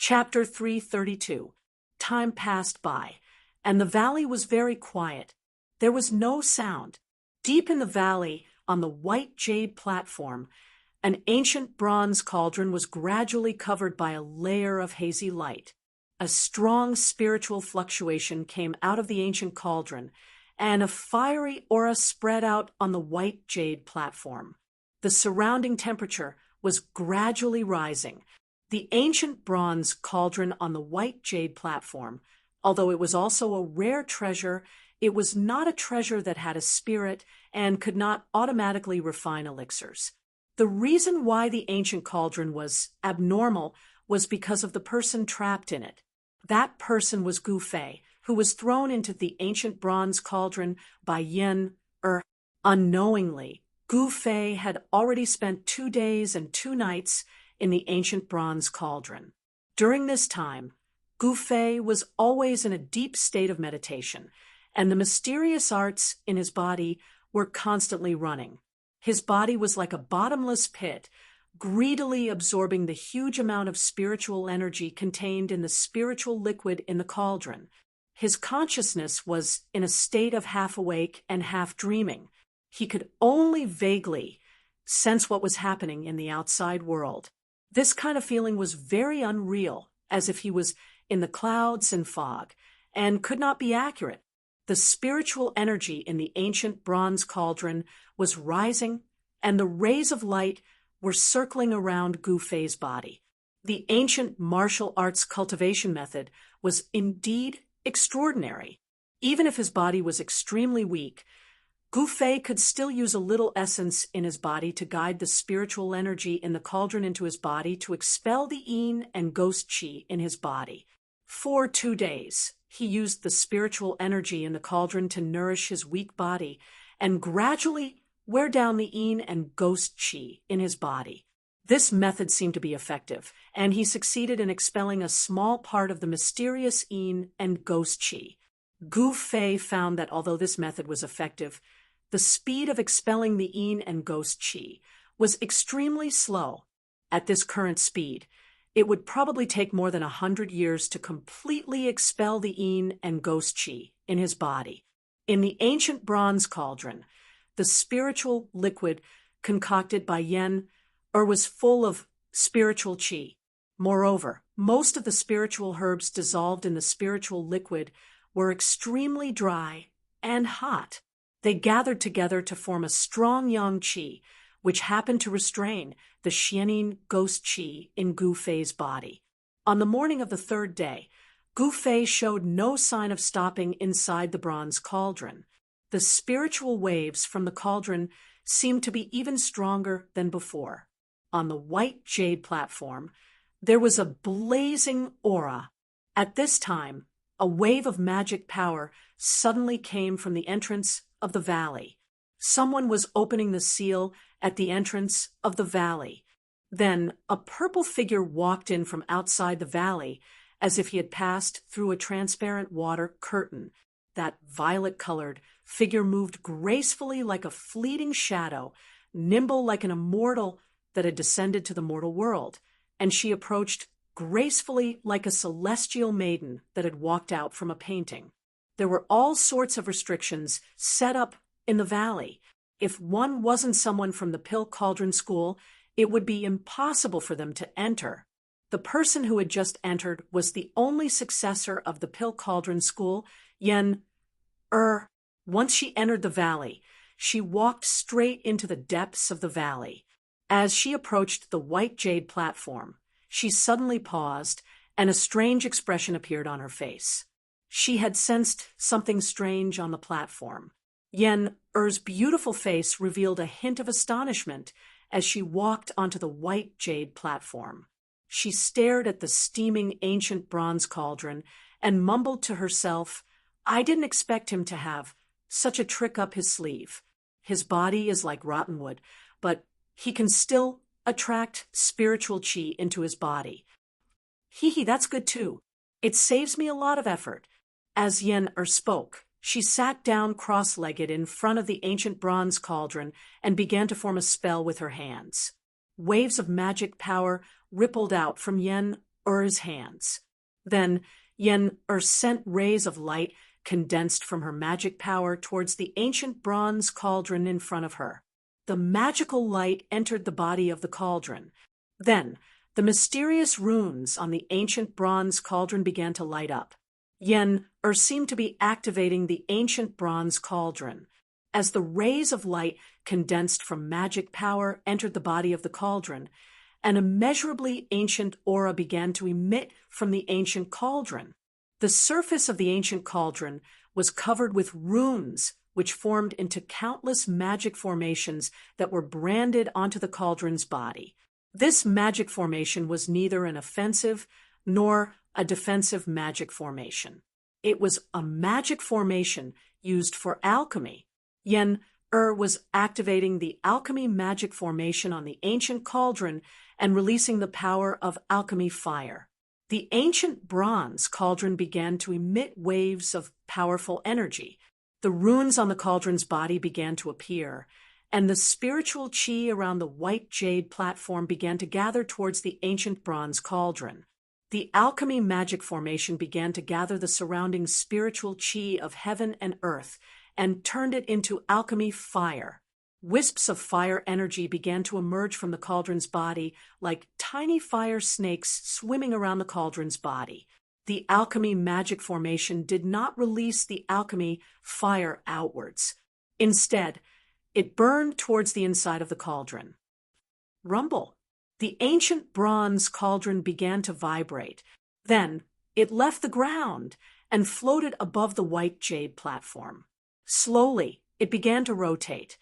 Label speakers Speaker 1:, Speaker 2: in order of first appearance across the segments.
Speaker 1: Chapter 332. Time passed by, and the valley was very quiet. There was no sound. Deep in the valley, on the white jade platform, an ancient bronze cauldron was gradually covered by a layer of hazy light. A strong spiritual fluctuation came out of the ancient cauldron, and a fiery aura spread out on the white jade platform. The surrounding temperature was gradually rising. The ancient bronze cauldron on the white jade platform, although it was also a rare treasure, it was not a treasure that had a spirit and could not automatically refine elixirs. The reason why the ancient cauldron was abnormal was because of the person trapped in it. That person was Gu Fei, who was thrown into the ancient bronze cauldron by Yen Er. Unknowingly, Gu Fei had already spent 2 days and 2 nights in the ancient bronze cauldron. During this time, Gu Fei was always in a deep state of meditation, and the mysterious arts in his body were constantly running. His body was like a bottomless pit, greedily absorbing the huge amount of spiritual energy contained in the spiritual liquid in the cauldron. His consciousness was in a state of half awake and half dreaming. He could only vaguely sense what was happening in the outside world. This kind of feeling was very unreal, as if he was in the clouds and fog, and could not be accurate. The spiritual energy in the ancient bronze cauldron was rising, and the rays of light were circling around Gu Fei's body. The ancient martial arts cultivation method was indeed extraordinary. Even if his body was extremely weak, Gu Fei could still use a little essence in his body to guide the spiritual energy in the cauldron into his body to expel the yin and ghost qi in his body. For 2 days, he used the spiritual energy in the cauldron to nourish his weak body and gradually wear down the yin and ghost qi in his body. This method seemed to be effective, and he succeeded in expelling a small part of the mysterious yin and ghost qi. Gu Fei found that although this method was effective, the speed of expelling the yin and ghost qi was extremely slow. At this current speed, it would probably take more than 100 years to completely expel the yin and ghost qi in his body. In the ancient bronze cauldron, the spiritual liquid concocted by Yen Er was full of spiritual qi. Moreover, most of the spiritual herbs dissolved in the spiritual liquid were extremely dry and hot. They gathered together to form a strong yang qi, which happened to restrain the xianin ghost qi in Gu Fei's body. On the morning of the 3rd day, Gu Fei showed no sign of stopping inside the bronze cauldron. The spiritual waves from the cauldron seemed to be even stronger than before. On the white jade platform, there was a blazing aura. At this time, a wave of magic power suddenly came from the entrance of the valley. Someone was opening the seal at the entrance of the valley. Then a purple figure walked in from outside the valley as if he had passed through a transparent water curtain. That violet-colored figure moved gracefully like a fleeting shadow, nimble like an immortal that had descended to the mortal world, and she approached gracefully like a celestial maiden that had walked out from a painting. There were all sorts of restrictions set up in the valley. If one wasn't someone from the Pill Cauldron School, it would be impossible for them to enter. The person who had just entered was the only successor of the Pill Cauldron School, Yen Er. Once she entered the valley, she walked straight into the depths of the valley. As she approached the white jade platform, she suddenly paused, and a strange expression appeared on her face. She had sensed something strange on the platform. Yen Er's beautiful face revealed a hint of astonishment as she walked onto the white jade platform. She stared at the steaming ancient bronze cauldron and mumbled to herself, "I didn't expect him to have such a trick up his sleeve. His body is like rotten wood, but he can still attract spiritual qi into his body. Hee, that's good too. It saves me a lot of effort." As Yen Er spoke, she sat down cross-legged in front of the ancient bronze cauldron and began to form a spell with her hands. Waves of magic power rippled out from Yen Er's hands. Then Yen-Er sent rays of light condensed from her magic power towards the ancient bronze cauldron in front of her. The magical light entered the body of the cauldron. Then, the mysterious runes on the ancient bronze cauldron began to light up. Yen-Er seemed to be activating the ancient bronze cauldron. As the rays of light condensed from magic power entered the body of the cauldron, an immeasurably ancient aura began to emit from the ancient cauldron. The surface of the ancient cauldron was covered with runes, which formed into countless magic formations that were branded onto the cauldron's body. This magic formation was neither an offensive nor a defensive magic formation. It was a magic formation used for alchemy. Yen-Er was activating the alchemy magic formation on the ancient cauldron and releasing the power of alchemy fire. The ancient bronze cauldron began to emit waves of powerful energy. The runes on the cauldron's body began to appear, and the spiritual chi around the white jade platform began to gather towards the ancient bronze cauldron. The alchemy magic formation began to gather the surrounding spiritual chi of heaven and earth and turned it into alchemy fire. Wisps of fire energy began to emerge from the cauldron's body like tiny fire snakes swimming around the cauldron's body. The alchemy magic formation did not release the alchemy fire outwards. Instead, it burned towards the inside of the cauldron. Rumble. The ancient bronze cauldron began to vibrate. Then, it left the ground and floated above the white jade platform. Slowly, it began to rotate.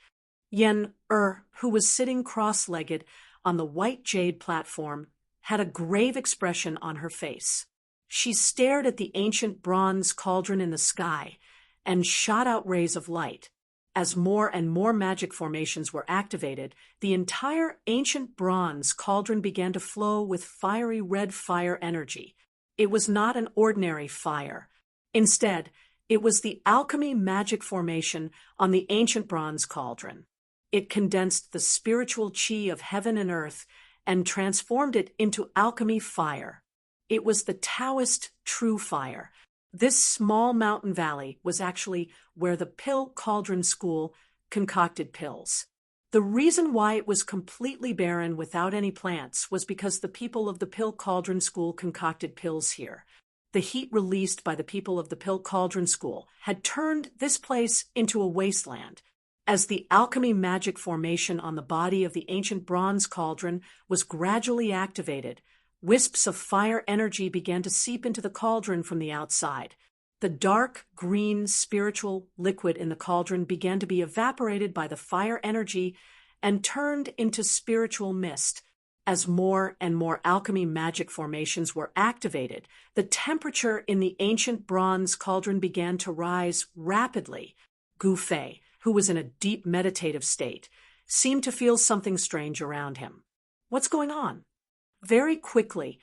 Speaker 1: Yen-Er, who was sitting cross-legged on the white jade platform, had a grave expression on her face. She stared at the ancient bronze cauldron in the sky and shot out rays of light. As more and more magic formations were activated, the entire ancient bronze cauldron began to flow with fiery red fire energy. It was not an ordinary fire. Instead, it was the alchemy magic formation on the ancient bronze cauldron. It condensed the spiritual chi of heaven and earth and transformed it into alchemy fire. It was the Taoist true fire. This small mountain valley was actually where the Pill Cauldron School concocted pills. The reason why it was completely barren without any plants was because the people of the Pill Cauldron School concocted pills here. The heat released by the people of the Pill Cauldron School had turned this place into a wasteland. As the alchemy magic formation on the body of the ancient bronze cauldron was gradually activated, wisps of fire energy began to seep into the cauldron from the outside. The dark green spiritual liquid in the cauldron began to be evaporated by the fire energy and turned into spiritual mist. As more and more alchemy magic formations were activated, the temperature in the ancient bronze cauldron began to rise rapidly. Gu Fei, who was in a deep meditative state, seemed to feel something strange around him. What's going on? Very quickly,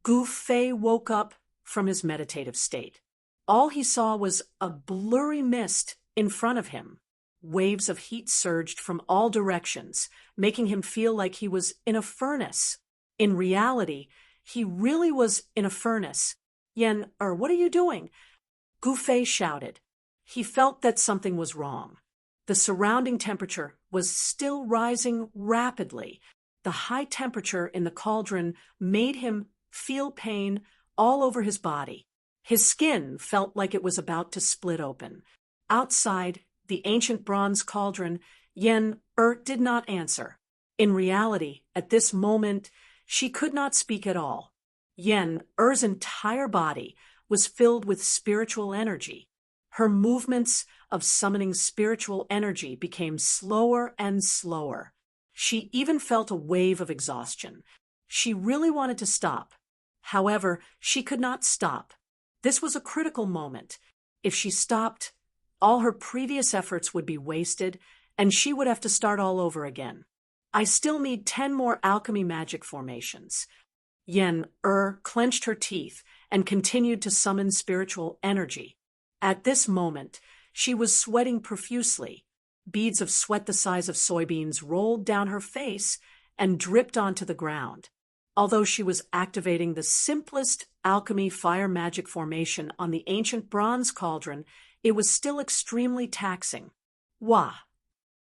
Speaker 1: Gu Fei woke up from his meditative state. All he saw was a blurry mist in front of him. Waves of heat surged from all directions, making him feel like he was in a furnace. In reality, he really was in a furnace. Yen-Er, what are you doing? Gu Fei shouted. He felt that something was wrong. The surrounding temperature was still rising rapidly. The high temperature in the cauldron made him feel pain all over his body. His skin felt like it was about to split open. Outside the ancient bronze cauldron, Yen-Er did not answer. In reality, at this moment, she could not speak at all. Yen-Er's entire body was filled with spiritual energy. Her movements of summoning spiritual energy became slower and slower. She even felt a wave of exhaustion. She really wanted to stop. However, she could not stop. This was a critical moment. If she stopped, all her previous efforts would be wasted, and she would have to start all over again. I still need 10 more alchemy magic formations. Yen-Er clenched her teeth and continued to summon spiritual energy. At this moment, she was sweating profusely. Beads of sweat the size of soybeans rolled down her face and dripped onto the ground. Although she was activating the simplest alchemy fire magic formation on the ancient bronze cauldron, it was still extremely taxing. Wah!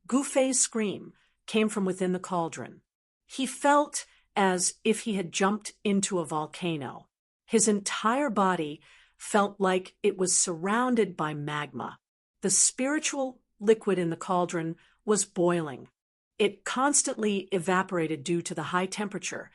Speaker 1: Gu Fei's scream came from within the cauldron. He felt as if he had jumped into a volcano. His entire body felt like it was surrounded by magma. The spiritual liquid in the cauldron was boiling. It constantly evaporated due to the high temperature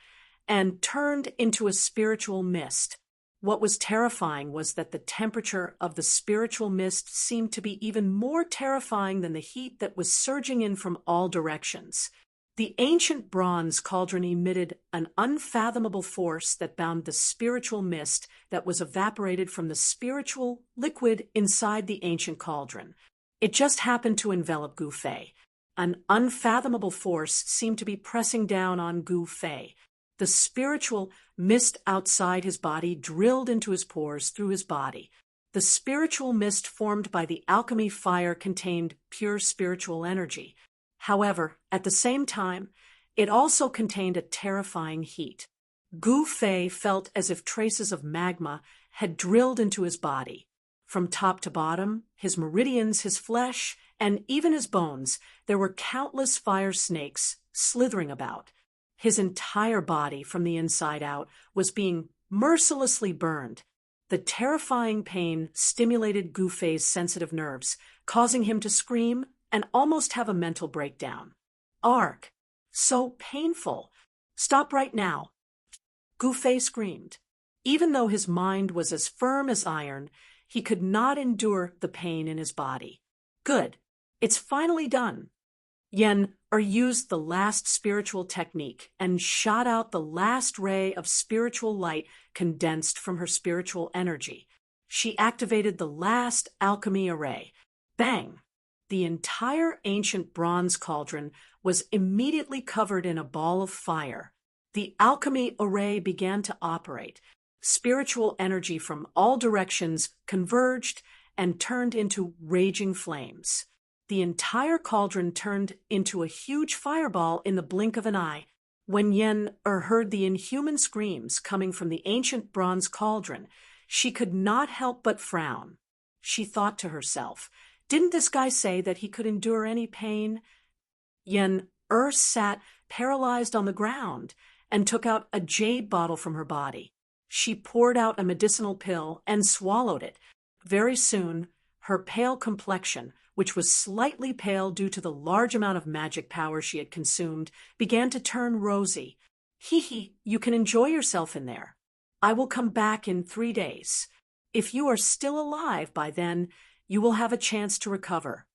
Speaker 1: and turned into a spiritual mist. What was terrifying was that the temperature of the spiritual mist seemed to be even more terrifying than the heat that was surging in from all directions. The ancient bronze cauldron emitted an unfathomable force that bound the spiritual mist that was evaporated from the spiritual liquid inside the ancient cauldron. It just happened to envelop Gu Fei. An unfathomable force seemed to be pressing down on Gu Fei. The spiritual mist outside his body drilled into his pores through his body. The spiritual mist formed by the alchemy fire contained pure spiritual energy. However, at the same time, it also contained a terrifying heat. Gu Fei felt as if traces of magma had drilled into his body. From top to bottom, his meridians, his flesh, and even his bones, there were countless fire snakes slithering about. His entire body, from the inside out, was being mercilessly burned. The terrifying pain stimulated Gu Fei's sensitive nerves, causing him to scream and almost have a mental breakdown. Arg! So painful! Stop right now! Gu Fei screamed. Even though his mind was as firm as iron, he could not endure the pain in his body. Good. It's finally done. Yen used the last spiritual technique and shot out the last ray of spiritual light condensed from her spiritual energy. She activated the last alchemy array. Bang! The entire ancient bronze cauldron was immediately covered in a ball of fire. The alchemy array began to operate. Spiritual energy from all directions converged and turned into raging flames. The entire cauldron turned into a huge fireball in the blink of an eye. When Yen heard the inhuman screams coming from the ancient bronze cauldron, she could not help but frown. She thought to herself, "Didn't this guy say that he could endure any pain?" Yen sat paralyzed on the ground and took out a jade bottle from her body. She poured out a medicinal pill and swallowed it. Very soon, her pale complexion, which was slightly pale due to the large amount of magic power she had consumed, began to turn rosy. "Hee, you can enjoy yourself in there. I will come back in 3 days. If you are still alive by then, you will have a chance to recover."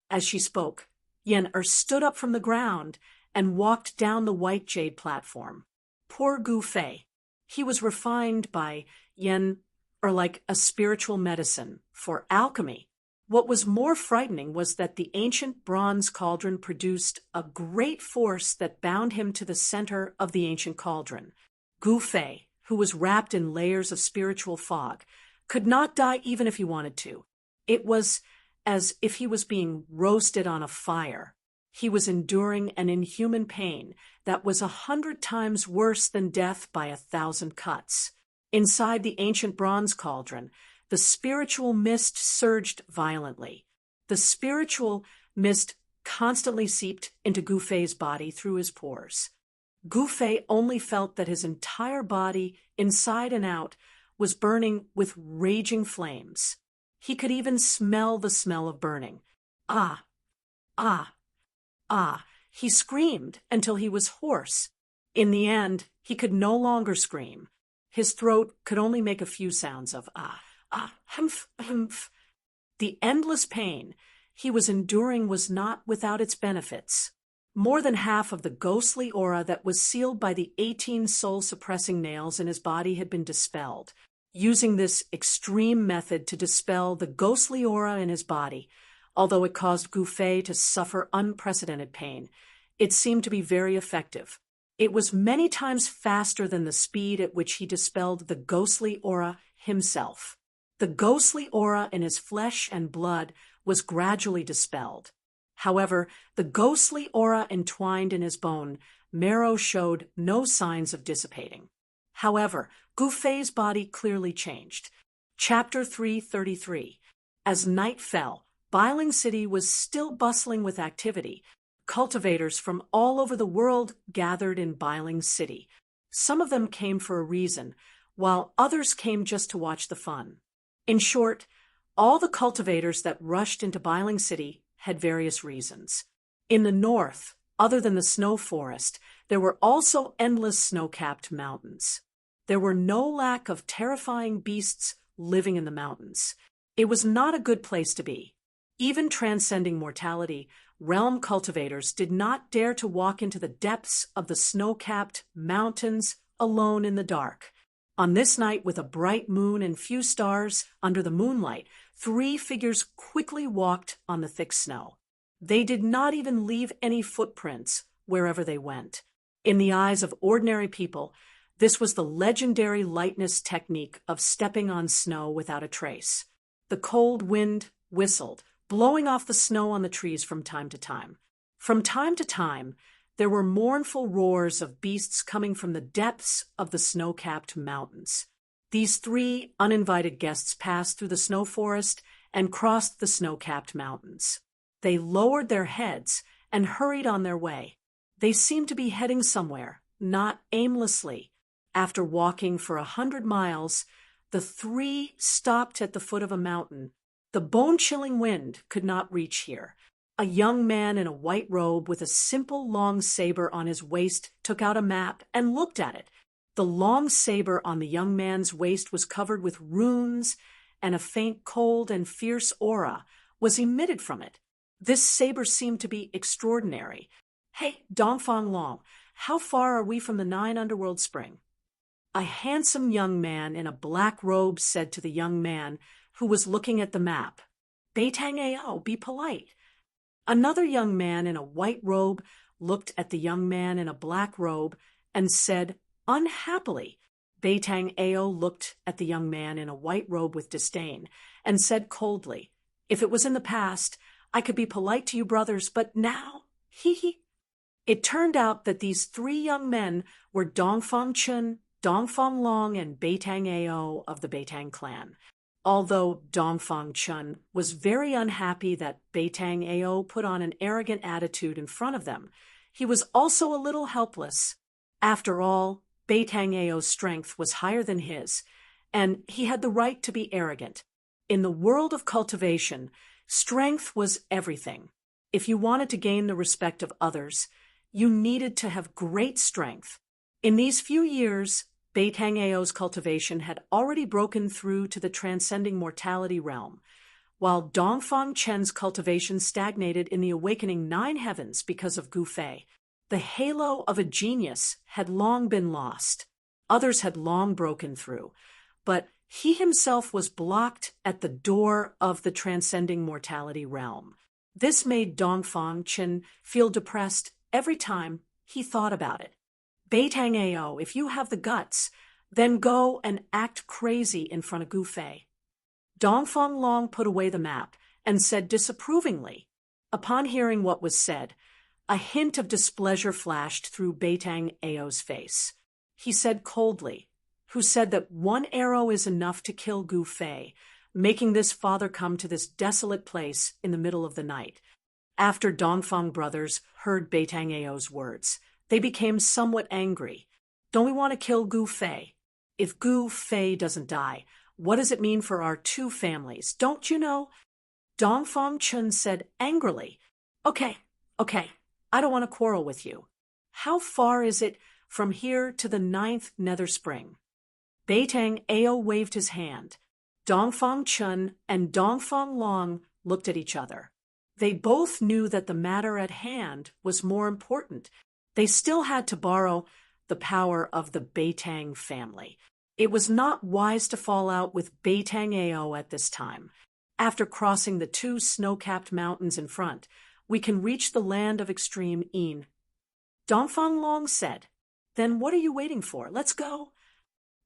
Speaker 1: As she spoke, Yen stood up from the ground and walked down the white jade platform. Poor Gu Fei. He was refined by Yen, like a spiritual medicine for alchemy. What was more frightening was that the ancient bronze cauldron produced a great force that bound him to the center of the ancient cauldron. Gu Fei, who was wrapped in layers of spiritual fog, could not die even if he wanted to. It was as if he was being roasted on a fire. He was enduring an inhuman pain that was 100 times worse than death by 1,000 cuts. Inside the ancient bronze cauldron, the spiritual mist surged violently. The spiritual mist constantly seeped into Gu Fei's body through his pores. Gu Fei only felt that his entire body, inside and out, was burning with raging flames. He could even smell the smell of burning. Ah! Ah! Ah! He screamed until he was hoarse. In the end, he could no longer scream. His throat could only make a few sounds of humph, humph. The endless pain he was enduring was not without its benefits. More than half of the ghostly aura that was sealed by the 18 soul-suppressing nails in his body had been dispelled. Using this extreme method to dispel the ghostly aura in his body, although it caused Gu Fei to suffer unprecedented pain, it seemed to be very effective. It was many times faster than the speed at which he dispelled the ghostly aura himself. The ghostly aura in his flesh and blood was gradually dispelled. However, the ghostly aura entwined in his bone marrow showed no signs of dissipating. However, Gu Fei's body clearly changed. Chapter 333. As night fell, Bailing City was still bustling with activity. Cultivators from all over the world gathered in Bailing City. Some of them came for a reason, while others came just to watch the fun. In short, all the cultivators that rushed into Bailing City had various reasons. In the north, other than the snow forest, there were also endless snow-capped mountains. There were no lack of terrifying beasts living in the mountains. It was not a good place to be. Even transcending mortality, realm cultivators did not dare to walk into the depths of the snow-capped mountains alone in the dark. On this night, with a bright moon and few stars under the moonlight, 3 figures quickly walked on the thick snow. They did not even leave any footprints wherever they went. In the eyes of ordinary people, this was the legendary lightness technique of stepping on snow without a trace. The cold wind whistled, blowing off the snow on the trees from time to time. From time to time, there were mournful roars of beasts coming from the depths of the snow-capped mountains. These 3 uninvited guests passed through the snow forest and crossed the snow-capped mountains. They lowered their heads and hurried on their way. They seemed to be heading somewhere, not aimlessly. After walking for 100 miles, the 3 stopped at the foot of a mountain. The bone-chilling wind could not reach here. A young man in a white robe with a simple long saber on his waist took out a map and looked at it. The long saber on the young man's waist was covered with runes, and a faint cold and fierce aura was emitted from it. This saber seemed to be extraordinary. "Hey, Dongfang Long, how far are we from the 9 underworld spring?" A handsome young man in a black robe said to the young man who was looking at the map, "Beitang Ao, be polite." Another young man in a white robe looked at the young man in a black robe and said, unhappily. Beitang Ao looked at the young man in a white robe with disdain and said coldly, "If it was in the past, I could be polite to you brothers, but now, hee hee." It turned out that these 3 young men were Dongfang Chun, Dongfang Long, and Beitang Ao of the Beitang clan. Although Dongfang Chun was very unhappy that Beitang Ao put on an arrogant attitude in front of them, he was also a little helpless. After all, Beitang Ao's strength was higher than his, and he had the right to be arrogant. In the world of cultivation, strength was everything. If you wanted to gain the respect of others, you needed to have great strength. In these few years, Beitang Ao's cultivation had already broken through to the transcending mortality realm, while Dongfang Chen's cultivation stagnated in the awakening 9 heavens because of Gu Fei. The halo of a genius had long been lost. Others had long broken through, but he himself was blocked at the door of the transcending mortality realm. This made Dongfang Chen feel depressed every time he thought about it. "Beitang Ao, if you have the guts, then go and act crazy in front of Gu Fei." Dongfang Long put away the map and said disapprovingly. Upon hearing what was said, a hint of displeasure flashed through Beitang Ao's face. He said coldly, "Who said that 1 arrow is enough to kill Gu Fei, making this father come to this desolate place in the middle of the night?" After Dongfang brothers heard Beitang Ao's words, they became somewhat angry. "Don't we want to kill Gu Fei? If Gu Fei doesn't die, what does it mean for our 2 families? Don't you know?" Dongfang Chun said angrily, Okay, I don't want to quarrel with you. How far is it from here to the 9th nether spring?" Beitang Ao waved his hand. Dongfang Chun and Dongfang Long looked at each other. They both knew that the matter at hand was more important. They still had to borrow the power of the Beitang family. It was not wise to fall out with Beitang Ao at this time. After crossing the 2 snow-capped mountains in front, we can reach the land of extreme Yin. Dongfang Long said, "Then what are you waiting for? Let's go."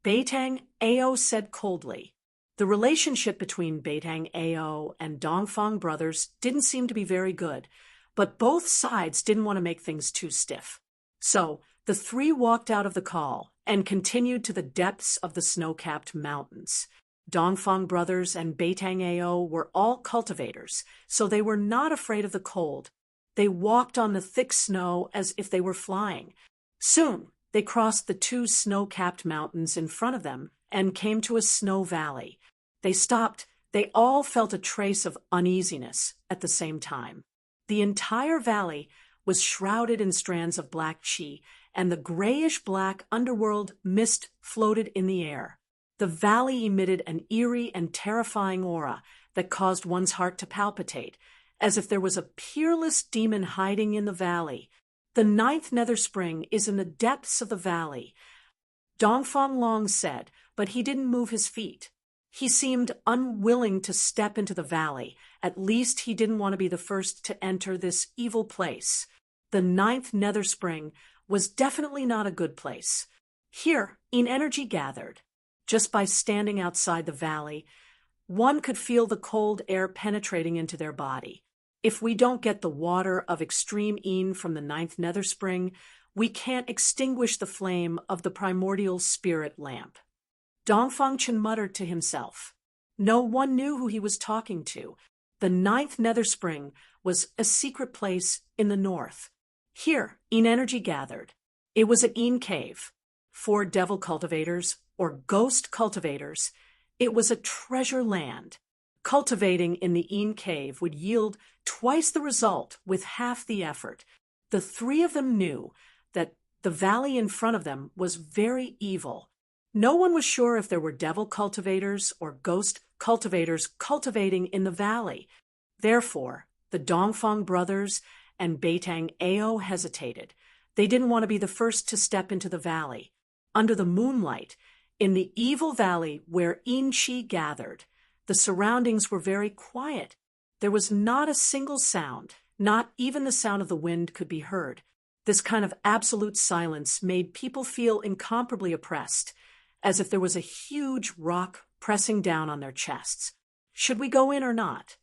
Speaker 1: Beitang Ao said coldly. The relationship between Beitang Ao and Dongfang brothers didn't seem to be very good, but both sides didn't want to make things too stiff. So, the three walked out of the call and continued to the depths of the snow-capped mountains. Dongfang brothers and Beitang Ao were all cultivators, so they were not afraid of the cold. They walked on the thick snow as if they were flying. Soon, they crossed the two snow-capped mountains in front of them and came to a snow valley. They stopped. They all felt a trace of uneasiness at the same time. The entire valley was shrouded in strands of black qi, and the grayish-black underworld mist floated in the air. The valley emitted an eerie and terrifying aura that caused one's heart to palpitate, as if there was a peerless demon hiding in the valley. The ninth nether spring is in the depths of the valley, Dongfang Long said, but he didn't move his feet. He seemed unwilling to step into the valley. At least he didn't want to be the first to enter this evil place. The ninth nether spring was definitely not a good place. Here, energy gathered. Just by standing outside the valley, one could feel the cold air penetrating into their body. If we don't get the water of extreme Yin from the ninth nether spring, we can't extinguish the flame of the primordial spirit lamp. Dongfang Chen muttered to himself. No one knew who he was talking to. The ninth nether spring was a secret place in the north. Here, energy gathered. It was an Yin cave. 4 devil cultivators, or ghost cultivators. It was a treasure land. Cultivating in the Yin cave would yield twice the result with half the effort. The 3 of them knew that the valley in front of them was very evil. No one was sure if there were devil cultivators or ghost cultivators cultivating in the valley. Therefore, the Dongfang brothers and Beitang Ao hesitated. They didn't want to be the first to step into the valley. Under the moonlight, in the evil valley where Yin Qi gathered, the surroundings were very quiet. There was not a single sound, not even the sound of the wind could be heard. This kind of absolute silence made people feel incomparably oppressed, as if there was a huge rock pressing down on their chests. Should we go in or not?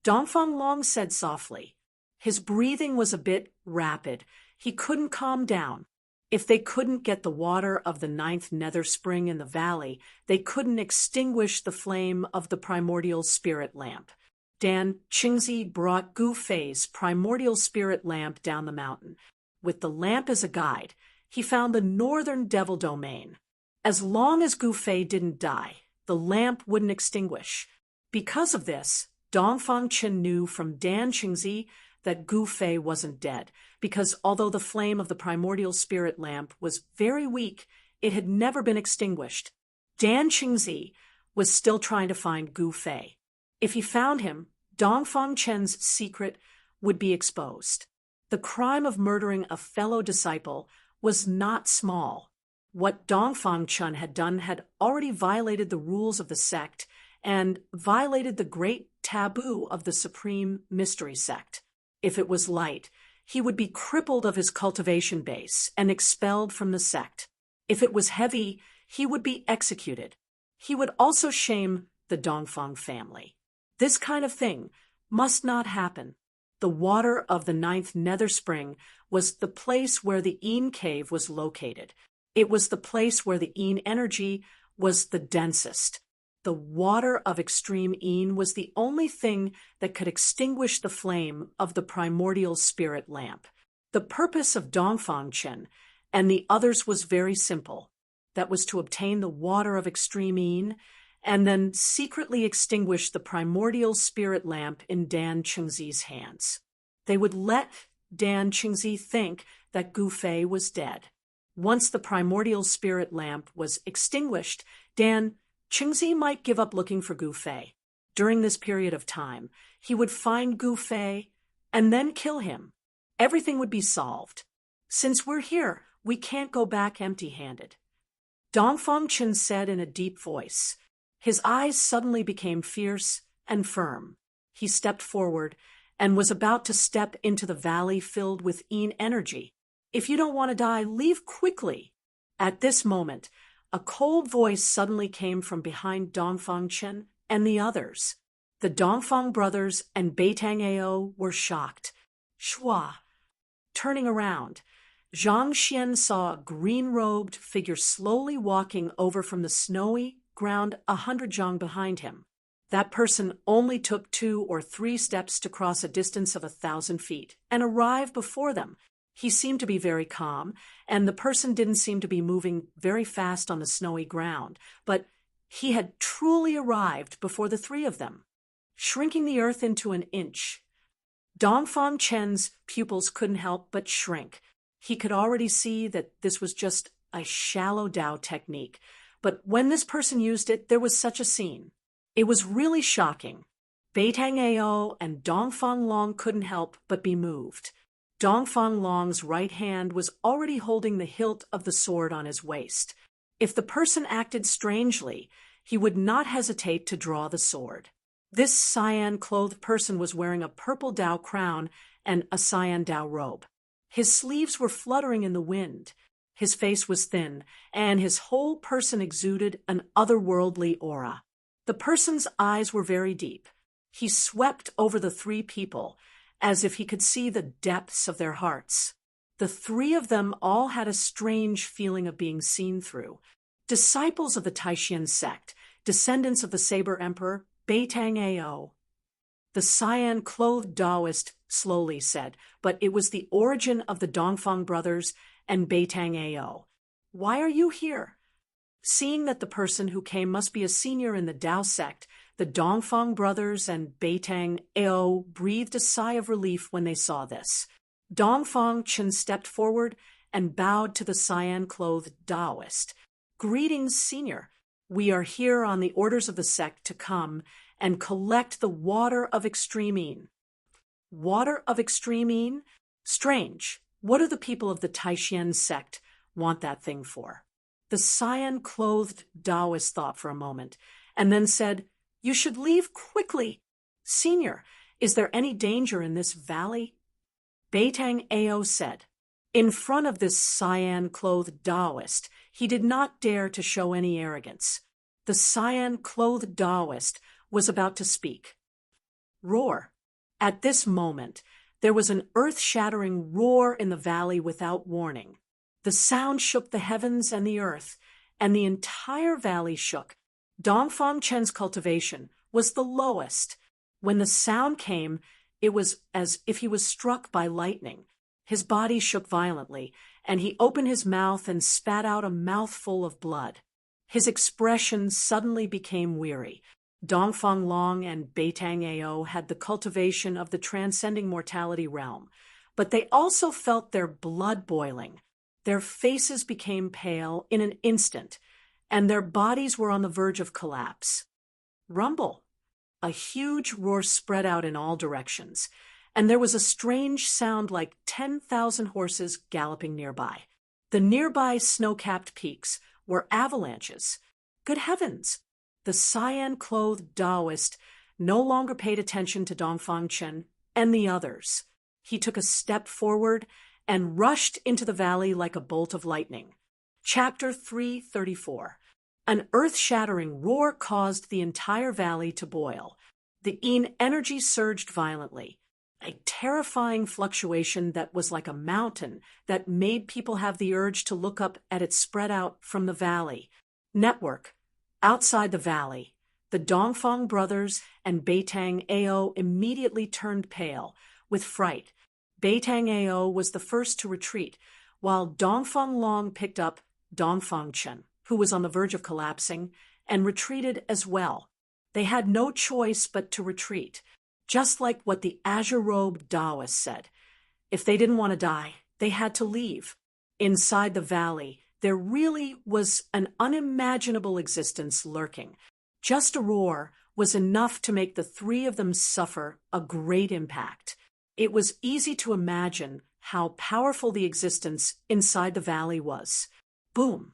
Speaker 1: Dongfang Long said softly. His breathing was a bit rapid. He couldn't calm down. If they couldn't get the water of the ninth nether spring in the valley, they couldn't extinguish the flame of the primordial spirit lamp. Dan Qingzi brought Gu Fei's primordial spirit lamp down the mountain. With the lamp as a guide, he found the northern devil domain. As long as Gu Fei didn't die, the lamp wouldn't extinguish. Because of this, Dongfang Chen knew from Dan Qingzi that Gu Fei wasn't dead, because although the flame of the primordial spirit lamp was very weak, it had never been extinguished. Dan Qingzi was still trying to find Gu Fei. If he found him, Dongfang Chen's secret would be exposed. The crime of murdering a fellow disciple was not small. What Dongfang Chen had done had already violated the rules of the sect and violated the great taboo of the supreme mystery sect. If it was light, he would be crippled of his cultivation base and expelled from the sect. If it was heavy, he would be executed. He would also shame the Dongfang family. This kind of thing must not happen. The water of the ninth nether spring was the place where the Yin cave was located. It was the place where the Yin energy was the densest. The water of extreme Yin was the only thing that could extinguish the flame of the primordial spirit lamp. The purpose of Dongfang Chen and the others was very simple. That was to obtain the water of extreme Yin and then secretly extinguish the primordial spirit lamp in Dan Qingzi's hands. They would let Dan Qingzi think that Gu Fei was dead. Once the primordial spirit lamp was extinguished, Dan Qingzi might give up looking for Gu Fei. During this period of time, he would find Gu Fei and then kill him. Everything would be solved. Since we're here, we can't go back empty-handed. Dongfang Chen said in a deep voice. His eyes suddenly became fierce and firm. He stepped forward and was about to step into the valley filled with Yin energy. If you don't want to die, leave quickly. At this moment, a cold voice suddenly came from behind Dongfang Chen and the others. The Dongfang brothers and Beitang Ao were shocked. Shua. Turning around, Zhang Xian saw a green-robed figure slowly walking over from the snowy ground 100 zhang behind him. That person only took 2 or 3 steps to cross a distance of 1,000 feet and arrive before them. He seemed to be very calm, and the person didn't seem to be moving very fast on the snowy ground, but he had truly arrived before the 3 of them, shrinking the earth into an inch. Dongfang Chen's pupils couldn't help but shrink. He could already see that this was just a shallow Dao technique, but when this person used it, there was such a scene. It was really shocking. Beitang Ao and Dongfang Long couldn't help but be moved. Dongfang Long's right hand was already holding the hilt of the sword on his waist. If the person acted strangely, he would not hesitate to draw the sword. This cyan-clothed person was wearing a purple Dao crown and a cyan Dao robe. His sleeves were fluttering in the wind. His face was thin, and his whole person exuded an otherworldly aura. The person's eyes were very deep. He swept over the 3 people, as if he could see the depths of their hearts. The 3 of them all had a strange feeling of being seen through. Disciples of the Taishan sect, descendants of the Saber Emperor, Beitang Ao. The cyan-clothed Taoist slowly said, but it was the origin of the Dongfang brothers and Beitang Ao. Why are you here? Seeing that the person who came must be a senior in the Dao sect, the Dongfang brothers and Beitang Ao breathed a sigh of relief when they saw this. Dongfang Chen stepped forward and bowed to the cyan-clothed Taoist. Greetings, senior. We are here on the orders of the sect to come and collect the water of extremine. Water of extremine? Strange. What do the people of the Taishan sect want that thing for? The cyan-clothed Taoist thought for a moment, and then said, You should leave quickly. Senior, is there any danger in this valley? Beitang Ao said. In front of this cyan-clothed Taoist, he did not dare to show any arrogance. The cyan-clothed Taoist was about to speak. Roar. At this moment, there was an earth-shattering roar in the valley without warning. The sound shook the heavens and the earth, and the entire valley shook. Dongfang Chen's cultivation was the lowest. When the sound came, it was as if he was struck by lightning. His body shook violently, and he opened his mouth and spat out a mouthful of blood. His expression suddenly became weary. Dongfang Long and Beitang Ao had the cultivation of the transcending mortality realm, but they also felt their blood boiling. Their faces became pale in an instant, and their bodies were on the verge of collapse. Rumble! A huge roar spread out in all directions, and there was a strange sound like 10,000 horses galloping nearby. The nearby snow-capped peaks were avalanches. Good heavens! The cyan-clothed Taoist no longer paid attention to Dongfang Chen and the others. He took a step forward and rushed into the valley like a bolt of lightning. Chapter 334. An earth-shattering roar caused the entire valley to boil. The energy surged violently, a terrifying fluctuation that was like a mountain that made people have the urge to look up at it spread out from the valley. Network. Outside the valley, the Dongfang brothers and Beitang Ao immediately turned pale with fright. Beitang Ao was the first to retreat, while Dongfang Long picked up Dongfang Chen, who was on the verge of collapsing, and retreated as well. They had no choice but to retreat, just like what the azure-robed Taoist said. If they didn't want to die, they had to leave. Inside the valley, there really was an unimaginable existence lurking. Just a roar was enough to make the 3 of them suffer a great impact. It was easy to imagine how powerful the existence inside the valley was. Boom!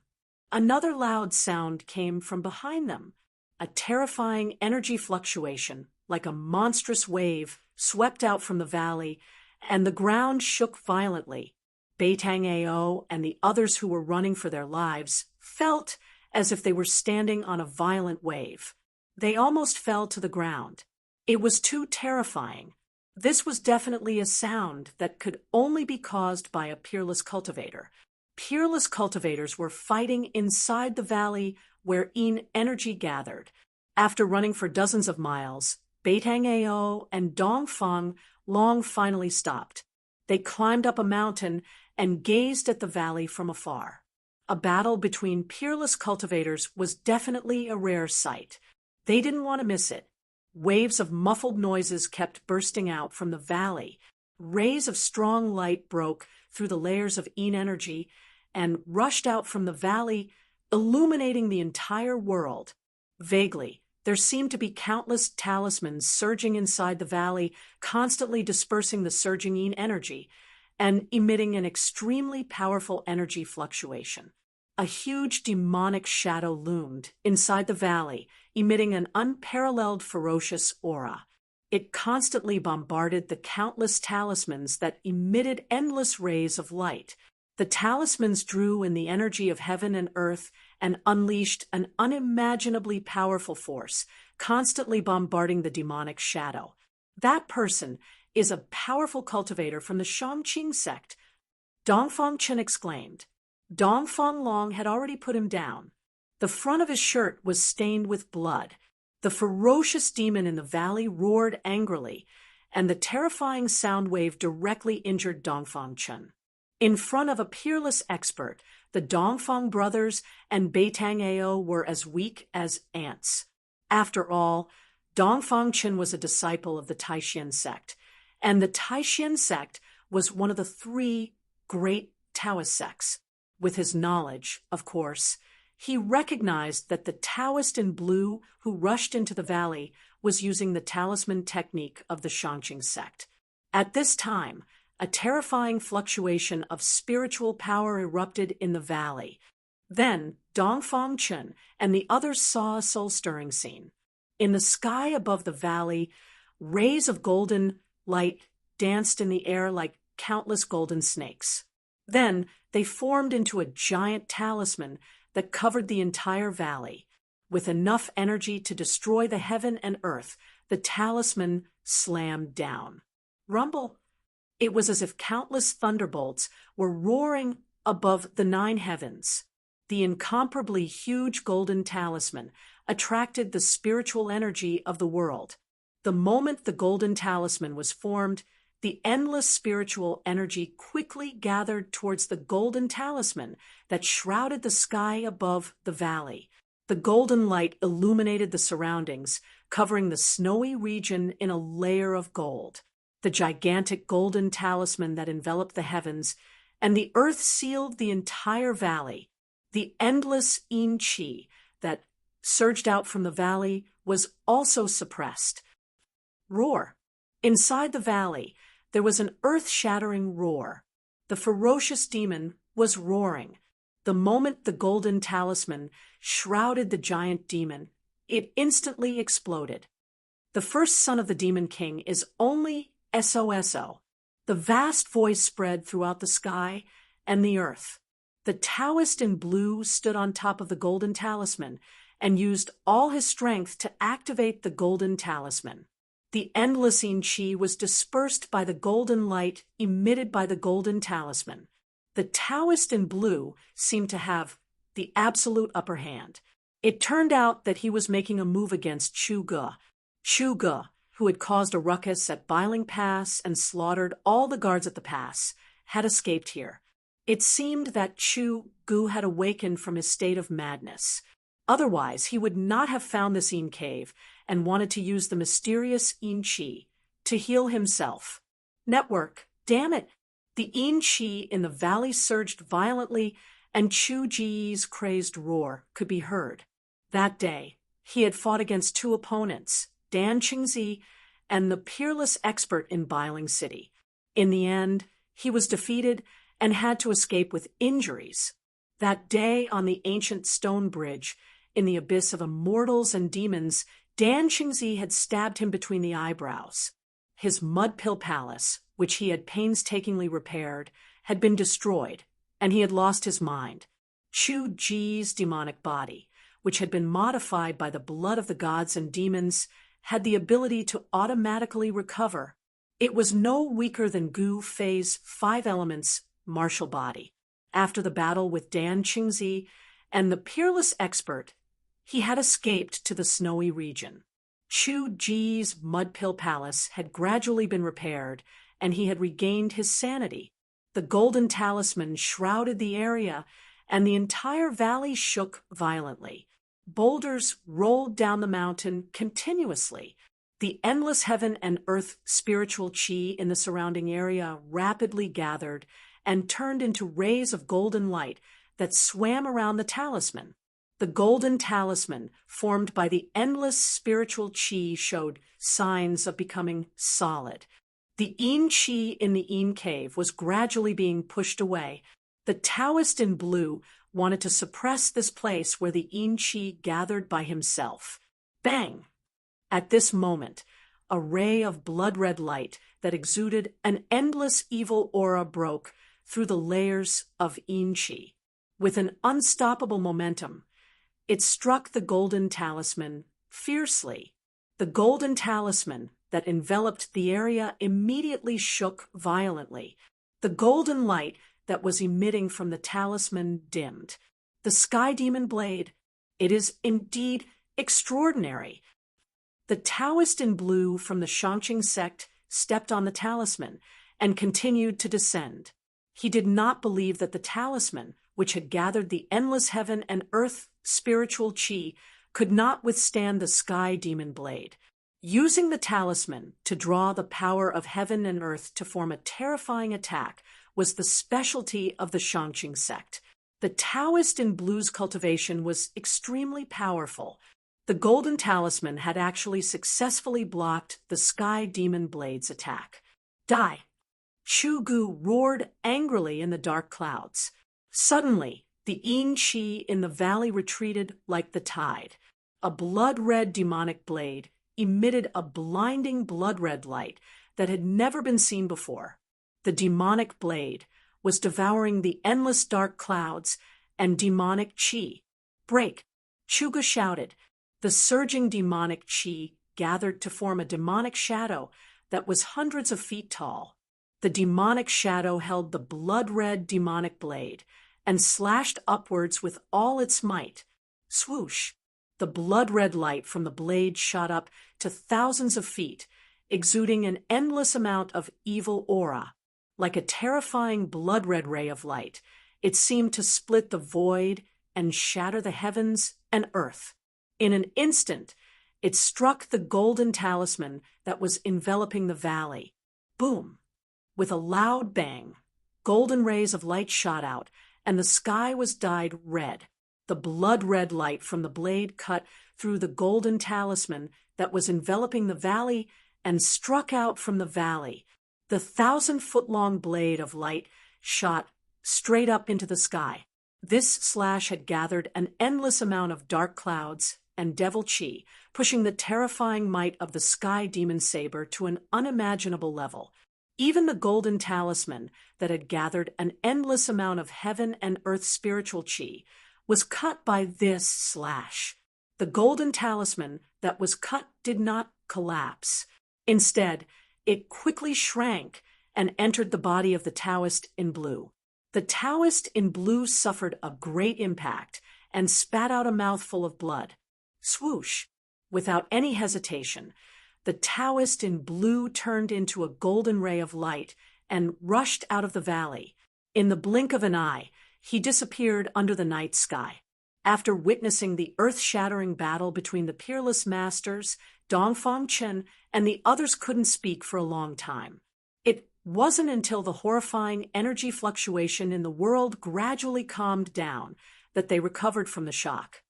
Speaker 1: Another loud sound came from behind them. A terrifying energy fluctuation, like a monstrous wave, swept out from the valley, and the ground shook violently. Beitang Ao and the others who were running for their lives felt as if they were standing on a violent wave. They almost fell to the ground. It was too terrifying. This was definitely a sound that could only be caused by a peerless cultivator. Peerless cultivators were fighting inside the valley where energy gathered. After running for dozens of miles, Beitang Ao and Dongfang Long finally stopped. They climbed up a mountain and gazed at the valley from afar. A battle between peerless cultivators was definitely a rare sight. They didn't want to miss it. Waves of muffled noises kept bursting out from the valley. Rays of strong light broke through the layers of energy and rushed out from the valley, illuminating the entire world. Vaguely, there seemed to be countless talismans surging inside the valley, constantly dispersing the surging energy and emitting an extremely powerful energy fluctuation. A huge demonic shadow loomed inside the valley, emitting an unparalleled ferocious aura. It constantly bombarded the countless talismans that emitted endless rays of light. The talismans drew in the energy of heaven and earth and unleashed an unimaginably powerful force, constantly bombarding the demonic shadow. That person is a powerful cultivator from the Shangqing sect, Dongfang Chen exclaimed. Dongfang Long had already put him down. The front of his shirt was stained with blood. The ferocious demon in the valley roared angrily, and the terrifying sound wave directly injured Dongfang Chen. In front of a peerless expert, the Dongfang brothers and Beitang Ao were as weak as ants. After all, Dongfang Chen was a disciple of the Taishan sect, and the Taishan sect was one of the three great Taoist sects. With his knowledge, of course, he recognized that the Taoist in blue who rushed into the valley was using the talisman technique of the Shangqing sect. At this time, a terrifying fluctuation of spiritual power erupted in the valley. Then Dongfang Chen and the others saw a soul-stirring scene. In the sky above the valley, rays of golden light danced in the air like countless golden snakes. Then they formed into a giant talisman that covered the entire valley. With enough energy to destroy the heaven and earth, the talisman slammed down. Rumble! It was as if countless thunderbolts were roaring above the 9 heavens. The incomparably huge golden talisman attracted the spiritual energy of the world. The moment the golden talisman was formed, the endless spiritual energy quickly gathered towards the golden talisman that shrouded the sky above the valley. The golden light illuminated the surroundings, covering the snowy region in a layer of gold. The gigantic golden talisman that enveloped the heavens, and the earth sealed the entire valley. The endless yin qi that surged out from the valley was also suppressed. Roar! Inside the valley, there was an earth-shattering roar. The ferocious demon was roaring. The moment the golden talisman shrouded the giant demon, it instantly exploded. The first son of the Demon King is only SOSO. The vast voice spread throughout the sky and the earth. The Taoist in blue stood on top of the golden talisman and used all his strength to activate the golden talisman. The endless yin qi was dispersed by the golden light emitted by the golden talisman. The Taoist in blue seemed to have the absolute upper hand. It turned out that he was making a move against Chu Ge. Chu Ge, who had caused a ruckus at Biling Pass and slaughtered all the guards at the pass, had escaped here. It seemed that Chu Ge had awakened from his state of madness. Otherwise, he would not have found this yin cave and wanted to use the mysterious yin qi to heal himself. Network, damn it! The yin qi in the valley surged violently, and Chu Ji's crazed roar could be heard. That day, he had fought against 2 opponents, Dan Qingzi and the peerless expert in Biling City. In the end, he was defeated and had to escape with injuries. That day on the ancient stone bridge, in the abyss of immortals and demons, Dan Qingzi had stabbed him between the eyebrows. His mud pill palace, which he had painstakingly repaired, had been destroyed, and he had lost his mind. Chu Ji's demonic body, which had been modified by the blood of the gods and demons, had the ability to automatically recover. It was no weaker than Gu Fei's 5 elements martial body. After the battle with Dan Qingzi and the peerless expert, he had escaped to the snowy region. Chu Ji's mud pill palace had gradually been repaired, and he had regained his sanity. The golden talisman shrouded the area, and the entire valley shook violently. Boulders rolled down the mountain continuously. The endless heaven and earth spiritual chi in the surrounding area rapidly gathered and turned into rays of golden light that swam around the talisman. The golden talisman, formed by the endless spiritual chi, showed signs of becoming solid. The Yin chi in the Yin cave was gradually being pushed away. The Taoist in blue wanted to suppress this place where the Yin chi gathered by himself. Bang! At this moment, a ray of blood-red light that exuded an endless evil aura broke through the layers of Yin chi. With an unstoppable momentum, it struck the golden talisman fiercely. The golden talisman that enveloped the area immediately shook violently. The golden light that was emitting from the talisman dimmed. The sky demon blade, it is indeed extraordinary. The Taoist in blue from the Shangqing sect stepped on the talisman and continued to descend. He did not believe that the talisman, which had gathered the endless heaven and earth spiritual chi, could not withstand the sky demon blade. Using the talisman to draw the power of heaven and earth to form a terrifying attack was the specialty of the Shangqing sect. The Taoist in blue's cultivation was extremely powerful. The golden talisman had actually successfully blocked the sky demon blade's attack. Die! Chu Gu roared angrily in the dark clouds. Suddenly, the Yin chi in the valley retreated like the tide. A blood-red demonic blade emitted a blinding blood-red light that had never been seen before. The demonic blade was devouring the endless dark clouds and demonic chi. Break! Chuga shouted. The surging demonic chi gathered to form a demonic shadow that was hundreds of feet tall. The demonic shadow held the blood-red demonic blade and slashed upwards with all its might. Swoosh! The blood-red light from the blade shot up to thousands of feet, exuding an endless amount of evil aura. Like a terrifying blood-red ray of light, it seemed to split the void and shatter the heavens and earth. In an instant, it struck the golden talisman that was enveloping the valley. Boom! With a loud bang, golden rays of light shot out, and the sky was dyed red. The blood-red light from the blade cut through the golden talisman that was enveloping the valley and struck out from the valley. The 1,000-foot-long blade of light shot straight up into the sky. This slash had gathered an endless amount of dark clouds and devil chi, pushing the terrifying might of the sky demon saber to an unimaginable level. Even the golden talisman that had gathered an endless amount of heaven and earth spiritual chi was cut by this slash. The golden talisman that was cut did not collapse. Instead, it quickly shrank and entered the body of the Taoist in blue. The Taoist in blue suffered a great impact and spat out a mouthful of blood. Swoosh! Without any hesitation, the Taoist in blue turned into a golden ray of light and rushed out of the valley. In the blink of an eye, he disappeared under the night sky. After witnessing the earth-shattering battle between the peerless masters, Dongfang Chen and the others couldn't speak for a long time. It wasn't until the horrifying energy fluctuation in the world gradually calmed down that they recovered from the shock.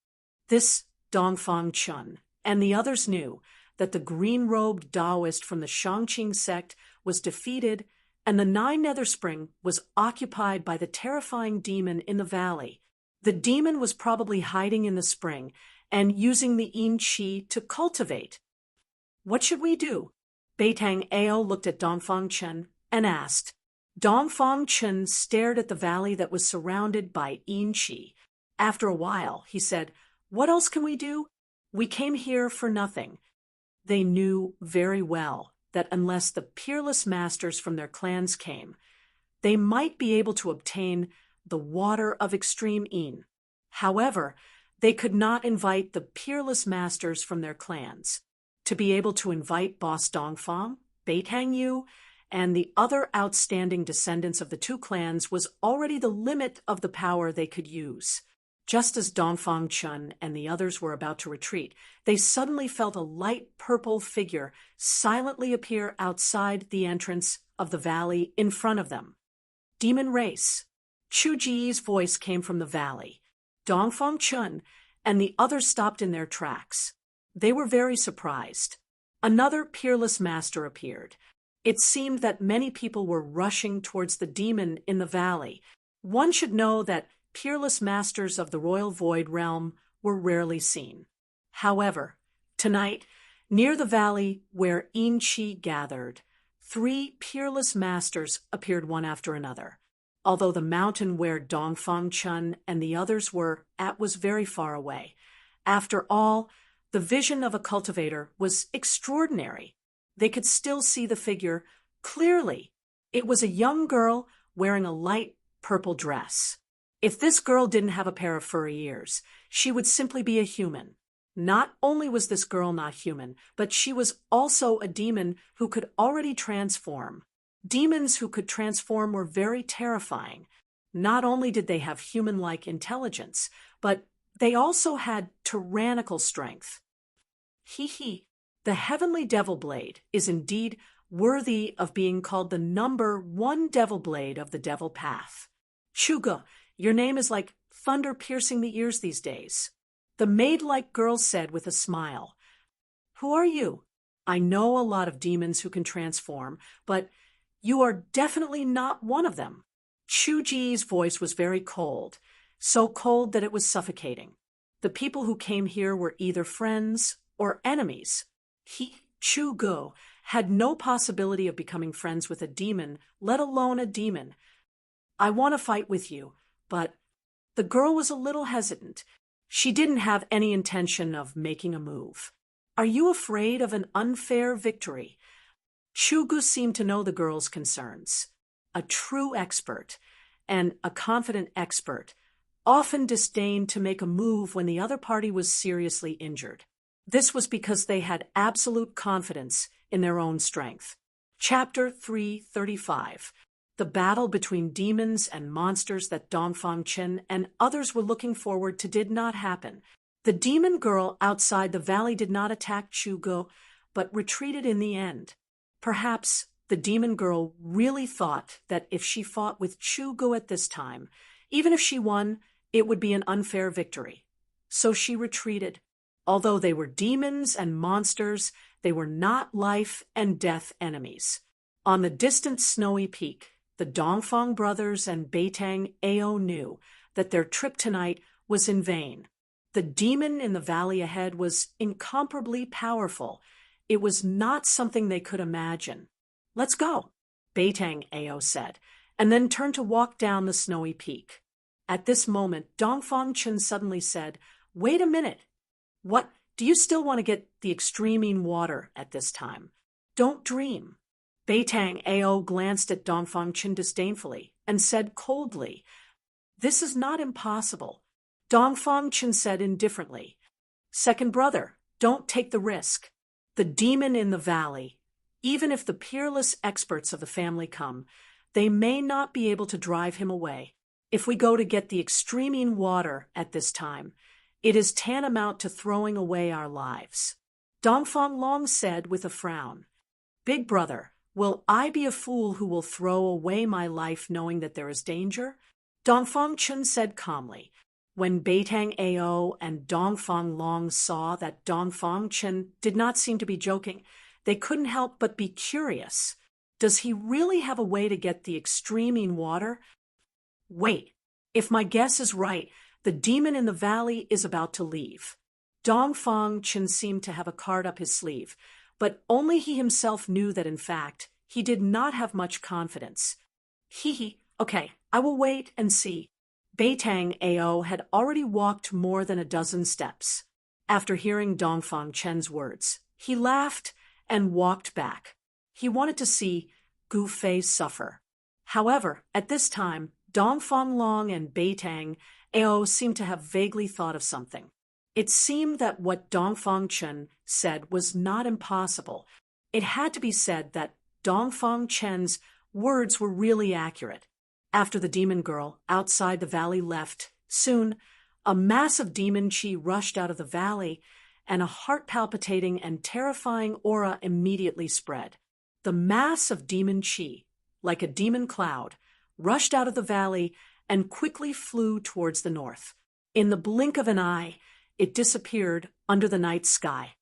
Speaker 1: This Dongfang Chen and the others knew that the green-robed Taoist from the Shangqing sect was defeated and the Nine Nether Spring was occupied by the terrifying demon in the valley. The demon was probably hiding in the spring and using the Yin Qi to cultivate. What should we do? Beitang Ao looked at Dongfang Chen and asked. Dongfang Chen stared at the valley that was surrounded by Yin Qi. After a while, he said, "What else can we do? We came here for nothing." They knew very well that unless the peerless masters from their clans came, they might be able to obtain the water of extreme Een. However, they could not invite the peerless masters from their clans. To be able to invite Boss Dongfang, Beitang Yu, and the other outstanding descendants of the two clans was already the limit of the power they could use. Just as Dongfang Chun and the others were about to retreat, they suddenly felt a light purple figure silently appear outside the entrance of the valley in front of them. Demon race. Chu Ji's voice came from the valley. Dongfang Chun and the others stopped in their tracks. They were very surprised. Another peerless master appeared. It seemed that many people were rushing towards the demon in the valley. One should know that peerless masters of the Royal Void Realm were rarely seen. However, tonight, near the valley where Yin Qi gathered, 3 peerless masters appeared one after another. Although the mountain where Dongfang Chun and the others were at was very far away. After all, the vision of a cultivator was extraordinary. They could still see the figure clearly. It was a young girl wearing a light purple dress. If this girl didn't have a pair of furry ears, she would simply be a human. Not only was this girl not human, but she was also a demon who could already transform. Demons who could transform were very terrifying. Not only did they have human-like intelligence, but they also had tyrannical strength. The Heavenly Devil Blade is indeed worthy of being called the #1 Devil Blade of the Devil Path. Chuga, your name is like thunder piercing the ears these days. The maid-like girl said with a smile. Who are you? I know a lot of demons who can transform, but you are definitely not one of them. Chu Ji's voice was very cold, so cold that it was suffocating. The people who came here were either friends or enemies. Chu Go, had no possibility of becoming friends with a demon, let alone a demon. I want to fight with you, but the girl was a little hesitant. She didn't have any intention of making a move. Are you afraid of an unfair victory? Chugu seemed to know the girl's concerns. A true expert, and a confident expert, often disdained to make a move when the other party was seriously injured. This was because they had absolute confidence in their own strength. Chapter 335. The battle between demons and monsters that Dongfang Chen and others were looking forward to did not happen. The demon girl outside the valley did not attack Chugo, but retreated in the end. Perhaps the demon girl really thought that if she fought with Chugo at this time, even if she won, it would be an unfair victory. So she retreated. Although they were demons and monsters, they were not life and death enemies. On the distant snowy peak, the Dongfang brothers and Beitang Ao knew that their trip tonight was in vain. The demon in the valley ahead was incomparably powerful. It was not something they could imagine. Let's go, Beitang Ao said, and then turned to walk down the snowy peak. At this moment, Dongfang Chen suddenly said, Wait a minute. What, do you still want to get the extreme water at this time? Don't dream. Beitang Ao glanced at Dongfang Chen disdainfully and said coldly, This is not impossible. Dongfang Chen said indifferently, Second brother, don't take the risk. The demon in the valley, even if the peerless experts of the family come, they may not be able to drive him away. If we go to get the extreme water at this time, it is tantamount to throwing away our lives. Dongfang Long said with a frown, Big brother, will I be a fool who will throw away my life knowing that there is danger? Dongfang Chen said calmly. When Beitang Ao and Dongfang Long saw that Dongfang Chen did not seem to be joking, they couldn't help but be curious. Does he really have a way to get the extreme water? Wait, if my guess is right, the demon in the valley is about to leave. Dongfang Chen seemed to have a card up his sleeve, but only he himself knew that in fact, he did not have much confidence. Okay, I will wait and see. Beitang Ao had already walked more than a dozen steps. After hearing Dongfang Chen's words, he laughed and walked back. He wanted to see Gu Fei suffer. However, at this time, Dongfang Long and Beitang Ao seemed to have vaguely thought of something. It seemed that what Dongfang Chen said was not impossible. It had to be said that Dongfang Chen's words were really accurate. After the demon girl outside the valley left, soon a mass of demon chi rushed out of the valley, and a heart-palpitating and terrifying aura immediately spread. The mass of demon chi, like a demon cloud, rushed out of the valley and quickly flew towards the north. In the blink of an eye, it disappeared under the night sky.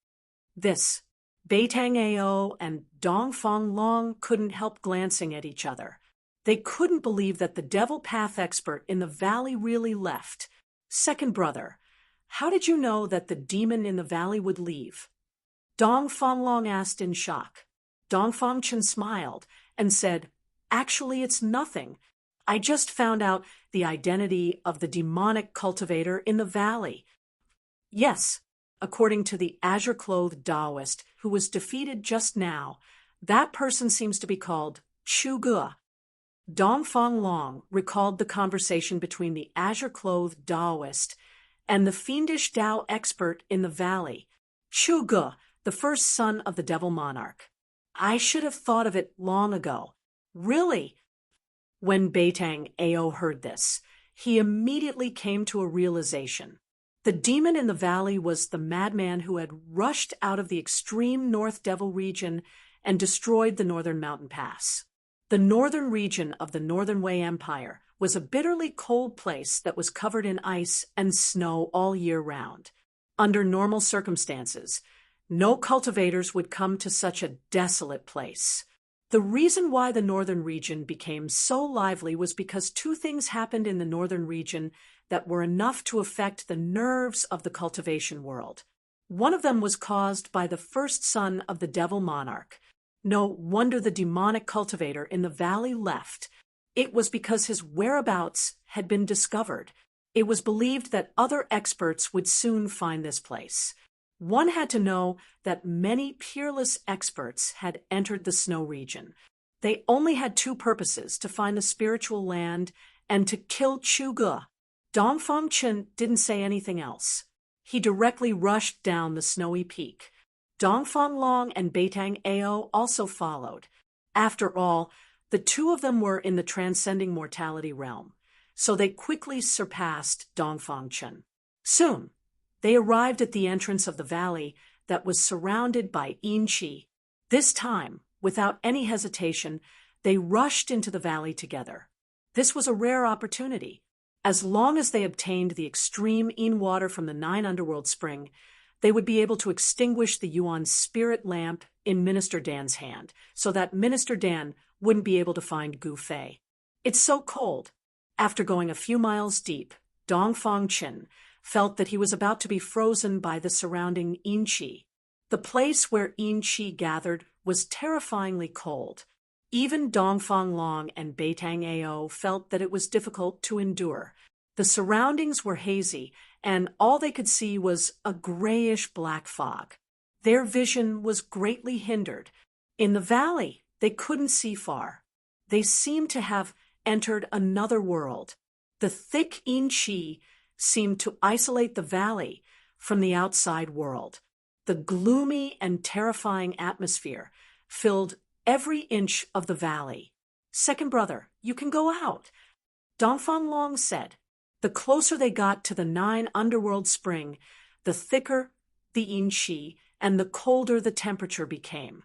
Speaker 1: This, Beitang Ao and Dongfang Long couldn't help glancing at each other. They couldn't believe that the devil path expert in the valley really left. Second brother, how did you know that the demon in the valley would leave? Dongfang Long asked in shock. Dongfang Chen smiled and said, Actually, it's nothing. I just found out the identity of the demonic cultivator in the valley. Yes, according to the azure-clothed Taoist who was defeated just now, that person seems to be called Chu Ge. Dongfang Long recalled the conversation between the azure-clothed Taoist and the fiendish Tao expert in the valley, Chu Ge, the first son of the devil monarch. I should have thought of it long ago. Really? When Beitang Ao heard this, he immediately came to a realization. The demon in the valley was the madman who had rushed out of the extreme North Devil region and destroyed the northern mountain pass. The northern region of the Northern Wei Empire was a bitterly cold place that was covered in ice and snow all year round. Under normal circumstances, no cultivators would come to such a desolate place. The reason why the northern region became so lively was because two things happened in the northern region that were enough to affect the nerves of the cultivation world. One of them was caused by the first son of the devil monarch. No wonder the demonic cultivator in the valley left. It was because his whereabouts had been discovered. It was believed that other experts would soon find this place. One had to know that many peerless experts had entered the snow region. They only had two purposes: to find the spiritual land and to kill Chu Ge. Dongfang Chen didn't say anything else. He directly rushed down the snowy peak. Dongfang Long and Beitang Ao also followed. After all, the two of them were in the transcending mortality realm, so they quickly surpassed Dongfang Chen. Soon, they arrived at the entrance of the valley that was surrounded by yin chi. This time, without any hesitation, they rushed into the valley together. This was a rare opportunity. As long as they obtained the extreme yin water from the 9 underworld spring, they would be able to extinguish the Yuan spirit lamp in Minister Dan's hand, so that Minister Dan wouldn't be able to find Gu Fei. It's so cold. After going a few miles deep, Dongfang Chen felt that he was about to be frozen by the surrounding yin chi. The place where yin chi gathered was terrifyingly cold. Even Dongfang Long and Beitang Ao felt that it was difficult to endure. The surroundings were hazy, and all they could see was a grayish-black fog. Their vision was greatly hindered. In the valley, they couldn't see far. They seemed to have entered another world. The thick yin chi seemed to isolate the valley from the outside world. The gloomy and terrifying atmosphere filled every inch of the valley. Second brother, you can go out, Dongfang Long said. The closer they got to the 9 underworld spring, the thicker the yin chi and the colder the temperature became.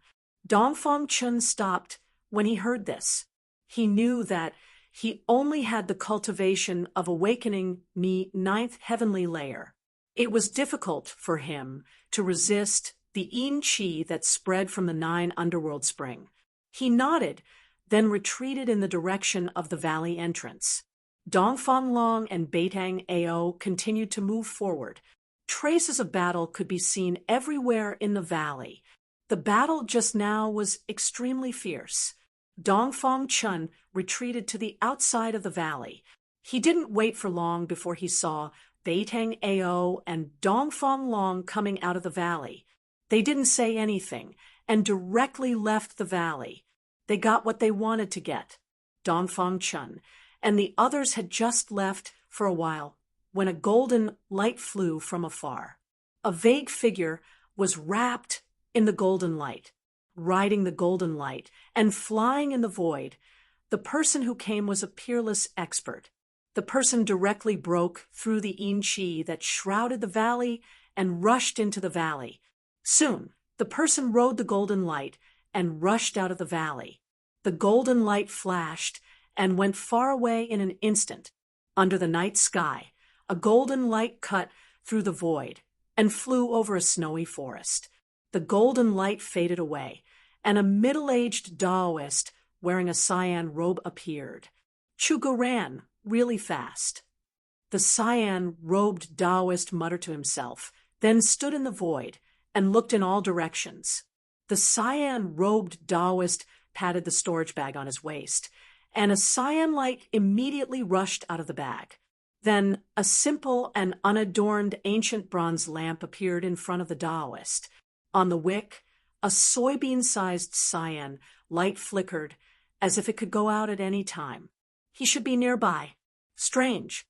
Speaker 1: Dongfang Chen stopped when he heard this. He knew that he only had the cultivation of awakening the 9th heavenly layer. It was difficult for him to resist the yin chi that spread from the 9 underworld spring. He nodded, then retreated in the direction of the valley entrance. Dongfang Long and Beitang Ao continued to move forward. Traces of battle could be seen everywhere in the valley. The battle just now was extremely fierce. Dongfang Chen retreated to the outside of the valley. He didn't wait for long before he saw Beitang Ao and Dongfang Long coming out of the valley. They didn't say anything, and directly left the valley. They got what they wanted to get. Dongfang Chun and the others had just left for a while when a golden light flew from afar. A vague figure was wrapped in the golden light, riding the golden light and flying in the void. The person who came was a peerless expert. The person directly broke through the yin qi that shrouded the valley and rushed into the valley. Soon, the person rode the golden light and rushed out of the valley. The golden light flashed and went far away in an instant. Under the night sky, a golden light cut through the void and flew over a snowy forest. The golden light faded away, and a middle-aged Taoist wearing a cyan robe appeared. Chugu ran really fast. The cyan-robed Taoist muttered to himself, then stood in the void and looked in all directions. The cyan-robed Taoist patted the storage bag on his waist, and a cyan light immediately rushed out of the bag. Then a simple and unadorned ancient bronze lamp appeared in front of the Taoist. On the wick, a soybean-sized cyan light flickered as if it could go out at any time. He should be nearby. Strange.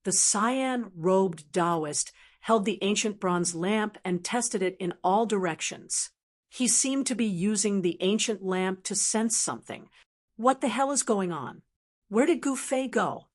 Speaker 1: The cyan-robed Taoist held the ancient bronze lamp and tested it in all directions. He seemed to be using the ancient lamp to sense something. What the hell is going on? Where did Gu Fei go?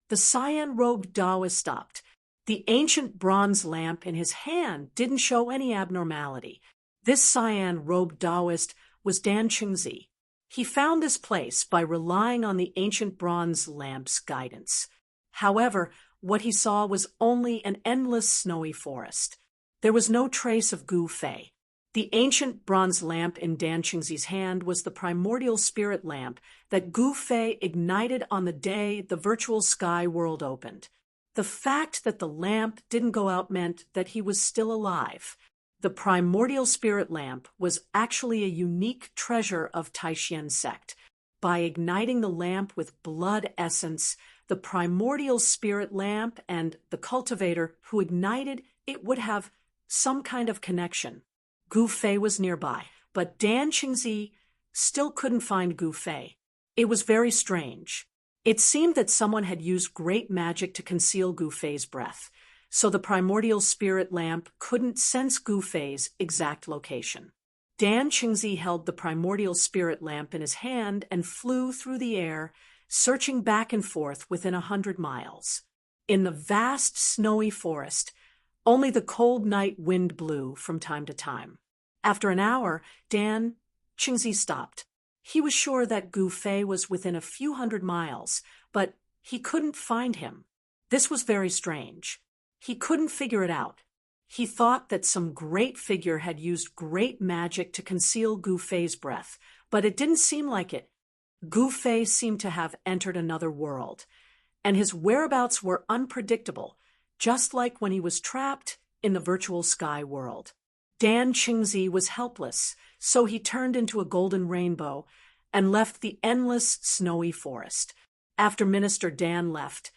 Speaker 1: The cyan-robed Taoist stopped. The ancient bronze lamp in his hand didn't show any abnormality. This cyan-robed Taoist was Dan Qingzi. He found this place by relying on the ancient bronze lamp's guidance. However, what he saw was only an endless snowy forest. There was no trace of Gu Fei. The ancient bronze lamp in Dan Qingzi's hand was the primordial spirit lamp that Gu Fei ignited on the day the virtual sky world opened. The fact that the lamp didn't go out meant that he was still alive. The primordial spirit lamp was actually a unique treasure of Taishan sect. By igniting the lamp with blood essence, the primordial spirit lamp and the cultivator who ignited it would have some kind of connection. Gu Fei was nearby, but Dan Qingzi still couldn't find Gu Fei. It was very strange. It seemed that someone had used great magic to conceal Gu Fei's breath, so the primordial spirit lamp couldn't sense Gu Fei's exact location. Dan Qingzi held the primordial spirit lamp in his hand and flew through the air, searching back and forth within 100 miles. In the vast snowy forest, only the cold night wind blew from time to time. After an hour, Dan Qingzi stopped. He was sure that Gu Fei was within a few hundred miles, but he couldn't find him. This was very strange. He couldn't figure it out. He thought that some great figure had used great magic to conceal Gu Fei's breath, but it didn't seem like it. Gu Fei seemed to have entered another world, and his whereabouts were unpredictable, just like when he was trapped in the virtual sky world. Dan Qingzi was helpless, so he turned into a golden rainbow and left the endless snowy forest. After Minister Dan left,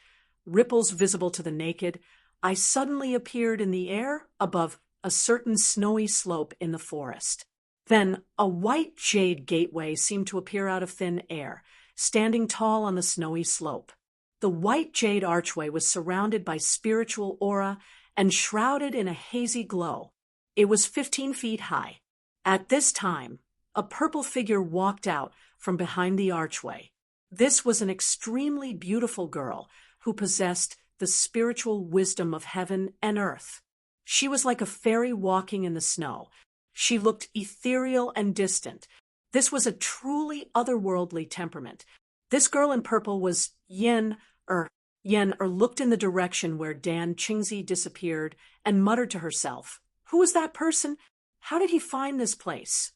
Speaker 1: ripples visible to the naked, I suddenly appeared in the air above a certain snowy slope in the forest. Then a white jade gateway seemed to appear out of thin air, standing tall on the snowy slope. The white jade archway was surrounded by spiritual aura and shrouded in a hazy glow. It was 15 feet high. At this time, a purple figure walked out from behind the archway. This was an extremely beautiful girl who possessed the spiritual wisdom of heaven and earth. She was like a fairy walking in the snow. She looked ethereal and distant. This was a truly otherworldly temperament. This girl in purple was Yen looked in the direction where Dan Qingzi disappeared and muttered to herself, "Who was that person? How did he find this place?"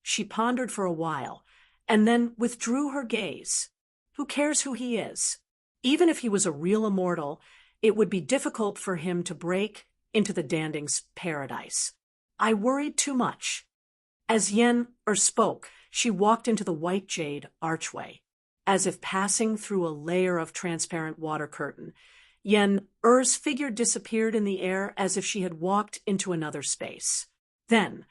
Speaker 1: She pondered for a while and then withdrew her gaze. Who cares who he is? Even if he was a real immortal, it would be difficult for him to break into the Danding's paradise. I worried too much. As Yen spoke, she walked into the white jade archway. As if passing through a layer of transparent water curtain, Yen-er's figure disappeared in the air as if she had walked into another space. Then,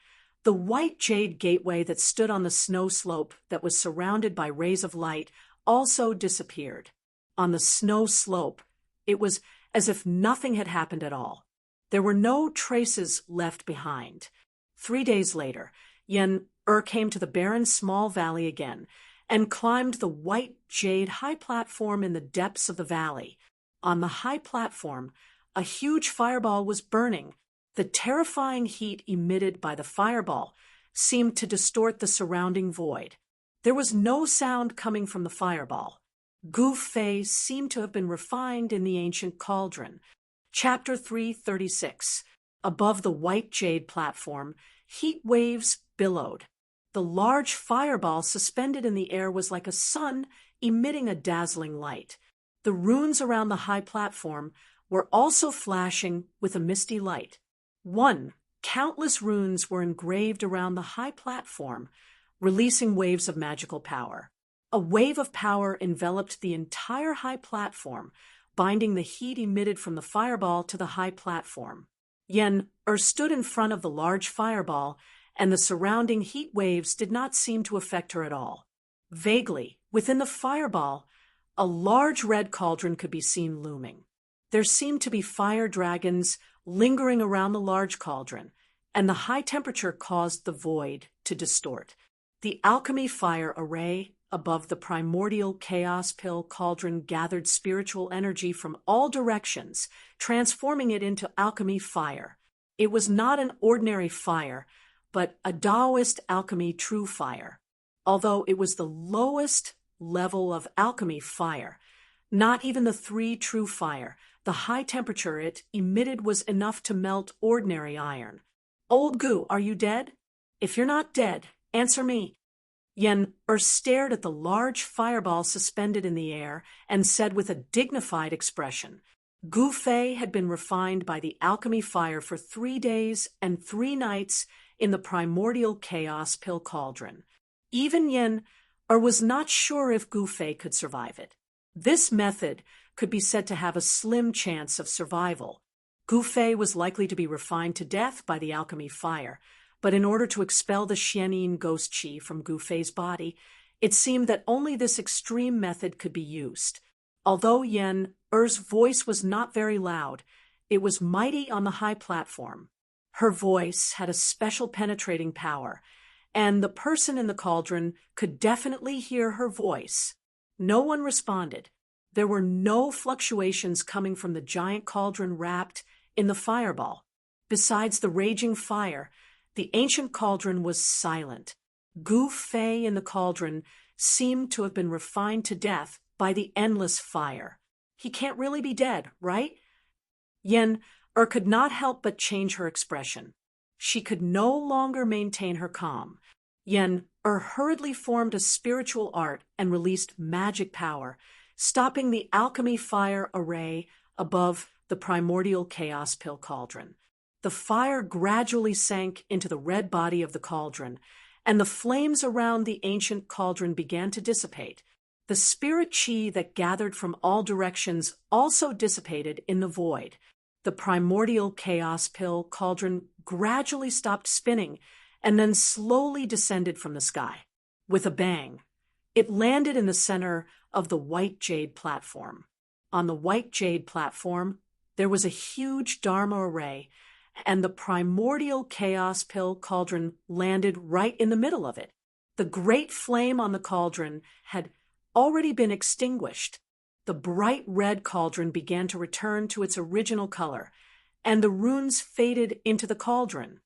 Speaker 1: The white jade gateway that stood on the snow slope that was surrounded by rays of light also disappeared. On the snow slope, it was as if nothing had happened at all. There were no traces left behind. 3 days later, Yen-Er came to the barren small valley again and climbed the white jade high platform in the depths of the valley. On the high platform, a huge fireball was burning. The terrifying heat emitted by the fireball seemed to distort the surrounding void. There was no sound coming from the fireball. Gu Fei seemed to have been refined in the ancient cauldron. Chapter 336. Above the white jade platform, heat waves billowed. The large fireball suspended in the air was like a sun emitting a dazzling light. The runes around the high platform were also flashing with a misty light. Countless runes were engraved around the high platform, releasing waves of magical power. A wave of power enveloped the entire high platform, binding the heat emitted from the fireball to the high platform. Yen-Er stood in front of the large fireball, and the surrounding heat waves did not seem to affect her at all. Vaguely, within the fireball, a large red cauldron could be seen looming. There seemed to be fire dragons lingering around the large cauldron, and the high temperature caused the void to distort. The alchemy fire array above the primordial chaos pill cauldron gathered spiritual energy from all directions, transforming it into alchemy fire. It was not an ordinary fire, but a Taoist alchemy true fire. Although it was the lowest level of alchemy fire, not even the 3 true fire, the high temperature it emitted was enough to melt ordinary iron. Old Gu, are you dead? If you're not dead, answer me. Yen-Er stared at the large fireball suspended in the air and said with a dignified expression, Gu Fei had been refined by the alchemy fire for 3 days and 3 nights in the primordial chaos pill cauldron. Even Yen-Er was not sure if Gu Fei could survive it. This method could be said to have a slim chance of survival. Gu Fei was likely to be refined to death by the alchemy fire, but in order to expel the Xianyin ghost qi from Gu Fei's body, it seemed that only this extreme method could be used. Although Yen-Er's voice was not very loud, it was mighty on the high platform. Her voice had a special penetrating power, and the person in the cauldron could definitely hear her voice. No one responded. There were no fluctuations coming from the giant cauldron wrapped in the fireball. Besides the raging fire, the ancient cauldron was silent. Gu Fei in the cauldron seemed to have been refined to death by the endless fire. He can't really be dead, right? Yen-Er could not help but change her expression. She could no longer maintain her calm. Yen-Er hurriedly formed a spiritual art and released magic power, stopping the alchemy fire array above the primordial chaos pill cauldron. The fire gradually sank into the red body of the cauldron, and the flames around the ancient cauldron began to dissipate. The spirit qi that gathered from all directions also dissipated in the void. The primordial chaos pill cauldron gradually stopped spinning and then slowly descended from the sky. With a bang, it landed in the center of the white jade platform. On the white jade platform, there was a huge Dharma array, and the primordial chaos pill cauldron landed right in the middle of it. The great flame on the cauldron had already been extinguished. The bright red cauldron began to return to its original color, and the runes faded into the cauldron.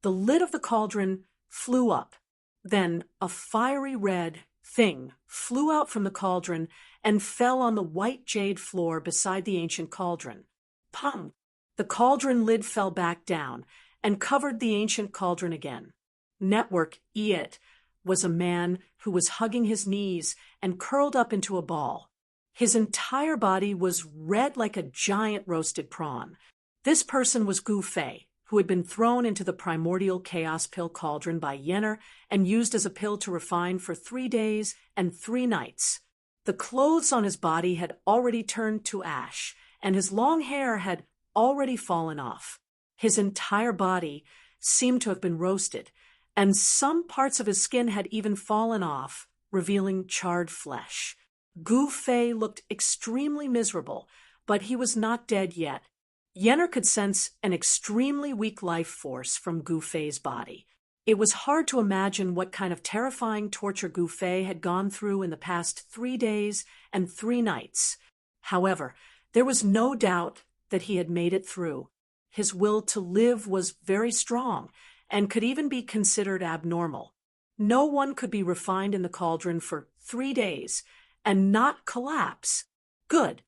Speaker 1: The lid of the cauldron flew up. Then a fiery red thing flew out from the cauldron and fell on the white jade floor beside the ancient cauldron. Pum! The cauldron lid fell back down and covered the ancient cauldron again. Network It was a man who was hugging his knees and curled up into a ball. His entire body was red like a giant roasted prawn. This person was Gu Fei, who had been thrown into the primordial chaos pill cauldron by Yen-Er and used as a pill to refine for 3 days and 3 nights. The clothes on his body had already turned to ash, and his long hair had already fallen off. His entire body seemed to have been roasted, and some parts of his skin had even fallen off, revealing charred flesh. Gu Fei looked extremely miserable, but he was not dead yet. Yenner could sense an extremely weak life force from Gu Fei's body. It was hard to imagine what kind of terrifying torture Gu Fei had gone through in the past 3 days and 3 nights. However, there was no doubt that he had made it through. His will to live was very strong and could even be considered abnormal. No one could be refined in the cauldron for 3 days and not collapse. Good.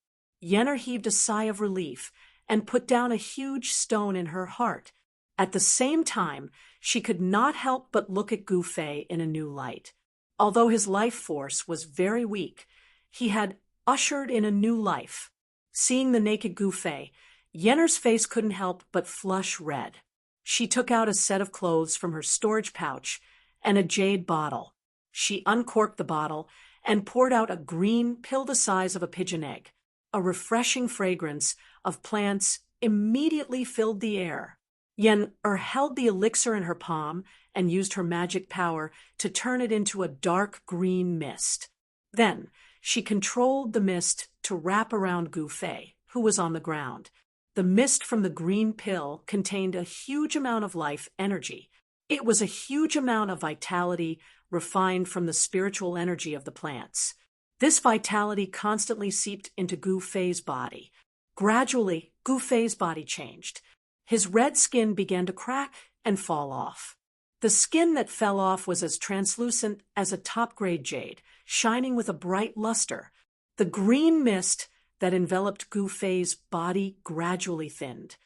Speaker 1: Yenner heaved a sigh of relief and put down a huge stone in her heart. At the same time, she could not help but look at Gu Fei in a new light. Although his life force was very weak, he had ushered in a new life. Seeing the naked Gu Fei, Yenner's face couldn't help but flush red. She took out a set of clothes from her storage pouch and a jade bottle. She uncorked the bottle and poured out a green pill the size of a pigeon egg. A refreshing fragrance of plants immediately filled the air. Yenner held the elixir in her palm and used her magic power to turn it into a dark green mist. Then she controlled the mist to wrap around Gu Fei, who was on the ground. The mist from the green pill contained a huge amount of life energy. It was a huge amount of vitality refined from the spiritual energy of the plants. This vitality constantly seeped into Gu Fei's body. Gradually, Gu Fei's body changed. His red skin began to crack and fall off. The skin that fell off was as translucent as a top-grade jade, shining with a bright luster. The green mist that enveloped Gu Fei's body gradually thinned.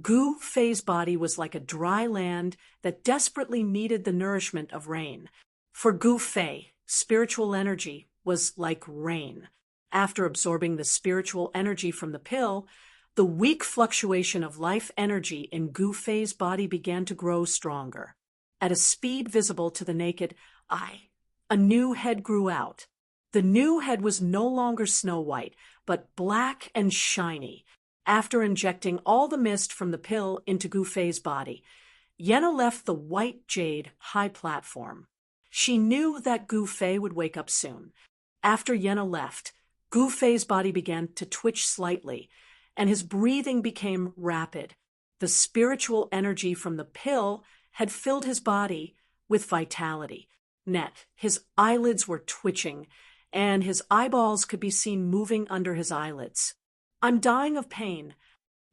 Speaker 1: Gu Fei's body was like a dry land that desperately needed the nourishment of rain. For Gu Fei, spiritual energy was like rain. After absorbing the spiritual energy from the pill, the weak fluctuation of life energy in Gu Fei's body began to grow stronger. At a speed visible to the naked eye, a new head grew out. The new head was no longer snow white, but black and shiny. After injecting all the mist from the pill into Gu Fei's body, Yenna left the white jade high platform. She knew that Gu Fei would wake up soon. After Yenna left, Gu Fei's body began to twitch slightly, and his breathing became rapid. The spiritual energy from the pill had filled his body with vitality. His eyelids were twitching, and his eyeballs could be seen moving under his eyelids. "I'm dying of pain,"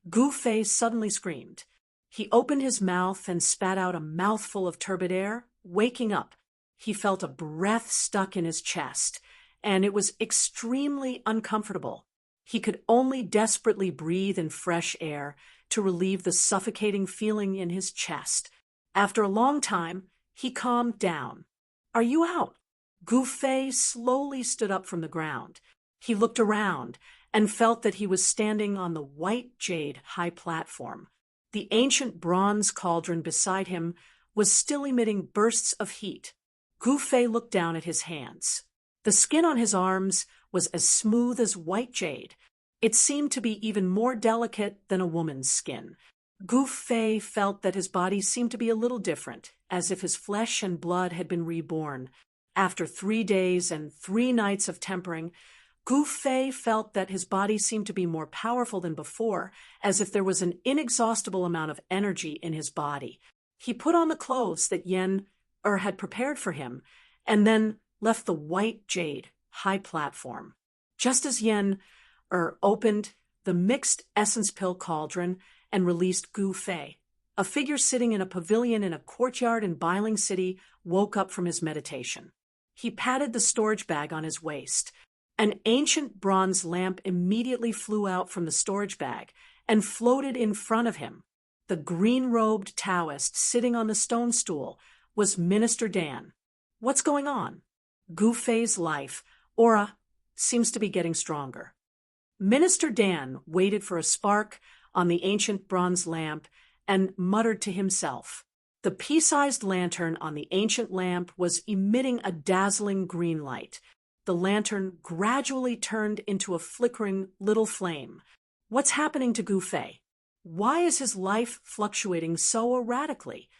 Speaker 1: Gu Fei suddenly screamed. He opened his mouth and spat out a mouthful of turbid air. Waking up, he felt a breath stuck in his chest, and it was extremely uncomfortable. He could only desperately breathe in fresh air to relieve the suffocating feeling in his chest. After a long time, he calmed down. "Are you out?" Gu Fei slowly stood up from the ground. He looked around and felt that he was standing on the white jade high platform. The ancient bronze cauldron beside him was still emitting bursts of heat. Gu Fei looked down at his hands. The skin on his arms was as smooth as white jade. It seemed to be even more delicate than a woman's skin. Gu Fei felt that his body seemed to be a little different, as if his flesh and blood had been reborn. After 3 days and 3 nights of tempering, Gu Fei felt that his body seemed to be more powerful than before, as if there was an inexhaustible amount of energy in his body. He put on the clothes that Yenner had prepared for him, and then left the white jade high platform. Just as Yenner opened the mixed essence pill cauldron and released Gu Fei, a figure sitting in a pavilion in a courtyard in Biling City woke up from his meditation. He patted the storage bag on his waist. An ancient bronze lamp immediately flew out from the storage bag and floated in front of him. The green-robed Taoist sitting on the stone stool was Minister Dan. "What's going on?" Gu Fei's life aura seems to be getting stronger. Minister Dan waited for a spark on the ancient bronze lamp and muttered to himself. The pea-sized lantern on the ancient lamp was emitting a dazzling green light. The lantern gradually turned into a flickering little flame. What's happening to Gu Fei? Why is his life fluctuating so erratically?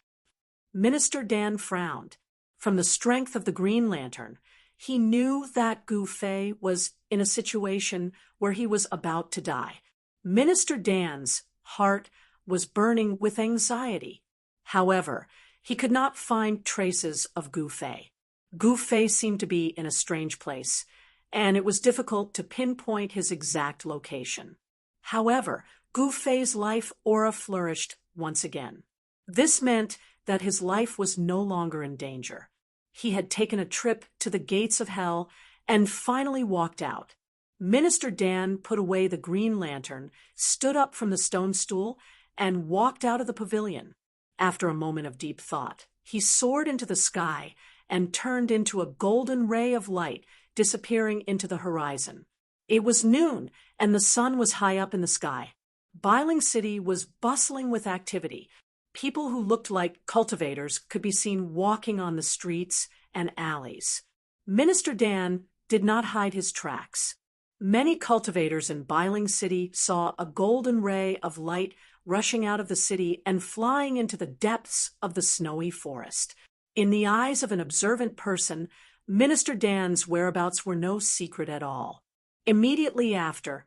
Speaker 1: Minister Dan frowned. From the strength of the green lantern, he knew that Gu Fei was in a situation where he was about to die. Minister Dan's heart was burning with anxiety. However, he could not find traces of Gu Fei. Gu Fei seemed to be in a strange place, and it was difficult to pinpoint his exact location. However, Gu Fei's life aura flourished once again. This meant that his life was no longer in danger. He had taken a trip to the gates of hell and finally walked out. Minister Dan put away the green lantern, stood up from the stone stool, and walked out of the pavilion. After a moment of deep thought, he soared into the sky and turned into a golden ray of light, disappearing into the horizon. It was noon, and the sun was high up in the sky. Biling City was bustling with activity. People who looked like cultivators could be seen walking on the streets and alleys. Minister Dan did not hide his tracks. Many cultivators in Biling City saw a golden ray of light rushing out of the city and flying into the depths of the snowy forest. In the eyes of an observant person, Minister Dan's whereabouts were no secret at all. Immediately after,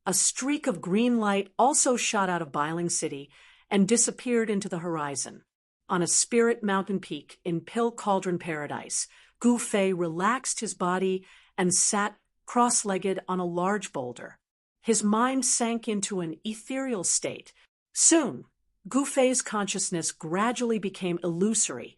Speaker 1: a streak of green light also shot out of Biling City and disappeared into the horizon. On a spirit mountain peak in Pill Cauldron Paradise, Gu Fei relaxed his body and sat cross-legged on a large boulder. His mind sank into an ethereal state. Soon, Gu Fei's consciousness gradually became illusory,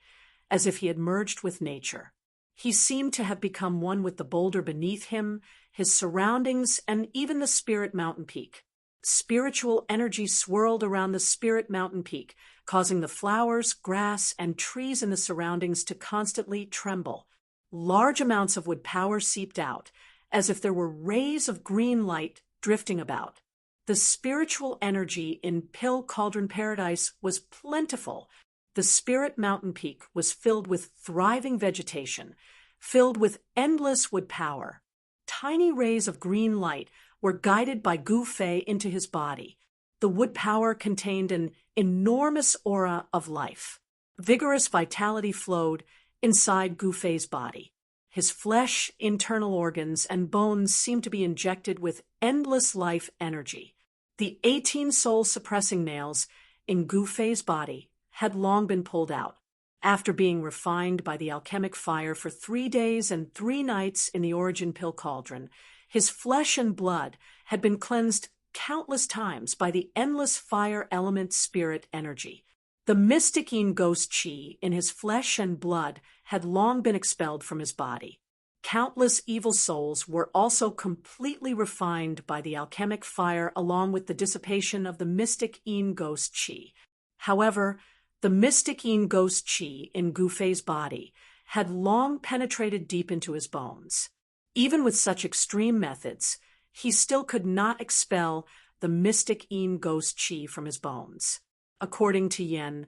Speaker 1: as if he had merged with nature. He seemed to have become one with the boulder beneath him, his surroundings, and even the spirit mountain peak. Spiritual energy swirled around the spirit mountain peak, causing the flowers, grass, and trees in the surroundings to constantly tremble. Large amounts of wood power seeped out, as if there were rays of green light drifting about. The spiritual energy in Pill Cauldron Paradise was plentiful. The spirit mountain peak was filled with thriving vegetation, filled with endless wood power. Tiny rays of green light were guided by Gu Fei into his body. The wood power contained an enormous aura of life. Vigorous vitality flowed inside Gu Fei's body. His flesh, internal organs, and bones seemed to be injected with endless life energy. The 18 soul-suppressing nails in Gu Fei's body had long been pulled out. After being refined by the alchemic fire for 3 days and 3 nights in the Origin Pill Cauldron, his flesh and blood had been cleansed countless times by the endless fire element spirit energy. The mystic ghost chi in his flesh and blood had long been expelled from his body. Countless evil souls were also completely refined by the alchemic fire along with the dissipation of the mystic ghost chi. However, the mystic ghost chi in Gu Fei's body had long penetrated deep into his bones. Even with such extreme methods, he still could not expel the mystic ghost chi from his bones. According to Yen,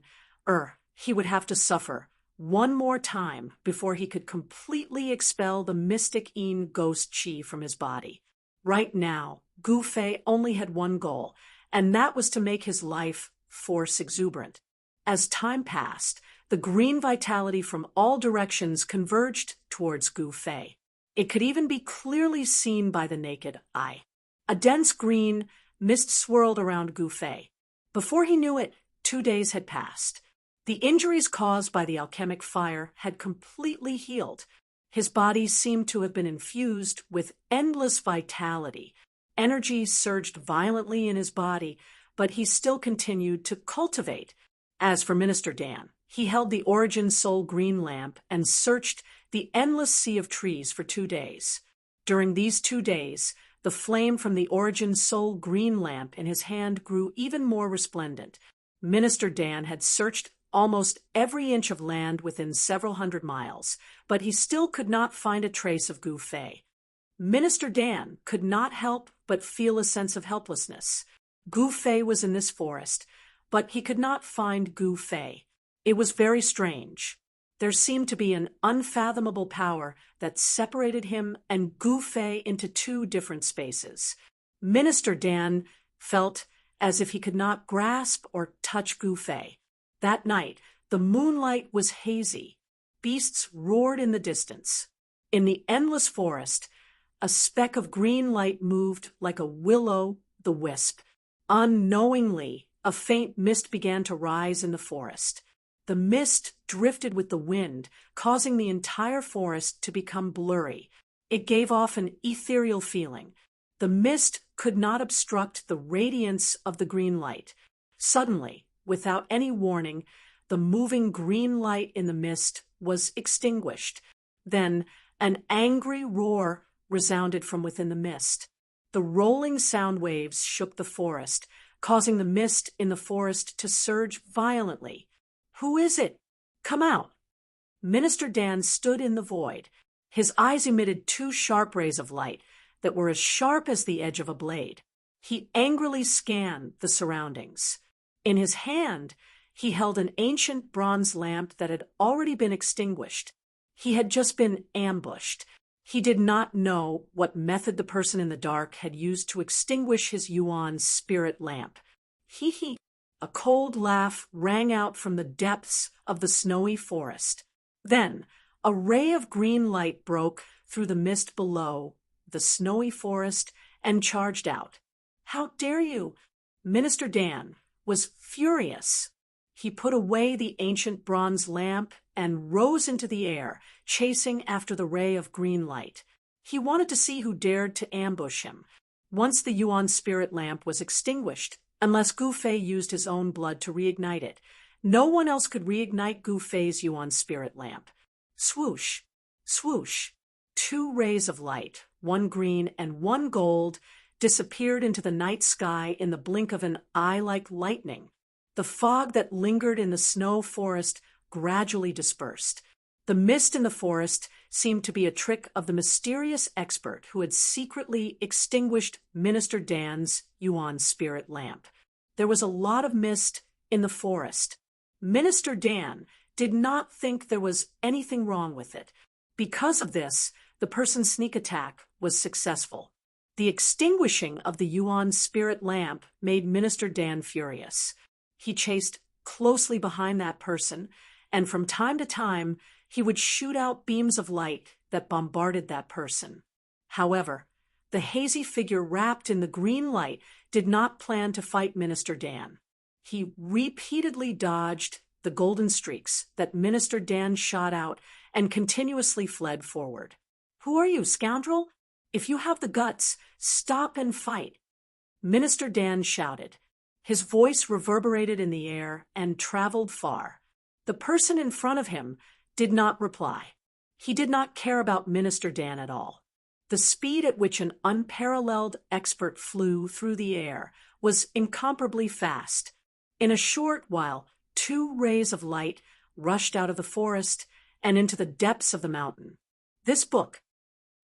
Speaker 1: he would have to suffer one more time before he could completely expel the mystic ghost chi from his body. Right now, Gu Fei only had one goal, and that was to make his life force exuberant. As time passed, the green vitality from all directions converged towards Gu Fei. It could even be clearly seen by the naked eye. A dense green mist swirled around Gu Fei. Before he knew it, 2 days had passed. The injuries caused by the alchemic fire had completely healed. His body seemed to have been infused with endless vitality. Energy surged violently in his body, but he still continued to cultivate. As for Minister Dan, he held the Origin Soul Green lamp and searched the endless sea of trees for 2 days. During these 2 days, the flame from the Origin Soul Green lamp in his hand grew even more resplendent. Minister Dan had searched almost every inch of land within several hundred miles, but he still could not find a trace of Gu Fei. Minister Dan could not help but feel a sense of helplessness. Gu Fei was in this forest, but he could not find Gu Fei. It was very strange. There seemed to be an unfathomable power that separated him and Gu Fei into 2 different spaces. Minister Dan felt as if he could not grasp or touch Gu Fei. That night, The moonlight was hazy. Beasts roared in the distance. In the endless forest, a speck of green light moved like a will-o'-the-wisp. Unknowingly, a faint mist began to rise in the forest. The mist drifted with the wind, causing the entire forest to become blurry. It gave off an ethereal feeling. The mist could not obstruct the radiance of the green light. Suddenly, without any warning, the moving green light in the mist was extinguished. Then, an angry roar resounded from within the mist. The rolling sound waves shook the forest, causing the mist in the forest to surge violently. "Who is it? Come out!" Minister Dan stood in the void. His eyes emitted two sharp rays of light that were as sharp as the edge of a blade. He angrily scanned the surroundings. In his hand, he held an ancient bronze lamp that had already been extinguished. He had just been ambushed. He did not know what method the person in the dark had used to extinguish his Yuan spirit lamp. He. A cold laugh rang out from the depths of the snowy forest. Then, a ray of green light broke through the mist below the snowy forest and charged out. "How dare you!" Minister Dan was furious. He put away the ancient bronze lamp and rose into the air, chasing after the ray of green light. He wanted to see who dared to ambush him. Once the Yuan spirit lamp was extinguished, unless Gu Fei used his own blood to reignite it. No one else could reignite Gu Fei's Yuan spirit lamp. Swoosh, swoosh, two rays of light, one green and one gold, disappeared into the night sky in the blink of an eye like lightning. The fog that lingered in the snow forest gradually dispersed. The mist in the forest seemed to be a trick of the mysterious expert who had secretly extinguished Minister Dan's Yuan spirit lamp. There was a lot of mist in the forest. Minister Dan did not think there was anything wrong with it. Because of this, the person's sneak attack was successful. The extinguishing of the Yuan spirit lamp made Minister Dan furious. He chased closely behind that person, and from time to time, he would shoot out beams of light that bombarded that person. However, the hazy figure wrapped in the green light did not plan to fight Minister Dan. He repeatedly dodged the golden streaks that Minister Dan shot out and continuously fled forward. "Who are you, scoundrel? If you have the guts, stop and fight," Minister Dan shouted. His voice reverberated in the air and traveled far. The person in front of him did not reply. He did not care about Minister Dan at all. The speed at which an unparalleled expert flew through the air was incomparably fast. In a short while, two rays of light rushed out of the forest and into the depths of the mountain. This book,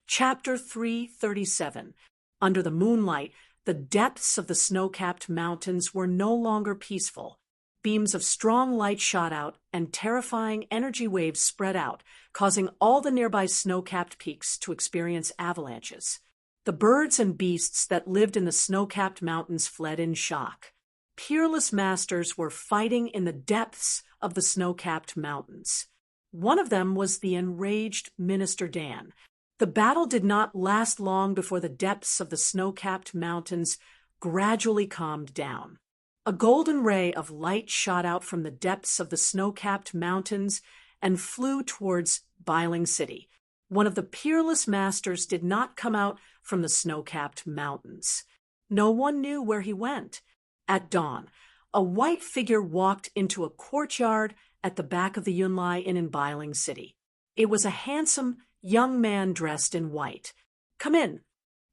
Speaker 1: Chapter 337, Under the Moonlight, the depths of the snow-capped mountains were no longer peaceful. Beams of strong light shot out, and terrifying energy waves spread out, causing all the nearby snow-capped peaks to experience avalanches. The birds and beasts that lived in the snow-capped mountains fled in shock. Peerless masters were fighting in the depths of the snow-capped mountains. One of them was the enraged Minister Dan. The battle did not last long before the depths of the snow-capped mountains gradually calmed down. A golden ray of light shot out from the depths of the snow-capped mountains and flew towards Biling City. One of the peerless masters did not come out from the snow-capped mountains. No one knew where he went. At dawn, a white figure walked into a courtyard at the back of the Yunlai Inn in Biling City. It was a handsome young man dressed in white. "Come in."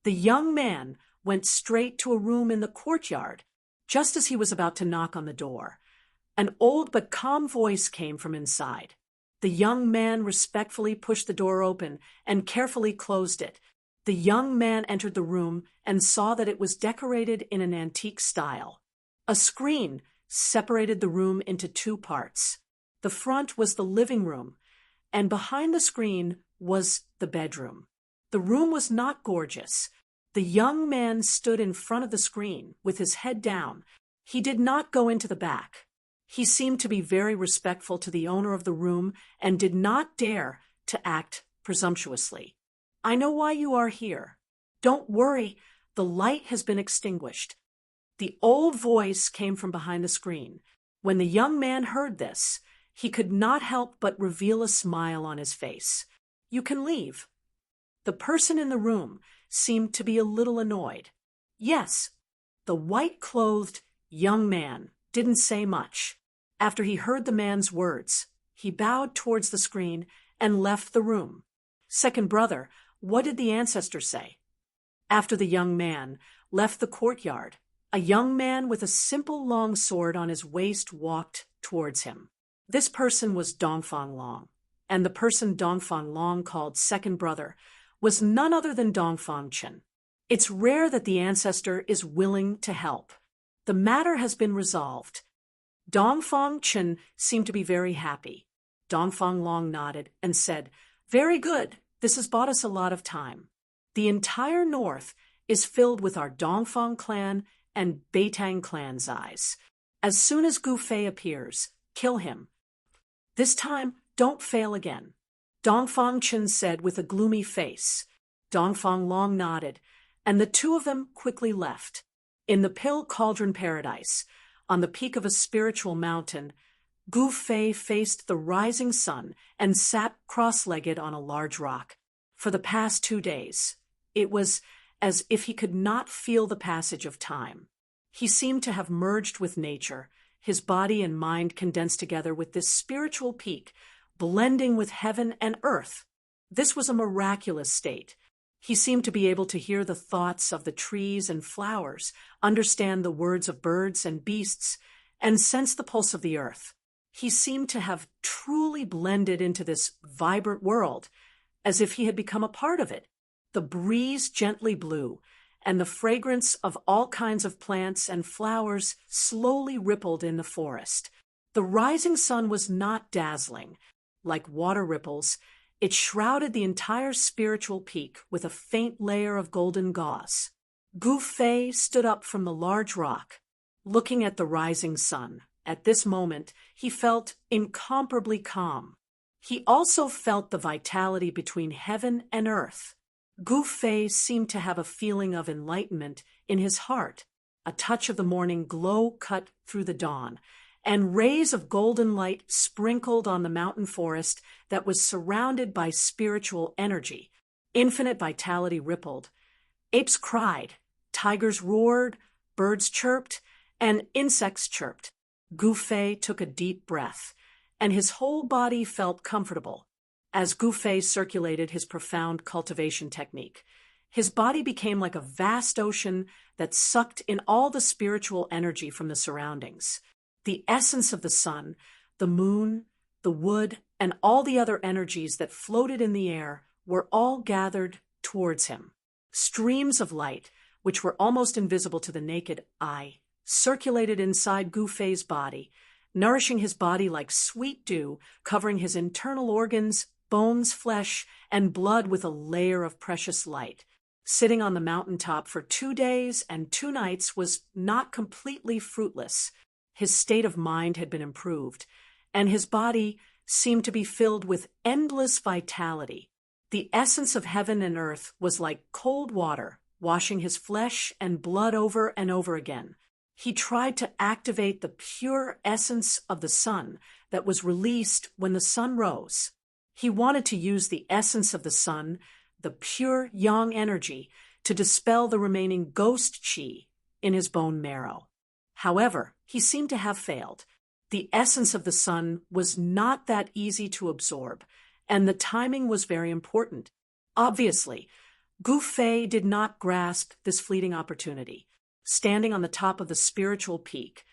Speaker 1: The young man went straight to a room in the courtyard. Just as he was about to knock on the door, an old but calm voice came from inside. The young man respectfully pushed the door open and carefully closed it. The young man entered the room and saw that it was decorated in an antique style. A screen separated the room into two parts. The front was the living room, and behind the screen was the bedroom. The room was not gorgeous. The young man stood in front of the screen with his head down. He did not go into the back. He seemed to be very respectful to the owner of the room and did not dare to act presumptuously. "I know why you are here. Don't worry, the light has been extinguished." The old voice came from behind the screen. When the young man heard this, he could not help but reveal a smile on his face. "You can leave." The person in the room seemed to be a little annoyed. Yes, the white-clothed young man didn't say much. After he heard the man's words, he bowed towards the screen and left the room. "Second brother, what did the ancestor say?" After the young man left the courtyard, a young man with a simple long sword on his waist walked towards him. This person was Dongfang Long, and the person Dongfang Long called second brother was none other than Dongfang Chen. It's rare that the ancestor is willing to help. The matter has been resolved. Dongfang Chen seemed to be very happy. Dongfang Long nodded and said, "Very good. This has bought us a lot of time. The entire north is filled with our Dongfang clan and Beitang clan's eyes. As soon as Gu Fei appears, kill him. This time, don't fail again." Dongfang Chen said with a gloomy face. Dongfang Long nodded, and the two of them quickly left. In the Pill Cauldron Paradise, on the peak of a spiritual mountain, Gu Fei faced the rising sun and sat cross-legged on a large rock. For the past 2 days, it was as if he could not feel the passage of time. He seemed to have merged with nature, his body and mind condensed together with this spiritual peak, blending with heaven and earth. This was a miraculous state. He seemed to be able to hear the thoughts of the trees and flowers, understand the words of birds and beasts, and sense the pulse of the earth. He seemed to have truly blended into this vibrant world, as if he had become a part of it. The breeze gently blew, and the fragrance of all kinds of plants and flowers slowly rippled in the forest. The rising sun was not dazzling. Like water ripples, it shrouded the entire spiritual peak with a faint layer of golden gauze. Gu Fei stood up from the large rock, looking at the rising sun. At this moment, he felt incomparably calm. He also felt the vitality between heaven and earth. Gu Fei seemed to have a feeling of enlightenment in his heart. A touch of the morning glow cut through the dawn, and rays of golden light sprinkled on the mountain forest that was surrounded by spiritual energy. Infinite vitality rippled. Apes cried, tigers roared, birds chirped, and insects chirped. Gu Fei took a deep breath, and his whole body felt comfortable. As Gu Fei circulated his profound cultivation technique, his body became like a vast ocean that sucked in all the spiritual energy from the surroundings. The essence of the sun, the moon, the wood, and all the other energies that floated in the air were all gathered towards him. Streams of light, which were almost invisible to the naked eye, circulated inside Gu Fei's body, nourishing his body like sweet dew, covering his internal organs, bones, flesh, and blood with a layer of precious light. Sitting on the mountaintop for 2 days and 2 nights was not completely fruitless. His state of mind had been improved, and his body seemed to be filled with endless vitality. The essence of heaven and earth was like cold water, washing his flesh and blood over and over again. He tried to activate the pure essence of the sun that was released when the sun rose. He wanted to use the essence of the sun, the pure yang energy, to dispel the remaining ghost qi in his bone marrow. However, he seemed to have failed. The essence of the sun was not that easy to absorb, and the timing was very important. Obviously, Gu Fei did not grasp this fleeting opportunity. Standing on the top of the spiritual peak,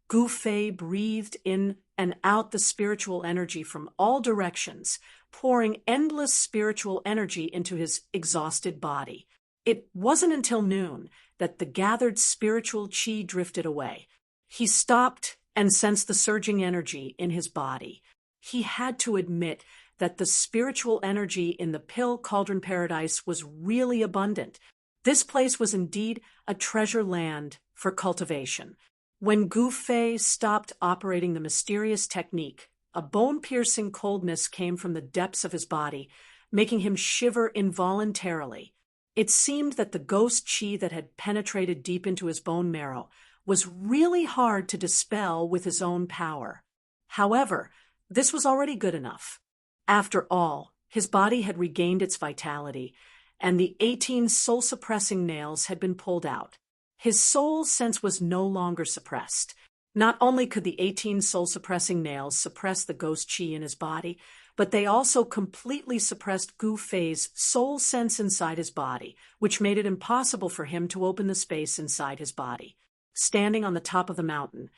Speaker 1: Gu Fei breathed in and out the spiritual energy from all directions, pouring endless spiritual energy into his exhausted body. It wasn't until noon that the gathered spiritual qi drifted away. He stopped and sensed the surging energy in his body. He had to admit that the spiritual energy in the Pill Cauldron Paradise was really abundant. This place was indeed a treasure land for cultivation. When Gu Fei stopped operating the mysterious technique, a bone-piercing coldness came from the depths of his body, making him shiver involuntarily. It seemed that the ghost qi that had penetrated deep into his bone marrow was really hard to dispel with his own power. However, this was already good enough. After all, his body had regained its vitality, and the 18 soul-suppressing nails had been pulled out. His soul sense was no longer suppressed. Not only could the 18 soul-suppressing nails suppress the ghost qi in his body, but they also completely suppressed Gu Fei's soul sense inside his body, which made it impossible for him to open the space inside his body. Standing on the top of the mountain,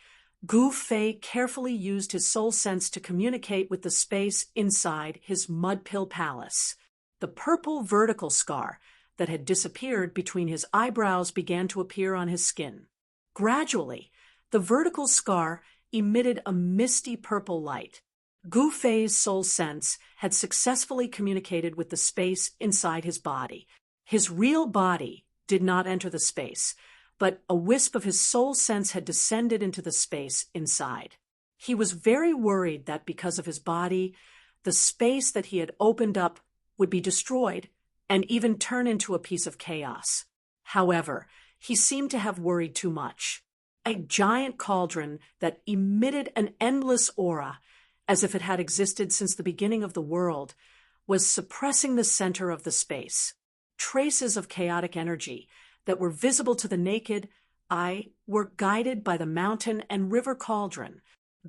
Speaker 1: Gu Fei carefully used his soul sense to communicate with the space inside his mud-pill palace. The purple vertical scar that had disappeared between his eyebrows began to appear on his skin. Gradually, the vertical scar emitted a misty purple light. Gu Fei's soul sense had successfully communicated with the space inside his body. His real body did not enter the space, but a wisp of his soul sense had descended into the space inside. He was very worried that because of his body, the space that he had opened up would be destroyed and even turn into a piece of chaos. However, he seemed to have worried too much. A giant cauldron that emitted an endless aura, as if it had existed since the beginning of the world, was suppressing the center of the space. Traces of chaotic energy that were visible to the naked eye were guided by the mountain and river cauldron.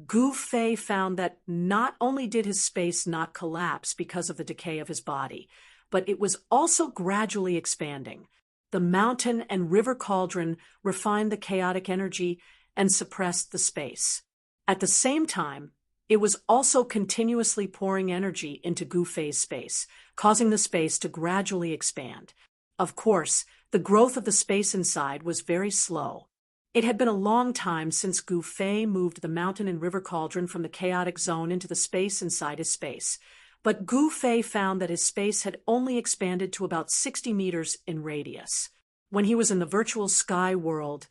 Speaker 1: Gu Fei found that not only did his space not collapse because of the decay of his body, but it was also gradually expanding. The mountain and river cauldron refined the chaotic energy and suppressed the space. At the same time, it was also continuously pouring energy into Gu Fei's space, causing the space to gradually expand. Of course, the growth of the space inside was very slow. It had been a long time since Gu Fei moved the mountain and river cauldron from the chaotic zone into the space inside his space. But Gu Fei found that his space had only expanded to about 60 meters in radius. When he was in the virtual sky world,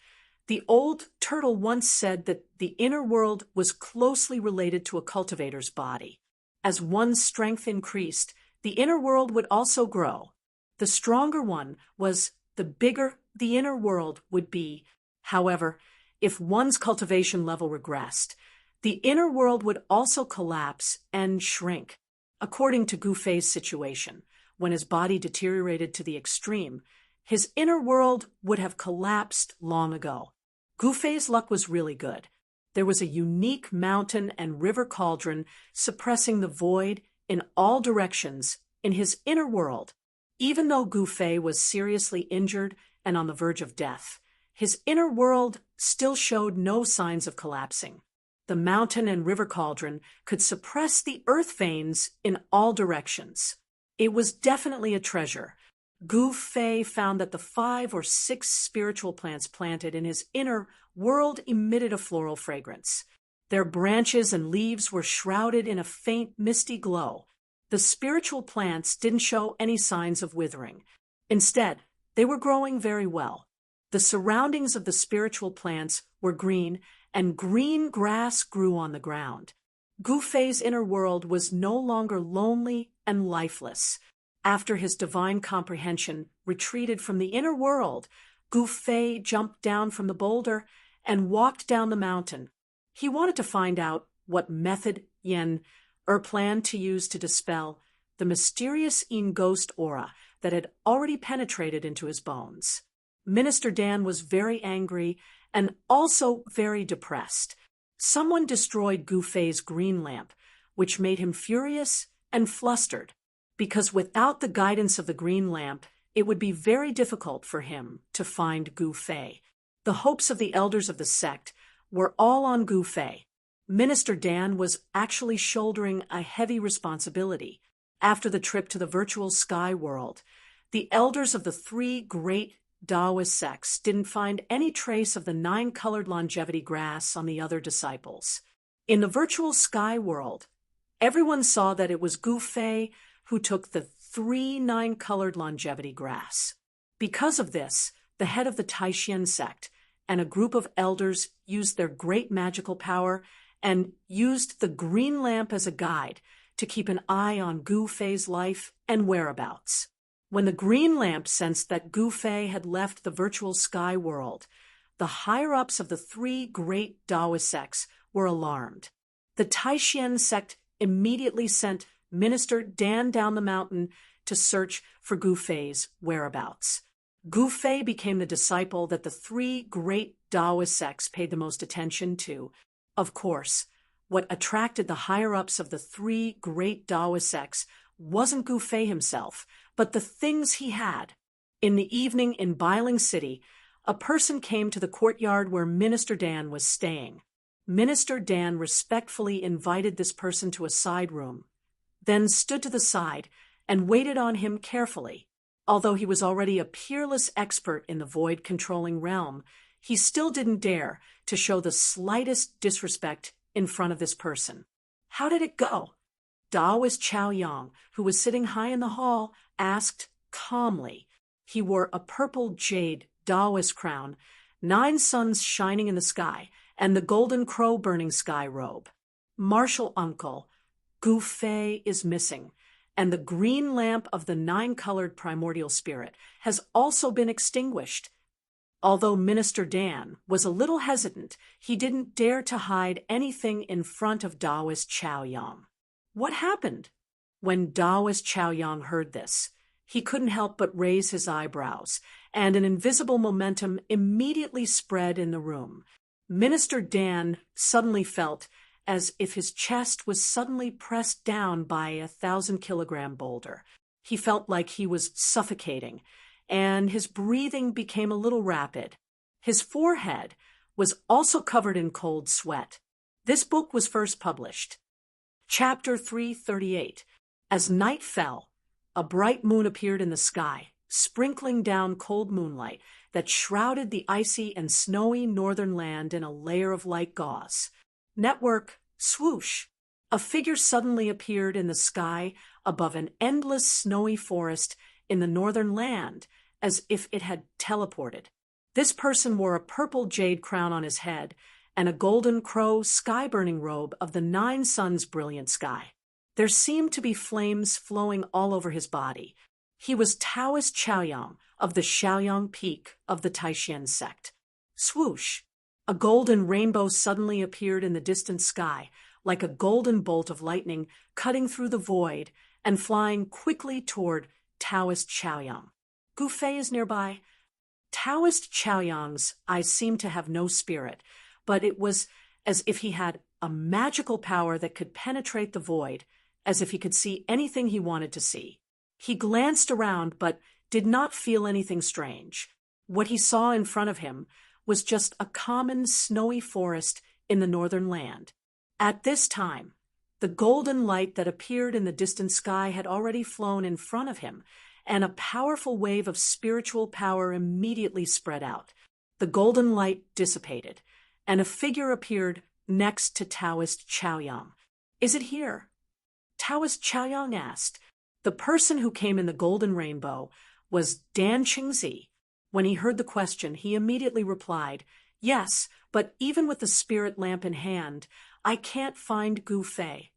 Speaker 1: the old turtle once said that the inner world was closely related to a cultivator's body. As one's strength increased, the inner world would also grow. The stronger one was, the bigger the inner world would be. However, if one's cultivation level regressed, the inner world would also collapse and shrink. According to Gu Fei's situation, when his body deteriorated to the extreme, his inner world would have collapsed long ago. Gu Fei's luck was really good. There was a unique mountain and river cauldron suppressing the void in all directions in his inner world. Even though Gu Fei was seriously injured and on the verge of death, his inner world still showed no signs of collapsing. The mountain and river cauldron could suppress the earth veins in all directions. It was definitely a treasure. Gu Fei found that the 5 or 6 spiritual plants planted in his inner world emitted a floral fragrance. Their branches and leaves were shrouded in a faint, misty glow. The spiritual plants didn't show any signs of withering. Instead, they were growing very well. The surroundings of the spiritual plants were green, and green grass grew on the ground. Gu Fei's inner world was no longer lonely and lifeless. After his divine comprehension retreated from the inner world, Gu Fei jumped down from the boulder and walked down the mountain. He wanted to find out what method Yen planned to use to dispel the mysterious ghost aura that had already penetrated into his bones. Minister Dan was very angry and also very depressed. Someone destroyed Gu Fei's green lamp, which made him furious and flustered, because without the guidance of the green lamp, it would be very difficult for him to find Gu Fei. The hopes of the elders of the sect were all on Gu Fei. Minister Dan was actually shouldering a heavy responsibility. After the trip to the virtual sky world, the elders of the 3 great Taoist sects didn't find any trace of the 9-colored longevity grass on the other disciples. In the virtual sky world, everyone saw that it was Gu Fei who took the 3 9-colored longevity grass. Because of this, the head of the Taishan sect and a group of elders used their great magical power and used the green lamp as a guide to keep an eye on Gu Fei's life and whereabouts. When the green lamp sensed that Gu Fei had left the virtual sky world, the higher-ups of the three great Taoist sects were alarmed. The Taishan sect immediately sent Minister Dan down the mountain to search for Gu Fei's whereabouts. Gu Fei became the disciple that the three great Taoist sects paid the most attention to. Of course, what attracted the higher-ups of the three great Taoist sects wasn't Gu Fei himself, but the things he had. In the evening in Biling City, a person came to the courtyard where Minister Dan was staying. Minister Dan respectfully invited this person to a side room, then stood to the side and waited on him carefully. Although he was already a peerless expert in the void-controlling realm, he still didn't dare to show the slightest disrespect in front of this person. How did it go? Taoist Chao Yang, who was sitting high in the hall, asked calmly. He wore a purple jade Taoist crown, 9 suns shining in the sky, and the golden crow burning sky robe. Martial uncle, Gu Fei is missing, and the green lamp of the 9-colored primordial spirit has also been extinguished. Although Minister Dan was a little hesitant, he didn't dare to hide anything in front of Taoist Chao Yang. What happened? When Taoist Chao Yang heard this, he couldn't help but raise his eyebrows, and an invisible momentum immediately spread in the room. Minister Dan suddenly felt as if his chest was suddenly pressed down by a 1,000-kilogram boulder. He felt like he was suffocating, and his breathing became a little rapid. His forehead was also covered in cold sweat. This book was first published. Chapter 338. As night fell, a bright moon appeared in the sky, sprinkling down cold moonlight that shrouded the icy and snowy northern land in a layer of light gauze. Network, swoosh. A figure suddenly appeared in the sky above an endless snowy forest in the northern land, as if it had teleported. This person wore a purple jade crown on his head and a golden crow sky-burning robe of the 9 suns' brilliant sky. There seemed to be flames flowing all over his body. He was Taoist Chao Yang of the Shaoyang Peak of the Taishan sect. Swoosh! A golden rainbow suddenly appeared in the distant sky, like a golden bolt of lightning cutting through the void and flying quickly toward Taoist Chao Yang. Gu Fei is nearby. Taoist Chao Yang's eyes seemed to have no spirit, but it was as if he had a magical power that could penetrate the void, as if he could see anything he wanted to see. He glanced around, but did not feel anything strange. What he saw in front of him was just a common snowy forest in the northern land. At this time, the golden light that appeared in the distant sky had already flown in front of him, and a powerful wave of spiritual power immediately spread out. The golden light dissipated, and a figure appeared next to Taoist Chao Yang. Is it here? Taoist Chao Yang asked. The person who came in the golden rainbow was Dan Qingzi. When he heard the question, he immediately replied, "Yes, but even with the spirit lamp in hand, I can't find Gu Fei."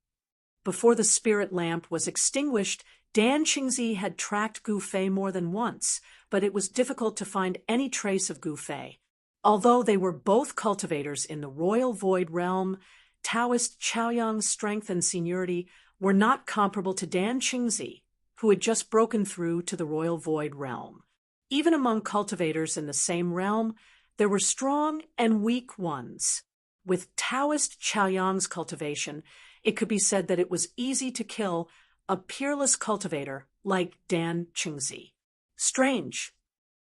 Speaker 1: Before the spirit lamp was extinguished, Dan Qingzi had tracked Gu Fei more than once, but it was difficult to find any trace of Gu Fei. Although they were both cultivators in the royal void realm, Taoist Chao Yang's strength and seniority were not comparable to Dan Qingzi, who had just broken through to the royal void realm. Even among cultivators in the same realm, there were strong and weak ones. With Taoist Chao Yang's cultivation, it could be said that it was easy to kill a peerless cultivator like Dan Qingzi. Strange.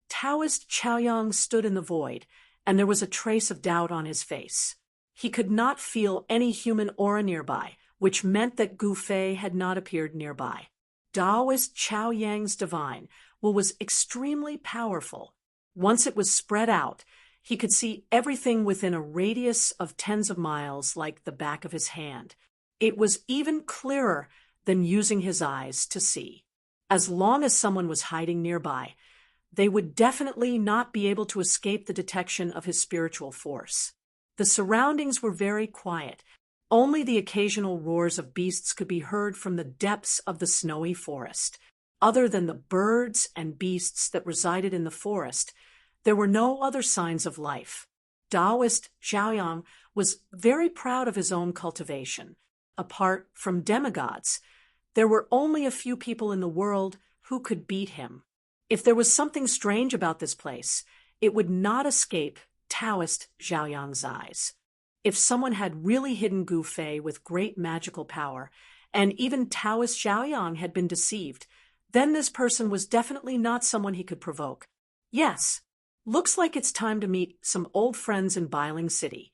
Speaker 1: Taoist Chao Yang stood in the void, and there was a trace of doubt on his face. He could not feel any human aura nearby, which meant that Gu Fei had not appeared nearby. Taoist Chao Yang's divine will was extremely powerful. Once it was spread out, he could see everything within a radius of tens of miles like the back of his hand. It was even clearer than using his eyes to see. As long as someone was hiding nearby, they would definitely not be able to escape the detection of his spiritual force. The surroundings were very quiet. Only the occasional roars of beasts could be heard from the depths of the snowy forest. Other than the birds and beasts that resided in the forest, there were no other signs of life. Taoist Xiaoyang was very proud of his own cultivation. Apart from demigods, there were only a few people in the world who could beat him. If there was something strange about this place, it would not escape Taoist Xiaoyang's eyes. If someone had really hidden Gu Fei with great magical power, and even Taoist Xiaoyang had been deceived, then this person was definitely not someone he could provoke. Yes, looks like it's time to meet some old friends in Biling City.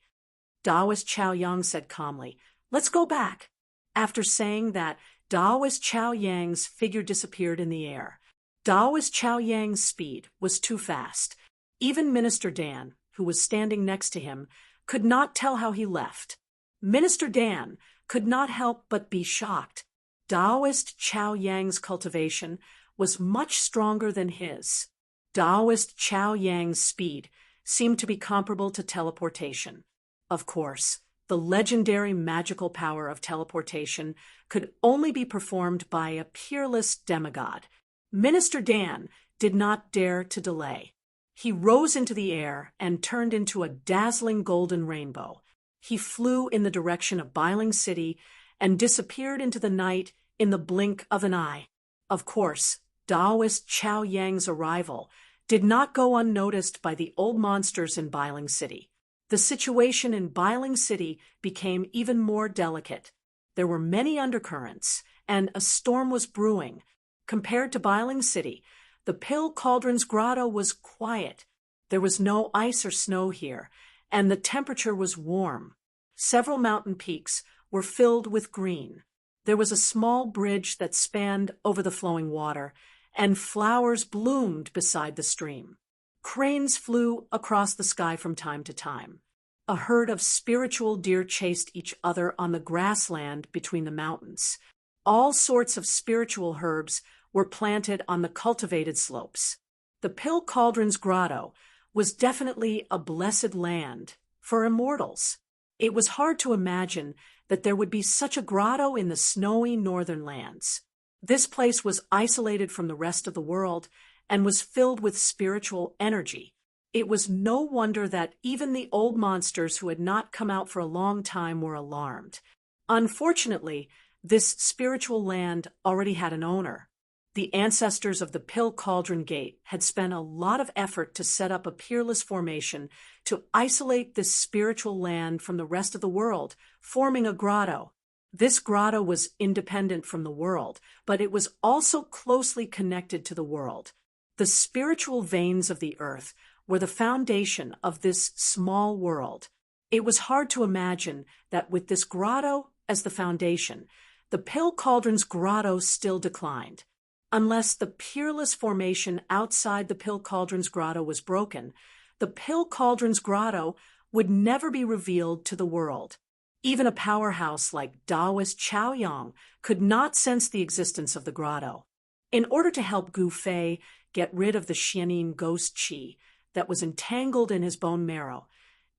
Speaker 1: Taoist Xiaoyang said calmly, "Let's go back." After saying that, Taoist Xiaoyang's figure disappeared in the air. Taoist Xiaoyang's speed was too fast. Even Minister Dan, who was standing next to him, could not tell how he left. Minister Dan could not help but be shocked. Taoist Xiaoyang's cultivation was much stronger than his. Taoist Xiaoyang's speed seemed to be comparable to teleportation. Of course, the legendary magical power of teleportation could only be performed by a peerless demigod. Minister Dan did not dare to delay. He rose into the air and turned into a dazzling golden rainbow. He flew in the direction of Biling City and disappeared into the night in the blink of an eye. Of course, Taoist Xiaoyang's arrival did not go unnoticed by the old monsters in Biling City. The situation in Biling City became even more delicate. There were many undercurrents, and a storm was brewing. Compared to Biling City, the Pill Cauldron's grotto was quiet. There was no ice or snow here, and the temperature was warm. Several mountain peaks were filled with green. There was a small bridge that spanned over the flowing water, and flowers bloomed beside the stream. Cranes flew across the sky from time to time. A herd of spiritual deer chased each other on the grassland between the mountains. All sorts of spiritual herbs were planted on the cultivated slopes. The Pill Cauldron's grotto was definitely a blessed land for immortals. It was hard to imagine that there would be such a grotto in the snowy northern lands. This place was isolated from the rest of the world and was filled with spiritual energy. It was no wonder that even the old monsters who had not come out for a long time were alarmed. Unfortunately, this spiritual land already had an owner. The ancestors of the Pill Cauldron Gate had spent a lot of effort to set up a peerless formation to isolate this spiritual land from the rest of the world, forming a grotto. This grotto was independent from the world, but it was also closely connected to the world. The spiritual veins of the earth were the foundation of this small world. It was hard to imagine that with this grotto as the foundation, the Pill Cauldron's grotto still declined. Unless the peerless formation outside the Pill Cauldron's grotto was broken, the Pill Cauldron's grotto would never be revealed to the world. Even a powerhouse like Taoist Xiaoyang could not sense the existence of the grotto. In order to help Gu Fei get rid of the Xianin ghost qi that was entangled in his bone marrow,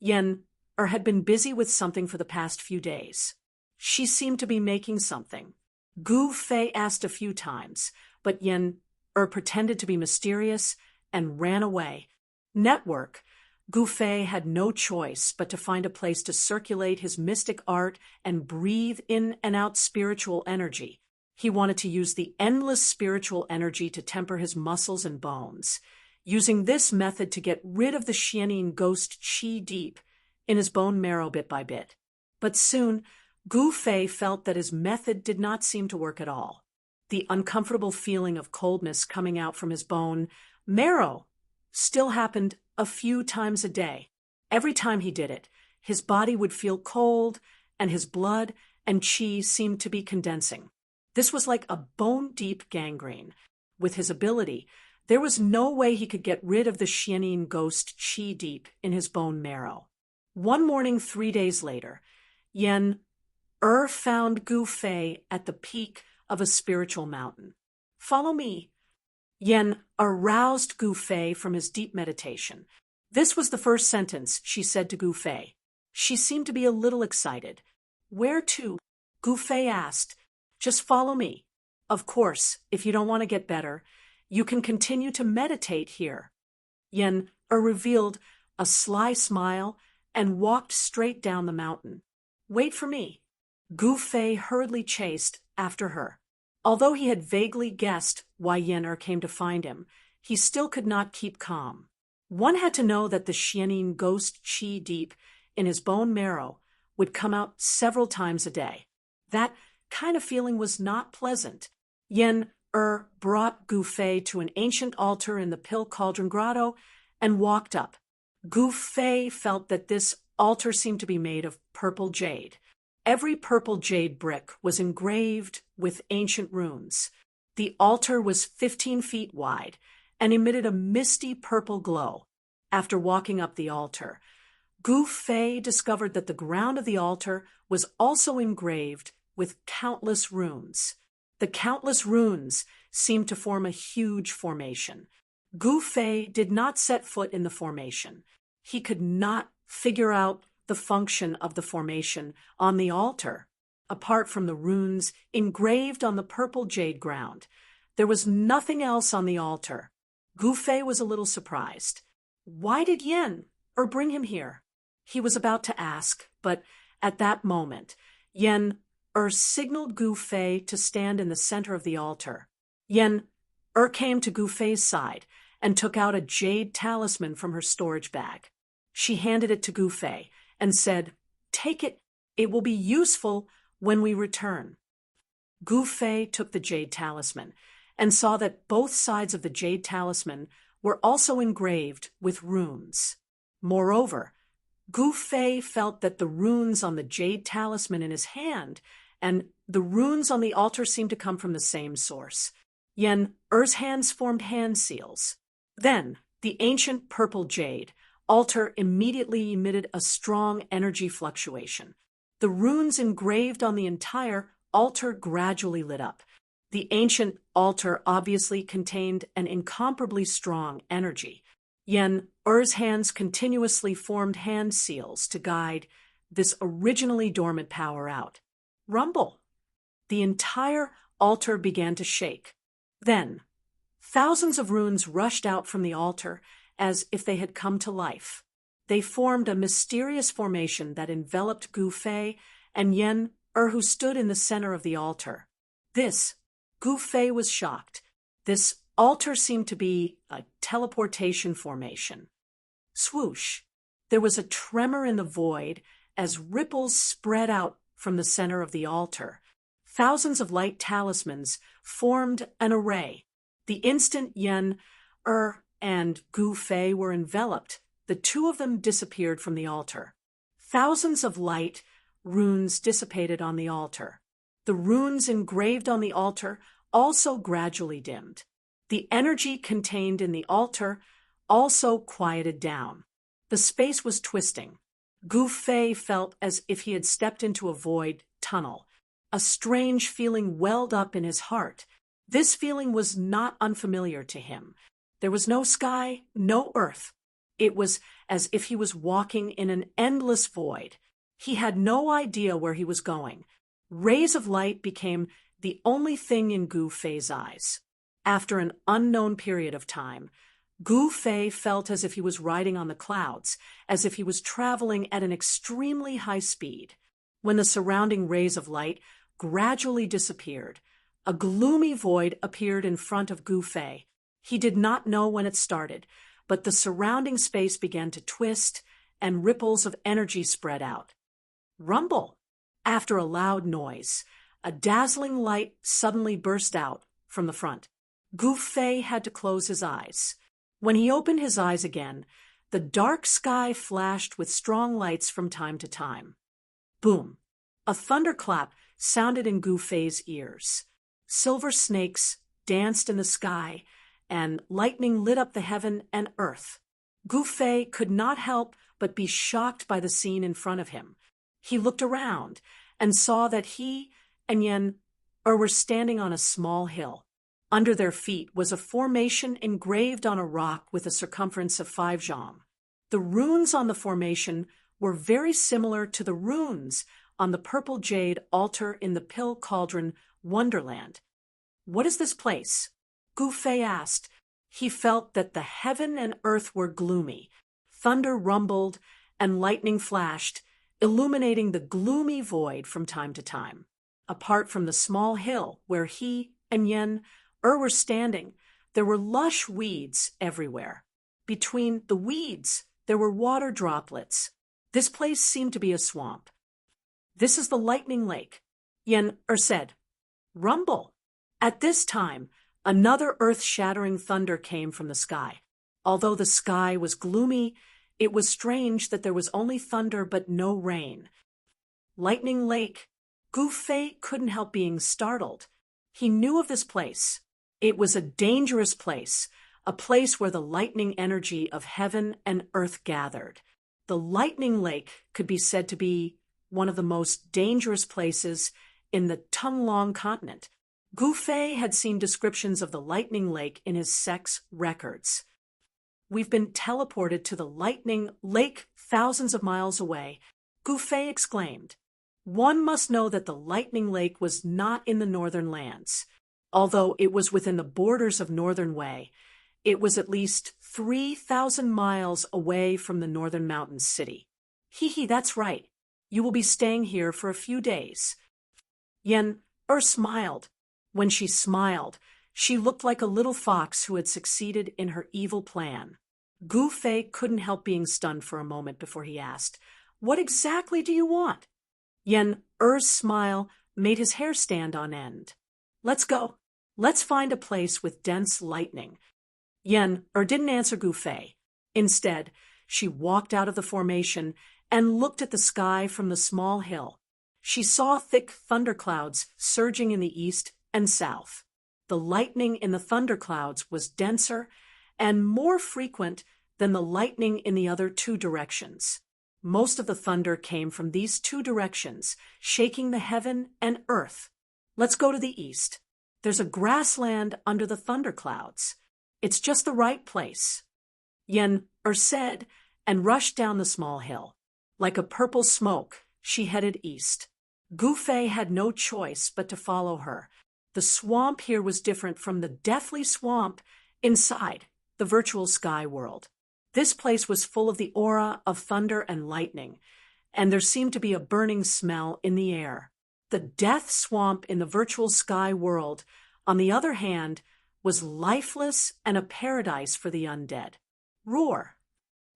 Speaker 1: Yen had been busy with something for the past few days. She seemed to be making something. Gu Fei asked a few times, but Yen pretended to be mysterious and ran away. Network. Gu Fei had no choice but to find a place to circulate his mystic art and breathe in and out spiritual energy. He wanted to use the endless spiritual energy to temper his muscles and bones, using this method to get rid of the Xianin ghost qi deep in his bone marrow bit by bit. But soon, Gu Fei felt that his method did not seem to work at all. The uncomfortable feeling of coldness coming out from his bone marrow still happened a few times a day. Every time he did it, his body would feel cold, and his blood and qi seemed to be condensing. This was like a bone-deep gangrene. With his ability, there was no way he could get rid of the Xianin ghost qi deep in his bone marrow. One morning 3 days later, Yen found Gu Fei at the peak of a spiritual mountain. "Follow me." Yen aroused Gu Fei from his deep meditation. This was the first sentence she said to Gu Fei. She seemed to be a little excited. "Where to?" Gu Fei asked. "Just follow me. Of course, if you don't want to get better, you can continue to meditate here." Yen revealed a sly smile and walked straight down the mountain. "Wait for me." Gu Fei hurriedly chased after her. Although he had vaguely guessed why Yen came to find him, he still could not keep calm. One had to know that the Xianin ghost qi deep in his bone marrow would come out several times a day. That kind of feeling was not pleasant. Yen brought Gu Fei to an ancient altar in the Pill Cauldron Grotto and walked up. Gu Fei felt that this altar seemed to be made of purple jade. Every purple jade brick was engraved with ancient runes. The altar was 15 feet wide and emitted a misty purple glow. After walking up the altar, Gu Fei discovered that the ground of the altar was also engraved with countless runes. The countless runes seemed to form a huge formation. Gu Fei did not set foot in the formation. He could not figure out the function of the formation on the altar. Apart from the runes engraved on the purple jade ground, there was nothing else on the altar. Gu Fei was a little surprised. Why did Yen bring him here? He was about to ask, but at that moment, Yen signaled Gu Fei to stand in the center of the altar. Yen came to Gu Fei's side and took out a jade talisman from her storage bag. She handed it to Gu Fei and said, "Take it. It will be useful when we return." Gu Fei took the jade talisman and saw that both sides of the jade talisman were also engraved with runes. Moreover, Gu Fei felt that the runes on the jade talisman in his hand and the runes on the altar seemed to come from the same source. Yen's hands formed hand seals. Then, the ancient purple jade altar immediately emitted a strong energy fluctuation. The runes engraved on the entire altar gradually lit up. The ancient altar obviously contained an incomparably strong energy. Yen's hands continuously formed hand seals to guide this originally dormant power out. Rumble! The entire altar began to shake. Then, thousands of runes rushed out from the altar as if they had come to life. They formed a mysterious formation that enveloped Gu Fei and Yen who stood in the center of the altar. Gu Fei was shocked. This altar seemed to be a teleportation formation. Swoosh! There was a tremor in the void as ripples spread out from the center of the altar. Thousands of light talismans formed an array. The instant Yen and Gu Fei were enveloped, the two of them disappeared from the altar. Thousands of light runes dissipated on the altar. The runes engraved on the altar also gradually dimmed. The energy contained in the altar also quieted down. The space was twisting. Gu Fei felt as if he had stepped into a void tunnel. A strange feeling welled up in his heart. This feeling was not unfamiliar to him. There was no sky, no earth. It was as if he was walking in an endless void. He had no idea where he was going. Rays of light became the only thing in Gu Fei's eyes. After an unknown period of time, Gu Fei felt as if he was riding on the clouds, as if he was traveling at an extremely high speed. When the surrounding rays of light gradually disappeared, a gloomy void appeared in front of Gu Fei. He did not know when it started, but the surrounding space began to twist and ripples of energy spread out. Rumble! After a loud noise, a dazzling light suddenly burst out from the front. Gu Fei had to close his eyes. When he opened his eyes again, the dark sky flashed with strong lights from time to time. Boom! A thunderclap sounded in Gu Fei's ears. Silver snakes danced in the sky, and lightning lit up the heaven and earth. Gu Fei could not help but be shocked by the scene in front of him. He looked around and saw that he and Yen were standing on a small hill. Under their feet was a formation engraved on a rock with a circumference of 5 jam. The runes on the formation were very similar to the runes on the purple jade altar in the Pill Cauldron Wonderland. "What is this place?" Gu Fei asked. He felt that the heaven and earth were gloomy. Thunder rumbled and lightning flashed, illuminating the gloomy void from time to time. Apart from the small hill where he and Yen-Er were standing, there were lush weeds everywhere. Between the weeds, there were water droplets. This place seemed to be a swamp. "This is the Lightning Lake," Yen-Er said. Rumble. At this time, another earth-shattering thunder came from the sky. Although the sky was gloomy, it was strange that there was only thunder but no rain. Lightning Lake. Gu Fei couldn't help being startled. He knew of this place. It was a dangerous place, a place where the lightning energy of heaven and earth gathered. The Lightning Lake could be said to be one of the most dangerous places in the Tunglong continent. Gu Fei had seen descriptions of the Lightning Lake in his sex records. "We've been teleported to the Lightning Lake thousands of miles away," Gu Fei exclaimed. One must know that the Lightning Lake was not in the northern lands. Although it was within the borders of Northern Wei, it was at least 3,000 miles away from the northern mountain city. "Hee, that's right. You will be staying here for a few days." Yen-Er smiled. When she smiled, she looked like a little fox who had succeeded in her evil plan. Gu Fei couldn't help being stunned for a moment before he asked, "What exactly do you want?" Yen-Er's smile made his hair stand on end. "Let's go. Let's find a place with dense lightning." Yen-Er didn't answer Gu Fei. Instead, she walked out of the formation and looked at the sky from the small hill. She saw thick thunderclouds surging in the east and south. The lightning in the thunderclouds was denser and more frequent than the lightning in the other two directions. Most of the thunder came from these two directions, shaking the heaven and earth. "Let's go to the east. There's a grassland under the thunderclouds. It's just the right place," Yen-Er said, and rushed down the small hill. Like a purple smoke, she headed east. Gu Fei had no choice but to follow her. The swamp here was different from the deathly swamp inside the virtual sky world. This place was full of the aura of thunder and lightning, and there seemed to be a burning smell in the air. The death swamp in the virtual sky world, on the other hand, was lifeless and a paradise for the undead. Roar!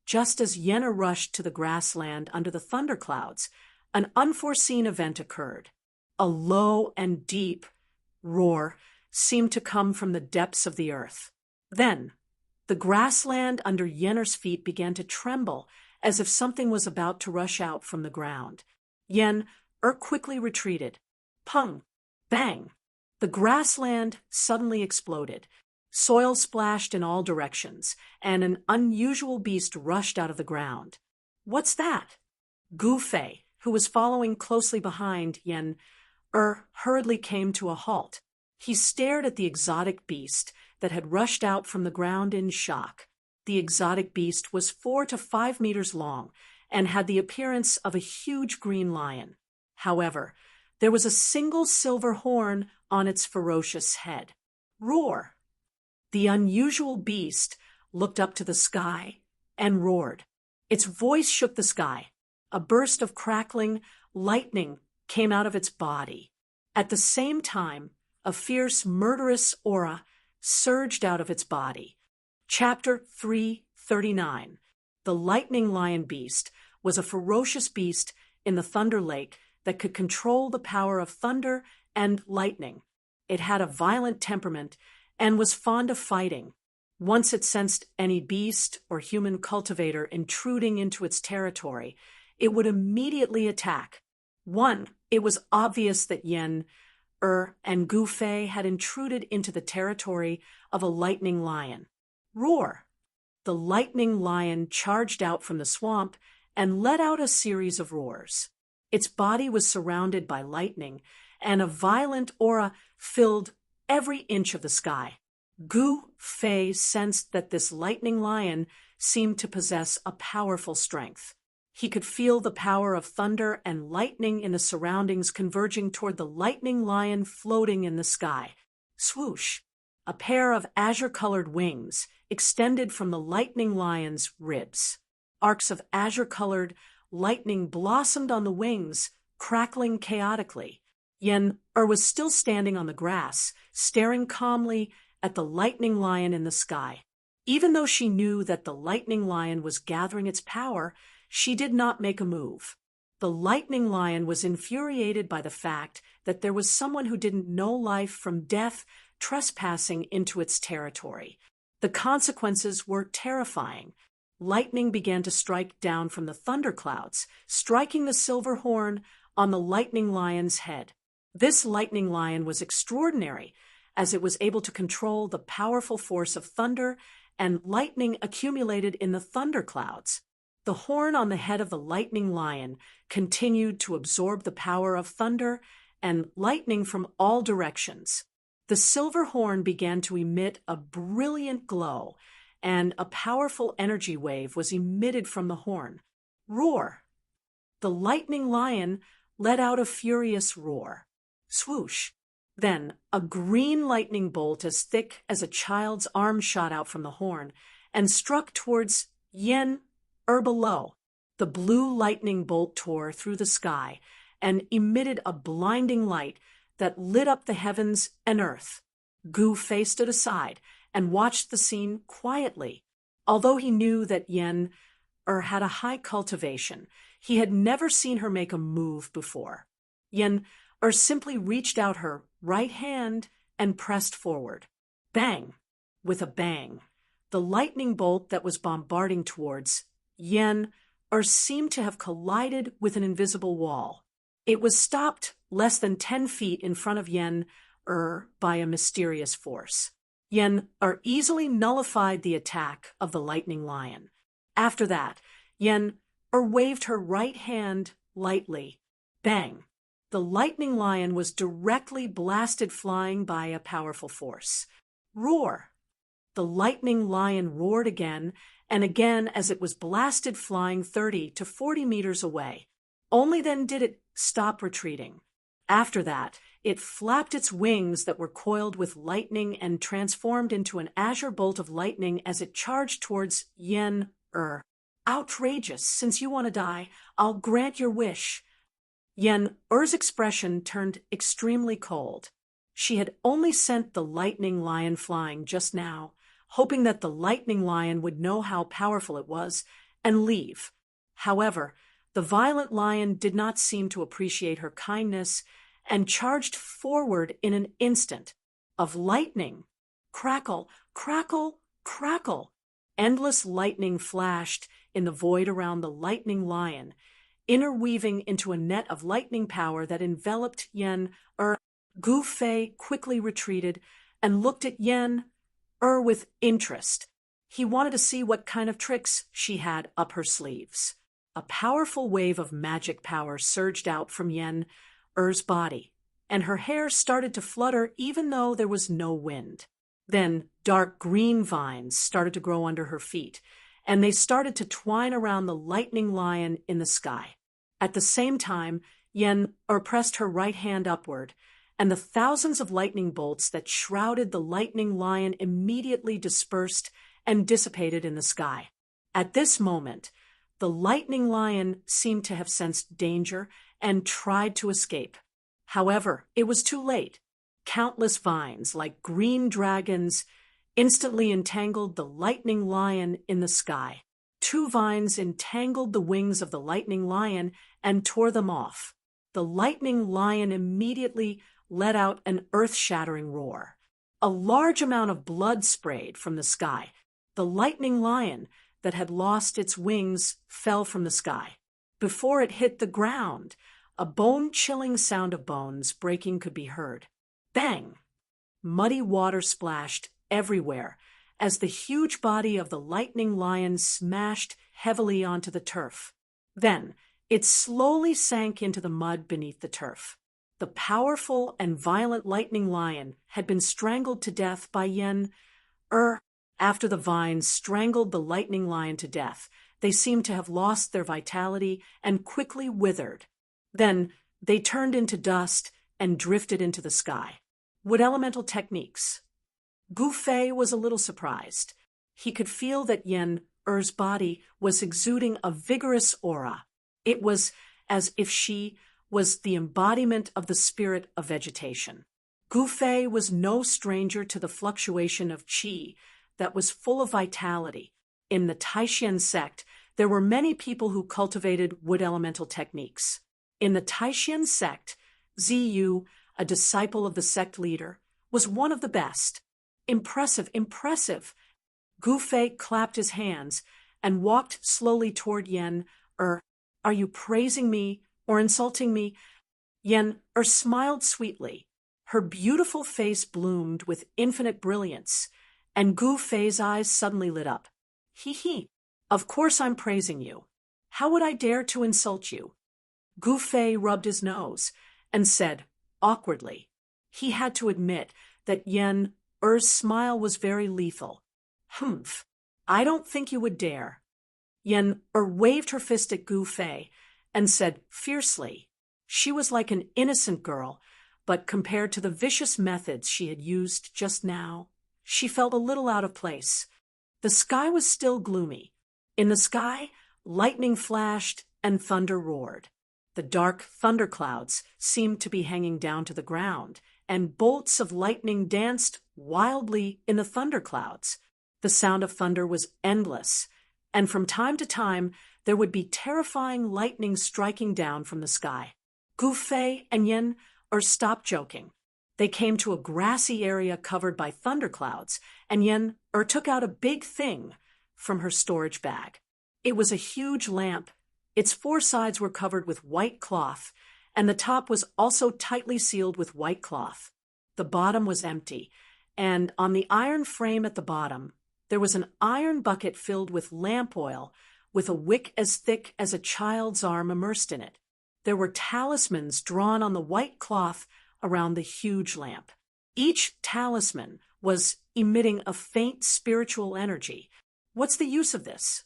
Speaker 1: Just as Yenna rushed to the grassland under the thunderclouds, an unforeseen event occurred. A low and deep roar seemed to come from the depths of the earth. Then, the grassland under Yenner's feet began to tremble as if something was about to rush out from the ground. Yen-Er quickly retreated. Pung! Bang! The grassland suddenly exploded. Soil splashed in all directions, and an unusual beast rushed out of the ground. "What's that?" Gu Fei, who was following closely behind Yen-Er, hurriedly came to a halt. He stared at the exotic beast that had rushed out from the ground in shock. The exotic beast was 4 to 5 meters long and had the appearance of a huge green lion. However, there was a single silver horn on its ferocious head. Roar! The unusual beast looked up to the sky and roared. Its voice shook the sky. A burst of crackling lightning came out of its body. At the same time, a fierce, murderous aura surged out of its body. Chapter 339. The Lightning Lion Beast was a ferocious beast in the Thunder Lake that could control the power of thunder and lightning. It had a violent temperament and was fond of fighting. Once it sensed any beast or human cultivator intruding into its territory, it would immediately attack. It was obvious that Yen-Er and Gu Fei had intruded into the territory of a lightning lion. Roar! The lightning lion charged out from the swamp and let out a series of roars. Its body was surrounded by lightning, and a violent aura filled every inch of the sky. Gu Fei sensed that this lightning lion seemed to possess a powerful strength. He could feel the power of thunder and lightning in the surroundings converging toward the lightning lion floating in the sky. Swoosh! A pair of azure-colored wings extended from the lightning lion's ribs. Arcs of azure-colored lightning blossomed on the wings, crackling chaotically. Yen-Er was still standing on the grass, staring calmly at the lightning lion in the sky. Even though she knew that the lightning lion was gathering its power, she did not make a move. The lightning lion was infuriated by the fact that there was someone who didn't know life from death trespassing into its territory. The consequences were terrifying. Lightning began to strike down from the thunderclouds, striking the silver horn on the lightning lion's head. This lightning lion was extraordinary, as it was able to control the powerful force of thunder and lightning accumulated in the thunderclouds. The horn on the head of the lightning lion continued to absorb the power of thunder and lightning from all directions. The silver horn began to emit a brilliant glow, and a powerful energy wave was emitted from the horn. Roar! The lightning lion let out a furious roar. Swoosh! Then a green lightning bolt as thick as a child's arm shot out from the horn and struck towards Yen-Er below. The blue lightning bolt tore through the sky and emitted a blinding light that lit up the heavens and earth. Gu Fei stood aside and watched the scene quietly. Although he knew that Yen-Er had a high cultivation, he had never seen her make a move before. Yen-Er simply reached out her right hand and pressed forward. Bang! With a bang, the lightning bolt that was bombarding towards Yen-Er seemed to have collided with an invisible wall. It was stopped less than 10 feet in front of Yen-Er by a mysterious force. Yen-Er easily nullified the attack of the lightning lion. After that, Yen-Er waved her right hand lightly. Bang! The lightning lion was directly blasted flying by a powerful force. Roar! The lightning lion roared again and again as it was blasted flying 30 to 40 meters away. Only then did it stop retreating. After that, it flapped its wings that were coiled with lightning and transformed into an azure bolt of lightning as it charged towards Yen-Er. Outrageous! Since you want to die, I'll grant your wish. Yen-Er's expression turned extremely cold. She had only sent the lightning lion flying just now, hoping that the lightning lion would know how powerful it was and leave. However, the violent lion did not seem to appreciate her kindness and charged forward in an instant. Of lightning. Crackle, crackle, crackle. Endless lightning flashed in the void around the lightning lion, interweaving into a net of lightning power that enveloped Yen-Er. Gu Fei quickly retreated and looked at Yen-Er with interest. He wanted to see what kind of tricks she had up her sleeves. A powerful wave of magic power surged out from Yen-Er's body, and her hair started to flutter even though there was no wind. Then dark green vines started to grow under her feet, and they started to twine around the lightning lion in the sky. At the same time, Yen-Er pressed her right hand upward, and the thousands of lightning bolts that shrouded the lightning lion immediately dispersed and dissipated in the sky. At this moment, the lightning lion seemed to have sensed danger and tried to escape. However, it was too late. Countless vines, like green dragons, instantly entangled the lightning lion in the sky. 2 vines entangled the wings of the lightning lion and tore them off. The lightning lion immediately let out an earth-shattering roar. A large amount of blood sprayed from the sky. The lightning lion that had lost its wings fell from the sky. Before it hit the ground, a bone-chilling sound of bones breaking could be heard. Bang! Muddy water splashed everywhere as the huge body of the lightning lion smashed heavily onto the turf. Then it slowly sank into the mud beneath the turf. The powerful and violent lightning lion had been strangled to death by After the vines strangled the lightning lion to death, they seemed to have lost their vitality and quickly withered. Then they turned into dust and drifted into the sky. Wood elemental techniques. Gu Fei was a little surprised. He could feel that Yen-Er's body was exuding a vigorous aura. It was as if she was the embodiment of the spirit of vegetation. Gu Fei was no stranger to the fluctuation of qi that was full of vitality. In the Taishan sect, there were many people who cultivated wood elemental techniques. In the Taishan sect, Ziyu, a disciple of the sect leader, was one of the best. Impressive, impressive. Gu Fei clapped his hands and walked slowly toward Yen-Er. Are you praising me or insulting me? Yen-Er smiled sweetly. Her beautiful face bloomed with infinite brilliance, and Gu Fei's eyes suddenly lit up. He. Of course I'm praising you. How would I dare to insult you? Gu Fei rubbed his nose and said, awkwardly. He had to admit that Yen-Er's smile was very lethal. Humph. I don't think you would dare. Yen-Er waved her fist at Gu Fei and said fiercely. She was like an innocent girl, but compared to the vicious methods she had used just now, she felt a little out of place. The sky was still gloomy. In the sky, lightning flashed and thunder roared. The dark thunderclouds seemed to be hanging down to the ground, and bolts of lightning danced wildly in the thunderclouds. The sound of thunder was endless, and from time to time there would be terrifying lightning striking down from the sky. Gu Fei and Yen-Er stopped joking. They came to a grassy area covered by thunderclouds, and Yen-Er took out a big thing from her storage bag. It was a huge lamp. Its four sides were covered with white cloth, and the top was also tightly sealed with white cloth. The bottom was empty, and on the iron frame at the bottom, there was an iron bucket filled with lamp oil, with a wick as thick as a child's arm immersed in it. There were talismans drawn on the white cloth around the huge lamp. Each talisman was emitting a faint spiritual energy. What's the use of this?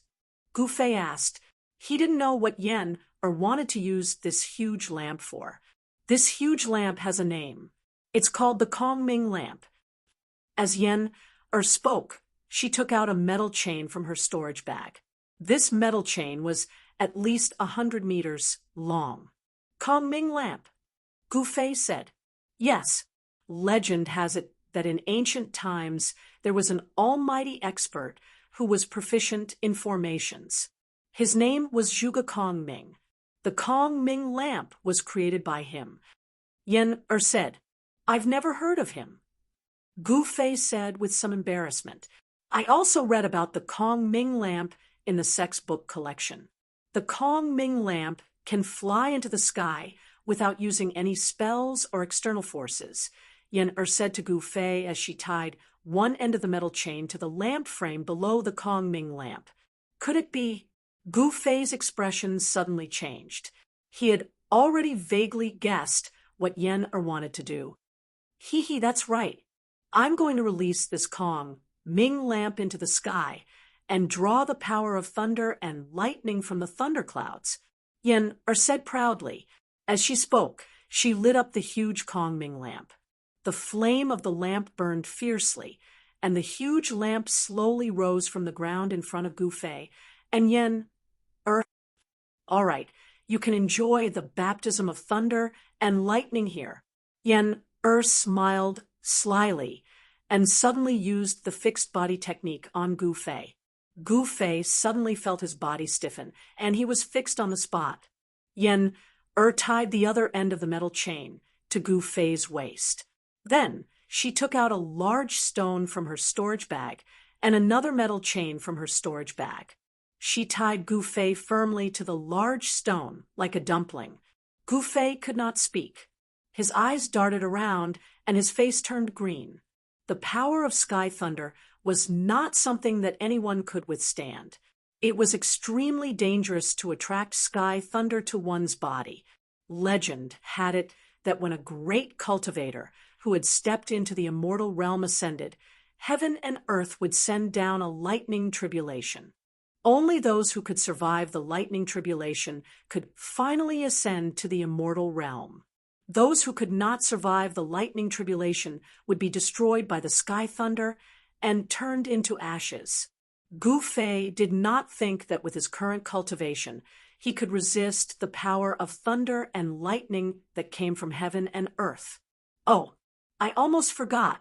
Speaker 1: Gu Fei asked. He didn't know what Yen-Er wanted to use this huge lamp for. This huge lamp has a name. It's called the Kongming lamp. As Yen-Er spoke, she took out a metal chain from her storage bag. This metal chain was at least 100 meters long. Kongming lamp, Gu Fei said. Yes, legend has it that in ancient times there was an almighty expert who was proficient in formations. His name was Zhuge Kongming. The Kongming lamp was created by him. Yen-Er said, I've never heard of him. Gu Fei said with some embarrassment, I also read about the Kongming lamp in the sex book collection. The Kongming lamp can fly into the sky without using any spells or external forces, Yen-Er said to Gu Fei as she tied one end of the metal chain to the lamp frame below the Kongming lamp. Could it be? Gu Fei's expression suddenly changed. He had already vaguely guessed what Yen-Er wanted to do. That's right. I'm going to release this Kongming lamp into the sky and draw the power of thunder and lightning from the thunderclouds, Yen-Er said proudly. As she spoke, she lit up the huge Kongming lamp. The flame of the lamp burned fiercely, and the huge lamp slowly rose from the ground in front of Gu Fei, and Yen-Er. All right, you can enjoy the baptism of thunder and lightning here. Yen-Er smiled slyly and suddenly used the fixed body technique on Gu Fei. Gu Fei suddenly felt his body stiffen, and he was fixed on the spot. Yen-Er tied the other end of the metal chain to Gu Fei's waist. Then she took out a large stone from her storage bag and another metal chain from her storage bag. She tied Gu Fei firmly to the large stone like a dumpling. Gu Fei could not speak. His eyes darted around and his face turned green. The power of sky thunder was not something that anyone could withstand. It was extremely dangerous to attract sky thunder to one's body. Legend had it that when a great cultivator who had stepped into the immortal realm ascended, heaven and earth would send down a lightning tribulation. Only those who could survive the lightning tribulation could finally ascend to the immortal realm. Those who could not survive the lightning tribulation would be destroyed by the sky thunder and turned into ashes. Gu Fei did not think that with his current cultivation, he could resist the power of thunder and lightning that came from heaven and earth. Oh, I almost forgot.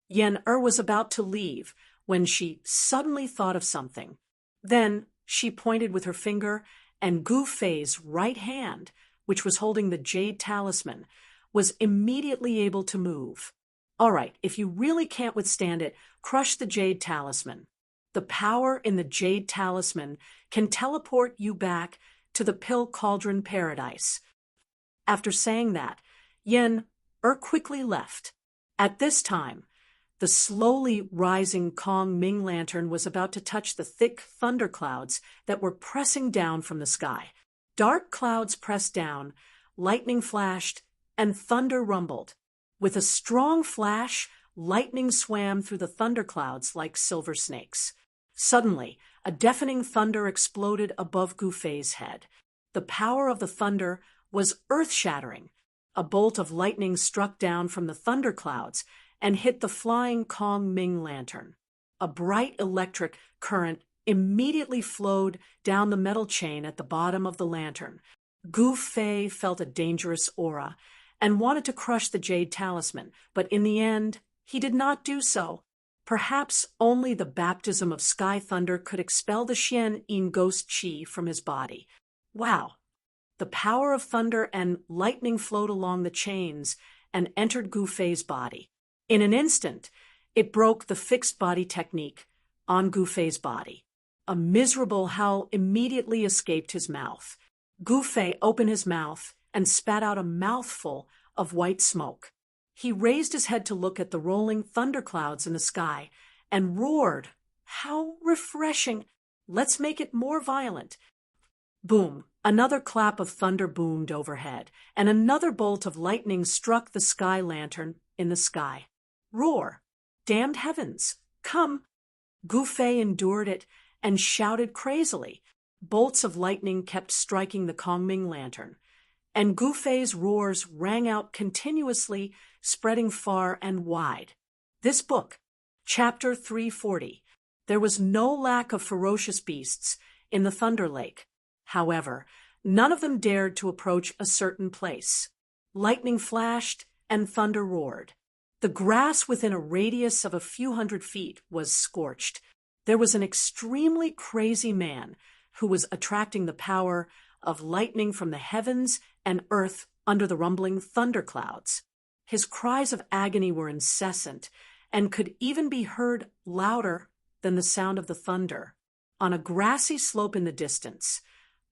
Speaker 1: Yen was about to leave when she suddenly thought of something. Then she pointed with her finger, and Gu Fei's right hand, which was holding the jade talisman, was immediately able to move. All right, if you really can't withstand it, crush the jade talisman. The power in the jade talisman can teleport you back to the Pill Cauldron Paradise. After saying that, Yen quickly left. At this time, the slowly rising Kong Ming lantern was about to touch the thick thunderclouds that were pressing down from the sky. Dark clouds pressed down, lightning flashed, and thunder rumbled. With a strong flash, lightning swam through the thunderclouds like silver snakes. Suddenly, a deafening thunder exploded above Gu Fei's head. The power of the thunder was earth-shattering. A bolt of lightning struck down from the thunderclouds and hit the flying Kong Ming lantern. A bright electric current immediately flowed down the metal chain at the bottom of the lantern. Gu Fei felt a dangerous aura and wanted to crush the jade talisman, but in the end, he did not do so. Perhaps only the baptism of sky thunder could expel the Xian Yin ghost qi from his body. Wow! The power of thunder and lightning flowed along the chains and entered Gu Fei's body. In an instant, it broke the fixed body technique on Gu Fei's body. A miserable howl immediately escaped his mouth. Gu Fei opened his mouth and spat out a mouthful of white smoke. He raised his head to look at the rolling thunderclouds in the sky and roared, "How refreshing! Let's make it more violent." Boom! Another clap of thunder boomed overhead, and another bolt of lightning struck the sky lantern in the sky. Roar! Damned heavens! Come! Gu Fei endured it and shouted crazily. Bolts of lightning kept striking the Kongming lantern, and Gu Fei's roars rang out continuously, spreading far and wide. This book, Chapter 340, there was no lack of ferocious beasts in the Thunder Lake. However, none of them dared to approach a certain place. Lightning flashed and thunder roared. The grass within a radius of a few hundred feet was scorched. There was an extremely crazy man who was attracting the power of lightning from the heavens and earth under the rumbling thunderclouds. His cries of agony were incessant and could even be heard louder than the sound of the thunder. On a grassy slope in the distance,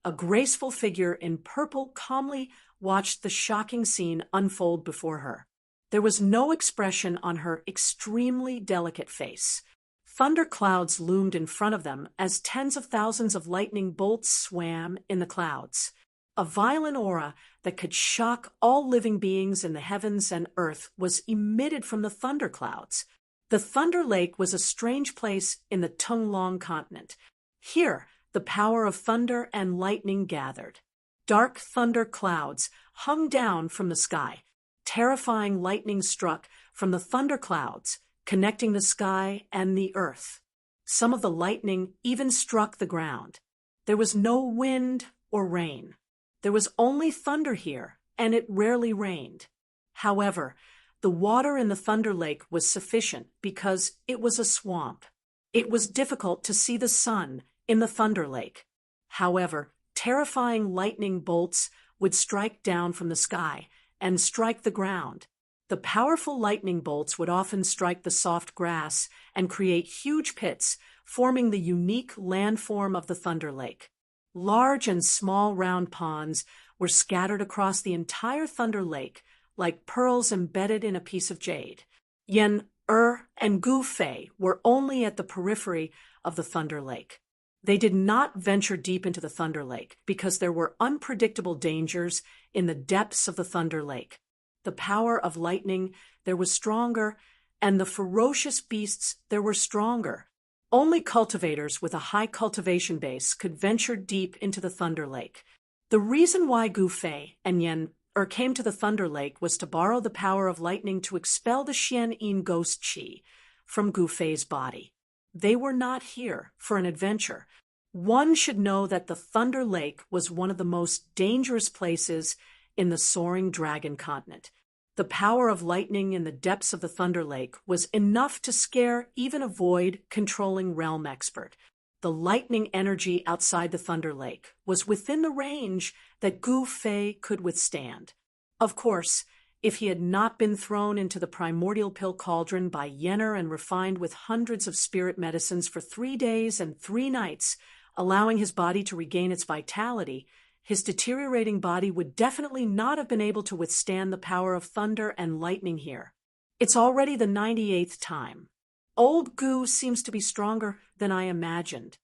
Speaker 1: a graceful figure in purple calmly watched the shocking scene unfold before her. There was no expression on her extremely delicate face. Thunderclouds loomed in front of them as tens of thousands of lightning bolts swam in the clouds. A violent aura that could shock all living beings in the heavens and earth was emitted from the thunderclouds. The Thunder Lake was a strange place in the Tunglong continent. Here, the power of thunder and lightning gathered. Dark thunder clouds hung down from the sky. Terrifying lightning struck from the thunderclouds, connecting the sky and the earth. Some of the lightning even struck the ground. There was no wind or rain. There was only thunder here, and it rarely rained. However, the water in the Thunder Lake was sufficient because it was a swamp. It was difficult to see the sun in the Thunder Lake. However, terrifying lightning bolts would strike down from the sky and strike the ground. The powerful lightning bolts would often strike the soft grass and create huge pits, forming the unique landform of the Thunder Lake. Large and small round ponds were scattered across the entire Thunder Lake like pearls embedded in a piece of jade. Yen and Gu Fei were only at the periphery of the Thunder Lake. They did not venture deep into the Thunder Lake because there were unpredictable dangers in the depths of the Thunder Lake. The power of lightning there was stronger, and the ferocious beasts there were stronger. Only cultivators with a high cultivation base could venture deep into the Thunder Lake. The reason why Gu Fei and Yen came to the Thunder Lake was to borrow the power of lightning to expel the Xian Yin ghost qi from Gu Fei's body. They were not here for an adventure. One should know that the Thunder Lake was one of the most dangerous places in the soaring dragon continent. The power of lightning in the depths of the Thunder Lake was enough to scare even a void-controlling realm expert. The lightning energy outside the Thunder Lake was within the range that Gu Fei could withstand. Of course, if he had not been thrown into the primordial pill cauldron by Yenner and refined with hundreds of spirit medicines for 3 days and 3 nights, allowing his body to regain its vitality, his deteriorating body would definitely not have been able to withstand the power of thunder and lightning here. It's already the 98th time. Old Gu seems to be stronger than I imagined.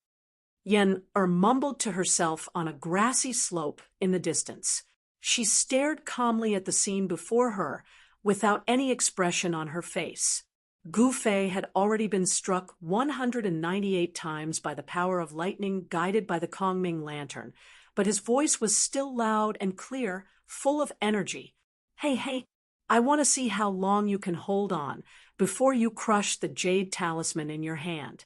Speaker 1: Yen mumbled to herself on a grassy slope in the distance. She stared calmly at the scene before her, without any expression on her face. Gu Fei had already been struck 198 times by the power of lightning guided by the Kongming lantern, but his voice was still loud and clear, full of energy. Hey, I want to see how long you can hold on before you crush the jade talisman in your hand.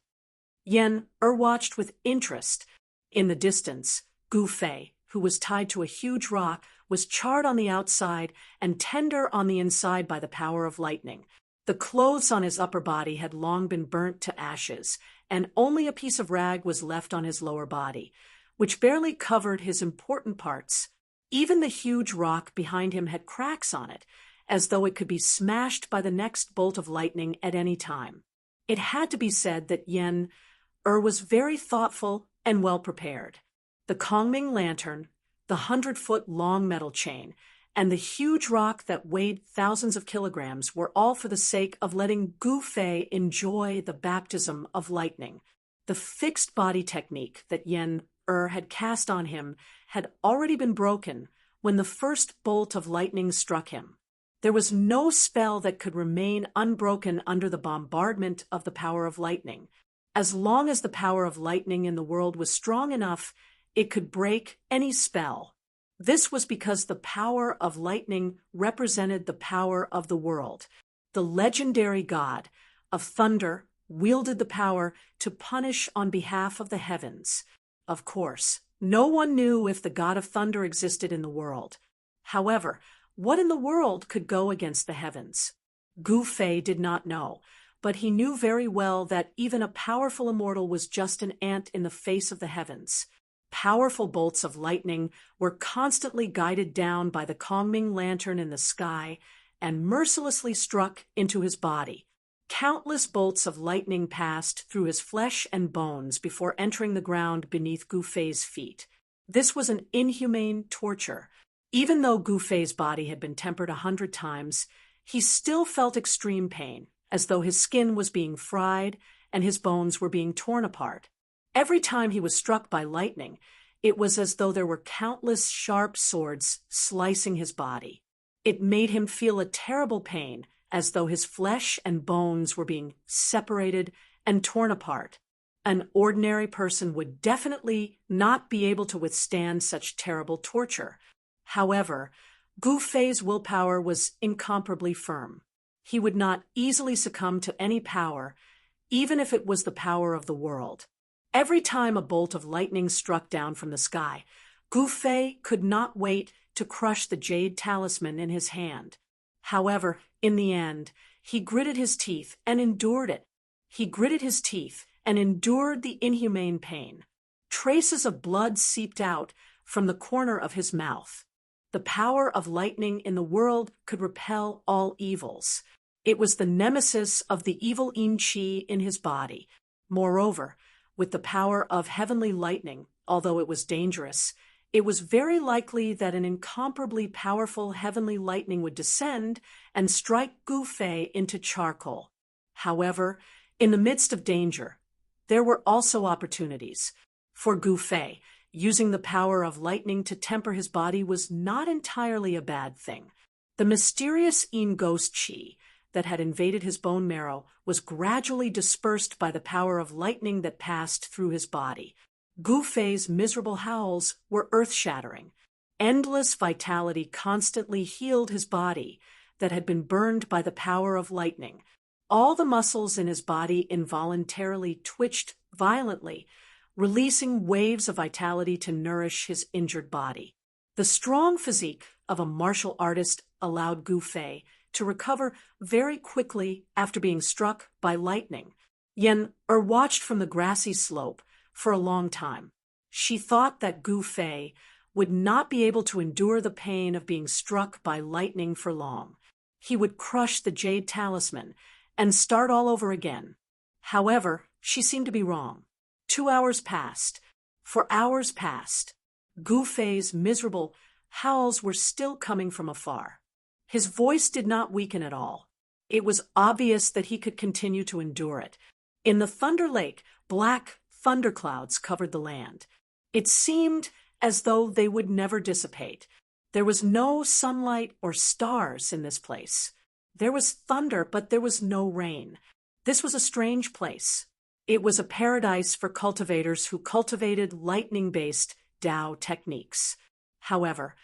Speaker 1: Yen watched with interest. In the distance, Gu Fei, who was tied to a huge rock, was charred on the outside and tender on the inside by the power of lightning. The clothes on his upper body had long been burnt to ashes, and only a piece of rag was left on his lower body, which barely covered his important parts. Even the huge rock behind him had cracks on it, as though it could be smashed by the next bolt of lightning at any time. It had to be said that Yen was very thoughtful and well prepared. The Kongming lantern, the 100-foot-long metal chain, and the huge rock that weighed thousands of kilograms were all for the sake of letting Gu Fei enjoy the baptism of lightning. The fixed body technique that Yen had cast on him had already been broken when the first bolt of lightning struck him. There was no spell that could remain unbroken under the bombardment of the power of lightning. As long as the power of lightning in the world was strong enough, it could break any spell. This was because the power of lightning represented the power of the world. The legendary god of thunder wielded the power to punish on behalf of the heavens. Of course, no one knew if the god of thunder existed in the world. However, what in the world could go against the heavens? Gu Fei did not know, but he knew very well that even a powerful immortal was just an ant in the face of the heavens. Powerful bolts of lightning were constantly guided down by the Kongming lantern in the sky and mercilessly struck into his body. Countless bolts of lightning passed through his flesh and bones before entering the ground beneath Gu Fei's feet. This was an inhumane torture. Even though Gu Fei's body had been tempered 100 times, he still felt extreme pain, as though his skin was being fried and his bones were being torn apart. Every time he was struck by lightning, it was as though there were countless sharp swords slicing his body. It made him feel a terrible pain, as though his flesh and bones were being separated and torn apart. An ordinary person would definitely not be able to withstand such terrible torture. However, Gu Fei's willpower was incomparably firm. He would not easily succumb to any power, even if it was the power of the world. Every time a bolt of lightning struck down from the sky, Gu Fei could not wait to crush the jade talisman in his hand. However, in the end, he gritted his teeth and endured it. He gritted his teeth and endured the inhumane pain. Traces of blood seeped out from the corner of his mouth. The power of lightning in the world could repel all evils. It was the nemesis of the evil Yin Qi in his body. Moreover, with the power of heavenly lightning, although it was dangerous, it was very likely that an incomparably powerful heavenly lightning would descend and strike Gu Fei into charcoal. However, in the midst of danger, there were also opportunities. For Gu Fei, using the power of lightning to temper his body was not entirely a bad thing. The mysterious ghost chi that had invaded his bone marrow was gradually dispersed by the power of lightning that passed through his body. Gu Fei's miserable howls were earth-shattering. Endless vitality constantly healed his body that had been burned by the power of lightning. All the muscles in his body involuntarily twitched violently, releasing waves of vitality to nourish his injured body. The strong physique of a martial artist allowed Gu Fei to recover very quickly after being struck by lightning. Yen-Er watched from the grassy slope for a long time. She thought that Gu Fei would not be able to endure the pain of being struck by lightning for long. He would crush the jade talisman and start all over again. However, she seemed to be wrong. 2 hours passed. 4 hours passed. Gu Fei's miserable howls were still coming from afar. His voice did not weaken at all. It was obvious that he could continue to endure it. In the Thunder Lake, black thunderclouds covered the land. It seemed as though they would never dissipate. There was no sunlight or stars in this place. There was thunder, but there was no rain. This was a strange place. It was a paradise for cultivators who cultivated lightning-based Tao techniques. However,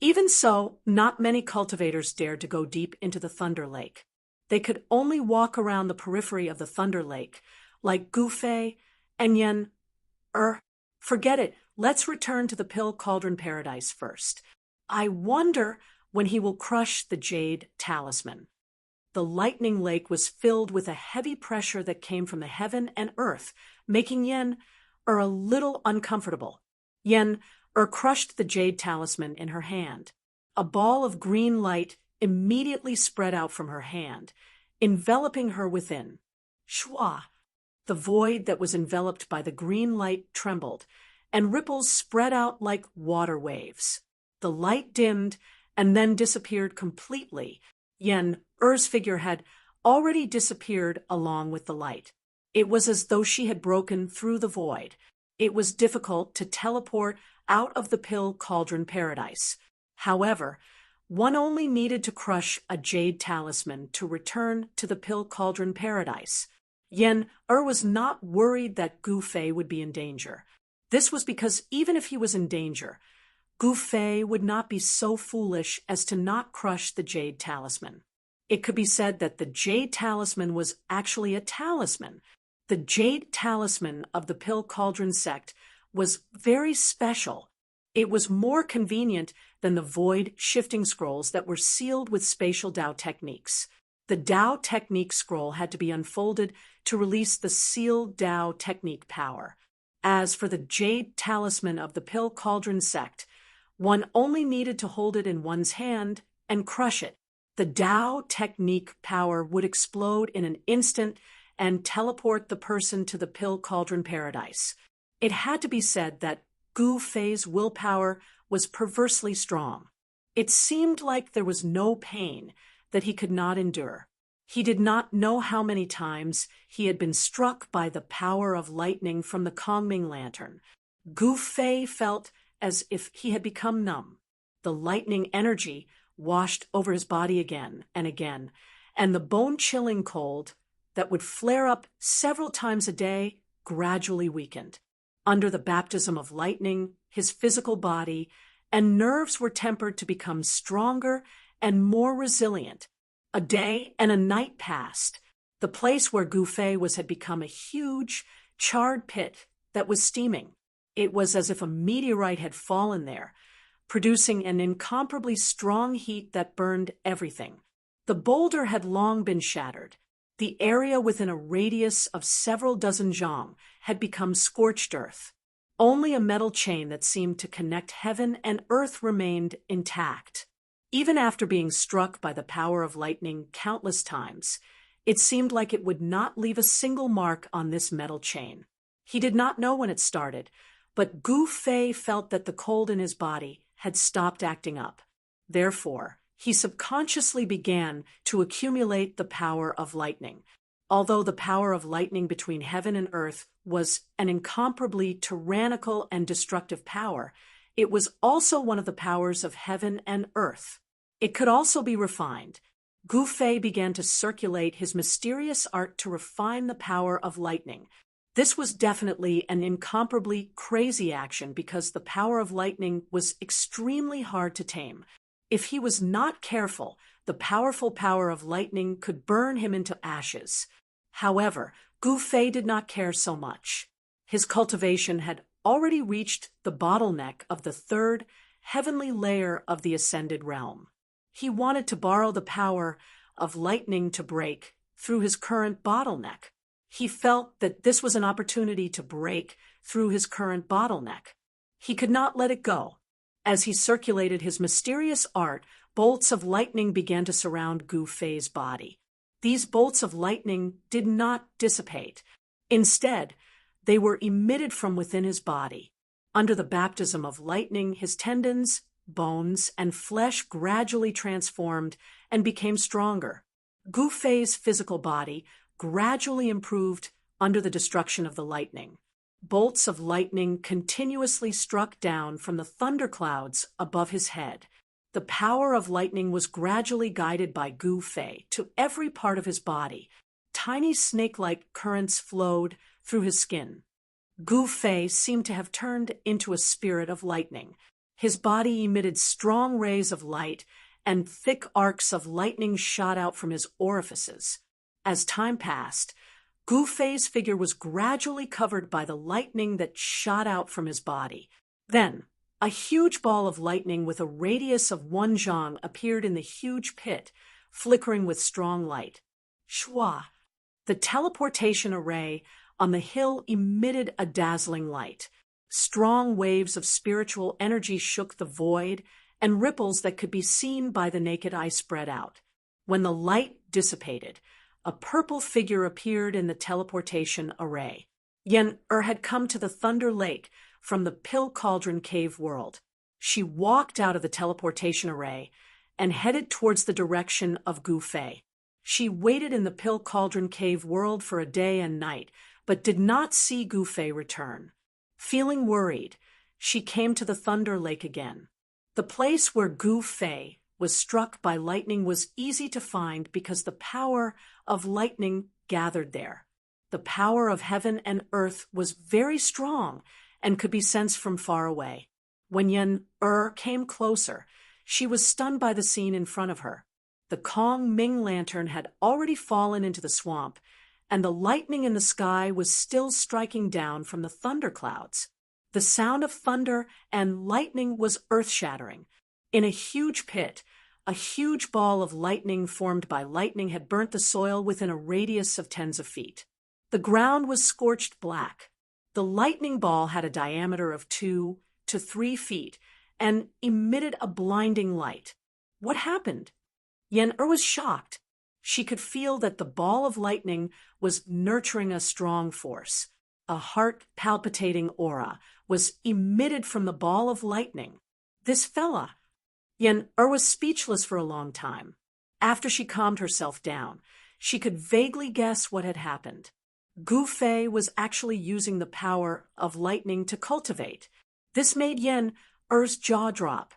Speaker 1: even so, not many cultivators dared to go deep into the Thunder Lake. They could only walk around the periphery of the Thunder Lake, like Gu Fei and Yen-Er. Forget it. Let's return to the Pill Cauldron Paradise first. I wonder when he will crush the jade talisman. The lightning lake was filled with a heavy pressure that came from the heaven and earth, making Yen-Er a little uncomfortable. Yen-Er crushed the jade talisman in her hand. A ball of green light immediately spread out from her hand, enveloping her within. Shwa! The void that was enveloped by the green light trembled, and ripples spread out like water waves. The light dimmed and then disappeared completely. Yen-Er's figure had already disappeared along with the light. It was as though she had broken through the void. It was difficult to teleport out of the Pill Cauldron Paradise. However, one only needed to crush a jade talisman to return to the Pill Cauldron Paradise. Yen-Er was not worried that Gu Fei would be in danger. This was because even if he was in danger, Gu Fei would not be so foolish as to not crush the jade talisman. It could be said that the jade talisman was actually a talisman. The jade talisman of the Pill Cauldron sect was very special. It was more convenient than the void shifting scrolls that were sealed with spatial Tao techniques. The Tao technique scroll had to be unfolded to release the sealed Tao technique power. As for the jade talisman of the Pill Cauldron sect, one only needed to hold it in one's hand and crush it. The Tao technique power would explode in an instant and teleport the person to the Pill Cauldron Paradise. It had to be said that Gu Fei's willpower was perversely strong. It seemed like there was no pain that he could not endure. He did not know how many times he had been struck by the power of lightning from the Kongming lantern. Gu Fei felt as if he had become numb. The lightning energy washed over his body again, and the bone-chilling cold that would flare up several times a day gradually weakened. Under the baptism of lightning, his physical body and nerves were tempered to become stronger and more resilient. A day and a night passed. The place where Gu Fei was had become a huge, charred pit that was steaming. It was as if a meteorite had fallen there, producing an incomparably strong heat that burned everything. The boulder had long been shattered. The area within a radius of several dozen zhang had become scorched earth. Only a metal chain that seemed to connect heaven and earth remained intact. Even after being struck by the power of lightning countless times, it seemed like it would not leave a single mark on this metal chain. He did not know when it started, but Gu Fei felt that the cold in his body had stopped acting up. Therefore, he subconsciously began to accumulate the power of lightning. Although the power of lightning between heaven and earth was an incomparably tyrannical and destructive power, it was also one of the powers of heaven and earth. It could also be refined. Gu Fei began to circulate his mysterious art to refine the power of lightning. This was definitely an incomparably crazy action because the power of lightning was extremely hard to tame. If he was not careful, the powerful power of lightning could burn him into ashes. However, Gu Fei did not care so much. His cultivation had already reached the bottleneck of the third, heavenly layer of the ascended realm. He wanted to borrow the power of lightning to break through his current bottleneck. He felt that this was an opportunity to break through his current bottleneck. He could not let it go. As he circulated his mysterious art, bolts of lightning began to surround Gu Fei's body. These bolts of lightning did not dissipate. Instead, they were emitted from within his body. Under the baptism of lightning, his tendons, bones, and flesh gradually transformed and became stronger. Gu Fei's physical body gradually improved under the destruction of the lightning. Bolts of lightning continuously struck down from the thunderclouds above his head. The power of lightning was gradually guided by Gu Fei to every part of his body. Tiny snake-like currents flowed through his skin. Gu Fei seemed to have turned into a spirit of lightning. His body emitted strong rays of light, and thick arcs of lightning shot out from his orifices. As time passed, Gu Fei's figure was gradually covered by the lightning that shot out from his body. Then, a huge ball of lightning with a radius of 1 zhang appeared in the huge pit, flickering with strong light. Shua! The teleportation array on the hill emitted a dazzling light. Strong waves of spiritual energy shook the void, and ripples that could be seen by the naked eye spread out. When the light dissipated, a purple figure appeared in the teleportation array. Yen-Er had come to the Thunder Lake from the Pill Cauldron Cave world. She walked out of the teleportation array and headed towards the direction of Gu Fei. She waited in the Pill Cauldron Cave world for a day and night, but did not see Gu Fei return. Feeling worried, she came to the Thunder Lake again. The place where Gu Fei was struck by lightning was easy to find because the power of lightning gathered there. The power of heaven and earth was very strong and could be sensed from far away. When Yen-Er came closer, she was stunned by the scene in front of her. The Kong Ming lantern had already fallen into the swamp, and the lightning in the sky was still striking down from the thunderclouds. The sound of thunder and lightning was earth-shattering. In a huge pit, a huge ball of lightning formed by lightning had burnt the soil within a radius of tens of feet. The ground was scorched black. The lightning ball had a diameter of 2 to 3 feet and emitted a blinding light. What happened? Yen-Er was shocked. She could feel that the ball of lightning was nurturing a strong force. A heart-palpitating aura was emitted from the ball of lightning. This fella. Yen-Er was speechless for a long time. After she calmed herself down, she could vaguely guess what had happened. Gu Fei was actually using the power of lightning to cultivate. This made Yen-Er's jaw drop.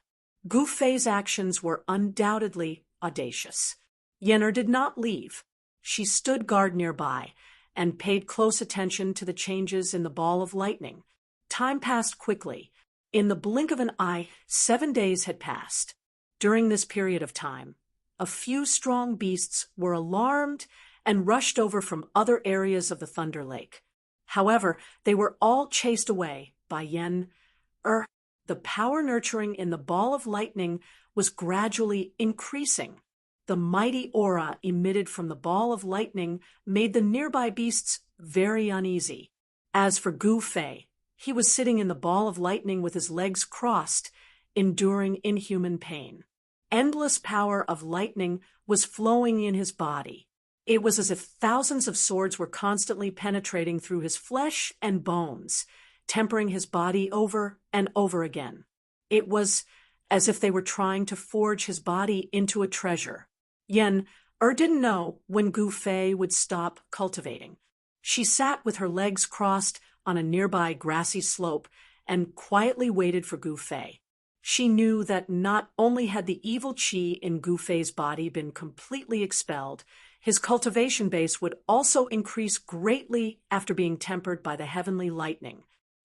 Speaker 1: Gu Fei's actions were undoubtedly audacious. Yen-Er did not leave. She stood guard nearby and paid close attention to the changes in the ball of lightning. Time passed quickly. In the blink of an eye, 7 days had passed. During this period of time, a few strong beasts were alarmed and rushed over from other areas of the Thunder Lake. However, they were all chased away by Yen-Er. The power nurturing in the ball of lightning was gradually increasing. The mighty aura emitted from the ball of lightning made the nearby beasts very uneasy. As for Gu Fei, he was sitting in the ball of lightning with his legs crossed, enduring inhuman pain. Endless power of lightning was flowing in his body. It was as if thousands of swords were constantly penetrating through his flesh and bones, tempering his body over and over again. It was as if they were trying to forge his body into a treasure. Yen-Er didn't know when Gu Fei would stop cultivating. She sat with her legs crossed on a nearby grassy slope and quietly waited for Gu Fei. She knew that not only had the evil chi in Gu Fei's body been completely expelled, his cultivation base would also increase greatly after being tempered by the heavenly lightning.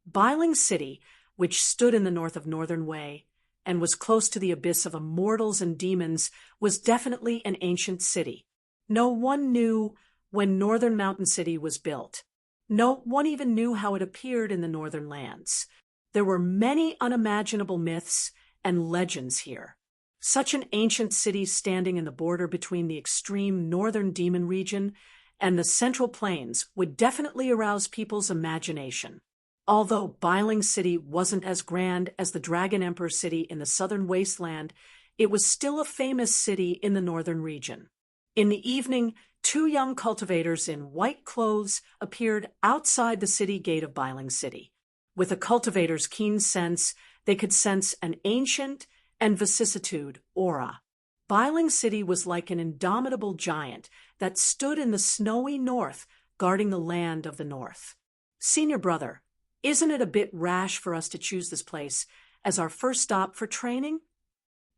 Speaker 1: Bailing City, which stood in the north of Northern Wei and was close to the abyss of immortals and demons, was definitely an ancient city. No one knew when Northern Mountain City was built. No one even knew how it appeared in the northern lands. There were many unimaginable myths and legends here. Such an ancient city standing in the border between the extreme northern demon region and the central plains would definitely arouse people's imagination. Although Bailing City wasn't as grand as the Dragon Emperor City in the southern wasteland, it was still a famous city in the northern region. In the evening, two young cultivators in white clothes appeared outside the city gate of Bailing City. With a cultivator's keen sense, they could sense an ancient and vicissitude aura. Bailing City was like an indomitable giant that stood in the snowy north, guarding the land of the north. Senior brother, isn't it a bit rash for us to choose this place as our first stop for training?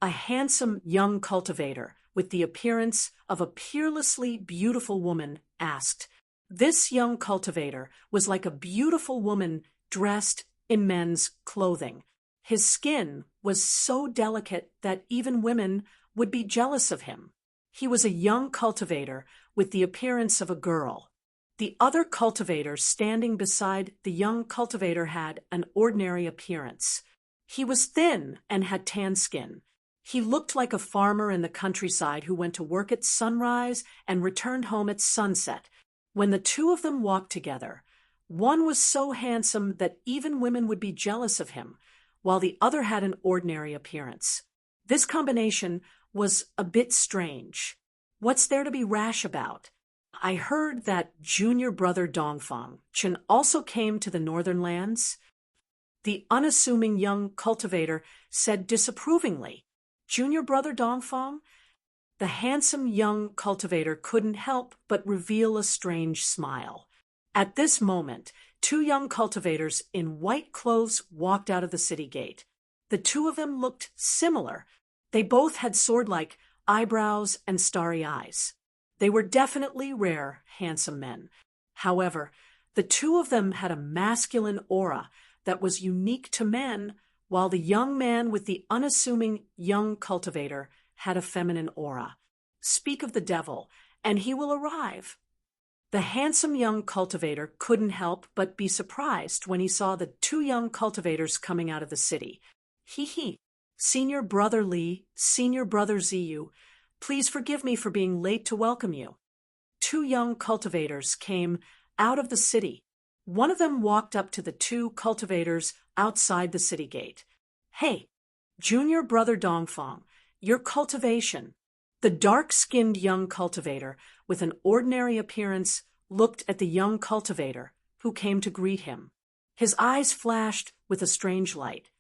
Speaker 1: A handsome young cultivator with the appearance of a peerlessly beautiful woman asked. This young cultivator was like a beautiful woman dressed in men's clothing. His skin was so delicate that even women would be jealous of him. He was a young cultivator with the appearance of a girl. The other cultivator standing beside the young cultivator had an ordinary appearance. He was thin and had tan skin. He looked like a farmer in the countryside who went to work at sunrise and returned home at sunset. When the two of them walked together, one was so handsome that even women would be jealous of him, while the other had an ordinary appearance. This combination was a bit strange. What's there to be rash about? I heard that junior brother Dongfang Chen also came to the northern lands. The unassuming young cultivator said disapprovingly, "Junior brother Dongfang?" The handsome young cultivator couldn't help but reveal a strange smile. At this moment, two young cultivators in white clothes walked out of the city gate. The two of them looked similar. They both had sword-like eyebrows and starry eyes. They were definitely rare, handsome men. However, the two of them had a masculine aura that was unique to men, while the young man with the unassuming young cultivator had a feminine aura. Speak of the devil, and he will arrive. The handsome young cultivator couldn't help but be surprised when he saw the two young cultivators coming out of the city. He. Senior brother Li, senior brother Ziyu, please forgive me for being late to welcome you. Two young cultivators came out of the city. One of them walked up to the two cultivators outside the city gate. Hey, junior brother Dongfang, your cultivation. The dark-skinned young cultivator with an ordinary appearance looked at the young cultivator who came to greet him. His eyes flashed with a strange light.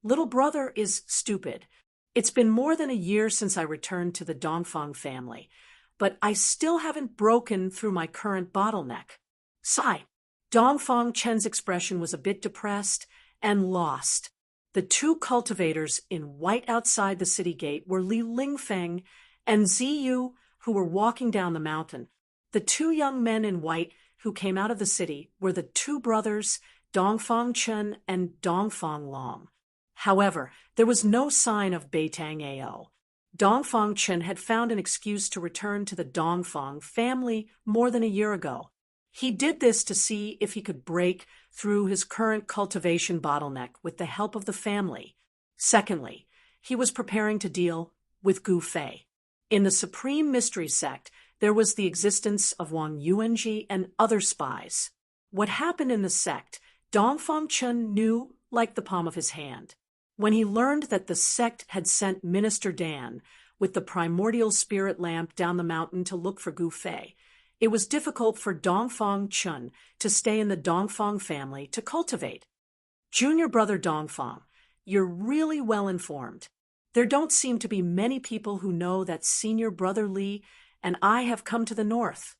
Speaker 1: Little brother is stupid. It's been more than a year since I returned to the Dongfang family, but I still haven't broken through my current bottleneck. Sigh. Dongfang Chen's expression was a bit depressed and lost. The two cultivators in white outside the city gate were Li Lingfeng and Ziyu, who were walking down the mountain. The two young men in white who came out of the city were the two brothers, Dongfang Chen and Dongfang Long. However, there was no sign of Beitang Ao. Dongfang Chen had found an excuse to return to the Dongfang family more than a year ago. He did this to see if he could break through his current cultivation bottleneck with the help of the family. Secondly, he was preparing to deal with Gu Fei. In the Supreme Mystery Sect, there was the existence of Wang Yuanji and other spies. What happened in the sect, Dongfang Chen knew like the palm of his hand. When he learned that the sect had sent Minister Dan with the primordial spirit lamp down the mountain to look for Gu Fei, it was difficult for Dongfang Chen to stay in the Dongfang family to cultivate. Junior brother Dongfang, you're really well informed. There don't seem to be many people who know that senior brother Li and I have come to the north.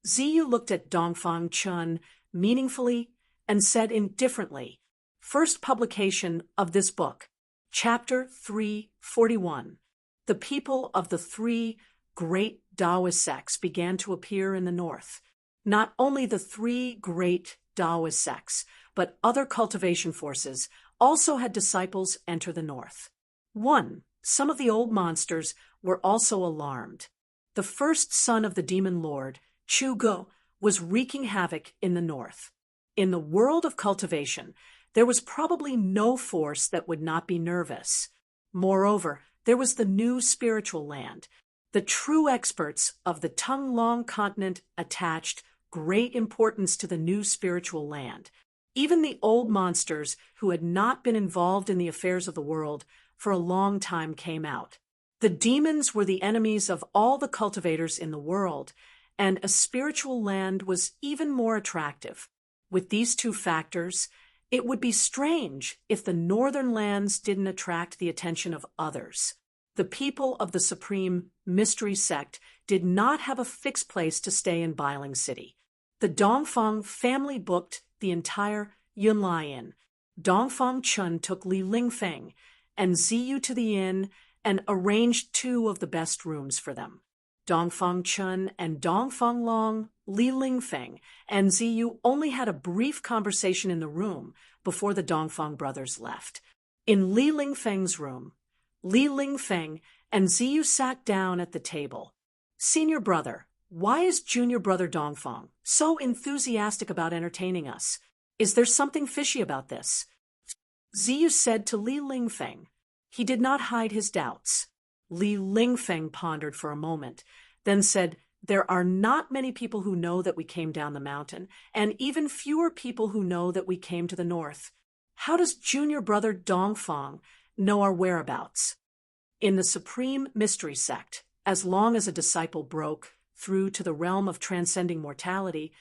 Speaker 1: Ziyu looked at Dongfang Chen meaningfully and said indifferently, "First publication of this book. Chapter 341. The people of the three great Taoist sects began to appear in the north. Not only the three great Taoist sects, but other cultivation forces also had disciples enter the north. 1. Some of the old monsters were also alarmed. The first son of the demon lord, Chu Go, was wreaking havoc in the north. In the world of cultivation, there was probably no force that would not be nervous. Moreover, there was the new spiritual land. The true experts of the Tonglong continent attached great importance to the new spiritual land. Even the old monsters who had not been involved in the affairs of the world for a long time came out. The demons were the enemies of all the cultivators in the world, and a spiritual land was even more attractive. With these two factors, it would be strange if the northern lands didn't attract the attention of others. The people of the Supreme Mystery Sect did not have a fixed place to stay in Bailing City. The Dongfang family booked the entire Yunlai Inn. Dongfang Chun took Li Lingfeng and Ziyu to the inn and arranged 2 of the best rooms for them. Dongfang Chun and Dongfang Long, Li Lingfeng, and Ziyu only had a brief conversation in the room before the Dongfang brothers left. In Li Lingfeng's room, Li Lingfeng and Ziyu sat down at the table. "Senior brother, why is junior brother Dongfang so enthusiastic about entertaining us? Is there something fishy about this?" Ziyu said to Li Lingfeng. He did not hide his doubts. Li Lingfeng pondered for a moment, then said, "There are not many people who know that we came down the mountain, and even fewer people who know that we came to the north. How does junior brother Dongfang know our whereabouts?" In the Supreme Mystery Sect, as long as a disciple broke through to the realm of transcending mortality,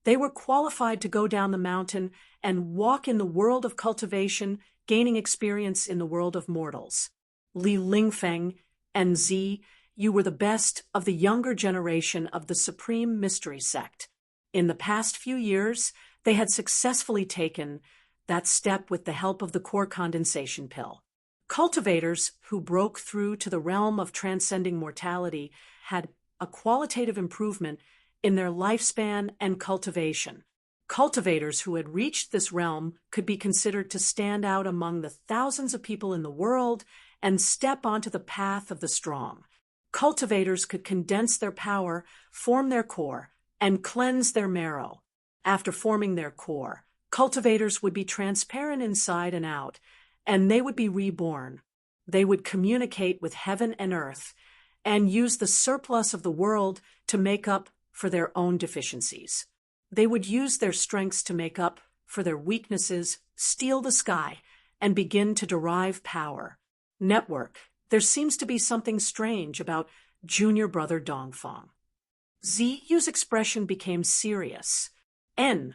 Speaker 1: they were qualified to go down the mountain and walk in the world of cultivation, gaining experience in the world of mortals. Li Lingfeng and Zi, you were the best of the younger generation of the Supreme Mystery Sect. In the past few years, they had successfully taken that step with the help of the core condensation pill. Cultivators who broke through to the realm of transcending mortality had a qualitative improvement in their lifespan and cultivation. Cultivators who had reached this realm could be considered to stand out among the thousands of people in the world and step onto the path of the strong. Cultivators could condense their power, form their core, and cleanse their marrow. After forming their core, cultivators would be transparent inside and out, and they would be reborn. They would communicate with heaven and earth, and use the surplus of the world to make up for their own deficiencies. They would use their strengths to make up for their weaknesses, steal the sky, and begin to derive power. Network. There seems to be something strange about junior brother Dongfang. Ziyu's expression became serious. Li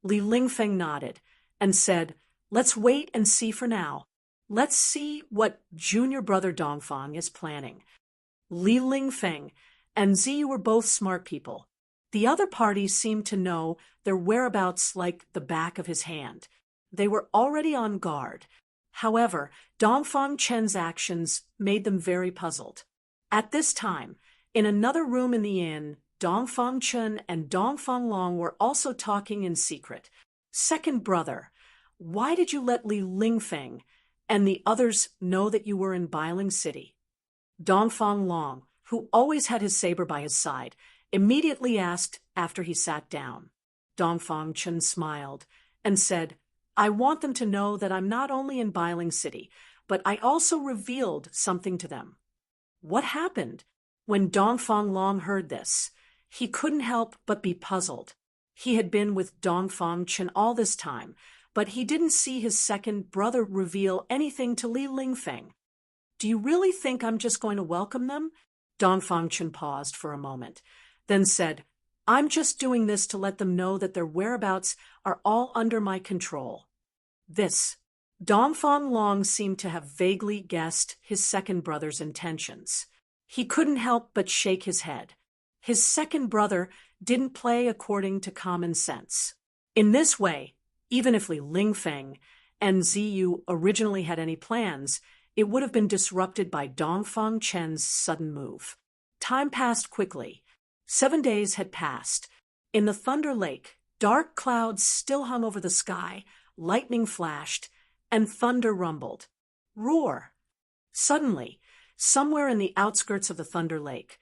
Speaker 1: Lingfeng nodded and said, "Let's wait and see for now. Let's see what junior brother Dongfang is planning." Li Lingfeng and Ziyu were both smart people. The other parties seemed to know their whereabouts like the back of his hand. They were already on guard. However, Dongfang Chen's actions made them very puzzled. At this time, in another room in the inn, Dongfang Chen and Dongfang Long were also talking in secret. "Second brother, why did you let Li Lingfeng and the others know that you were in Bailing City?" Dongfang Long, who always had his saber by his side, immediately asked after he sat down. Dongfang Chen smiled and said, "I want them to know that I'm not only in Bailing City, but I also revealed something to them." What happened? When Dongfang Long heard this, he couldn't help but be puzzled. He had been with Dongfang Chen all this time, but he didn't see his second brother reveal anything to Li Lingfeng. "Do you really think I'm just going to welcome them?" Dongfang Chen paused for a moment, then said, "I'm just doing this to let them know that their whereabouts are all under my control." This. Dongfang Long seemed to have vaguely guessed his second brother's intentions. He couldn't help but shake his head. His second brother didn't play according to common sense. In this way, even if Li Lingfeng and Ziyu originally had any plans, it would have been disrupted by Dongfang Chen's sudden move. Time passed quickly. 7 days had passed. In the Thunder Lake, dark clouds still hung over the sky, lightning flashed, and thunder rumbled. Roar! Suddenly, somewhere in the outskirts of the Thunder Lake,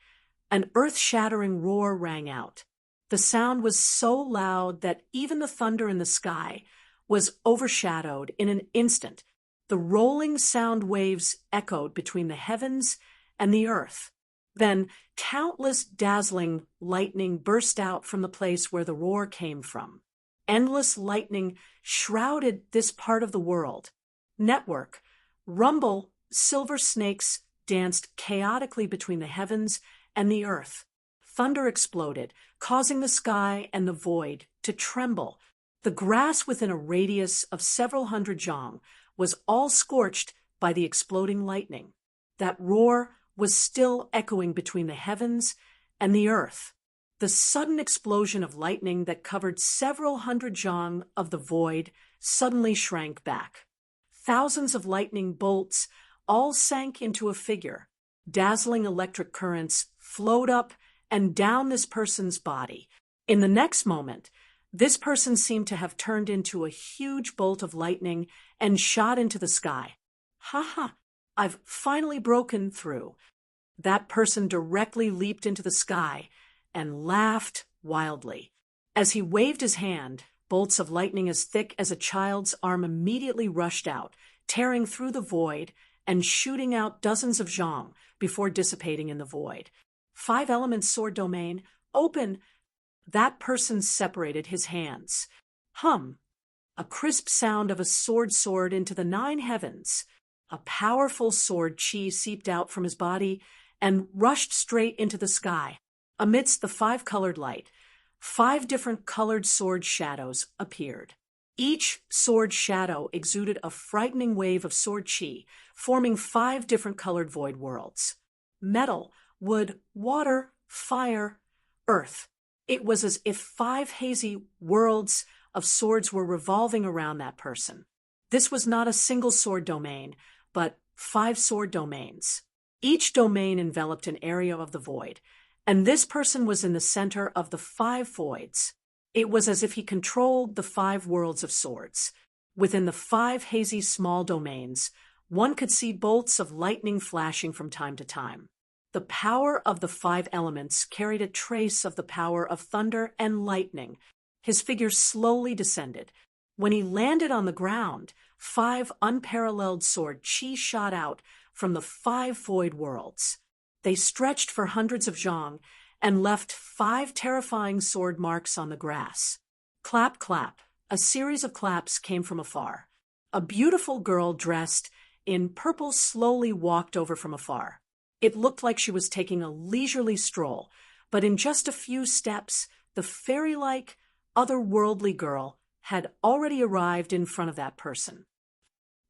Speaker 1: an earth-shattering roar rang out. The sound was so loud that even the thunder in the sky was overshadowed in an instant. The rolling sound waves echoed between the heavens and the earth. Then countless dazzling lightning burst out from the place where the roar came from. Endless lightning shrouded this part of the world. Network, rumble, silver snakes danced chaotically between the heavens and the earth. Thunder exploded, causing the sky and the void to tremble. The grass within a radius of several hundred zhang was all scorched by the exploding lightning. That roar was still echoing between the heavens and the earth. The sudden explosion of lightning that covered several hundred zhang of the void suddenly shrank back. Thousands of lightning bolts all sank into a figure. Dazzling electric currents flowed up and down this person's body. In the next moment, this person seemed to have turned into a huge bolt of lightning and shot into the sky. Ha ha! I've finally broken through. That person directly leaped into the sky and laughed wildly. As he waved his hand, bolts of lightning as thick as a child's arm immediately rushed out, tearing through the void and shooting out dozens of zhang before dissipating in the void. 5 elements sword domain, open! That person separated his hands. Hum! A crisp sound of a sword soared into the 9 heavens. A powerful sword chi seeped out from his body and rushed straight into the sky. Amidst the 5-colored light, 5 different colored sword shadows appeared. Each sword shadow exuded a frightening wave of sword chi, forming 5 different colored void worlds. Metal, wood, water, fire, earth. It was as if 5 hazy worlds of swords were revolving around that person. This was not a single sword domain, but 5 sword domains. Each domain enveloped an area of the void, and this person was in the center of the 5 voids. It was as if he controlled the 5 worlds of swords. Within the 5 hazy small domains, one could see bolts of lightning flashing from time to time. The power of the 5 elements carried a trace of the power of thunder and lightning. His figure slowly descended. When he landed on the ground, 5 unparalleled sword chi shot out from the 5 void worlds. They stretched for hundreds of zhang and left 5 terrifying sword marks on the grass. Clap, clap. A series of claps came from afar. A beautiful girl dressed in purple slowly walked over from afar. It looked like she was taking a leisurely stroll, but in just a few steps, the fairy-like, otherworldly girl had already arrived in front of that person.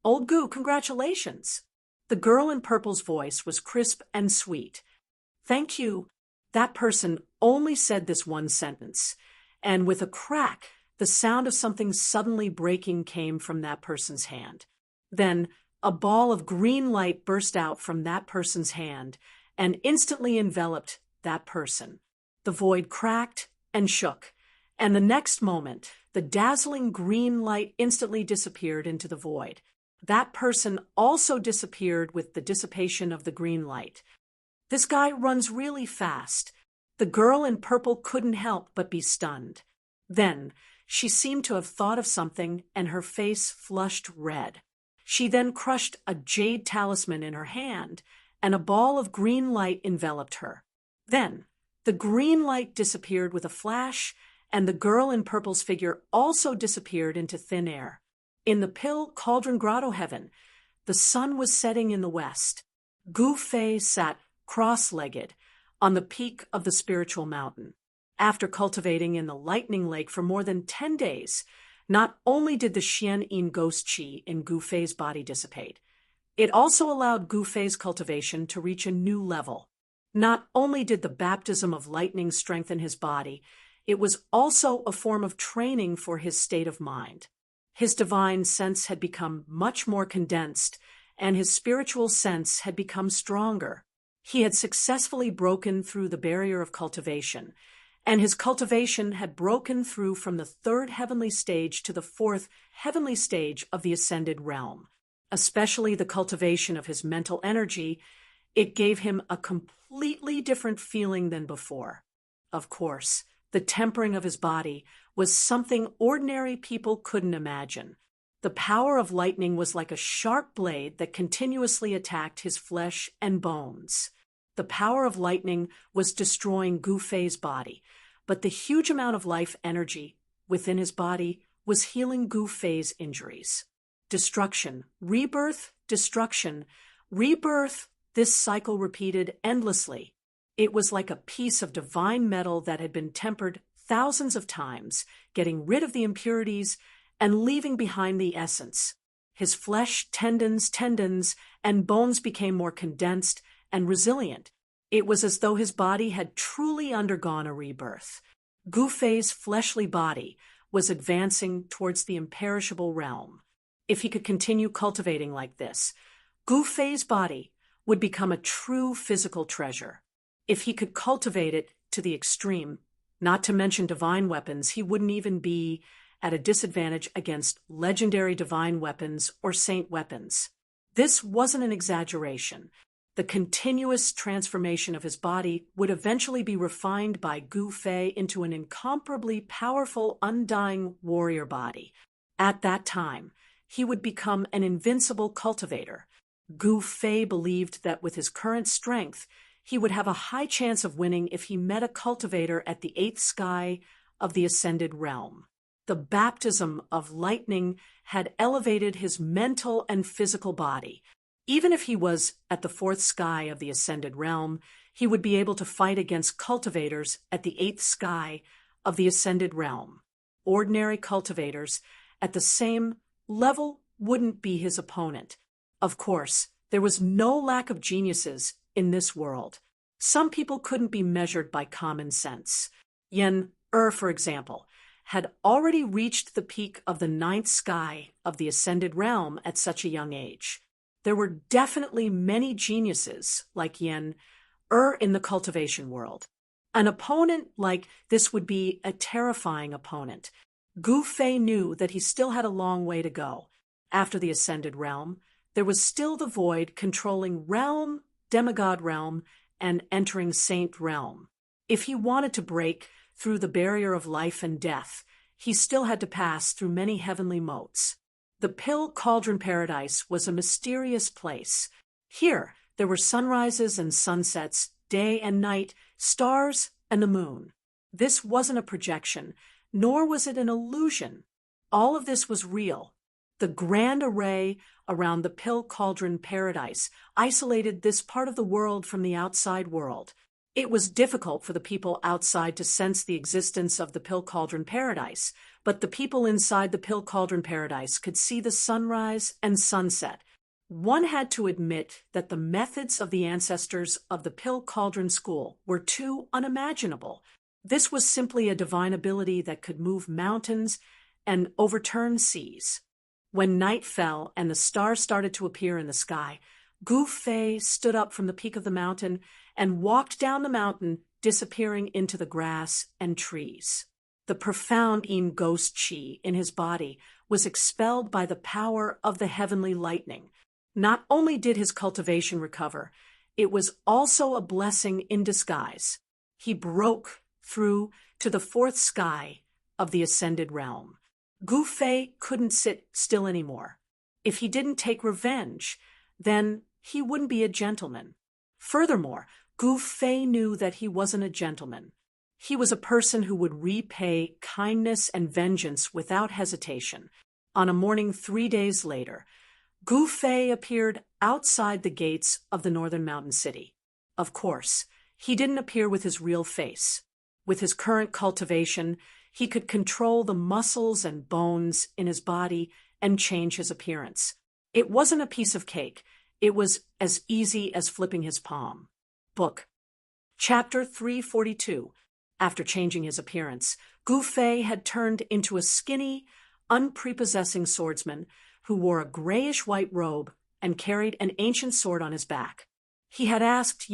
Speaker 1: Old Gu, congratulations! The girl in purple's voice was crisp and sweet. Thank you. That person only said this one sentence, and with a crack, the sound of something suddenly breaking came from that person's hand. Then, a ball of green light burst out from that person's hand and instantly enveloped that person. The void cracked and shook, and the next moment, the dazzling green light instantly disappeared into the void. That person also disappeared with the dissipation of the green light. This guy runs really fast. The girl in purple couldn't help but be stunned. Then, she seemed to have thought of something, and her face flushed red. She then crushed a jade talisman in her hand, and a ball of green light enveloped her. Then, the green light disappeared with a flash, and the girl in purple's figure also disappeared into thin air. In the Pill Cauldron Grotto heaven, the sun was setting in the west. Gu Fei sat cross-legged on the peak of the spiritual mountain. After cultivating in the lightning lake for more than 10 days, not only did the Xian Yin ghost chi in Gu Fei's body dissipate, it also allowed Gu Fei's cultivation to reach a new level. Not only did the baptism of lightning strengthen his body, it was also a form of training for his state of mind. His divine sense had become much more condensed, and his spiritual sense had become stronger. He had successfully broken through the barrier of cultivation, and his cultivation had broken through from the third heavenly stage to the fourth heavenly stage of the ascended realm. Especially the cultivation of his mental energy, it gave him a completely different feeling than before. Of course, the tempering of his body was something ordinary people couldn't imagine. The power of lightning was like a sharp blade that continuously attacked his flesh and bones. The power of lightning was destroying Gu Fei's body, but the huge amount of life energy within his body was healing Gu Fei's injuries. Destruction, rebirth, destruction, rebirth, this cycle repeated endlessly. It was like a piece of divine metal that had been tempered thousands of times, getting rid of the impurities and leaving behind the essence. His flesh, tendons, and bones became more condensed and resilient. It was as though his body had truly undergone a rebirth. Gu Fei's fleshly body was advancing towards the imperishable realm. If he could continue cultivating like this, Gu Fei's body would become a true physical treasure. If he could cultivate it to the extreme, not to mention divine weapons, he wouldn't even be at a disadvantage against legendary divine weapons or saint weapons. This wasn't an exaggeration. The continuous transformation of his body would eventually be refined by Gu Fei into an incomparably powerful, undying warrior body. At that time, he would become an invincible cultivator. Gu Fei believed that with his current strength, he would have a high chance of winning if he met a cultivator at the eighth sky of the ascended realm. The baptism of lightning had elevated his mental and physical body. Even if he was at the fourth sky of the ascended realm, he would be able to fight against cultivators at the eighth sky of the ascended realm. Ordinary cultivators at the same level wouldn't be his opponent. Of course, there was no lack of geniuses in this world. Some people couldn't be measured by common sense. Yen Er, for example, had already reached the peak of the ninth sky of the ascended realm at such a young age. There were definitely many geniuses like Yen Er in the cultivation world. An opponent like this would be a terrifying opponent. Gu Fei knew that he still had a long way to go. After the ascended realm, there was still the void controlling realm, demigod realm, and entering saint realm. If he wanted to break through the barrier of life and death, he still had to pass through many heavenly motes. The Pill Cauldron Paradise was a mysterious place. Here, there were sunrises and sunsets, day and night, stars and the moon. This wasn't a projection, nor was it an illusion. All of this was real. The grand array around the Pill Cauldron Paradise isolated this part of the world from the outside world. It was difficult for the people outside to sense the existence of the Pill Cauldron Paradise, but the people inside the Pill Cauldron Paradise could see the sunrise and sunset. One had to admit that the methods of the ancestors of the Pill Cauldron School were too unimaginable. This was simply a divine ability that could move mountains and overturn seas. When night fell and the stars started to appear in the sky, Gu Fei stood up from the peak of the mountain and walked down the mountain, disappearing into the grass and trees. The profound Yin ghost chi in his body was expelled by the power of the heavenly lightning. Not only did his cultivation recover, it was also a blessing in disguise. He broke through to the fourth sky of the ascended realm. Gu Fei couldn't sit still anymore. If he didn't take revenge, then he wouldn't be a gentleman. Furthermore, Gu Fei knew that he wasn't a gentleman. He was a person who would repay kindness and vengeance without hesitation. On a morning 3 days later, Gu Fei appeared outside the gates of the northern mountain city. Of course, he didn't appear with his real face. With his current cultivation, he could control the muscles and bones in his body and change his appearance. It wasn't a piece of cake. It was as easy as flipping his palm. Book. Chapter 342. After changing his appearance, Gu Fei had turned into a skinny, unprepossessing swordsman who wore a grayish-white robe and carried an ancient sword on his back. He had asked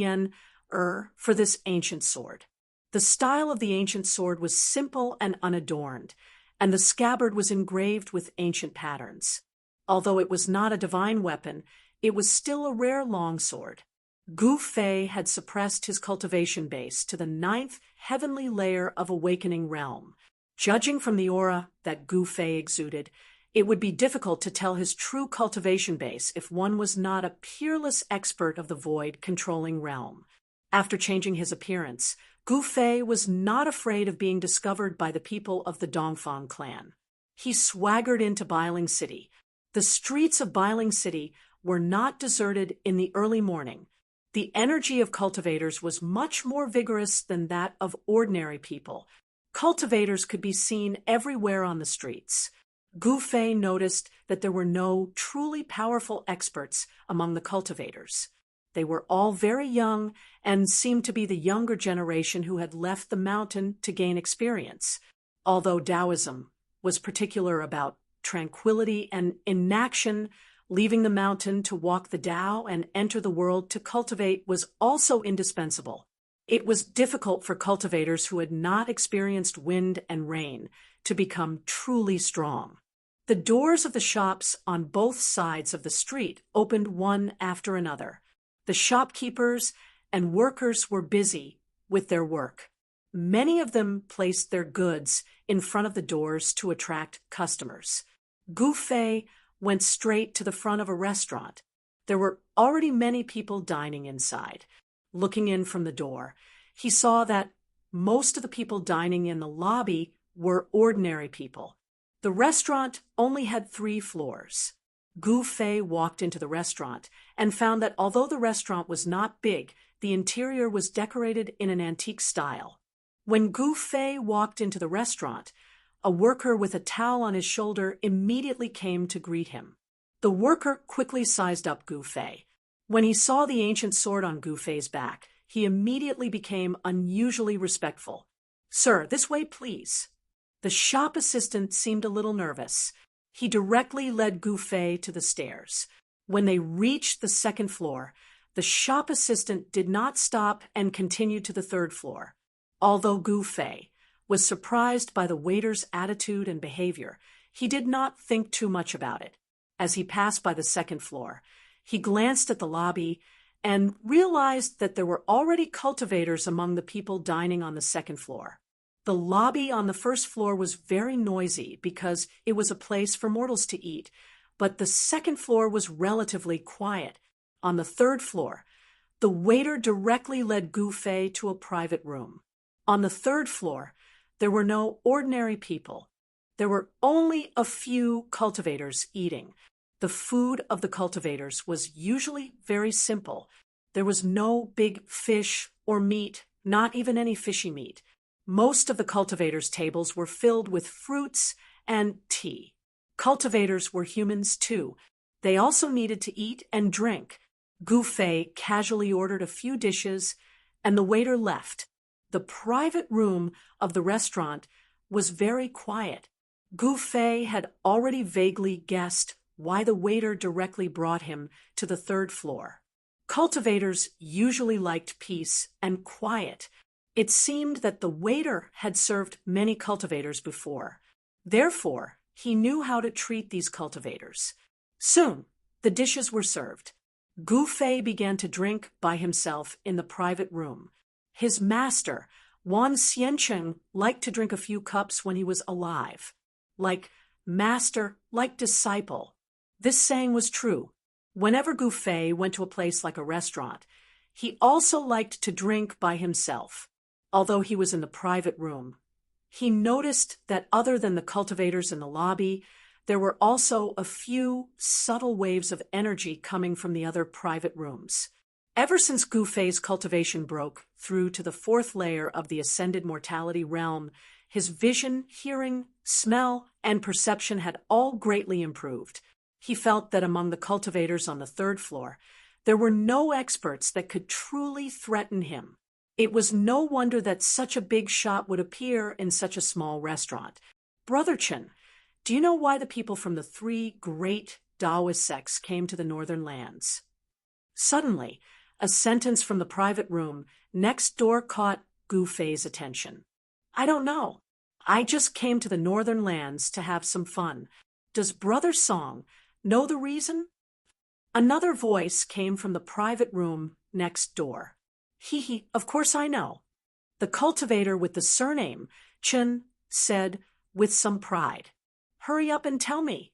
Speaker 1: for this ancient sword. The style of the ancient sword was simple and unadorned, and the scabbard was engraved with ancient patterns. Although it was not a divine weapon, it was still a rare longsword. Gu Fei had suppressed his cultivation base to the 9th heavenly layer of awakening realm. Judging from the aura that Gu Fei exuded, it would be difficult to tell his true cultivation base if one was not a peerless expert of the void controlling realm. After changing his appearance, Gu Fei was not afraid of being discovered by the people of the Dongfang clan. He swaggered into Bailing City. The streets of Bailing City were not deserted in the early morning. The energy of cultivators was much more vigorous than that of ordinary people. Cultivators could be seen everywhere on the streets. Gu Fei noticed that there were no truly powerful experts among the cultivators. They were all very young and seemed to be the younger generation who had left the mountain to gain experience. Although Taoism was particular about tranquility and inaction, leaving the mountain to walk the Tao and enter the world to cultivate was also indispensable. It was difficult for cultivators who had not experienced wind and rain to become truly strong. The doors of the shops on both sides of the street opened one after another. The shopkeepers and workers were busy with their work. Many of them placed their goods in front of the doors to attract customers. Gu Fei went straight to the front of a restaurant. There were already many people dining inside. Looking in from the door, he saw that most of the people dining in the lobby were ordinary people. The restaurant only had 3 floors. Gu Fei walked into the restaurant and found that although the restaurant was not big, the interior was decorated in an antique style. When Gu Fei walked into the restaurant, a worker with a towel on his shoulder immediately came to greet him. The worker quickly sized up Gu Fei. When he saw the ancient sword on Gu Fei's back, he immediately became unusually respectful. "Sir, this way, please." The shop assistant seemed a little nervous. He directly led Gu Fei to the stairs. When they reached the 2nd floor, the shop assistant did not stop and continued to the 3rd floor. Although Gu Fei was surprised by the waiter's attitude and behavior, he did not think too much about it. As he passed by the 2nd floor, he glanced at the lobby and realized that there were already cultivators among the people dining on the 2nd floor. The lobby on the 1st floor was very noisy because it was a place for mortals to eat, but the 2nd floor was relatively quiet. On the 3rd floor, the waiter directly led Gu Fei to a private room. On the 3rd floor, there were no ordinary people. There were only a few cultivators eating. The food of the cultivators was usually very simple. There was no big fish or meat, not even any fishy meat. Most of the cultivators' tables were filled with fruits and tea. Cultivators were humans too. They also needed to eat and drink. Gu Fei casually ordered a few dishes, and the waiter left. The private room of the restaurant was very quiet. Gu Fei had already vaguely guessed why the waiter directly brought him to the 3rd floor. Cultivators usually liked peace and quiet. It seemed that the waiter had served many cultivators before. Therefore, he knew how to treat these cultivators. Soon, the dishes were served. Gu Fei began to drink by himself in the private room. His master, Wan Xiancheng, liked to drink a few cups when he was alive. Like master, like disciple. This saying was true. Whenever Gu Fei went to a place like a restaurant, he also liked to drink by himself. Although he was in the private room, he noticed that other than the cultivators in the lobby, there were also a few subtle waves of energy coming from the other private rooms. Ever since Gu Fei's cultivation broke through to the 4th layer of the ascended mortality realm, his vision, hearing, smell, and perception had all greatly improved. He felt that among the cultivators on the 3rd floor, there were no experts that could truly threaten him. It was no wonder that such a big shot would appear in such a small restaurant. "Brother Chen, Do you know why the people from the three great Taoist sects came to the northern lands? Suddenly, a sentence from the private room next door caught Gu Fei's attention. I don't know. I just came to the northern lands to have some fun. Does Brother Song know the reason? Another voice came from the private room next door. Hee, of course I know. The cultivator with the surname, Chen, said with some pride. Hurry up and tell me.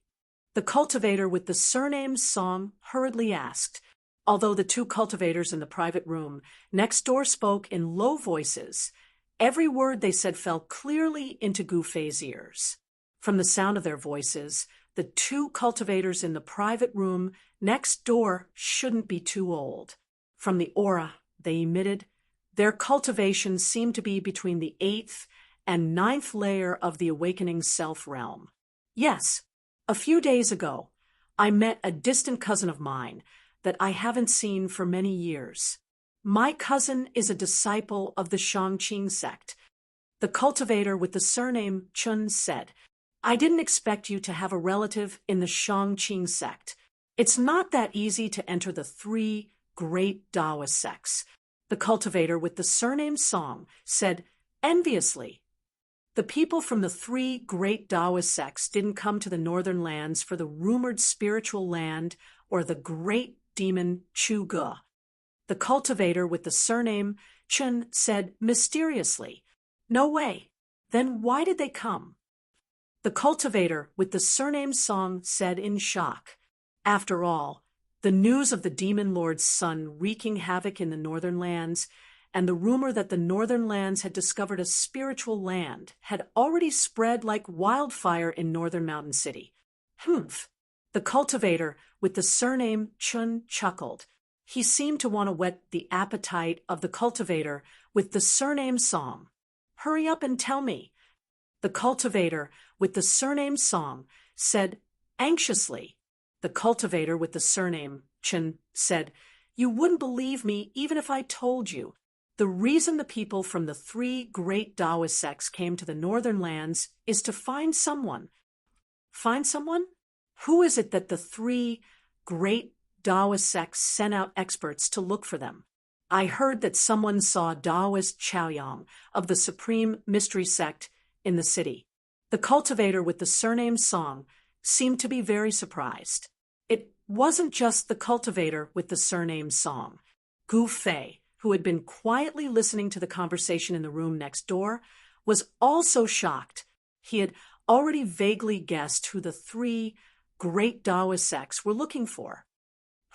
Speaker 1: The cultivator with the surname Song hurriedly asked, although the two cultivators in the private room next door spoke in low voices. Every word they said fell clearly into Gu Fei's ears. From the sound of their voices, the two cultivators in the private room next door shouldn't be too old. From the aura they emitted, their cultivation seemed to be between the 8th and 9th layer of the awakening self realm. Yes, a few days ago, I met a distant cousin of mine that I haven't seen for many years. My cousin is a disciple of the Shangqing sect. The cultivator with the surname Chun said, I didn't expect you to have a relative in the Shangqing sect. It's not that easy to enter the three great Taoist sects. The cultivator with the surname Song said enviously. The people from the three great Taoist sects didn't come to the northern lands for the rumored spiritual land or the great demon Chu Ge. The cultivator with the surname Chen said mysteriously, No way. Then why did they come? The cultivator with the surname Song said in shock, After all, the news of the demon lord's son wreaking havoc in the northern lands and the rumor that the northern lands had discovered a spiritual land had already spread like wildfire in northern Mountain City. Humph. The cultivator with the surname Chun chuckled. He seemed to want to whet the appetite of the cultivator with the surname Song. Hurry up and tell me. The cultivator with the surname Song said anxiously. The cultivator with the surname Chen said, You wouldn't believe me even if I told you. The reason the people from the three great Taoist sects came to the northern lands is to find someone. Find someone? Who is it that the three great Taoist sects sent out experts to look for them? I heard that someone saw Taoist Chaoyang of the Supreme Mystery Sect in the city. The cultivator with the surname Song seemed to be very surprised. It wasn't just the cultivator with the surname Song. Gu Fei, who had been quietly listening to the conversation in the room next door, was also shocked. He had already vaguely guessed who the three great Taoist sects were looking for.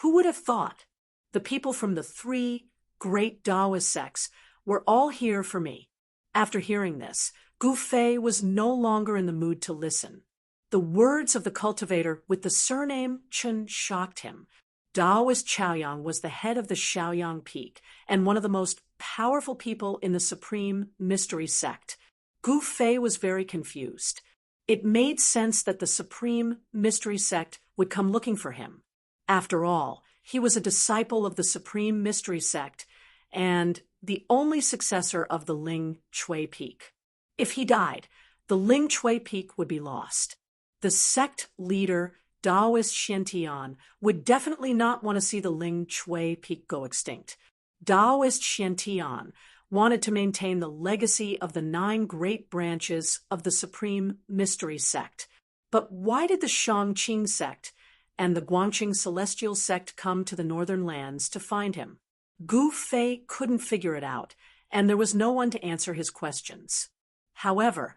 Speaker 1: Who would have thought? The people from the three great Taoist sects were all here for me. After hearing this, Gu Fei was no longer in the mood to listen. The words of the cultivator with the surname Chun shocked him. Taoist Chaoyang was the head of the Shaoyang Peak and one of the most powerful people in the Supreme Mystery Sect. Gu Fei was very confused. It made sense that the Supreme Mystery Sect would come looking for him. After all, he was a disciple of the Supreme Mystery Sect and the only successor of the Ling Chui Peak. If he died, the Ling Chui Peak would be lost. The sect leader, Taoist Xiantian, would definitely not want to see the Ling Chui Peak go extinct. Taoist Xiantian wanted to maintain the legacy of the 9 great branches of the Supreme Mystery Sect. But why did the Shangqing sect and the Guangqing Celestial sect come to the northern lands to find him? Gu Fei couldn't figure it out, and there was no one to answer his questions. However,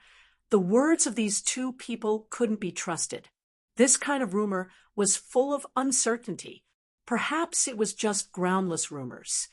Speaker 1: the words of these two people couldn't be trusted. This kind of rumor was full of uncertainty. Perhaps it was just groundless rumors.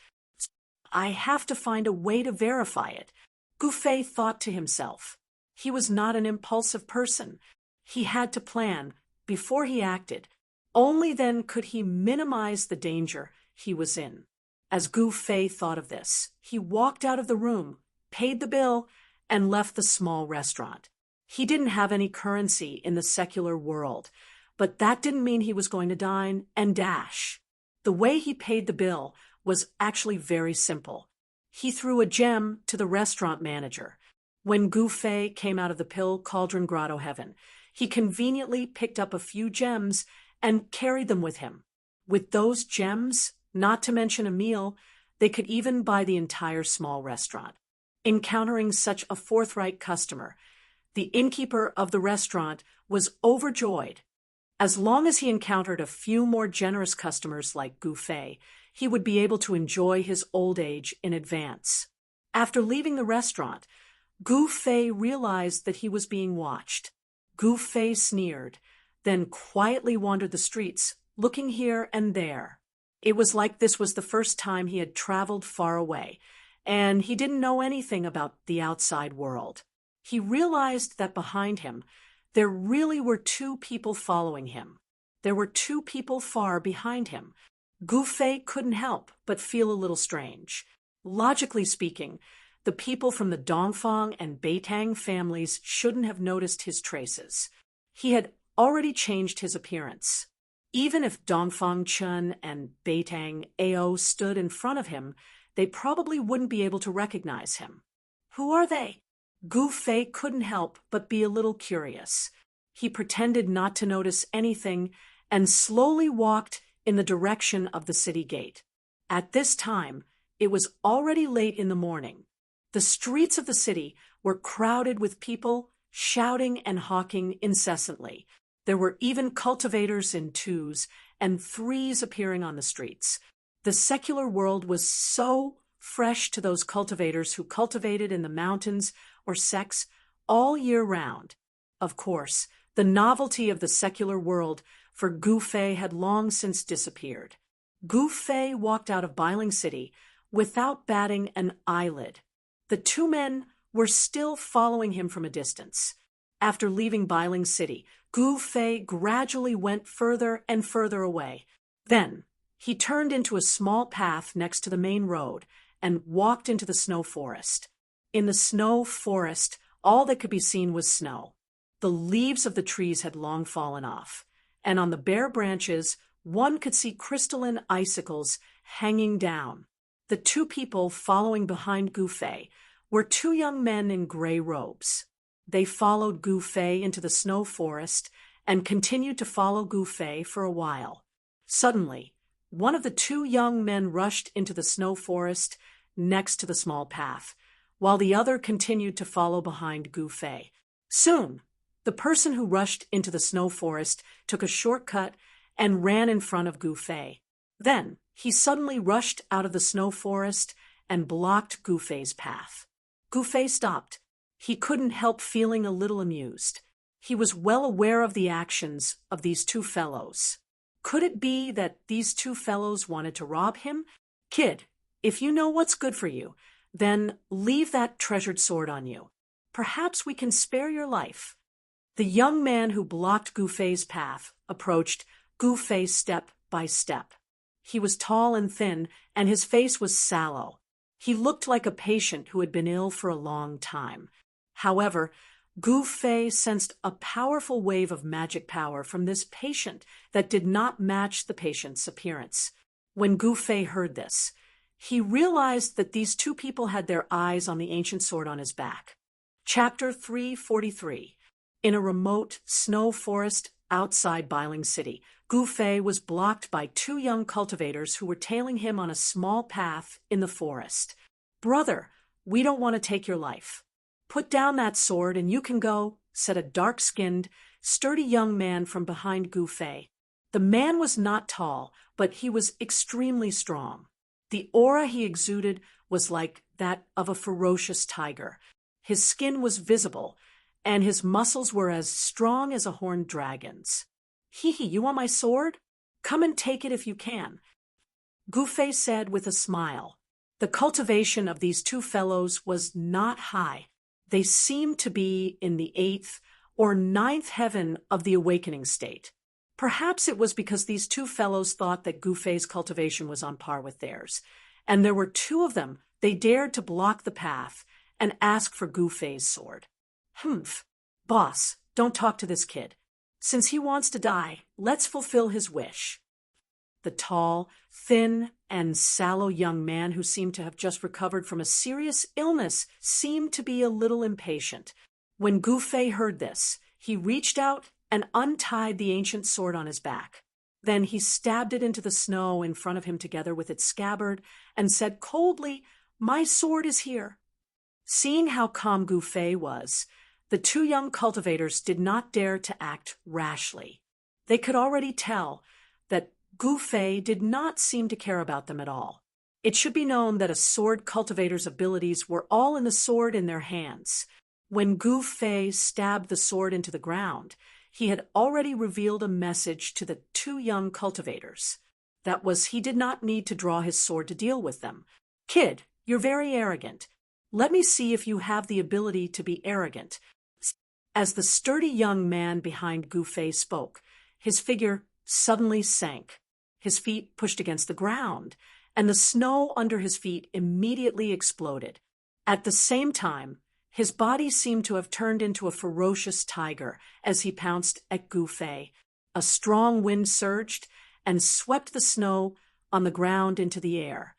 Speaker 1: I have to find a way to verify it, Gu Fei thought to himself. He was not an impulsive person. He had to plan before he acted. Only then could he minimize the danger he was in. As Gu Fei thought of this, he walked out of the room, paid the bill, and left the small restaurant. He didn't have any currency in the secular world, but that didn't mean he was going to dine and dash. The way he paid the bill was actually very simple. He threw a gem to the restaurant manager. When Gu Fei came out of the Pill Cauldron Grotto Heaven, He conveniently picked up a few gems and carried them with him. With those gems, not to mention a meal, they could even buy the entire small restaurant. Encountering such a forthright customer, the innkeeper of the restaurant was overjoyed. As long as he encountered a few more generous customers like Gu Fei, he would be able to enjoy his old age in advance. After leaving the restaurant, Gu Fei realized that he was being watched. Gu Fei sneered, then quietly wandered the streets, looking here and there. It was like this was the first time he had traveled far away, and he didn't know anything about the outside world. He realized that behind him, there really were two people following him. There were two people far behind him. Gu Fei couldn't help but feel a little strange. Logically speaking, the people from the Dongfang and Beitang families shouldn't have noticed his traces. He had already changed his appearance. Even if Dongfang Chun and Beitang Ao stood in front of him, they probably wouldn't be able to recognize him. Who are they? Gu Fei couldn't help but be a little curious. He pretended not to notice anything and slowly walked in the direction of the city gate. At this time, it was already late in the morning. The streets of the city were crowded with people shouting and hawking incessantly. There were even cultivators in 2s and 3s appearing on the streets. The secular world was so fresh to those cultivators who cultivated in the mountains or sects all year round. Of course, the novelty of the secular world for Gu Fei had long since disappeared. Gu Fei walked out of Bailing City without batting an eyelid. The two men were still following him from a distance. After leaving Bailing City, Gu Fei gradually went further and further away. Then, he turned into a small path next to the main road and walked into the snow forest. In the snow forest, all that could be seen was snow. The leaves of the trees had long fallen off, and on the bare branches, one could see crystalline icicles hanging down. The two people following behind Gu Fei were two young men in gray robes. They followed Gu Fei into the snow forest and continued to follow Gu Fei for a while. Suddenly, one of the two young men rushed into the snow forest next to the small path, while the other continued to follow behind Gu Fei. Soon, the person who rushed into the snow forest took a shortcut and ran in front of Gu Fei. Then, he suddenly rushed out of the snow forest and blocked Gu Fei's path. Gu Fei stopped. He couldn't help feeling a little amused. He was well aware of the actions of these two fellows. Could it be that these two fellows wanted to rob him? Kid, if you know what's good for you, then leave that treasured sword on you. Perhaps we can spare your life. The young man who blocked Gu Fei's path approached Gu Fei step by step. He was tall and thin, and his face was sallow. He looked like a patient who had been ill for a long time. However, Gu Fei sensed a powerful wave of magic power from this patient that did not match the patient's appearance. When Gu Fei heard this, he realized that these two people had their eyes on the ancient sword on his back. Chapter 343. In a remote snow forest outside Bailing City, Gu Fei was blocked by two young cultivators who were tailing him on a small path in the forest. "Brother, we don't want to take your life. Put down that sword and you can go," said a dark-skinned, sturdy young man from behind Gu Fei. The man was not tall, but he was extremely strong. The aura he exuded was like that of a ferocious tiger. His skin was visible, and his muscles were as strong as a horned dragon's. "Hee, you want my sword? Come and take it if you can," Gu Fei said with a smile. The cultivation of these two fellows was not high. They seemed to be in the 8th or 9th heaven of the awakening state. Perhaps it was because these two fellows thought that Gu Fei's cultivation was on par with theirs, and there were two of them. They dared to block the path and ask for Gu Fei's sword. "Humph, boss, don't talk to this kid. Since he wants to die, let's fulfill his wish." The tall, thin, and sallow young man who seemed to have just recovered from a serious illness seemed to be a little impatient. When Gu Fei heard this, He reached out and untied the ancient sword on his back. Then he stabbed it into the snow in front of him together with its scabbard and said coldly, "My sword is here." Seeing how calm Gu Fei was, the two young cultivators did not dare to act rashly. They could already tell that Gu Fei did not seem to care about them at all. It should be known that a sword cultivator's abilities were all in the sword in their hands. When Gu Fei stabbed the sword into the ground, he had already revealed a message to the two young cultivators. That was, he did not need to draw his sword to deal with them. "Kid, you're very arrogant. Let me see if you have the ability to be arrogant." As the sturdy young man behind Gu Fei spoke, his figure suddenly sank. His feet pushed against the ground, and the snow under his feet immediately exploded. At the same time, his body seemed to have turned into a ferocious tiger as he pounced at Gu Fei. A strong wind surged and swept the snow on the ground into the air.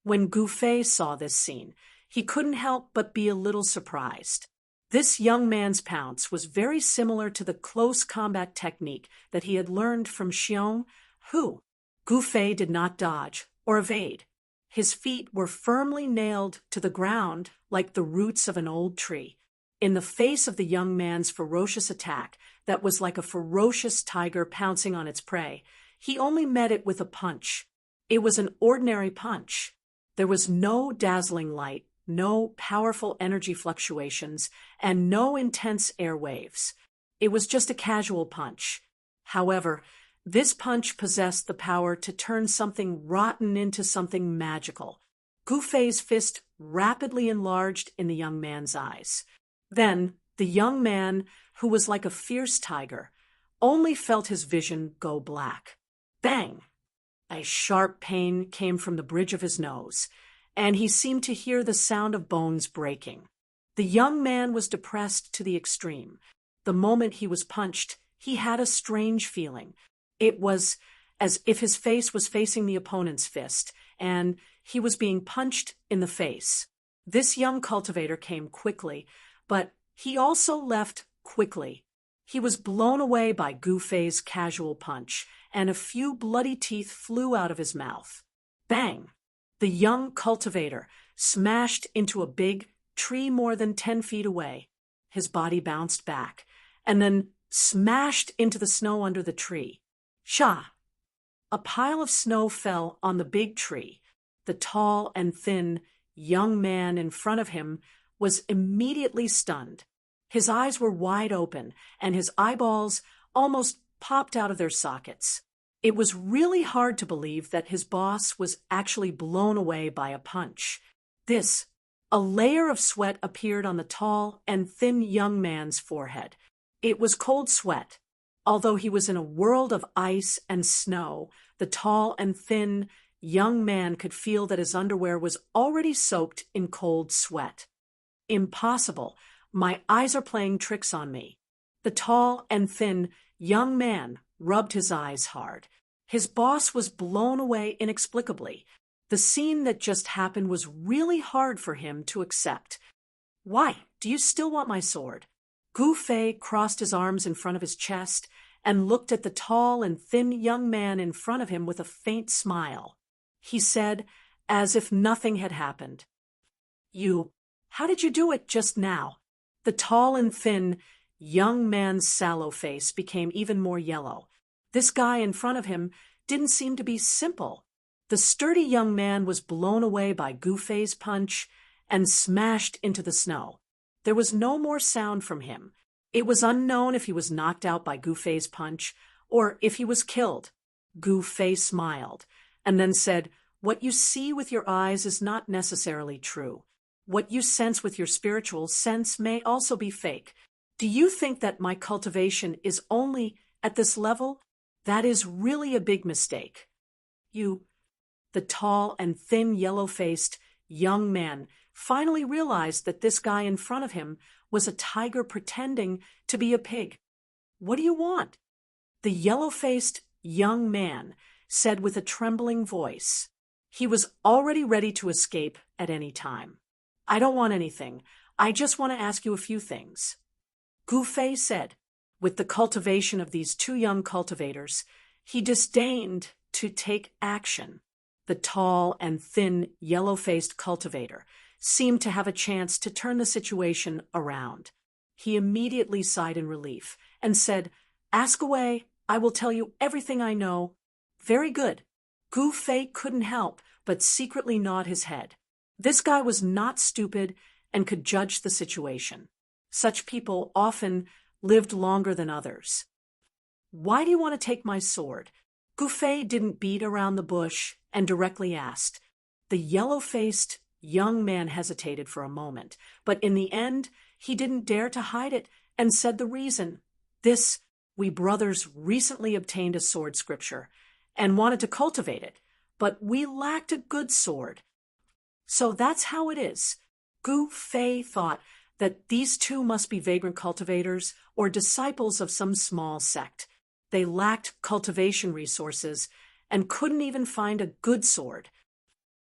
Speaker 1: When Gu Fei saw this scene, he couldn't help but be a little surprised. This young man's pounce was very similar to the close combat technique that he had learned from Xiong Hu. Gu Fei did not dodge or evade. His feet were firmly nailed to the ground like the roots of an old tree. In the face of the young man's ferocious attack that was like a ferocious tiger pouncing on its prey, he only met it with a punch. It was an ordinary punch. There was no dazzling light, no powerful energy fluctuations, and no intense air waves. It was just a casual punch. However, this punch possessed the power to turn something rotten into something magical. Gu Fei's fist rapidly enlarged in the young man's eyes. Then, the young man, who was like a fierce tiger, only felt his vision go black. Bang! A sharp pain came from the bridge of his nose, and he seemed to hear the sound of bones breaking. The young man was depressed to the extreme. The moment he was punched, he had a strange feeling. It was as if his face was facing the opponent's fist, and he was being punched in the face. This young cultivator came quickly, but he also left quickly. He was blown away by Gu Fei's casual punch, and a few bloody teeth flew out of his mouth. Bang! The young cultivator smashed into a big tree more than 10 feet away. His body bounced back, and then smashed into the snow under the tree. Sha! A pile of snow fell on the big tree. The tall and thin young man in front of him was immediately stunned. His eyes were wide open, and his eyeballs almost popped out of their sockets. It was really hard to believe that his boss was actually blown away by a punch. A layer of sweat appeared on the tall and thin young man's forehead. It was cold sweat. Although he was in a world of ice and snow, the tall and thin young man could feel that his underwear was already soaked in cold sweat. Impossible. My eyes are playing tricks on me. The tall and thin young man rubbed his eyes hard. His boss was blown away inexplicably. The scene that just happened was really hard for him to accept. "Why, do you still want my sword?" Gu Fei crossed his arms in front of his chest and looked at the tall and thin young man in front of him with a faint smile. He said, as if nothing had happened, How did you do it just now?" The tall and thin young man's sallow face became even more yellow. This guy in front of him didn't seem to be simple. The sturdy young man was blown away by Gu Fei's punch and smashed into the snow. There was no more sound from him. It was unknown if he was knocked out by Gu Fei's punch or if he was killed. Gu Fei smiled and then said, "What you see with your eyes is not necessarily true. What you sense with your spiritual sense may also be fake. Do you think that my cultivation is only at this level? That is really a big mistake." The tall and thin yellow-faced young man finally realized that this guy in front of him was a tiger pretending to be a pig. "What do you want?" The yellow-faced young man said with a trembling voice. He was already ready to escape at any time. "I don't want anything. I just want to ask you a few things." Gu Fei said. With the cultivation of these two young cultivators, he disdained to take action. The tall and thin, yellow-faced cultivator seemed to have a chance to turn the situation around. He immediately sighed in relief and said, "Ask away, I will tell you everything I know." "Very good." Gu Fei couldn't help but secretly nod his head. This guy was not stupid and could judge the situation. Such people often lived longer than others. "Why do you want to take my sword?" Gu Fei didn't beat around the bush and directly asked. The yellow-faced young man hesitated for a moment, but in the end, he didn't dare to hide it and said the reason. We brothers recently obtained a sword scripture and wanted to cultivate it, but we lacked a good sword. So that's how it is. Gu Fei thought that these two must be vagrant cultivators or disciples of some small sect. They lacked cultivation resources and couldn't even find a good sword.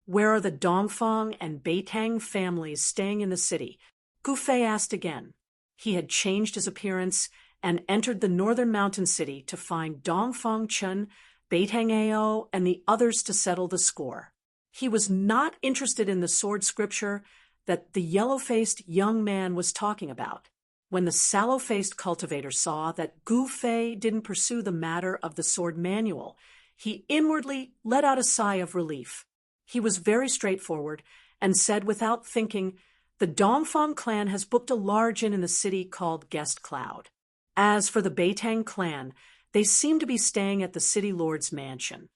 Speaker 1: "Where are the Dongfang and Beitang families staying in the city?" Gu Fei asked again. He had changed his appearance and entered the northern mountain city to find Dongfang Chen, Beitang Ao, and the others to settle the score. He was not interested in the sword scripture that the yellow-faced young man was talking about. When the sallow-faced cultivator saw that Gu Fei didn't pursue the matter of the sword manual, he inwardly let out a sigh of relief. He was very straightforward and said without thinking, "The Dongfang clan has booked a large inn in the city called Guest Cloud. As for the Beitang clan, they seem to be staying at the city lord's mansion."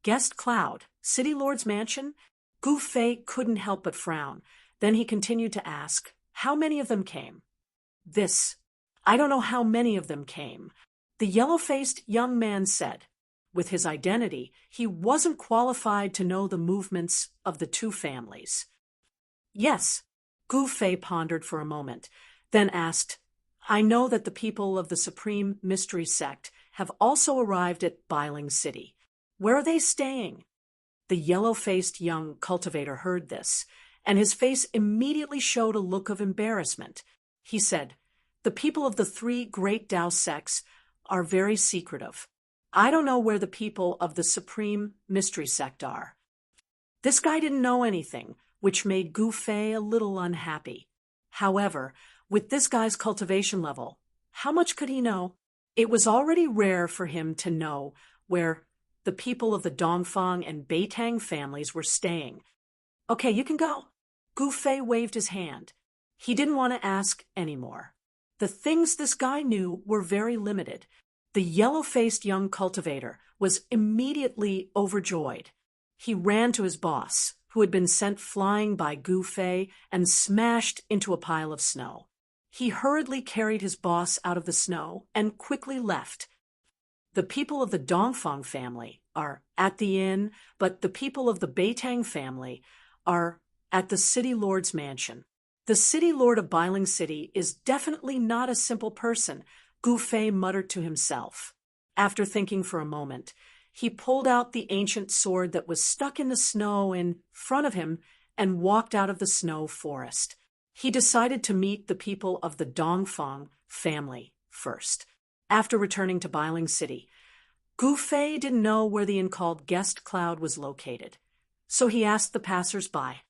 Speaker 1: Guest Cloud, city lord's mansion? Gu Fei couldn't help but frown. Then he continued to ask, "How many of them came?" "I don't know how many of them came," the yellow-faced young man said. With his identity, he wasn't qualified to know the movements of the two families. "Yes," Gu Fei pondered for a moment, then asked, "I know that the people of the Supreme Mystery Sect have also arrived at Biling City. Where are they staying?" The yellow-faced young cultivator heard this, and his face immediately showed a look of embarrassment. He said, "The people of the three great Tao sects are very secretive. I don't know where the people of the Supreme Mystery Sect are." This guy didn't know anything, which made Gu Fei a little unhappy. However, with this guy's cultivation level, how much could he know? It was already rare for him to know where the people of the Dongfang and Beitang families were staying. "Okay, you can go." Gu Fei waved his hand. He didn't want to ask anymore. The things this guy knew were very limited. The yellow-faced young cultivator was immediately overjoyed. He ran to his boss, who had been sent flying by Gu Fei, and smashed into a pile of snow. He hurriedly carried his boss out of the snow and quickly left. "The people of the Dongfang family are at the inn, but the people of the Beitang family are at the city lord's mansion. The city lord of Biling City is definitely not a simple person," Gu Fei muttered to himself. After thinking for a moment, he pulled out the ancient sword that was stuck in the snow in front of him and walked out of the snow forest. He decided to meet the people of the Dongfang family first. After returning to Biling City, Gu Fei didn't know where the inn called Guest Cloud was located, so he asked the passers-by.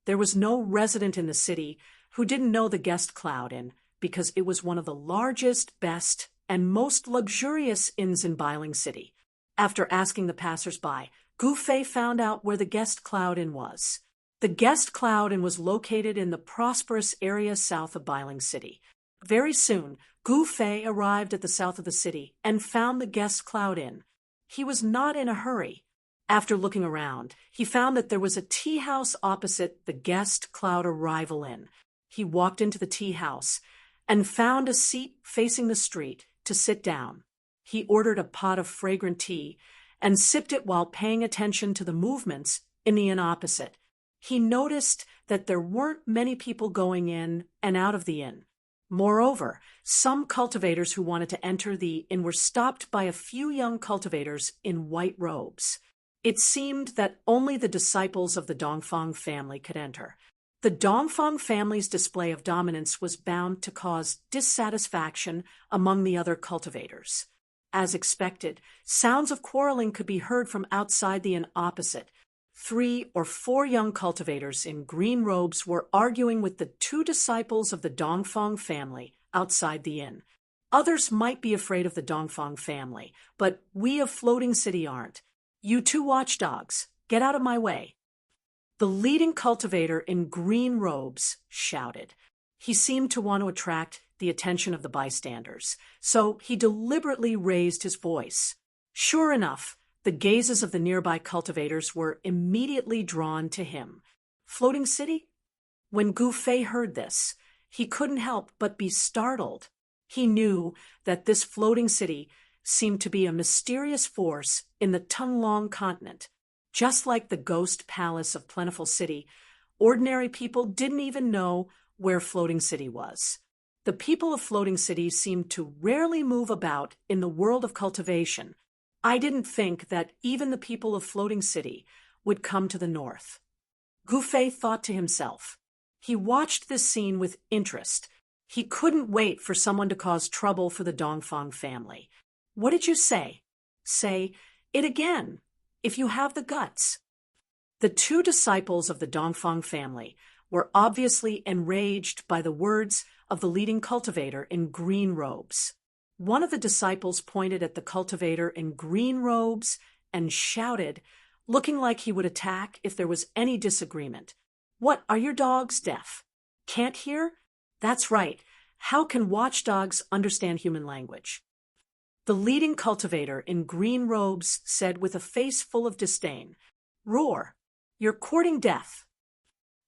Speaker 1: There was no resident in the city who didn't know the Guest Cloud Inn because it was one of the largest, best, and most luxurious inns in Biling City. After asking the passers-by, Gu Fei found out where the Guest Cloud Inn was. The Guest Cloud Inn was located in the prosperous area south of Biling City. Very soon, Gu Fei arrived at the south of the city and found the Guest Cloud Inn. He was not in a hurry. After looking around, he found that there was a tea house opposite the Guest Cloud Arrival Inn. He walked into the tea house and found a seat facing the street to sit down. He ordered a pot of fragrant tea and sipped it while paying attention to the movements in the inn opposite. He noticed that there weren't many people going in and out of the inn. Moreover, some cultivators who wanted to enter the inn were stopped by a few young cultivators in white robes. It seemed that only the disciples of the Dongfang family could enter. The Dongfang family's display of dominance was bound to cause dissatisfaction among the other cultivators. As expected, sounds of quarreling could be heard from outside the inn opposite. 3 or 4 young cultivators in green robes were arguing with the 2 disciples of the Dongfang family outside the inn. Others might be afraid of the Dongfang family, but we of Floating City aren't. You 2 watchdogs, get out of my way. The leading cultivator in green robes shouted. He seemed to want to attract the attention of the bystanders, so he deliberately raised his voice. Sure enough, the gazes of the nearby cultivators were immediately drawn to him. Floating City? When Gu Fei heard this, he couldn't help but be startled. He knew that this floating city seemed to be a mysterious force in the Tunglong continent. Just like the ghost palace of Plentiful City, ordinary people didn't even know where Floating City was. The people of Floating City seemed to rarely move about in the world of cultivation. I didn't think that even the people of Floating City would come to the north. Gu Fei thought to himself. He watched this scene with interest. He couldn't wait for someone to cause trouble for the Dongfang family. What did you say? Say it again, if you have the guts. The 2 disciples of the Dongfang family were obviously enraged by the words of the leading cultivator in green robes. One of the disciples pointed at the cultivator in green robes and shouted, looking like he would attack if there was any disagreement. What, are your dogs deaf? Can't hear? That's right. How can watchdogs understand human language? The leading cultivator in green robes said with a face full of disdain, Roar, you're courting death.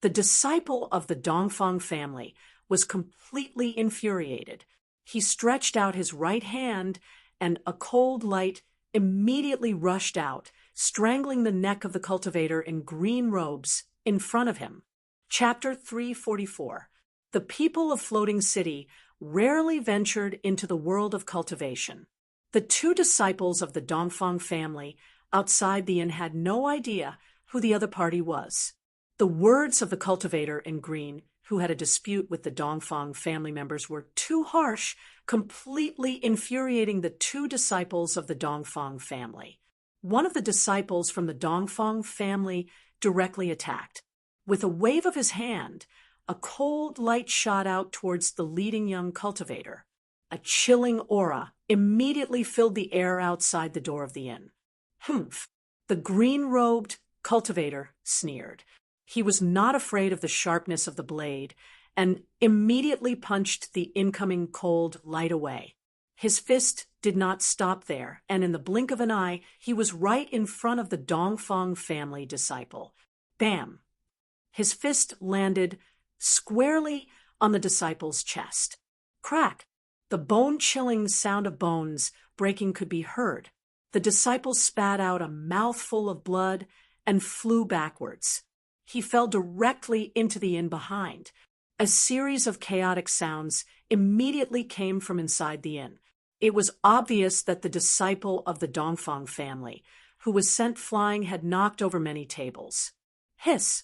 Speaker 1: The disciple of the Dongfang family was completely infuriated. He stretched out his right hand, and a cold light immediately rushed out, strangling the neck of the cultivator in green robes in front of him. Chapter 344. The people of Floating City rarely ventured into the world of cultivation. The 2 disciples of the Dongfang family outside the inn had no idea who the other party was. The words of the cultivator in green, who had a dispute with the Dongfang family members, were too harsh, completely infuriating the 2 disciples of the Dongfang family. One of the disciples from the Dongfang family directly attacked. With a wave of his hand, a cold light shot out towards the leading young cultivator. A chilling aura immediately filled the air outside the door of the inn. Humph! The green-robed cultivator sneered. He was not afraid of the sharpness of the blade, and immediately punched the incoming cold light away. His fist did not stop there, and in the blink of an eye, he was right in front of the Dongfang family disciple. Bam! His fist landed squarely on the disciple's chest. Crack! The bone-chilling sound of bones breaking could be heard. The disciple spat out a mouthful of blood and flew backwards. He fell directly into the inn behind. A series of chaotic sounds immediately came from inside the inn. It was obvious that the disciple of the Dongfang family, who was sent flying, had knocked over many tables. Hiss!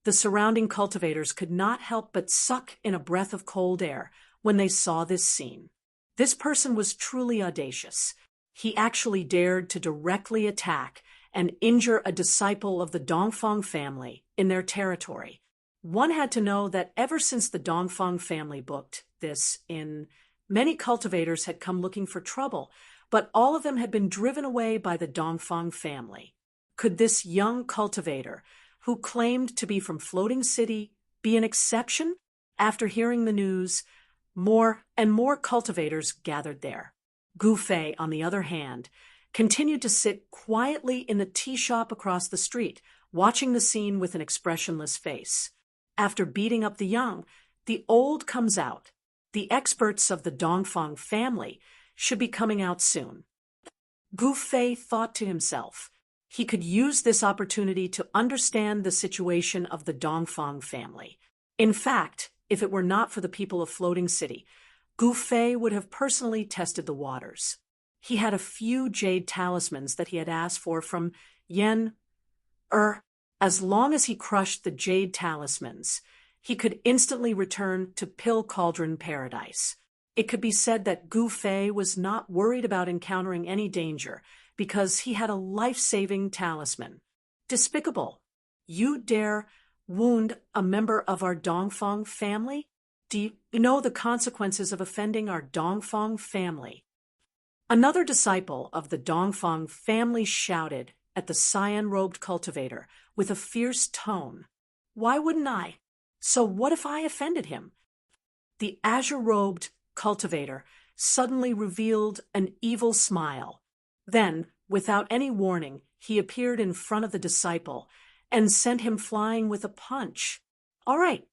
Speaker 1: The surrounding cultivators could not help but suck in a breath of cold air when they saw this scene. This person was truly audacious. He actually dared to directly attack and injure a disciple of the Dongfang family in their territory. One had to know that ever since the Dongfang family booked this inn, many cultivators had come looking for trouble, but all of them had been driven away by the Dongfang family. Could this young cultivator, who claimed to be from Floating City, be an exception? After hearing the news, more and more cultivators gathered there. Gu Fei, on the other hand, continued to sit quietly in the tea shop across the street, watching the scene with an expressionless face. After beating up the young, the old comes out. The experts of the Dongfang family should be coming out soon. Gu Fei thought to himself, he could use this opportunity to understand the situation of the Dongfang family. In fact, if it were not for the people of Floating City, Gu Fei would have personally tested the waters. He had a few jade talismans that he had asked for from Yen. As long as he crushed the jade talismans, he could instantly return to Pill Cauldron Paradise. It could be said that Gu Fei was not worried about encountering any danger because he had a life-saving talisman. Despicable. You dare wound a member of our Dongfang family? Do you know the consequences of offending our Dongfang family? Another disciple of the Dongfang family shouted at the cyan-robed cultivator with a fierce tone. Why wouldn't I? So what if I offended him? The azure-robed cultivator suddenly revealed an evil smile. Then, without any warning, he appeared in front of the disciple and sent him flying with a punch. All right,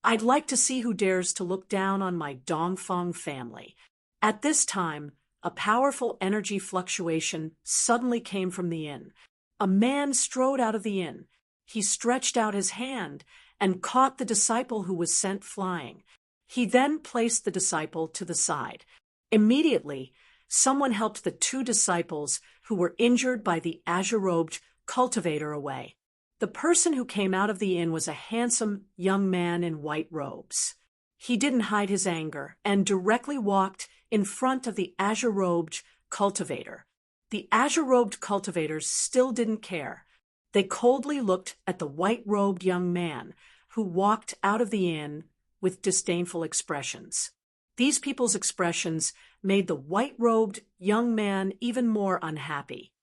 Speaker 1: I'd like to see who dares to look down on my Dongfang family. At this time, a powerful energy fluctuation suddenly came from the inn. A man strode out of the inn. He stretched out his hand and caught the disciple who was sent flying. He then placed the disciple to the side. Immediately, someone helped the two disciples who were injured by the azure-robed cultivator away. The person who came out of the inn was a handsome young man in white robes. He didn't hide his anger and directly walked in front of the azure-robed cultivator. The azure-robed cultivators still didn't care. They coldly looked at the white-robed young man who walked out of the inn with disdainful expressions. These people's expressions made the white-robed young man even more unhappy.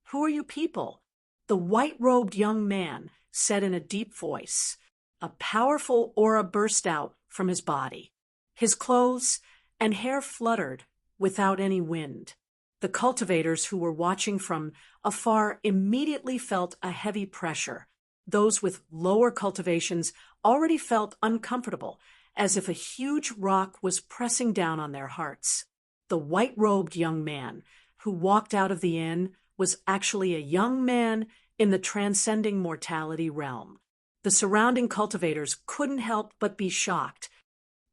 Speaker 1: Who are you people? The white-robed young man said in a deep voice. A powerful aura burst out from his body. His clothes and hair fluttered without any wind. The cultivators who were watching from afar immediately felt a heavy pressure. Those with lower cultivations already felt uncomfortable, as if a huge rock was pressing down on their hearts. The white-robed young man who walked out of the inn was actually a young man in the transcending mortality realm. The surrounding cultivators couldn't help but be shocked.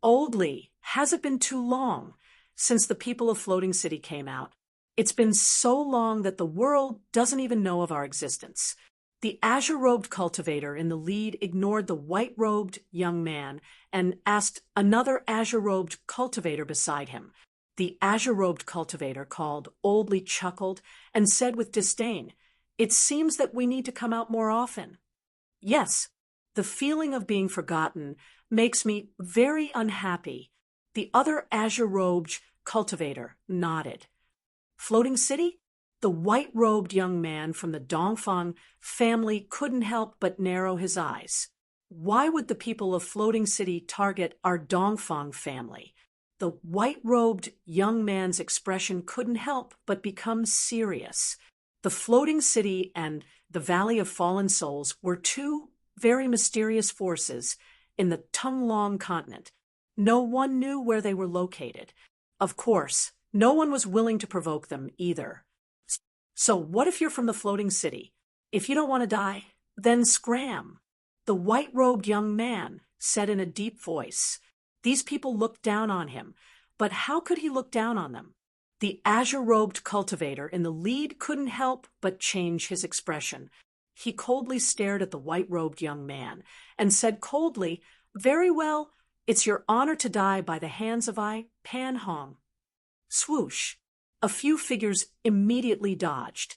Speaker 1: Oldly, has it been too long since the people of Floating City came out? It's been so long that the world doesn't even know of our existence. The azure-robed cultivator in the lead ignored the white-robed young man and asked another azure-robed cultivator beside him. The azure-robed cultivator called Oldly chuckled and said with disdain, "It seems that we need to come out more often." Yes, the feeling of being forgotten makes me very unhappy. The other azure-robed cultivator nodded. Floating City? The white-robed young man from the Dongfang family couldn't help but narrow his eyes. Why would the people of Floating City target our Dongfang family? The white-robed young man's expression couldn't help but become serious. The Floating City and the Valley of Fallen Souls were two very mysterious forces in the Tunglong continent. No one knew where they were located. Of course, no one was willing to provoke them either. So what if you're from the Floating City? If you don't want to die, then scram. The white-robed young man said in a deep voice. These people looked down on him, but how could he look down on them? The azure-robed cultivator in the lead couldn't help but change his expression. He coldly stared at the white-robed young man and said coldly, "Very well, it's your honor to die by the hands of I, Pan Hong." Swoosh. A few figures immediately dodged.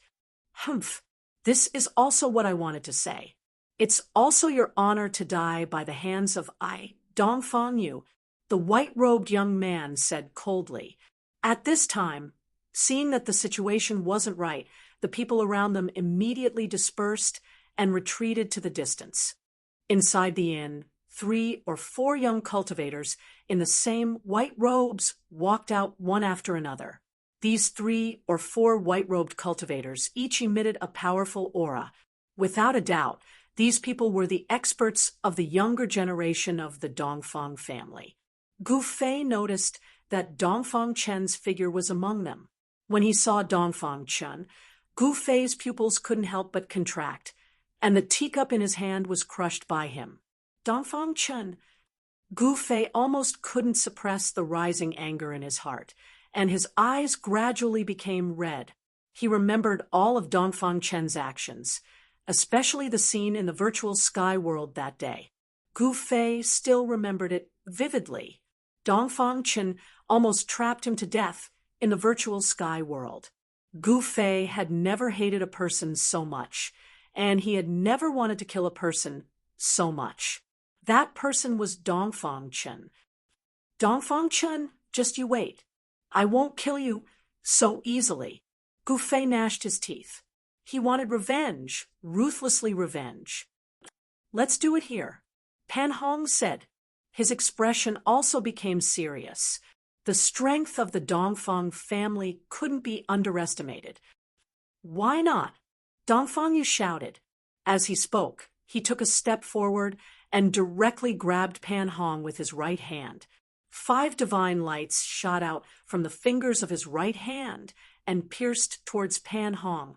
Speaker 1: Humph, this is also what I wanted to say. It's also your honor to die by the hands of I, Dongfang Yu, the white-robed young man said coldly. At this time, seeing that the situation wasn't right, the people around them immediately dispersed and retreated to the distance. Inside the inn, 3 or 4 young cultivators in the same white robes walked out one after another. These 3 or 4 white-robed cultivators each emitted a powerful aura. Without a doubt, these people were the experts of the younger generation of the Dongfang family. Gu Fei noticed that Dongfang Chen's figure was among them. When he saw Dongfang Chen, Gu Fei's pupils couldn't help but contract, and the teacup in his hand was crushed by him. Dongfang Chen. Gu Fei almost couldn't suppress the rising anger in his heart, and his eyes gradually became red. He remembered all of Dongfang Chen's actions, especially the scene in the virtual sky world that day. Gu Fei still remembered it vividly. Dongfang Chen almost trapped him to death in the virtual sky world. Gu Fei had never hated a person so much, and he had never wanted to kill a person so much. That person was Dongfang Chen. Dongfang Chen, just you wait. I won't kill you so easily. Gu Fei gnashed his teeth. He wanted revenge, ruthlessly revenge. Let's do it here, Pan Hong said. His expression also became serious. The strength of the Dongfang family couldn't be underestimated. Why not? Dongfang Yu shouted. As he spoke, he took a step forward and directly grabbed Pan Hong with his right hand. 5 divine lights shot out from the fingers of his right hand and pierced towards Pan Hong.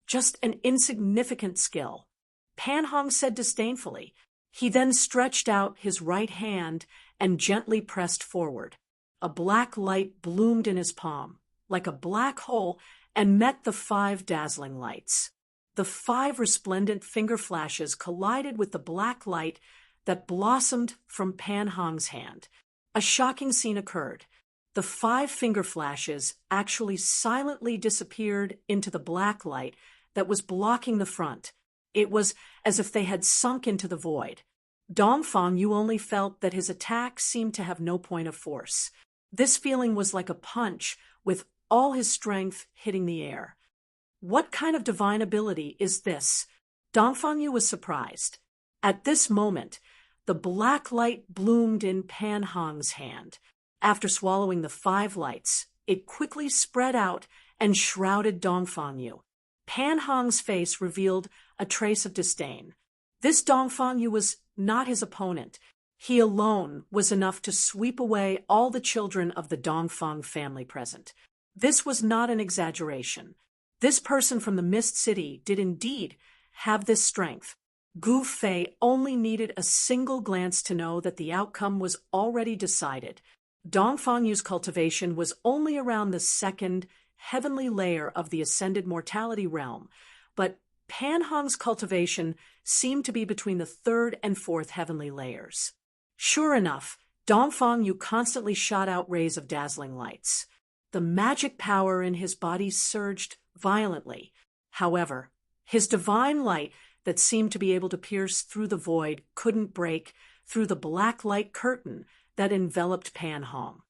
Speaker 1: Just an insignificant skill, Pan Hong said disdainfully. He then stretched out his right hand and gently pressed forward. A black light bloomed in his palm, like a black hole, and met the 5 dazzling lights. The 5 resplendent finger flashes collided with the black light that blossomed from Pan Hong's hand. A shocking scene occurred. The 5 finger flashes actually silently disappeared into the black light that was blocking the front. It was as if they had sunk into the void. Dongfang Yu only felt that his attack seemed to have no point of force. This feeling was like a punch, with all his strength hitting the air. What kind of divine ability is this? Dongfang Yu was surprised. At this moment, the black light bloomed in Pan Hong's hand. After swallowing the 5 lights, it quickly spread out and shrouded Dongfang Yu. Pan Hong's face revealed a trace of disdain. This Dongfang Yu was not his opponent. He alone was enough to sweep away all the children of the Dongfang family present. This was not an exaggeration. This person from the Mist City did indeed have this strength. Gu Fei only needed a single glance to know that the outcome was already decided. Dongfang Yu's cultivation was only around the 2nd heavenly layer of the ascended mortality realm, but Pan Hong's cultivation seemed to be between the 3rd and 4th heavenly layers. Sure enough, Dongfang Yu constantly shot out rays of dazzling lights. The magic power in his body surged violently. However, his divine light that seemed to be able to pierce through the void couldn't break through the black light curtain that enveloped Pan Hong.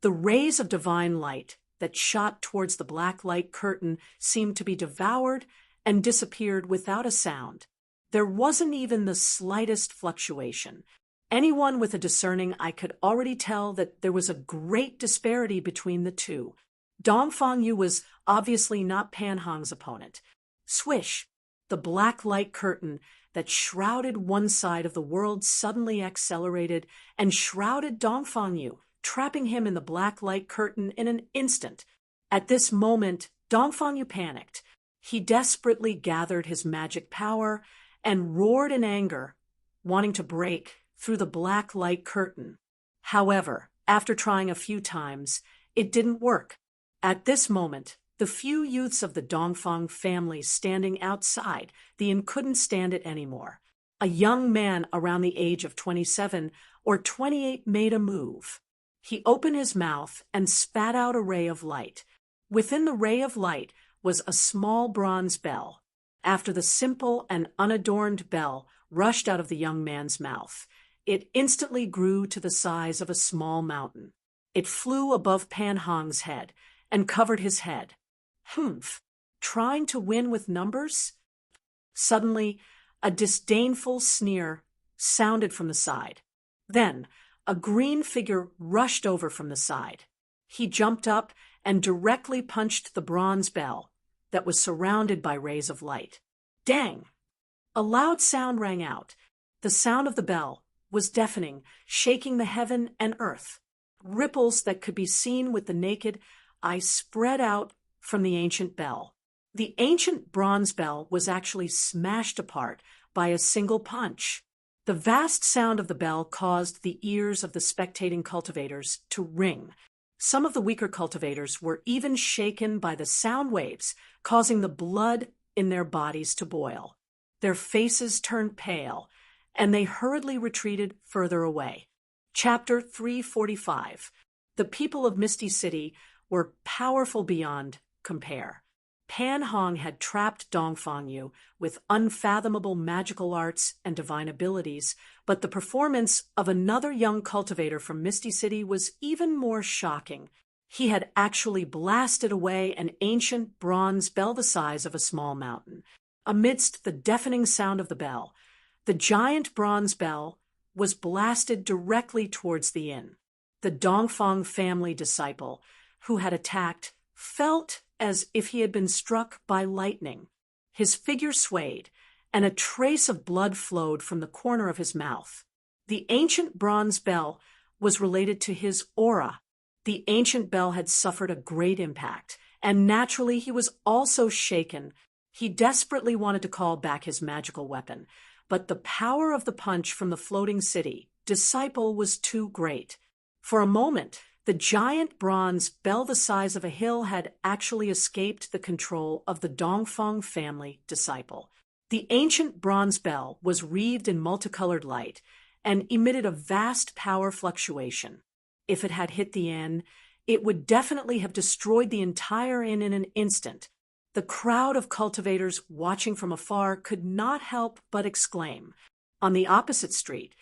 Speaker 1: The rays of divine light that shot towards the black light curtain seemed to be devoured and disappeared without a sound. There wasn't even the slightest fluctuation. Anyone with a discerning eye could already tell that there was a great disparity between the two. Dongfang Yu was obviously not Pan Hong's opponent. Swish! The black light curtain that shrouded one side of the world suddenly accelerated and shrouded Dongfang Yu, trapping him in the black light curtain in an instant. At this moment, Dongfang Yu panicked. He desperately gathered his magic power and roared in anger, wanting to break through the black light curtain. However, after trying a few times, it didn't work. At this moment, the few youths of the Dongfang family standing outside the inn couldn't stand it anymore. A young man around the age of 27 or 28 made a move. He opened his mouth and spat out a ray of light. Within the ray of light was a small bronze bell. After the simple and unadorned bell rushed out of the young man's mouth, it instantly grew to the size of a small mountain. It flew above Pan Hong's head and covered his head. Humph! Trying to win with numbers? Suddenly, a disdainful sneer sounded from the side. Then, a green figure rushed over from the side. He jumped up and directly punched the bronze bell that was surrounded by rays of light. Dang! A loud sound rang out. The sound of the bell was deafening, shaking the heaven and earth. Ripples that could be seen with the naked eye spread out from the ancient bell. The ancient bronze bell was actually smashed apart by a single punch. The vast sound of the bell caused the ears of the spectating cultivators to ring. Some of the weaker cultivators were even shaken by the sound waves, causing the blood in their bodies to boil. Their faces turned pale, and they hurriedly retreated further away. Chapter 345. The people of Misty City were powerful beyond compare. Pan Hong had trapped Dongfang Yu with unfathomable magical arts and divine abilities, but the performance of another young cultivator from Misty City was even more shocking. He had actually blasted away an ancient bronze bell the size of a small mountain. Amidst the deafening sound of the bell, the giant bronze bell was blasted directly towards the inn. The Dongfang family disciple, who had attacked, felt as if he had been struck by lightning. His figure swayed, and a trace of blood flowed from the corner of his mouth. The ancient bronze bell was related to his aura. The ancient bell had suffered a great impact, and naturally he was also shaken. He desperately wanted to call back his magical weapon, but the power of the punch from the floating city disciple was too great. For a moment, the giant bronze bell the size of a hill had actually escaped the control of the Dongfang family disciple. The ancient bronze bell was wreathed in multicolored light and emitted a vast power fluctuation. If it had hit the inn, it would definitely have destroyed the entire inn in an instant. The crowd of cultivators watching from afar could not help but exclaim. On the opposite street,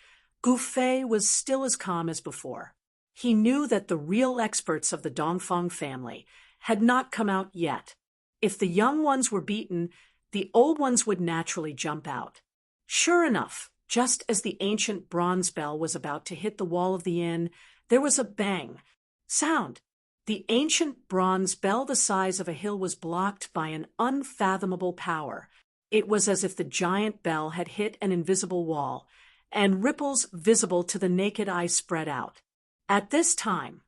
Speaker 1: Gu Fei was still as calm as before. He knew that the real experts of the Dongfang family had not come out yet. If the young ones were beaten, the old ones would naturally jump out. Sure enough, just as the ancient bronze bell was about to hit the wall of the inn, there was a bang sound. The ancient bronze bell the size of a hill was blocked by an unfathomable power. It was as if the giant bell had hit an invisible wall, and ripples visible to the naked eye spread out. At this time,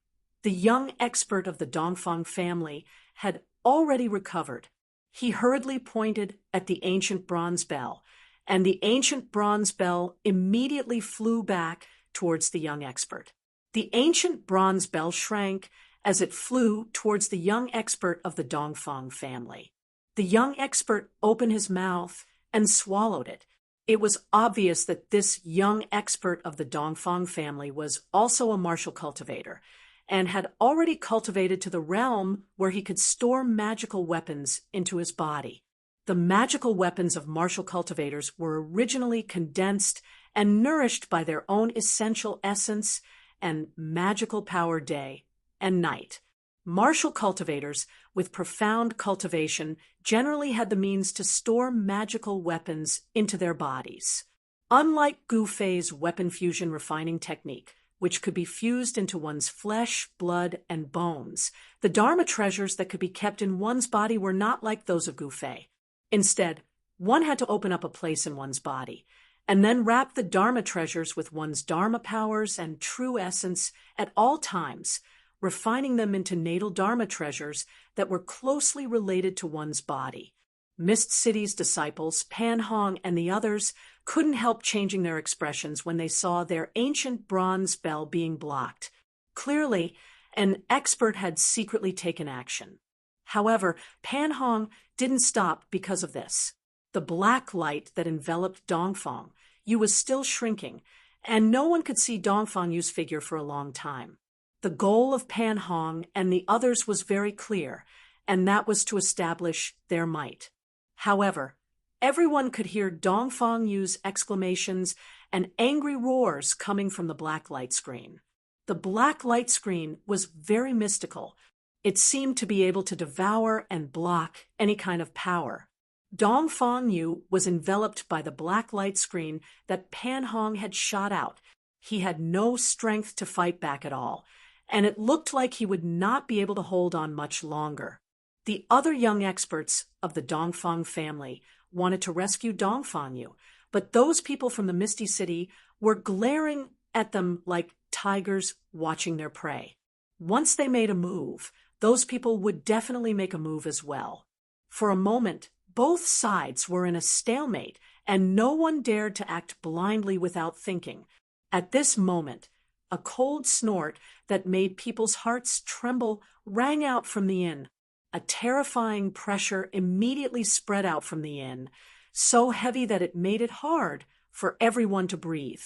Speaker 1: the young expert of the Dongfang family had already recovered. He hurriedly pointed at the ancient bronze bell, and the ancient bronze bell immediately flew back towards the young expert. The ancient bronze bell shrank as it flew towards the young expert of the Dongfang family. The young expert opened his mouth and swallowed it. It was obvious that this young expert of the Dongfang family was also a martial cultivator and had already cultivated to the realm where he could store magical weapons into his body. The magical weapons of martial cultivators were originally condensed and nourished by their own essential essence and magical power day and night. Martial cultivators with profound cultivation generally had the means to store magical weapons into their bodies. Unlike Gu Fei's weapon fusion refining technique, which could be fused into one's flesh, blood, and bones, the Dharma treasures that could be kept in one's body were not like those of Gu Fei. Instead, one had to open up a place in one's body, and then wrap the Dharma treasures with one's Dharma powers and true essence at all times, refining them into natal Dharma treasures that were closely related to one's body. Mist City's disciples, Pan Hong and the others, couldn't help changing their expressions when they saw their ancient bronze bell being blocked. Clearly, an expert had secretly taken action. However, Pan Hong didn't stop because of this. The black light that enveloped Dongfang Yu was still shrinking, and no one could see Dongfang Yu's figure for a long time. The goal of Pan Hong and the others was very clear, and that was to establish their might. However, everyone could hear Dongfang Yu's exclamations and angry roars coming from the black light screen. The black light screen was very mystical. It seemed to be able to devour and block any kind of power. Dongfang Yu was enveloped by the black light screen that Pan Hong had shot out. He had no strength to fight back at all, and it looked like he would not be able to hold on much longer. The other young experts of the Dongfang family wanted to rescue Dongfang Yu, but those people from the Misty City were glaring at them like tigers watching their prey. Once they made a move, those people would definitely make a move as well. For a moment, both sides were in a stalemate, and no one dared to act blindly without thinking. At this moment, a cold snort that made people's hearts tremble rang out from the inn. A terrifying pressure immediately spread out from the inn, so heavy that it made it hard for everyone to breathe.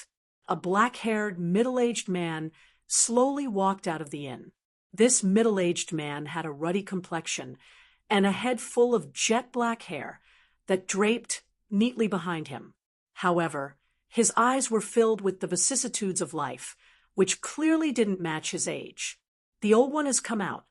Speaker 1: A black-haired, middle-aged man slowly walked out of the inn. This middle-aged man had a ruddy complexion and a head full of jet-black hair that draped neatly behind him. However, his eyes were filled with the vicissitudes of life, which clearly didn't match his age. The old one has come out.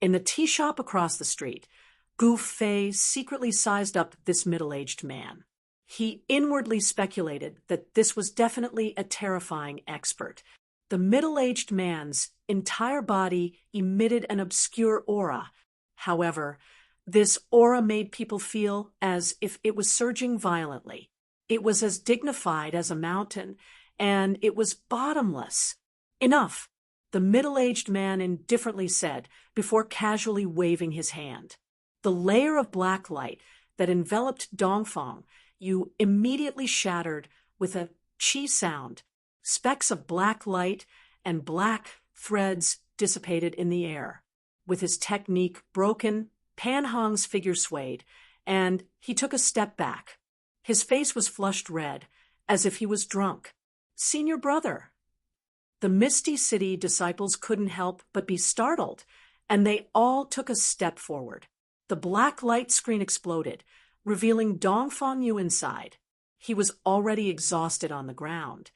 Speaker 1: In the tea shop across the street, Gu Fei secretly sized up this middle-aged man. He inwardly speculated that this was definitely a terrifying expert. The middle-aged man's entire body emitted an obscure aura. However, this aura made people feel as if it was surging violently. It was as dignified as a mountain, and it was bottomless. "Enough," the middle-aged man indifferently said, before casually waving his hand. The layer of black light that enveloped Dongfang Yu immediately shattered with a chi sound. Specks of black light and black threads dissipated in the air. With his technique broken, Pan Hong's figure swayed, and he took a step back. His face was flushed red, as if he was drunk. "Senior brother." The Misty City disciples couldn't help but be startled, and they all took a step forward. The black light screen exploded, revealing Dongfang Yu inside. He was already exhausted on the ground,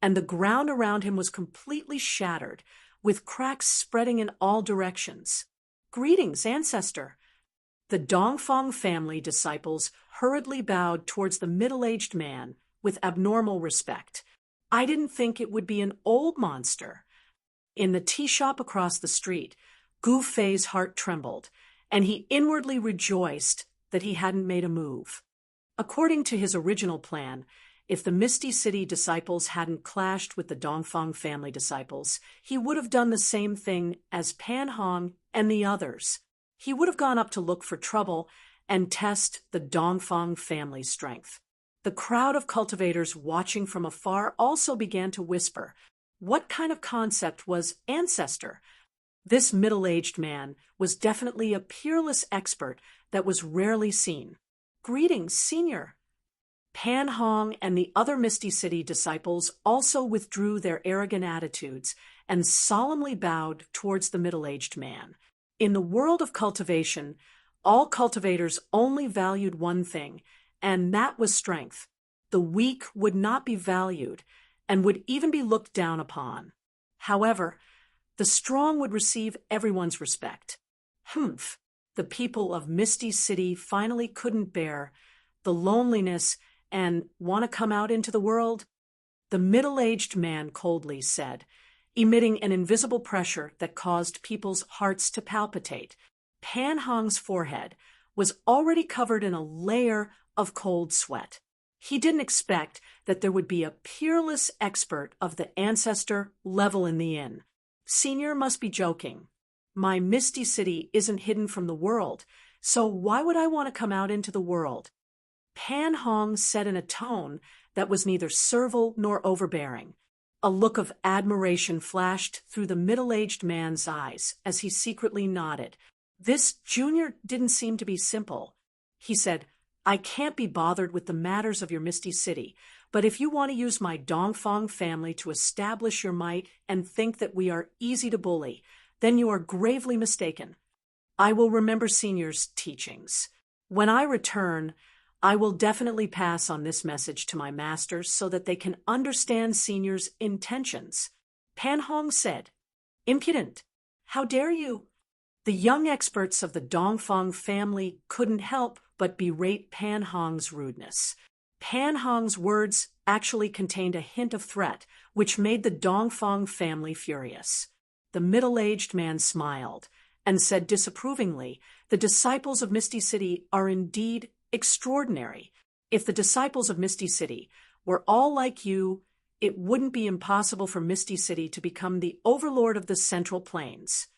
Speaker 1: and the ground around him was completely shattered, with cracks spreading in all directions. "Greetings, ancestor." The Dongfang family disciples hurriedly bowed towards the middle-aged man with abnormal respect. "I didn't think it would be an old monster." In the tea shop across the street, Gu Fei's heart trembled, and he inwardly rejoiced that he hadn't made a move. According to his original plan, if the Misty City disciples hadn't clashed with the Dongfang family disciples, he would have done the same thing as Pan Hong and the others. He would have gone up to look for trouble and test the Dongfang family's strength. The crowd of cultivators watching from afar also began to whisper, what kind of concept was ancestor? This middle-aged man was definitely a peerless expert that was rarely seen. "Greetings, senior." Pan Hong and the other Misty City disciples also withdrew their arrogant attitudes and solemnly bowed towards the middle-aged man. In the world of cultivation, all cultivators only valued one thing, and that was strength. The weak would not be valued and would even be looked down upon. However, the strong would receive everyone's respect. The people of Misty City finally couldn't bear the loneliness and want to come out into the world? The middle-aged man coldly said, emitting an invisible pressure that caused people's hearts to palpitate. Pan Hong's forehead was already covered in a layer of cold sweat. He didn't expect that there would be a peerless expert of the ancestor level in the inn. "Senior must be joking. My Misty City isn't hidden from the world, so why would I want to come out into the world?" Pan Hong said in a tone that was neither servile nor overbearing. A look of admiration flashed through the middle-aged man's eyes as he secretly nodded. This junior didn't seem to be simple. He said, "I can't be bothered with the matters of your Misty City, but if you want to use my Dongfang family to establish your might and think that we are easy to bully, then you are gravely mistaken. I will remember senior's teachings. When I return, I will definitely pass on this message to my masters so that they can understand senior's intentions." Pan Hong said, "Impudent! How dare you?" The young experts of the Dongfang family couldn't help but berate Pan Hong's rudeness. Pan Hong's words actually contained a hint of threat, which made the Dongfang family furious. The middle-aged man smiled and said disapprovingly, "The disciples of Misty City are indeed extraordinary. If the disciples of Misty City were all like you, it wouldn't be impossible for Misty City to become the overlord of the Central Plains."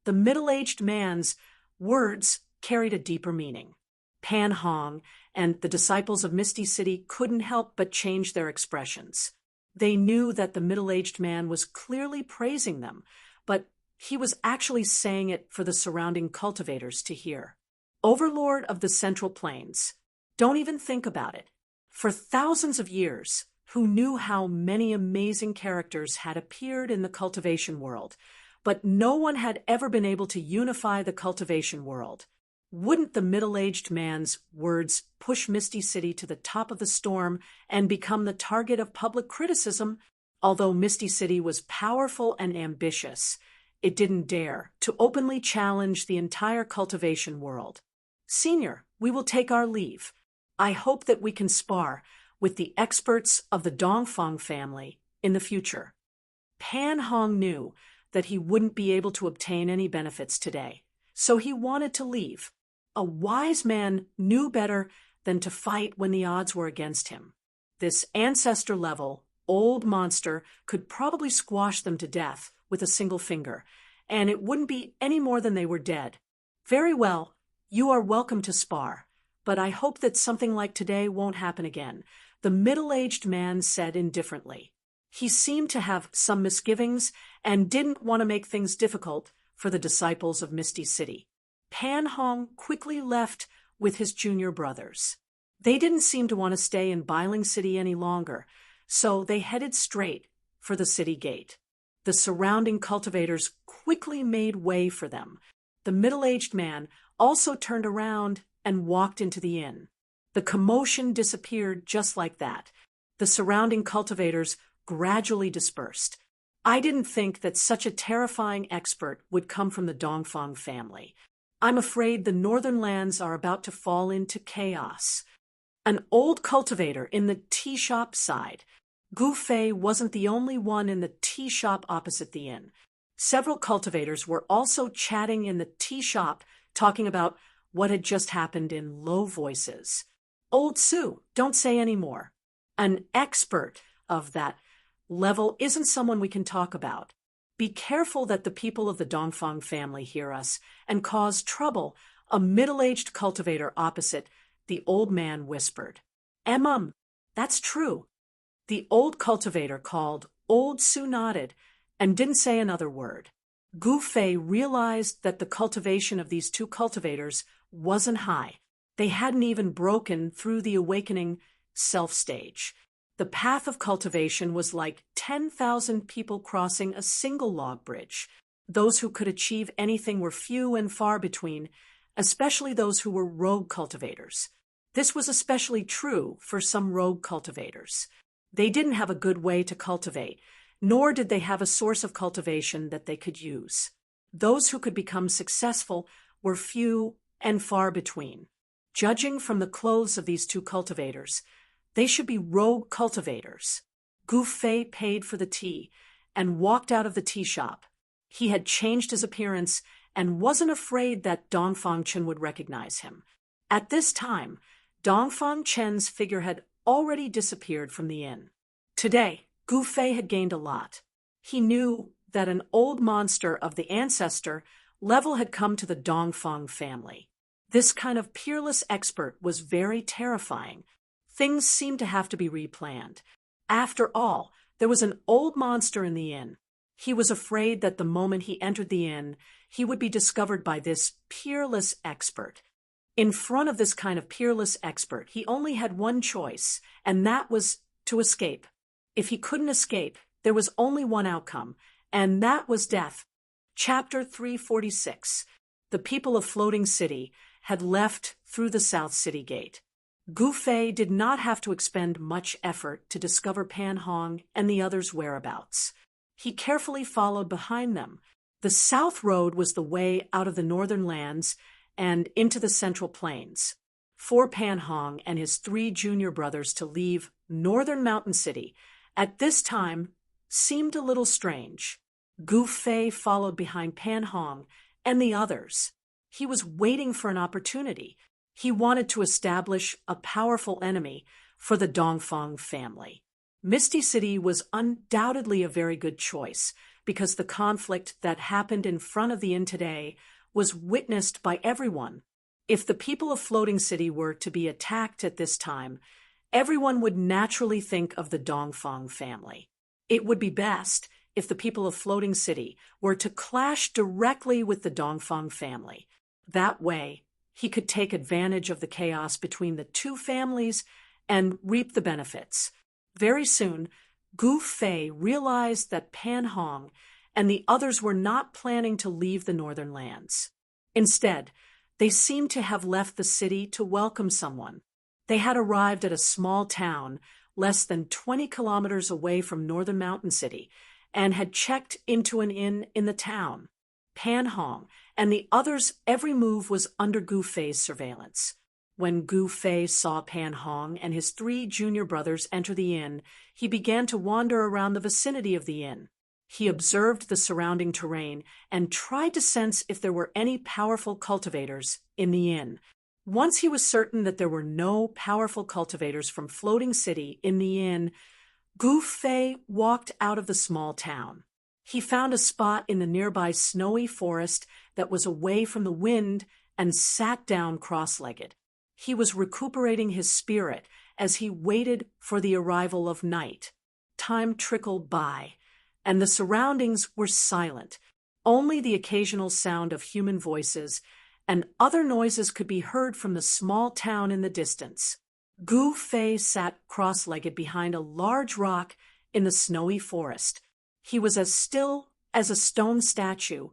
Speaker 1: The middle-aged man's words carried a deeper meaning. Pan Hong and the disciples of Misty City couldn't help but change their expressions. They knew that the middle-aged man was clearly praising them, but he was actually saying it for the surrounding cultivators to hear. "Overlord of the Central Plains. Don't even think about it. For thousands of years, who knew how many amazing characters had appeared in the cultivation world, but no one had ever been able to unify the cultivation world. Wouldn't the middle-aged man's words push Misty City to the top of the storm and become the target of public criticism? Although Misty City was powerful and ambitious, it didn't dare to openly challenge the entire cultivation world. Senior, we will take our leave. I hope that we can spar with the experts of the Dongfang family in the future. Pan Hong knew that he wouldn't be able to obtain any benefits today, so he wanted to leave. A wise man knew better than to fight when the odds were against him. This ancestor-level old monster could probably squash them to death with a single finger, and it wouldn't be any more than they were dead. Very well, you are welcome to spar, but I hope that something like today won't happen again, the middle-aged man said indifferently. He seemed to have some misgivings and didn't want to make things difficult for the disciples of Misty City. Pan Hong quickly left with his junior brothers. They didn't seem to want to stay in Bailing City any longer, so they headed straight for the city gate. The surrounding cultivators quickly made way for them. The middle-aged man also turned around and walked into the inn. The commotion disappeared just like that. The surrounding cultivators gradually dispersed. I didn't think that such a terrifying expert would come from the Dongfang family. I'm afraid the northern lands are about to fall into chaos. An old cultivator in the tea shop sighed. Gu Fei wasn't the only one in the tea shop opposite the inn. Several cultivators were also chatting in the tea shop, talking about what had just happened in low voices. Old Sue, don't say any more. An expert of that level isn't someone we can talk about. Be careful that the people of the Dongfang family hear us and cause trouble, a middle-aged cultivator opposite the old man whispered. That's true. The old cultivator called Old Sue nodded and didn't say another word. Gu Fei realized that the cultivation of these two cultivators wasn't high. They hadn't even broken through the awakening self-stage. The path of cultivation was like 10,000 people crossing a single log bridge. Those who could achieve anything were few and far between, especially those who were rogue cultivators. This was especially true for some rogue cultivators. They didn't have a good way to cultivate, nor did they have a source of cultivation that they could use. Those who could become successful were few and far between. Judging from the clothes of these two cultivators, they should be rogue cultivators. Gu Fei paid for the tea and walked out of the tea shop. He had changed his appearance and wasn't afraid that Dongfang Chen would recognize him. At this time, Dongfang Chen's figure had already disappeared from the inn. Today, Gu Fei had gained a lot. He knew that an old monster of the ancestor level had come to the Dongfang family. This kind of peerless expert was very terrifying. Things seemed to have to be replanned. After all, there was an old monster in the inn. He was afraid that the moment he entered the inn, he would be discovered by this peerless expert. In front of this kind of peerless expert, he only had one choice, and that was to escape. If he couldn't escape, there was only one outcome, and that was death. Chapter 346. The people of Floating City had left through the South City Gate. Gu Fei did not have to expend much effort to discover Pan Hong and the others' whereabouts. He carefully followed behind them. The South Road was the way out of the northern lands and into the Central Plains. For Pan Hong and his 3 junior brothers to leave Northern Mountain City at this time seemed a little strange. Gu Fei followed behind Pan Hong and the others. He was waiting for an opportunity. He wanted to establish a powerful enemy for the Dongfang family. Misty City was undoubtedly a very good choice because the conflict that happened in front of the inn today was witnessed by everyone. If the people of Floating City were to be attacked at this time, everyone would naturally think of the Dongfang family. It would be best if the people of Floating City were to clash directly with the Dongfang family. That way, he could take advantage of the chaos between the two families and reap the benefits. Very soon, Gu Fei realized that Pan Hong and the others were not planning to leave the northern lands. Instead, they seemed to have left the city to welcome someone. They had arrived at a small town less than 20 kilometers away from Northern Mountain City and had checked into an inn in the town. Pan Hong and the others' every move was under Gu Fei's surveillance. When Gu Fei saw Pan Hong and his 3 junior brothers enter the inn, he began to wander around the vicinity of the inn. He observed the surrounding terrain and tried to sense if there were any powerful cultivators in the inn. Once he was certain that there were no powerful cultivators from Floating City in the inn, Gu Fei walked out of the small town. He found a spot in the nearby snowy forest that was away from the wind and sat down cross-legged. He was recuperating his spirit as he waited for the arrival of night. Time trickled by, and the surroundings were silent. Only the occasional sound of human voices and other noises could be heard from the small town in the distance. Gu Fei sat cross-legged behind a large rock in the snowy forest. He was as still as a stone statue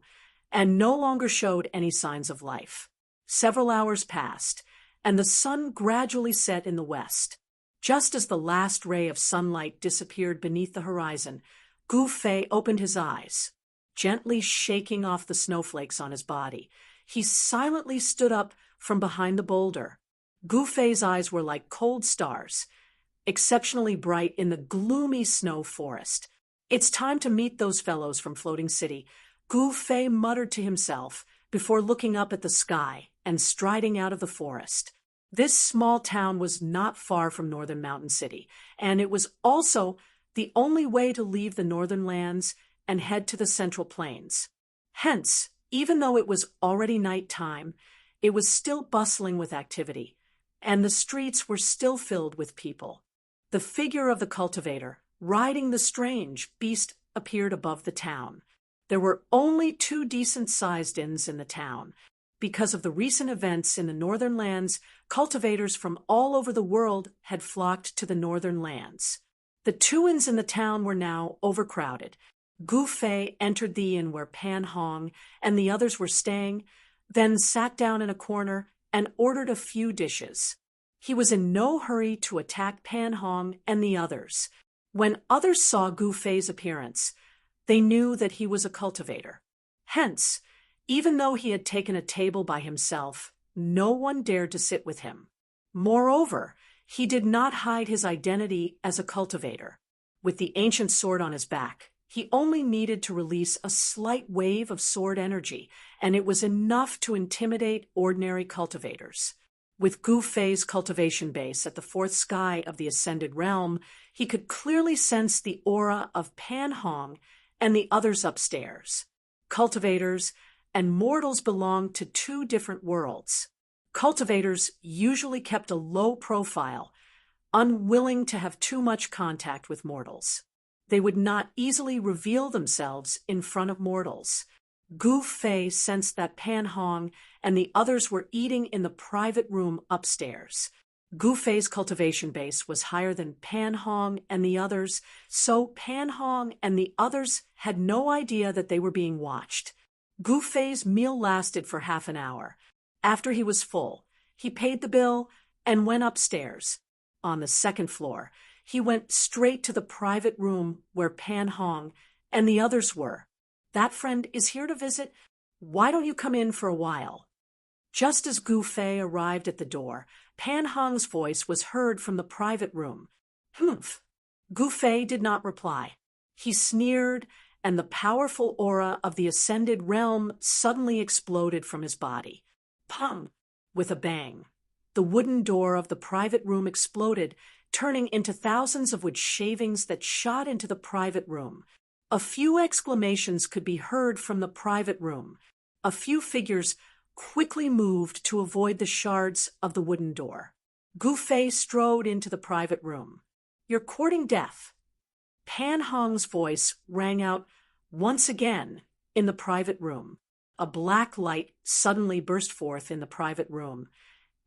Speaker 1: and no longer showed any signs of life. Several hours passed, and the sun gradually set in the west. Just as the last ray of sunlight disappeared beneath the horizon, Gu Fei opened his eyes. Gently shaking off the snowflakes on his body, he silently stood up from behind the boulder. Gu Fei's eyes were like cold stars, exceptionally bright in the gloomy snow forest. "It's time to meet those fellows from Floating City," Gu Fei muttered to himself before looking up at the sky and striding out of the forest. This small town was not far from Northern Mountain City, and it was also the only way to leave the northern lands and head to the Central Plains. Hence, even though it was already night time, it was still bustling with activity, and the streets were still filled with people. The figure of the cultivator, riding the strange beast, appeared above the town. There were only 2 decent-sized inns in the town. Because of the recent events in the northern lands, cultivators from all over the world had flocked to the northern lands. The 2 inns in the town were now overcrowded. Gu Fei entered the inn where Pan Hong and the others were staying, then sat down in a corner and ordered a few dishes. He was in no hurry to attack Pan Hong and the others. When others saw Gu Fei's appearance, they knew that he was a cultivator. Hence, even though he had taken a table by himself, no one dared to sit with him. Moreover, he did not hide his identity as a cultivator. With the ancient sword on his back, he only needed to release a slight wave of sword energy, and it was enough to intimidate ordinary cultivators. With Gu Fei's cultivation base at the 4th sky of the Ascended Realm, he could clearly sense the aura of Pan Hong and the others upstairs. Cultivators and mortals belonged to 2 different worlds. Cultivators usually kept a low profile, unwilling to have too much contact with mortals. They would not easily reveal themselves in front of mortals. Gu Fei sensed that Pan Hong and the others were eating in the private room upstairs. Gu Fei's cultivation base was higher than Pan Hong and the others, so Pan Hong and the others had no idea that they were being watched. Gu Fei's meal lasted for half an hour. After he was full, he paid the bill and went upstairs. On the 2nd floor, he went straight to the private room where Pan Hong and the others were. "That friend is here to visit. Why don't you come in for a while?" Just as Gu Fei arrived at the door, Pan Hong's voice was heard from the private room. "Humph." Gu Fei did not reply. He sneered, and the powerful aura of the Ascended Realm suddenly exploded from his body. Pum! With a bang, the wooden door of the private room exploded, turning into thousands of wood shavings that shot into the private room. A few exclamations could be heard from the private room. A few figures quickly moved to avoid the shards of the wooden door. Gu Fei strode into the private room. "You're courting death." Pan Hong's voice rang out once again in the private room. A black light suddenly burst forth in the private room,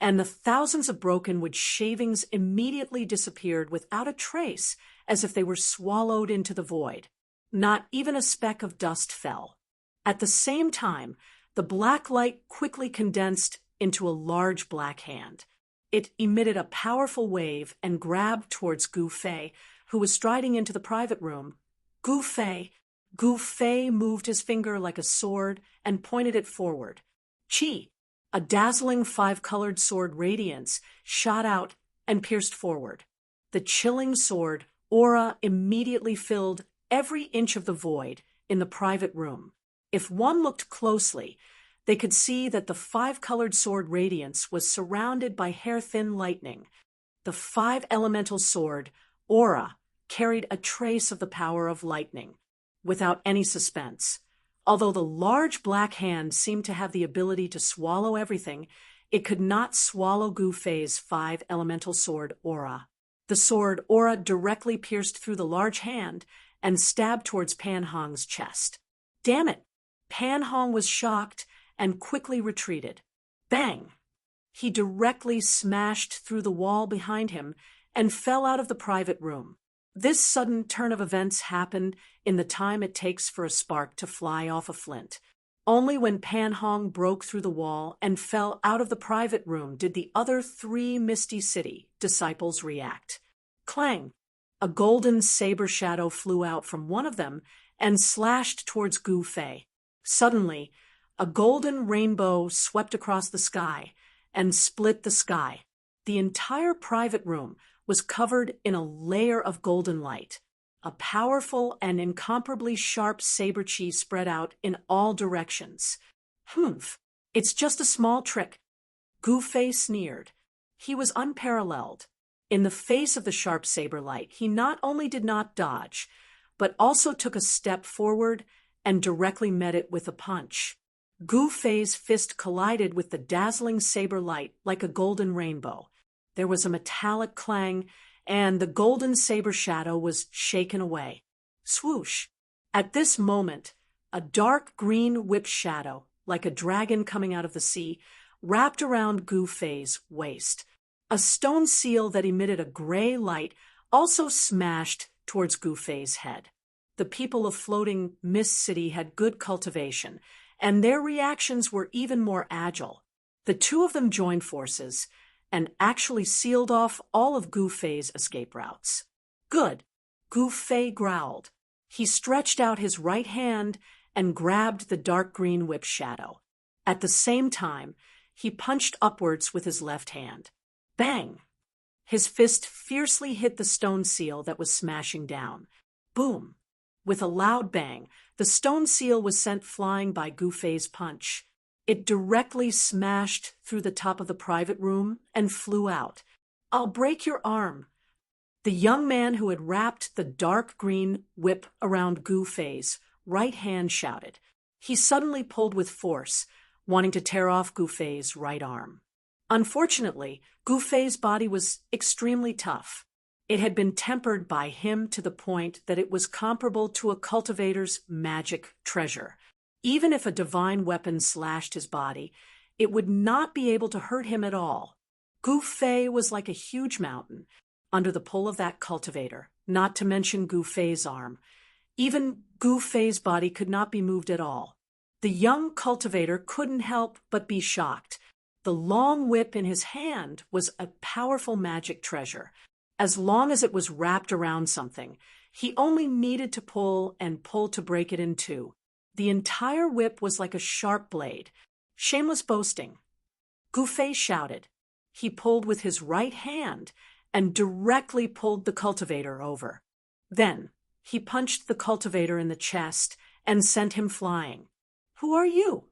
Speaker 1: and the thousands of broken wood shavings immediately disappeared without a trace, as if they were swallowed into the void. Not even a speck of dust fell. At the same time, the black light quickly condensed into a large black hand. It emitted a powerful wave and grabbed towards Gu Fei, who was striding into the private room. Gu Fei! Gu Fei moved his finger like a sword and pointed it forward. Chi! A dazzling five-colored sword radiance shot out and pierced forward. The chilling sword aura immediately filled every inch of the void in the private room. If one looked closely, they could see that the five-colored sword radiance was surrounded by hair-thin lightning. The five-elemental sword aura carried a trace of the power of lightning, without any suspense. Although the large black hand seemed to have the ability to swallow everything, it could not swallow Gu Fei's five-elemental sword aura. The sword aura directly pierced through the large hand and stabbed towards Pan Hong's chest. Damn it! Pan Hong was shocked and quickly retreated. Bang! He directly smashed through the wall behind him and fell out of the private room. This sudden turn of events happened in the time it takes for a spark to fly off a flint. Only when Pan Hong broke through the wall and fell out of the private room did the other three Misty City disciples react. Clang! A golden saber shadow flew out from one of them and slashed towards Gu Fei. Suddenly, a golden rainbow swept across the sky and split the sky. The entire private room was covered in a layer of golden light. A powerful and incomparably sharp saber chi spread out in all directions. Humph! It's just a small trick. Gu Fei sneered. He was unparalleled. In the face of the sharp saber light, he not only did not dodge, but also took a step forward and directly met it with a punch. Gu Fei's fist collided with the dazzling saber light like a golden rainbow. There was a metallic clang, and the golden saber shadow was shaken away. Swoosh! At this moment, a dark green whip shadow, like a dragon coming out of the sea, wrapped around Gu Fei's waist. A stone seal that emitted a gray light also smashed towards Gu Fei's head. The people of floating Mist City had good cultivation, and their reactions were even more agile. The two of them joined forces and actually sealed off all of Gu Fei's escape routes. Good, Gu Fei growled. He stretched out his right hand and grabbed the dark green whip shadow. At the same time, he punched upwards with his left hand. Bang! His fist fiercely hit the stone seal that was smashing down. Boom! With a loud bang, the stone seal was sent flying by Gu Fei's punch. It directly smashed through the top of the private room and flew out. I'll break your arm. The young man who had wrapped the dark green whip around Gu Fei's right hand shouted. He suddenly pulled with force, wanting to tear off Gu Fei's right arm. Unfortunately, Gu Fei's body was extremely tough. It had been tempered by him to the point that it was comparable to a cultivator's magic treasure. Even if a divine weapon slashed his body, it would not be able to hurt him at all. Gu Fei was like a huge mountain under the pull of that cultivator, not to mention Gu Fei's arm. Even Gu Fei's body could not be moved at all. The young cultivator couldn't help but be shocked. The long whip in his hand was a powerful magic treasure. As long as it was wrapped around something, he only needed to pull and pull to break it in two. The entire whip was like a sharp blade. Shameless boasting. Gu Fei shouted. He pulled with his right hand and directly pulled the cultivator over. Then he punched the cultivator in the chest and sent him flying. Who are you?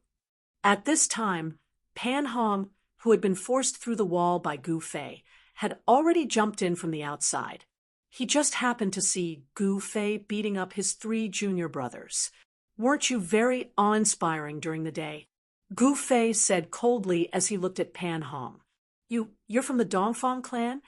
Speaker 1: At this time, Pan Hong, who had been forced through the wall by Gu Fei, had already jumped in from the outside. He just happened to see Gu Fei beating up his 3 junior brothers. Weren't you very awe-inspiring during the day? Gu Fei said coldly as he looked at Pan Hong. You're from the Dongfang clan?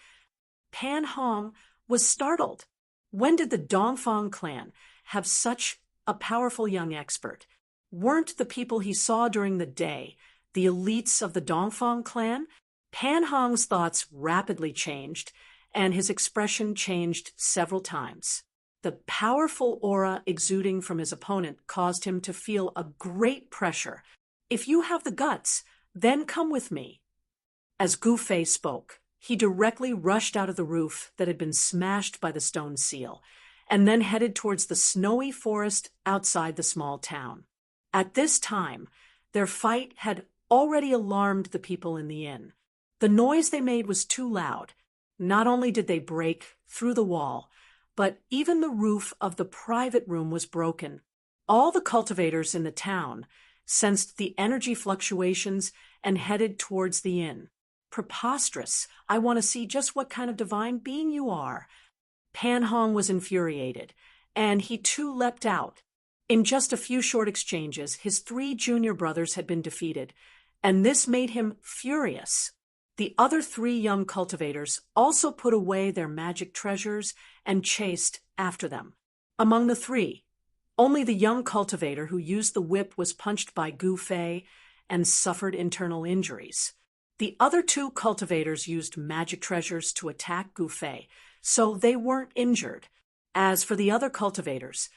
Speaker 1: Pan Hong was startled. When did the Dongfang clan have such a powerful young expert? Weren't the people he saw during the day the elites of the Dongfang clan? Pan Hong's thoughts rapidly changed, and his expression changed several times. The powerful aura exuding from his opponent caused him to feel a great pressure. "If you have the guts, then come with me." As Gu Fei spoke, he directly rushed out of the roof that had been smashed by the stone seal, and then headed towards the snowy forest outside the small town. At this time, their fight had already alarmed the people in the inn. The noise they made was too loud. Not only did they break through the wall, but even the roof of the private room was broken. All the cultivators in the town sensed the energy fluctuations and headed towards the inn. "Preposterous! I want to see just what kind of divine being you are." Pan Hong was infuriated, and he too leapt out. In just a few short exchanges, his 3 junior brothers had been defeated, and this made him furious. The other 3 young cultivators also put away their magic treasures and chased after them. Among the 3, only the young cultivator who used the whip was punched by Gu Fei and suffered internal injuries. The other 2 cultivators used magic treasures to attack Gu Fei, so they weren't injured. As for the other cultivators,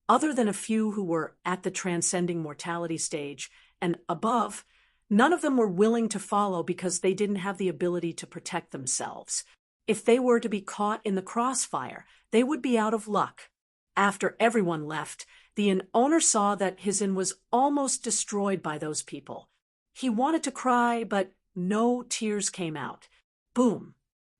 Speaker 1: other than a few who were at the transcending mortality stage and above, none of them were willing to follow because they didn't have the ability to protect themselves. If they were to be caught in the crossfire, they would be out of luck. After everyone left, the inn owner saw that his inn was almost destroyed by those people. He wanted to cry, but no tears came out. Boom!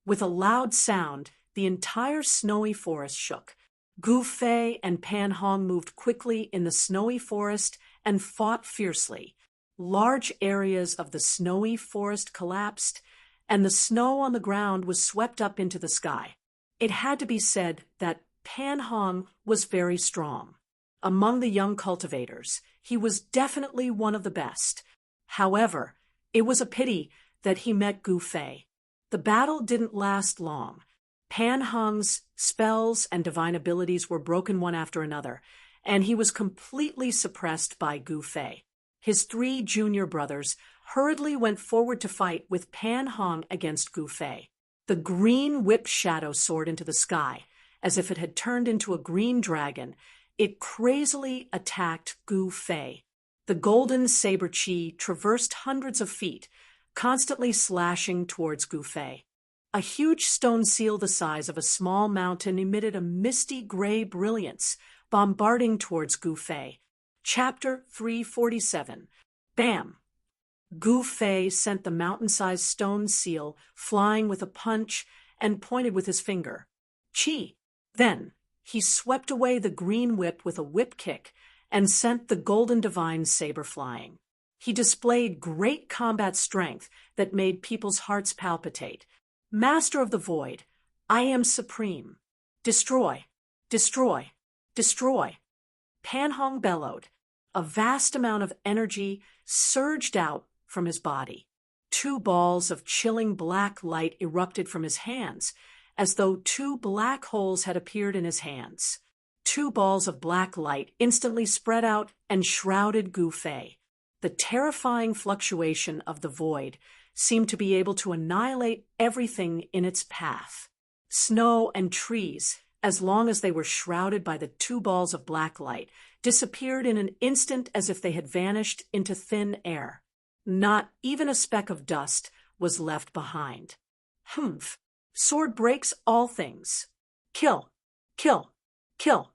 Speaker 1: With a loud sound, the entire snowy forest shook. Gu Fei and Pan Hong moved quickly in the snowy forest and fought fiercely. Large areas of the snowy forest collapsed, and the snow on the ground was swept up into the sky. It had to be said that Pan Hong was very strong. Among the young cultivators, he was definitely one of the best. However, it was a pity that he met Gu Fei. The battle didn't last long. Pan Hong's spells and divine abilities were broken one after another, and he was completely suppressed by Gu Fei. His 3 junior brothers hurriedly went forward to fight with Pan Hong against Gu Fei. The green whip shadow soared into the sky. As if it had turned into a green dragon, it crazily attacked Gu Fei. The golden saber chi traversed hundreds of feet, constantly slashing towards Gu Fei. A huge stone seal the size of a small mountain emitted a misty gray brilliance, bombarding towards Gu Fei. Chapter 347. Bam! Gu Fei sent the mountain-sized stone seal flying with a punch and pointed with his finger. Chi! Then he swept away the green whip with a whip kick and sent the golden divine saber flying. He displayed great combat strength that made people's hearts palpitate. "Master of the Void, I am supreme. Destroy, destroy, destroy." Pan Hong bellowed. A vast amount of energy surged out from his body. 2 balls of chilling black light erupted from his hands, as though 2 black holes had appeared in his hands. 2 balls of black light instantly spread out and shrouded Gu Fei. The terrifying fluctuation of the void seemed to be able to annihilate everything in its path. Snow and trees, as long as they were shrouded by the 2 balls of black light, disappeared in an instant as if they had vanished into thin air. Not even a speck of dust was left behind. Humph! Sword breaks all things. Kill! Kill! Kill!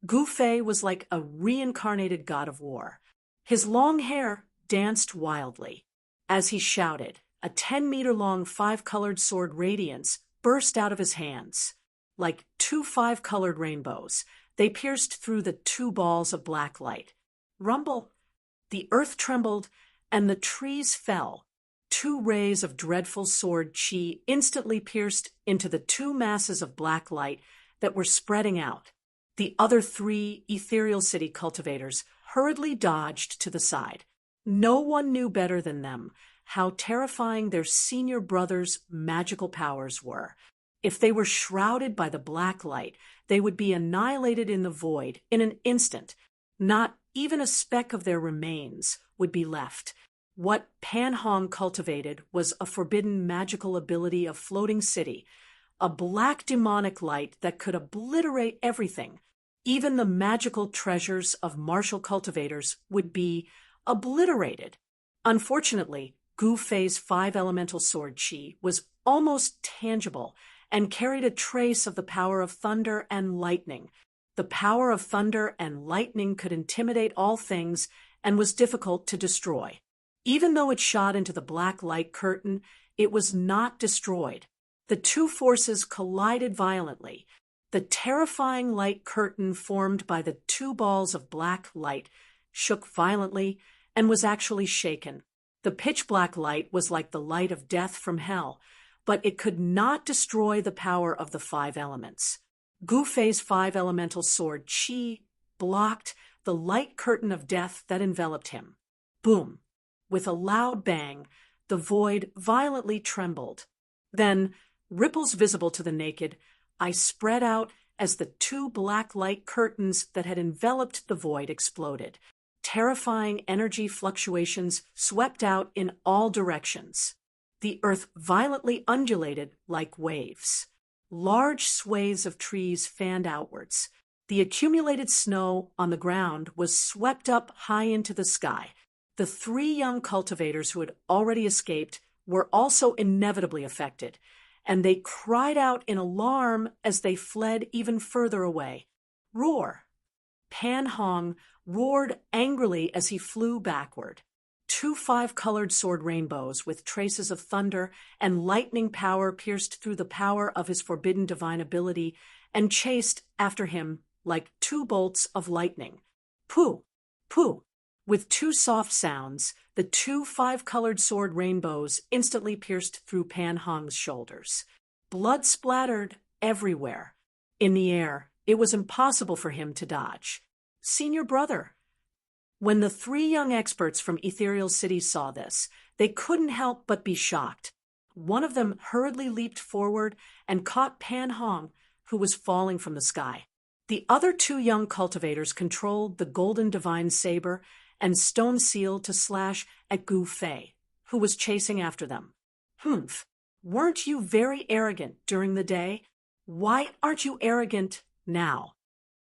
Speaker 1: Gu Fei was like a reincarnated god of war. His long hair danced wildly. As he shouted, a 10-meter-long 5-colored sword radiance burst out of his hands. Like 2 5-colored rainbows, they pierced through the 2 balls of black light. Rumble! The earth trembled, and the trees fell. 2 rays of dreadful sword chi instantly pierced into the 2 masses of black light that were spreading out. The other 3 ethereal city cultivators hurriedly dodged to the side. No one knew better than them how terrifying their senior brother's magical powers were. If they were shrouded by the black light, they would be annihilated in the void in an instant. Not even a speck of their remains would be left. What Pan Hong cultivated was a forbidden magical ability of floating city, a black demonic light that could obliterate everything. Even the magical treasures of martial cultivators would be obliterated. Unfortunately, Gu Fei's five-elemental sword Qi was almost tangible and carried a trace of the power of thunder and lightning. The power of thunder and lightning could intimidate all things and was difficult to destroy. Even though it shot into the black light curtain, it was not destroyed. The two forces collided violently. The terrifying light curtain formed by the two balls of black light shook violently and was actually shaken. The pitch-black light was like the light of death from hell, but it could not destroy the power of the five elements. Gu Fei's five-elemental sword Qi blocked the light curtain of death that enveloped him. Boom! With a loud bang, the void violently trembled. Then, ripples visible to the naked, I spread out as the two black light curtains that had enveloped the void exploded. Terrifying energy fluctuations swept out in all directions. The earth violently undulated like waves. Large swathes of trees fanned outwards. The accumulated snow on the ground was swept up high into the sky. The three young cultivators who had already escaped were also inevitably affected, and they cried out in alarm as they fled even further away. Roar! Pan Hong roared angrily as he flew backward. Two five-colored sword rainbows with traces of thunder and lightning power pierced through the power of his forbidden divine ability and chased after him like two bolts of lightning. Pooh! Pooh! With two soft sounds, the two five-colored sword rainbows instantly pierced through Pan Hong's shoulders. Blood splattered everywhere. In the air, it was impossible for him to dodge. Senior brother! When the three young experts from Ethereal City saw this, they couldn't help but be shocked. One of them hurriedly leaped forward and caught Pan Hong, who was falling from the sky. The other two young cultivators controlled the golden divine saber and stone seal to slash at Gu Fei, who was chasing after them. Humph! Weren't you very arrogant during the day? Why aren't you arrogant now?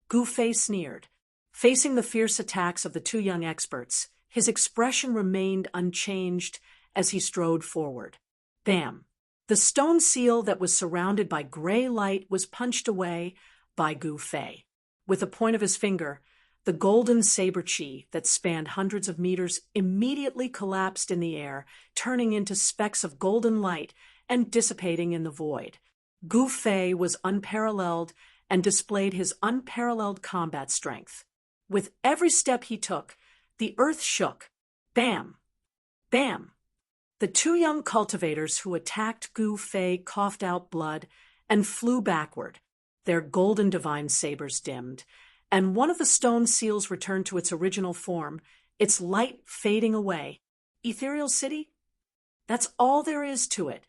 Speaker 1: Gu Fei sneered. Facing the fierce attacks of the two young experts, his expression remained unchanged as he strode forward. Bam! The stone seal that was surrounded by gray light was punched away by Gu Fei. With the point of his finger, the golden saber Qi that spanned hundreds of meters immediately collapsed in the air, turning into specks of golden light and dissipating in the void. Gu Fei was unparalleled and displayed his unparalleled combat strength. With every step he took, the earth shook. Bam! Bam! The two young cultivators who attacked Gu Fei coughed out blood and flew backward. Their golden divine sabers dimmed, and one of the stone seals returned to its original form, its light fading away. Ethereal City? That's all there is to it,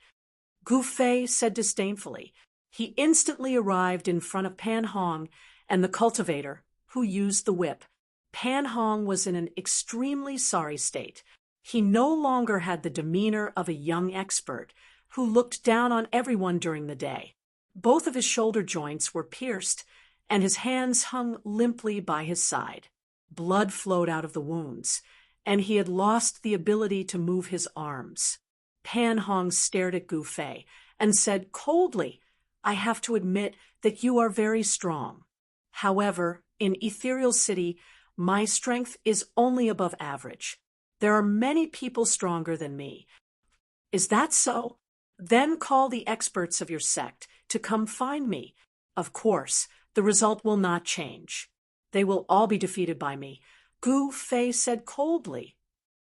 Speaker 1: Gu Fei said disdainfully. He instantly arrived in front of Pan Hong and the cultivator, who used the whip. Pan Hong was in an extremely sorry state. He no longer had the demeanor of a young expert who looked down on everyone during the day. Both of his shoulder joints were pierced, and his hands hung limply by his side. Blood flowed out of the wounds, and he had lost the ability to move his arms. Pan Hong stared at Gu Fei and said coldly, "I have to admit that you are very strong. However, in Ethereal City, my strength is only above average. There are many people stronger than me." "Is that so? Then call the experts of your sect to come find me. Of course, the result will not change. They will all be defeated by me," Gu Fei said coldly.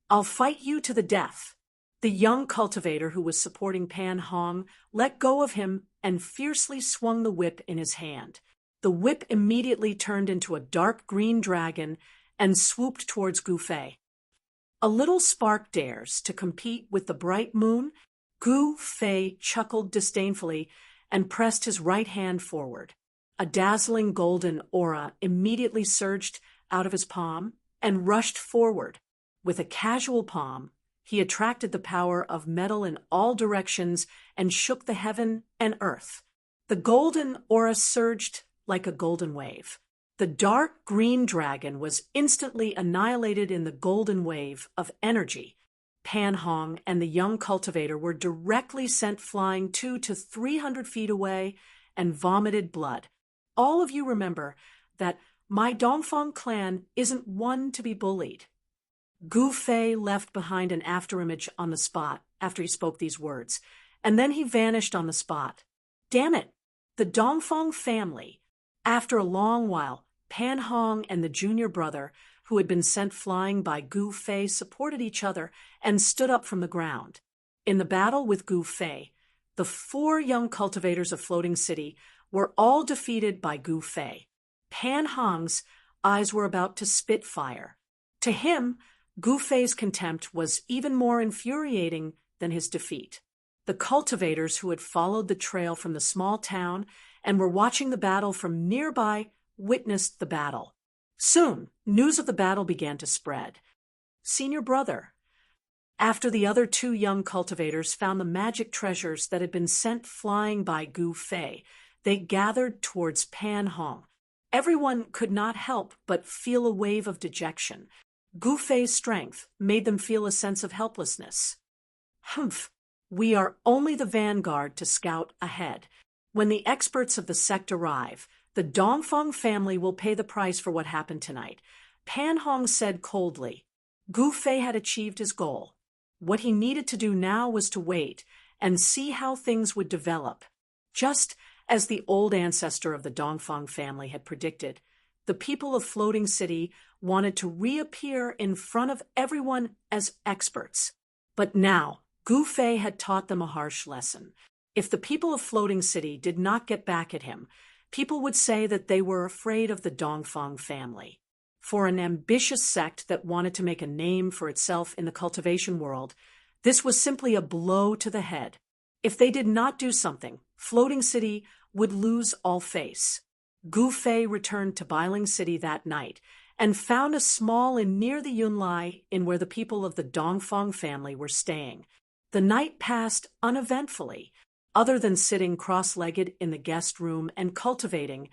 Speaker 1: "I'll fight you to the death." The young cultivator who was supporting Pan Hong let go of him and fiercely swung the whip in his hand. The whip immediately turned into a dark green dragon and swooped towards Gu Fei. "A little spark dares to compete with the bright moon?" Gu Fei chuckled disdainfully and pressed his right hand forward. A dazzling golden aura immediately surged out of his palm and rushed forward. With a casual palm, He attracted the power of metal in all directions and shook the heaven and earth. The golden aura surged like a golden wave. The dark green dragon was instantly annihilated in the golden wave of energy. Pan Hong and the young cultivator were directly sent flying 200 to 300 feet away and vomited blood. All of you remember that my Dongfang clan isn't one to be bullied. Gu Fei left behind an afterimage on the spot after he spoke these words, and then he vanished on the spot. Damn it! The Dongfang family. After a long while, Pan Hong and the junior brother, who had been sent flying by Gu Fei, supported each other and stood up from the ground. In the battle with Gu Fei, the 4 young cultivators of Floating City were all defeated by Gu Fei. Pan Hong's eyes were about to spit fire. To him, Gu Fei's contempt was even more infuriating than his defeat. The cultivators who had followed the trail from the small town and were watching the battle from nearby witnessed the battle. Soon, news of the battle began to spread. Senior brother. After the other 2 young cultivators found the magic treasures that had been sent flying by Gu Fei, they gathered towards Pan Hong. Everyone could not help but feel a wave of dejection. Gu Fei's strength made them feel a sense of helplessness. Humph! We are only the vanguard to scout ahead. When the experts of the sect arrive, the Dongfang family will pay the price for what happened tonight. Pan Hong said coldly. Gu Fei had achieved his goal. What he needed to do now was to wait and see how things would develop. Just as the old ancestor of the Dongfang family had predicted, the people of Floating City wanted to reappear in front of everyone as experts. But now, Gu Fei had taught them a harsh lesson. If the people of Floating City did not get back at him, people would say that they were afraid of the Dongfang family. For an ambitious sect that wanted to make a name for itself in the cultivation world, this was simply a blow to the head. If they did not do something, Floating City would lose all face. Gu Fei returned to Bailing City that night and found a small inn near the Yunlai in where the people of the Dongfang family were staying. The night passed uneventfully. Other than sitting cross-legged in the guest room and cultivating,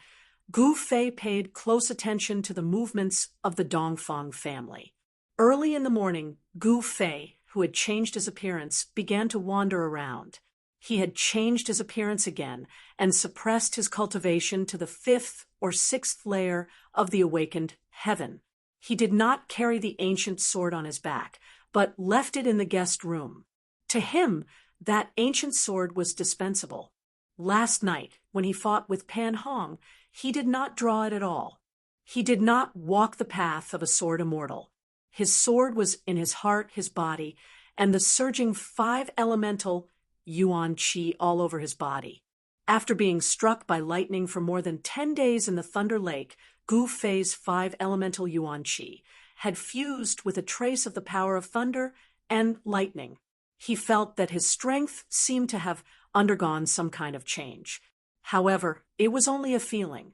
Speaker 1: Gu Fei paid close attention to the movements of the Dongfang family. Early in the morning, Gu Fei, who had changed his appearance, began to wander around. He had changed his appearance again and suppressed his cultivation to the 5th or 6th layer of the awakened heaven. He did not carry the ancient sword on his back, but left it in the guest room. To him, that ancient sword was dispensable. Last night, when he fought with Pan Hong, he did not draw it at all. He did not walk the path of a sword immortal. His sword was in his heart, his body, and the surging 5 elemental Yuan Qi all over his body. After being struck by lightning for more than 10 days in the Thunder Lake, Gu Fei's 5 elemental Yuan Qi had fused with a trace of the power of thunder and lightning. He felt that his strength seemed to have undergone some kind of change. However, it was only a feeling.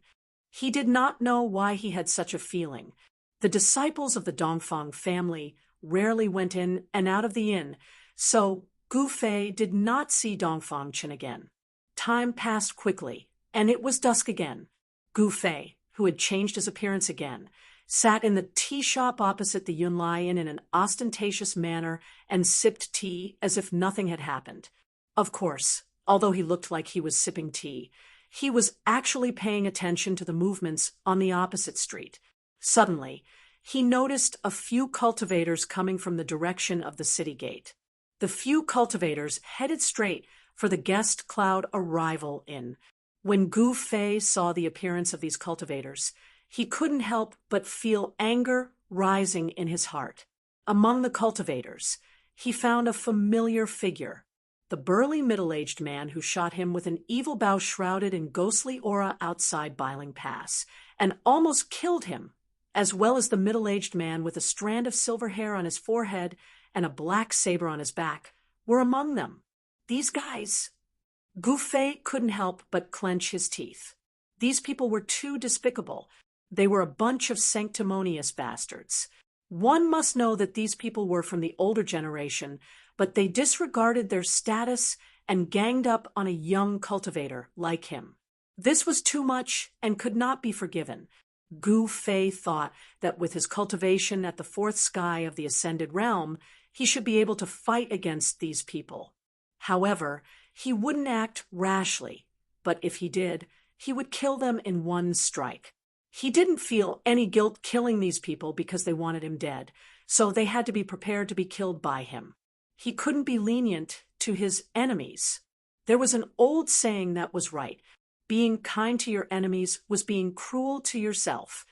Speaker 1: He did not know why he had such a feeling. The disciples of the Dongfang family rarely went in and out of the inn, so Gu Fei did not see Dongfang Chen again. Time passed quickly, and it was dusk again. Gu Fei, who had changed his appearance again, sat in the tea shop opposite the Yunlai Inn in an ostentatious manner and sipped tea as if nothing had happened. Of course, although he looked like he was sipping tea, he was actually paying attention to the movements on the opposite street. Suddenly, he noticed a few cultivators coming from the direction of the city gate. The few cultivators headed straight for the guest cloud arrival inn. When Gu Fei saw the appearance of these cultivators, he couldn't help but feel anger rising in his heart. Among the cultivators, he found a familiar figure, the burly middle-aged man who shot him with an evil bow shrouded in ghostly aura outside Biling Pass, and almost killed him, as well as the middle-aged man with a strand of silver hair on his forehead and a black saber on his back, were among them. These guys. Gu Fei couldn't help but clench his teeth. These people were too despicable. They were a bunch of sanctimonious bastards. One must know that these people were from the older generation, but they disregarded their status and ganged up on a young cultivator like him. This was too much and could not be forgiven. Gu Fei thought that with his cultivation at the fourth sky of the ascended realm, he should be able to fight against these people. However, he wouldn't act rashly, but if he did, he would kill them in one strike. He didn't feel any guilt killing these people because they wanted him dead, so they had to be prepared to be killed by him. He couldn't be lenient to his enemies. There was an old saying that was right. Being kind to your enemies was being cruel to yourself.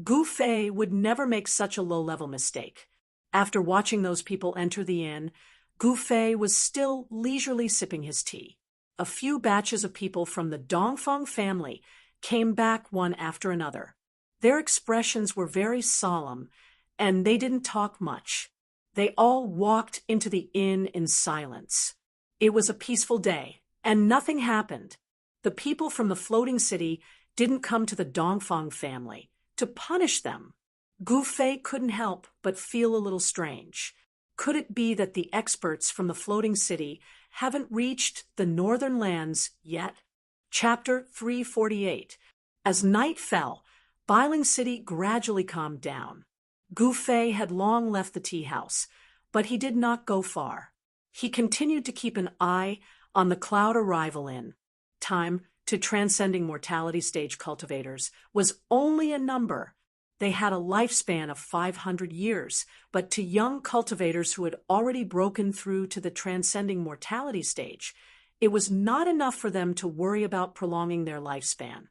Speaker 1: Gu Fei would never make such a low-level mistake. After watching those people enter the inn, Gu Fei was still leisurely sipping his tea. A few batches of people from the Dongfang family came back one after another. Their expressions were very solemn, and they didn't talk much. They all walked into the inn in silence. It was a peaceful day, and nothing happened. The people from the floating city didn't come to the Dongfang family to punish them. Gu Fei couldn't help but feel a little strange. Could it be that the experts from the floating city haven't reached the northern lands yet? Chapter 348. As night fell, Bailing City gradually calmed down. Gu Fei had long left the tea house, but he did not go far. He continued to keep an eye on the Cloud Arrival Inn. Time to transcending mortality stage cultivators was only a number. They had a lifespan of 500 years, but to young cultivators who had already broken through to the transcending mortality stage, it was not enough for them to worry about prolonging their lifespan.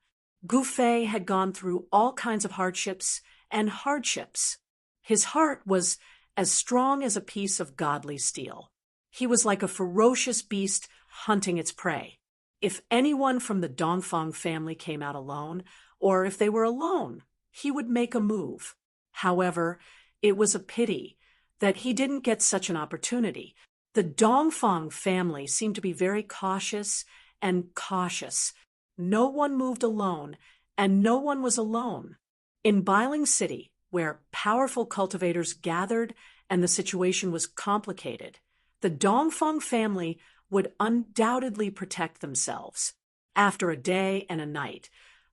Speaker 1: Gu Fei had gone through all kinds of hardships and hardships. His heart was as strong as a piece of godly steel. He was like a ferocious beast hunting its prey. If anyone from the Dongfang family came out alone, or if they were alone, he would make a move. However, it was a pity that he didn't get such an opportunity. The Dongfang family seemed to be very cautious and cautious. No one moved alone, and no one was alone. In Bailing City, where powerful cultivators gathered and the situation was complicated, the Dongfang family would undoubtedly protect themselves. After a day and a night,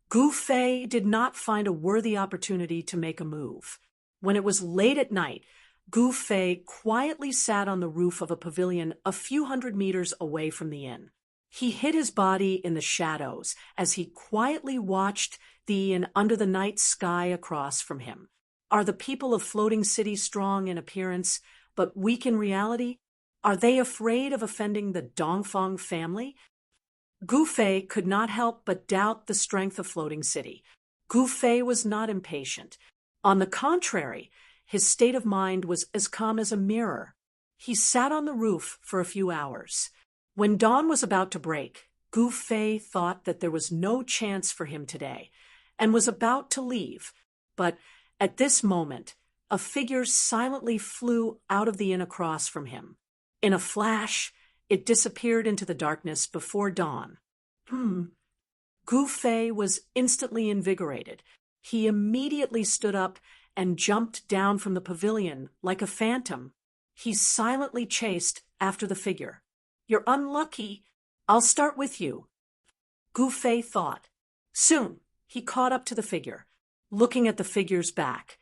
Speaker 1: Gu Fei did not find a worthy opportunity to make a move. When it was late at night, Gu Fei quietly sat on the roof of a pavilion a few hundred meters away from the inn. He hid his body in the shadows as he quietly watched the inn under the night sky across from him. Are the people of Floating City strong in appearance, but weak in reality? Are they afraid of offending the Dongfang family? Gu Fei could not help but doubt the strength of Floating City. Gu Fei was not impatient. On the contrary, his state of mind was as calm as a mirror. He sat on the roof for a few hours. When dawn was about to break, Gu Fei thought that there was no chance for him today, and was about to leave. But at this moment, a figure silently flew out of the inn across from him. In a flash, it disappeared into the darkness before dawn. Gu Fei was instantly invigorated. He immediately stood up and jumped down from the pavilion like a phantom. He silently chased after the figure. "You're unlucky. I'll start with you," Gu Fei thought. Soon, he caught up to the figure. Looking at the figure's back,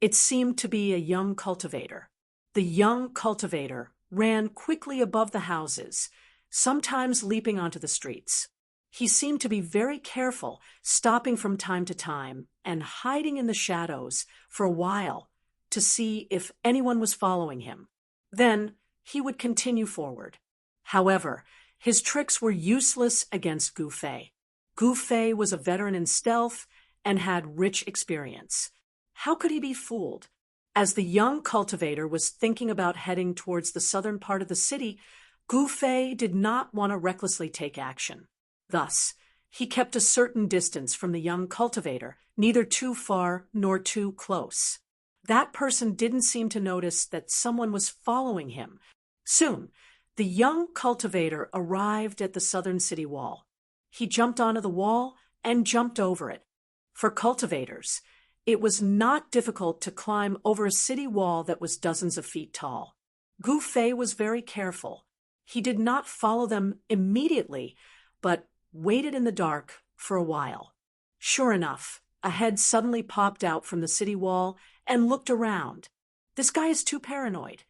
Speaker 1: it seemed to be a young cultivator. The young cultivator ran quickly above the houses, sometimes leaping onto the streets. He seemed to be very careful, stopping from time to time and hiding in the shadows for a while to see if anyone was following him. Then he would continue forward. However, his tricks were useless against Gu Fei. Gu Fei was a veteran in stealth and had rich experience. How could he be fooled? As the young cultivator was thinking about heading towards the southern part of the city, Gu Fei did not want to recklessly take action. Thus, he kept a certain distance from the young cultivator, neither too far nor too close. That person didn't seem to notice that someone was following him. Soon, the young cultivator arrived at the southern city wall. He jumped onto the wall and jumped over it. For cultivators, It was not difficult to climb over a city wall that was dozens of feet tall. Gu Fei was very careful. He did not follow them immediately, but waited in the dark for a while. Sure enough, a head suddenly popped out from the city wall and looked around. This guy is too paranoid.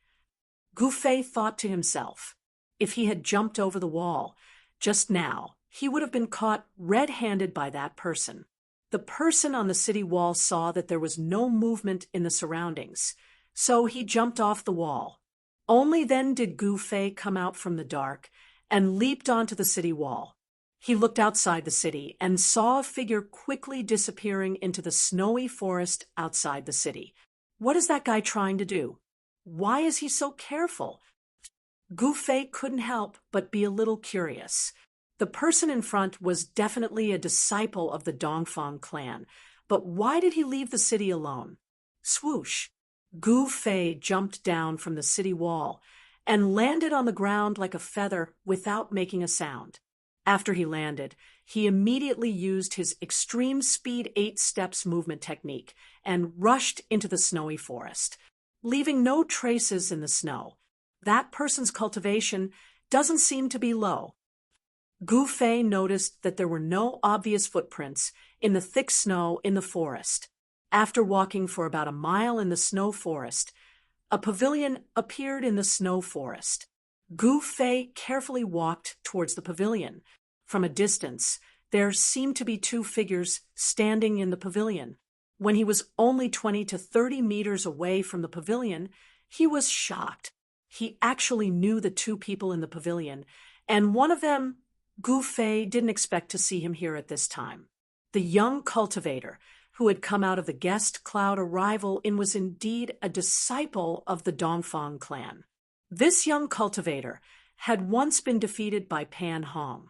Speaker 1: Gu Fei thought to himself, if he had jumped over the wall just now, he would have been caught red-handed by that person. The person on the city wall saw that there was no movement in the surroundings, so he jumped off the wall. Only then did Gu Fei come out from the dark and leaped onto the city wall. He looked outside the city and saw a figure quickly disappearing into the snowy forest outside the city. What is that guy trying to do? Why is he so careful? Gu Fei couldn't help but be a little curious. The person in front was definitely a disciple of the Dongfang clan, but why did he leave the city alone? Swoosh! Gu Fei jumped down from the city wall and landed on the ground like a feather without making a sound. After he landed, he immediately used his extreme speed 8 steps movement technique and rushed into the snowy forest, leaving no traces in the snow. That person's cultivation doesn't seem to be low. Gu Fei noticed that there were no obvious footprints in the thick snow in the forest. After walking for about a mile in the snow forest, a pavilion appeared in the snow forest. Gu Fei carefully walked towards the pavilion. From a distance, there seemed to be 2 figures standing in the pavilion. When he was only 20 to 30 meters away from the pavilion, he was shocked. He actually knew the 2 people in the pavilion, and one of them, Gu Fei didn't expect to see him here at this time. The young cultivator, who had come out of the guest cloud arrival and was indeed a disciple of the Dongfang clan. This young cultivator had once been defeated by Pan Hong.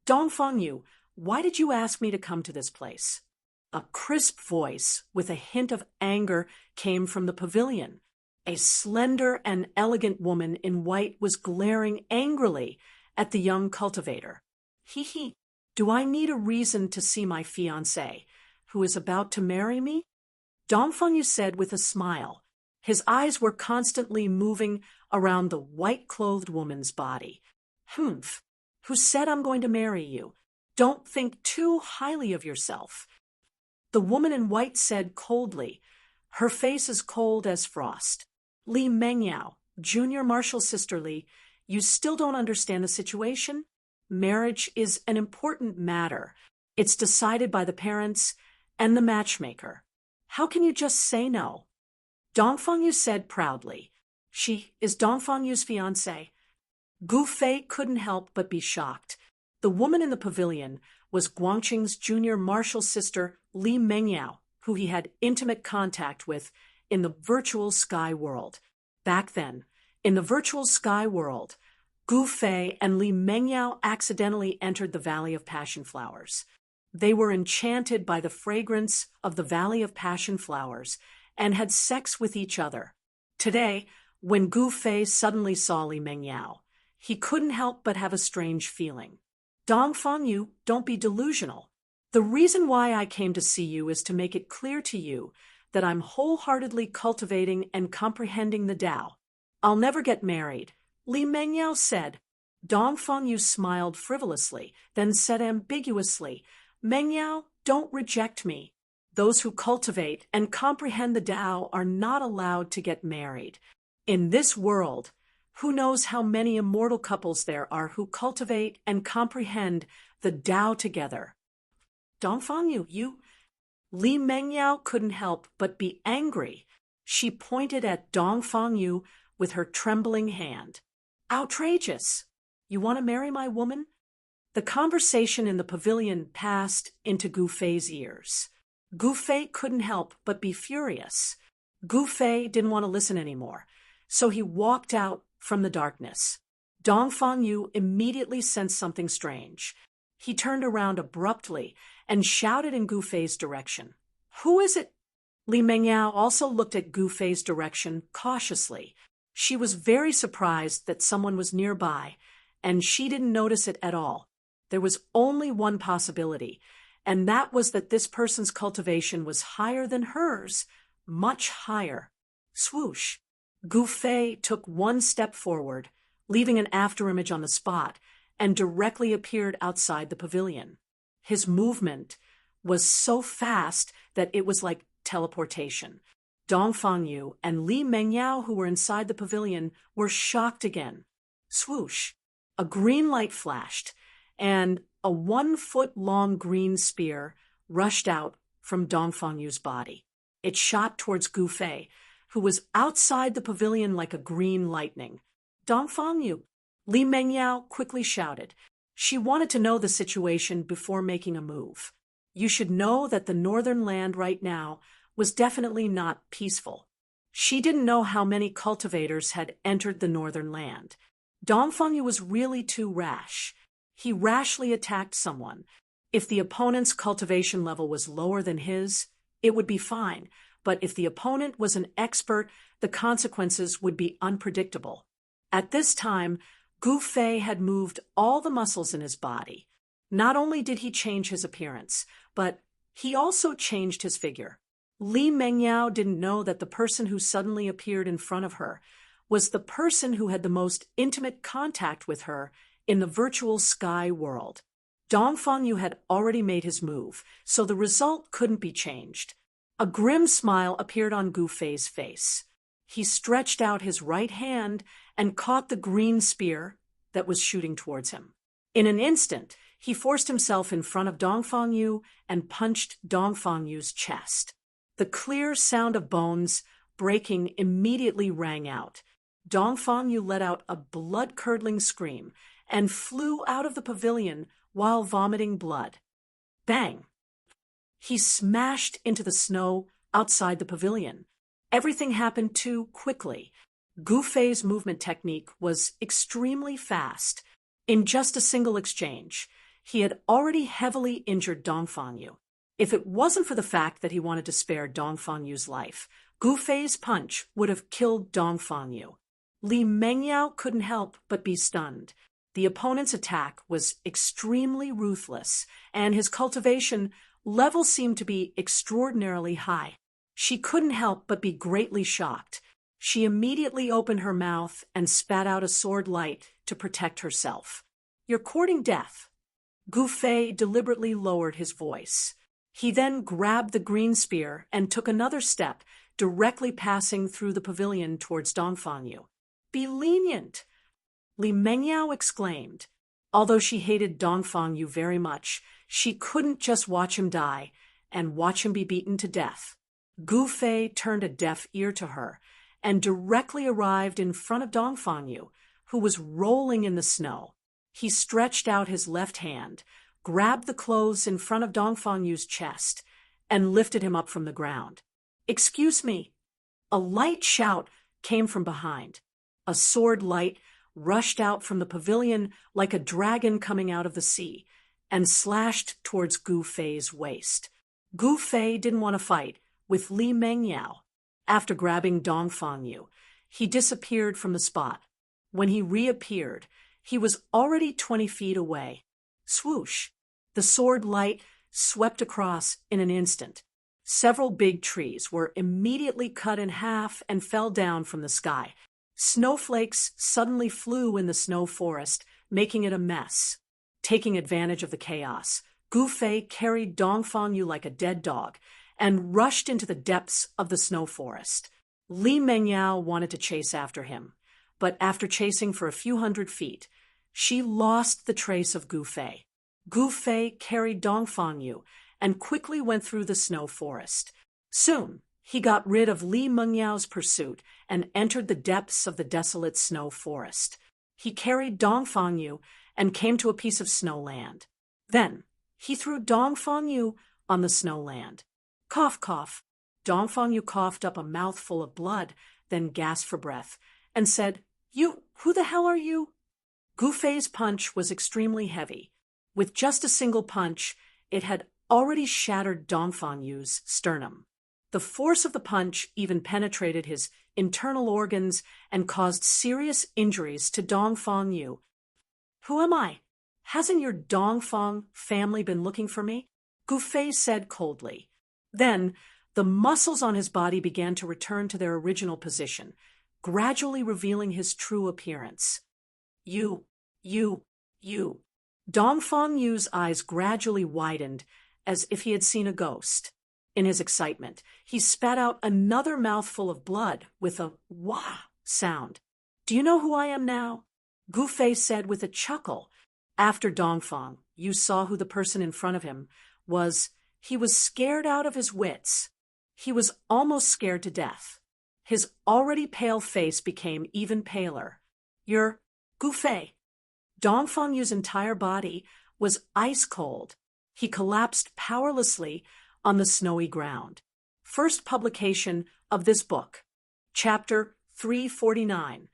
Speaker 1: Dongfang Yu, why did you ask me to come to this place? A crisp voice with a hint of anger came from the pavilion. A slender and elegant woman in white was glaring angrily at the young cultivator. Hee, do I need a reason to see my fiancé, who is about to marry me? Dongfang Yu said with a smile. His eyes were constantly moving around the white-clothed woman's body. Humph, who said I'm going to marry you? Don't think too highly of yourself. The woman in white said coldly, her face as cold as frost. Li Mengyao, junior marshal sister Li, you still don't understand the situation? Marriage is an important matter. It's decided by the parents and the matchmaker. How can you just say no? Dongfang Yu said proudly. She is Dongfang Yu's fiancée. Gu Fei couldn't help but be shocked. The woman in the pavilion was Guangqing's junior marshal sister Li Mengyao, who he had intimate contact with in the virtual sky world. Back then, in the virtual sky world, Gu Fei and Li Mengyao accidentally entered the Valley of Passion Flowers. They were enchanted by the fragrance of the Valley of Passion Flowers and had sex with each other. Today, when Gu Fei suddenly saw Li Mengyao, he couldn't help but have a strange feeling. Dongfang Yu, don't be delusional. The reason why I came to see you is to make it clear to you that I'm wholeheartedly cultivating and comprehending the Tao. I'll never get married, Li Mengyao said. Dongfang Yu smiled frivolously, then said ambiguously, Mengyao, don't reject me. Those who cultivate and comprehend the Tao are not allowed to get married. In this world, who knows how many immortal couples there are who cultivate and comprehend the Tao together. Dongfang Yu, you... Li Mengyao couldn't help but be angry. She pointed at Dongfang Yu with her trembling hand. Outrageous! You want to marry my woman? The conversation in the pavilion passed into Gu Fei's ears. Gu Fei couldn't help but be furious. Gu Fei didn't want to listen anymore, so he walked out from the darkness. Dongfang Yu immediately sensed something strange. He turned around abruptly and shouted in Gu Fei's direction. Who is it? Li Mengyao also looked at Gu Fei's direction cautiously. She was very surprised that someone was nearby, and she didn't notice it at all. There was only one possibility, and that was that this person's cultivation was higher than hers, much higher. Swoosh! Gu Fei took one step forward, leaving an afterimage on the spot, and directly appeared outside the pavilion. His movement was so fast that it was like teleportation. Dongfang Yu and Li Mengyao, who were inside the pavilion, were shocked again. Swoosh! A green light flashed, and a 1-foot-long green spear rushed out from Dongfang Yu's body. It shot towards Gu Fei, who was outside the pavilion like a green lightning. Dongfang Yu! Li Mengyao quickly shouted. She wanted to know the situation before making a move. You should know that the northern land right now was definitely not peaceful. She didn't know how many cultivators had entered the northern land. Dongfang Yu was really too rash. He rashly attacked someone. If the opponent's cultivation level was lower than his, it would be fine, but if the opponent was an expert, the consequences would be unpredictable. At this time, Gu Fei had moved all the muscles in his body. Not only did he change his appearance, but he also changed his figure. Li Mengyao didn't know that the person who suddenly appeared in front of her was the person who had the most intimate contact with her in the virtual sky world. Dongfang Yu had already made his move, so the result couldn't be changed. A grim smile appeared on Gu Fei's face. He stretched out his right hand and caught the green spear that was shooting towards him. In an instant, he forced himself in front of Dongfang Yu and punched Dongfang Yu's chest. The clear sound of bones breaking immediately rang out. Dongfang Yu let out a blood-curdling scream and flew out of the pavilion while vomiting blood. Bang! He smashed into the snow outside the pavilion. Everything happened too quickly. Gu Fei's movement technique was extremely fast. In just a single exchange, he had already heavily injured Dongfang Yu. If it wasn't for the fact that he wanted to spare Dongfang Yu's life, Gu Fei's punch would have killed Dongfang Yu. Li Mengyao couldn't help but be stunned. The opponent's attack was extremely ruthless, and his cultivation level seemed to be extraordinarily high. She couldn't help but be greatly shocked. She immediately opened her mouth and spat out a sword light to protect herself. "You're courting death." Gu Fei deliberately lowered his voice. He then grabbed the green spear and took another step, directly passing through the pavilion towards Dongfang Yu. "Be lenient," Li Mengyao exclaimed. Although she hated Dongfang Yu very much, she couldn't just watch him die and watch him be beaten to death. Gu Fei turned a deaf ear to her and directly arrived in front of Dongfang Yu, who was rolling in the snow. He stretched out his left hand, grabbed the clothes in front of Dongfang Yu's chest, and lifted him up from the ground. "Excuse me." A light shout came from behind. A sword light rushed out from the pavilion like a dragon coming out of the sea and slashed towards Gu Fei's waist. Gu Fei didn't want to fight with Li Mengyao. After grabbing Dongfang Yu, he disappeared from the spot. When he reappeared, he was already 20 feet away. Swoosh! The sword light swept across in an instant. Several big trees were immediately cut in half and fell down from the sky. Snowflakes suddenly flew in the snow forest, making it a mess. Taking advantage of the chaos, Gu Fei carried Dongfang Yu like a dead dog and rushed into the depths of the snow forest. Li Mengyao wanted to chase after him, but after chasing for a few hundred feet, she lost the trace of Gu Fei. Gu Fei carried Dongfang Yu and quickly went through the snow forest. Soon, he got rid of Li Mengyao's pursuit and entered the depths of the desolate snow forest. He carried Dongfang Yu and came to a piece of snowland. Then, he threw Dongfang Yu on the snowland. Cough, cough. Dongfang Yu coughed up a mouthful of blood, then gasped for breath, and said, Who the hell are you?" Gu Fei's punch was extremely heavy. With just a single punch, it had already shattered Dongfang Yu's sternum. The force of the punch even penetrated his internal organs and caused serious injuries to Dongfang Yu. "Who am I? Hasn't your Dongfang family been looking for me?" Gu Fei said coldly. Then, the muscles on his body began to return to their original position, gradually revealing his true appearance. You. Dongfang Yu's eyes gradually widened, as if he had seen a ghost. In his excitement, he spat out another mouthful of blood with a wah sound. Do you know who I am now? Gu Fei said with a chuckle. After Dongfang Yu saw who the person in front of him was, he was scared out of his wits. He was almost scared to death. His already pale face became even paler. You're Gu Fei. Dongfang Yu's entire body was ice cold. He collapsed powerlessly on the snowy ground. First publication of this book. Chapter 349.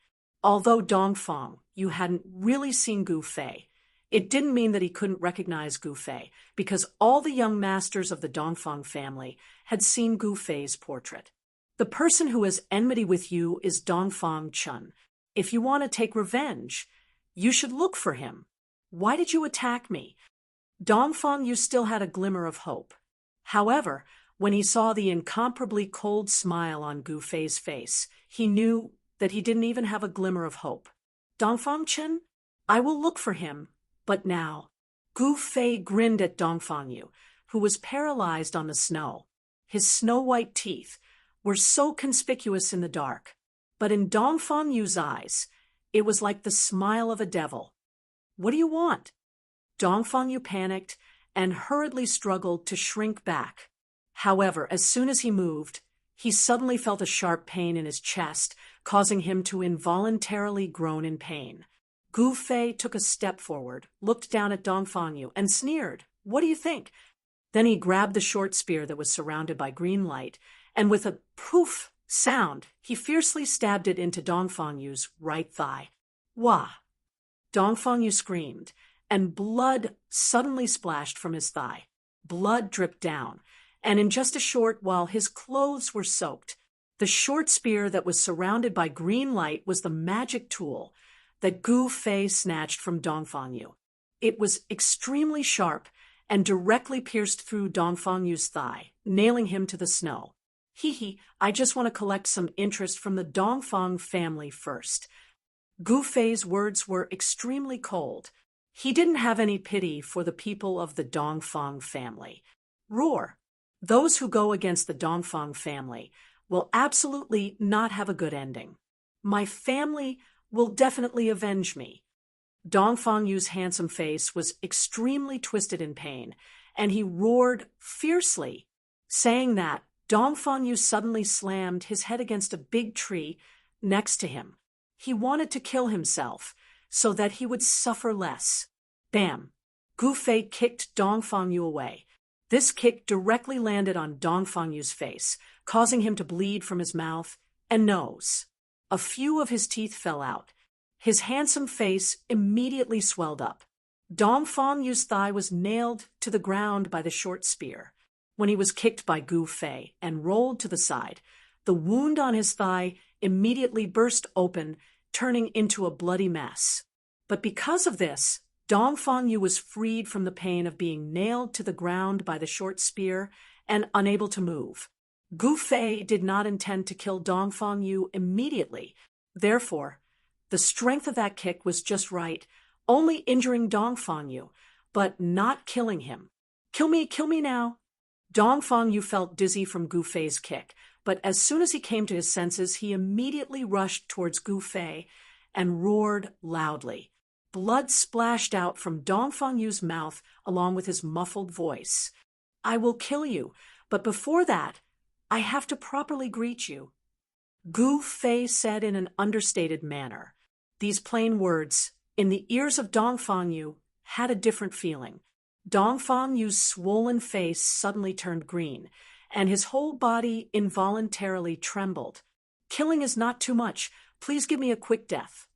Speaker 1: Although Dongfang Yu hadn't really seen Gu Fei, it didn't mean that he couldn't recognize Gu Fei, because all the young masters of the Dongfang family had seen Gu Fei's portrait. The person who has enmity with you is Dongfang Chun. If you want to take revenge, you should look for him. Why did you attack me? Dongfang Yu still had a glimmer of hope. However, when he saw the incomparably cold smile on Gu Fei's face, he knew that he didn't even have a glimmer of hope. Dongfang Chen? I will look for him, but now. Gu Fei grinned at Dongfang Yu, who was paralyzed on the snow. His snow-white teeth were so conspicuous in the dark, but in Dongfang Yu's eyes, it was like the smile of a devil. What do you want? Dongfang Yu panicked and hurriedly struggled to shrink back. However, as soon as he moved, he suddenly felt a sharp pain in his chest, causing him to involuntarily groan in pain. Gu Fei took a step forward, looked down at Dongfang Yu, and sneered. What do you think? Then he grabbed the short spear that was surrounded by green light, and with a poof sound, he fiercely stabbed it into Dongfang Yu's right thigh. Wah! Dongfang Yu screamed, and blood suddenly splashed from his thigh. Blood dripped down, and in just a short while his clothes were soaked. The short spear that was surrounded by green light was the magic tool that Gu Fei snatched from Dongfang Yu. It was extremely sharp and directly pierced through Dongfang Yu's thigh, nailing him to the snow. I just want to collect some interest from the Dongfang family first. Gu Fei's words were extremely cold. He didn't have any pity for the people of the Dongfang family. Roar! Those who go against the Dongfang family will absolutely not have a good ending. My family will definitely avenge me. Dongfang Yu's handsome face was extremely twisted in pain, and he roared fiercely. Saying that, Dongfang Yu suddenly slammed his head against a big tree next to him. He wanted to kill himself so that he would suffer less. Bam! Gu Fei kicked Dongfang Yu away. This kick directly landed on Dongfang Yu's face, causing him to bleed from his mouth and nose. A few of his teeth fell out. His handsome face immediately swelled up. Dongfang Yu's thigh was nailed to the ground by the short spear. When he was kicked by Gu Fei and rolled to the side, the wound on his thigh immediately burst open, turning into a bloody mess. But because of this, Dongfang Yu was freed from the pain of being nailed to the ground by the short spear and unable to move. Gu Fei did not intend to kill Dongfang Yu immediately. Therefore, the strength of that kick was just right, only injuring Dongfang Yu, but not killing him. Kill me now. Dongfang Yu felt dizzy from Gu Fei's kick, but as soon as he came to his senses, he immediately rushed towards Gu Fei and roared loudly. Blood splashed out from Dongfang Yu's mouth along with his muffled voice. I will kill you, but before that, I have to properly greet you. Gu Fei said in an understated manner. These plain words, in the ears of Dongfang Yu, had a different feeling. Dongfang Yu's swollen face suddenly turned green, and his whole body involuntarily trembled. Killing is not too much. Please give me a quick death.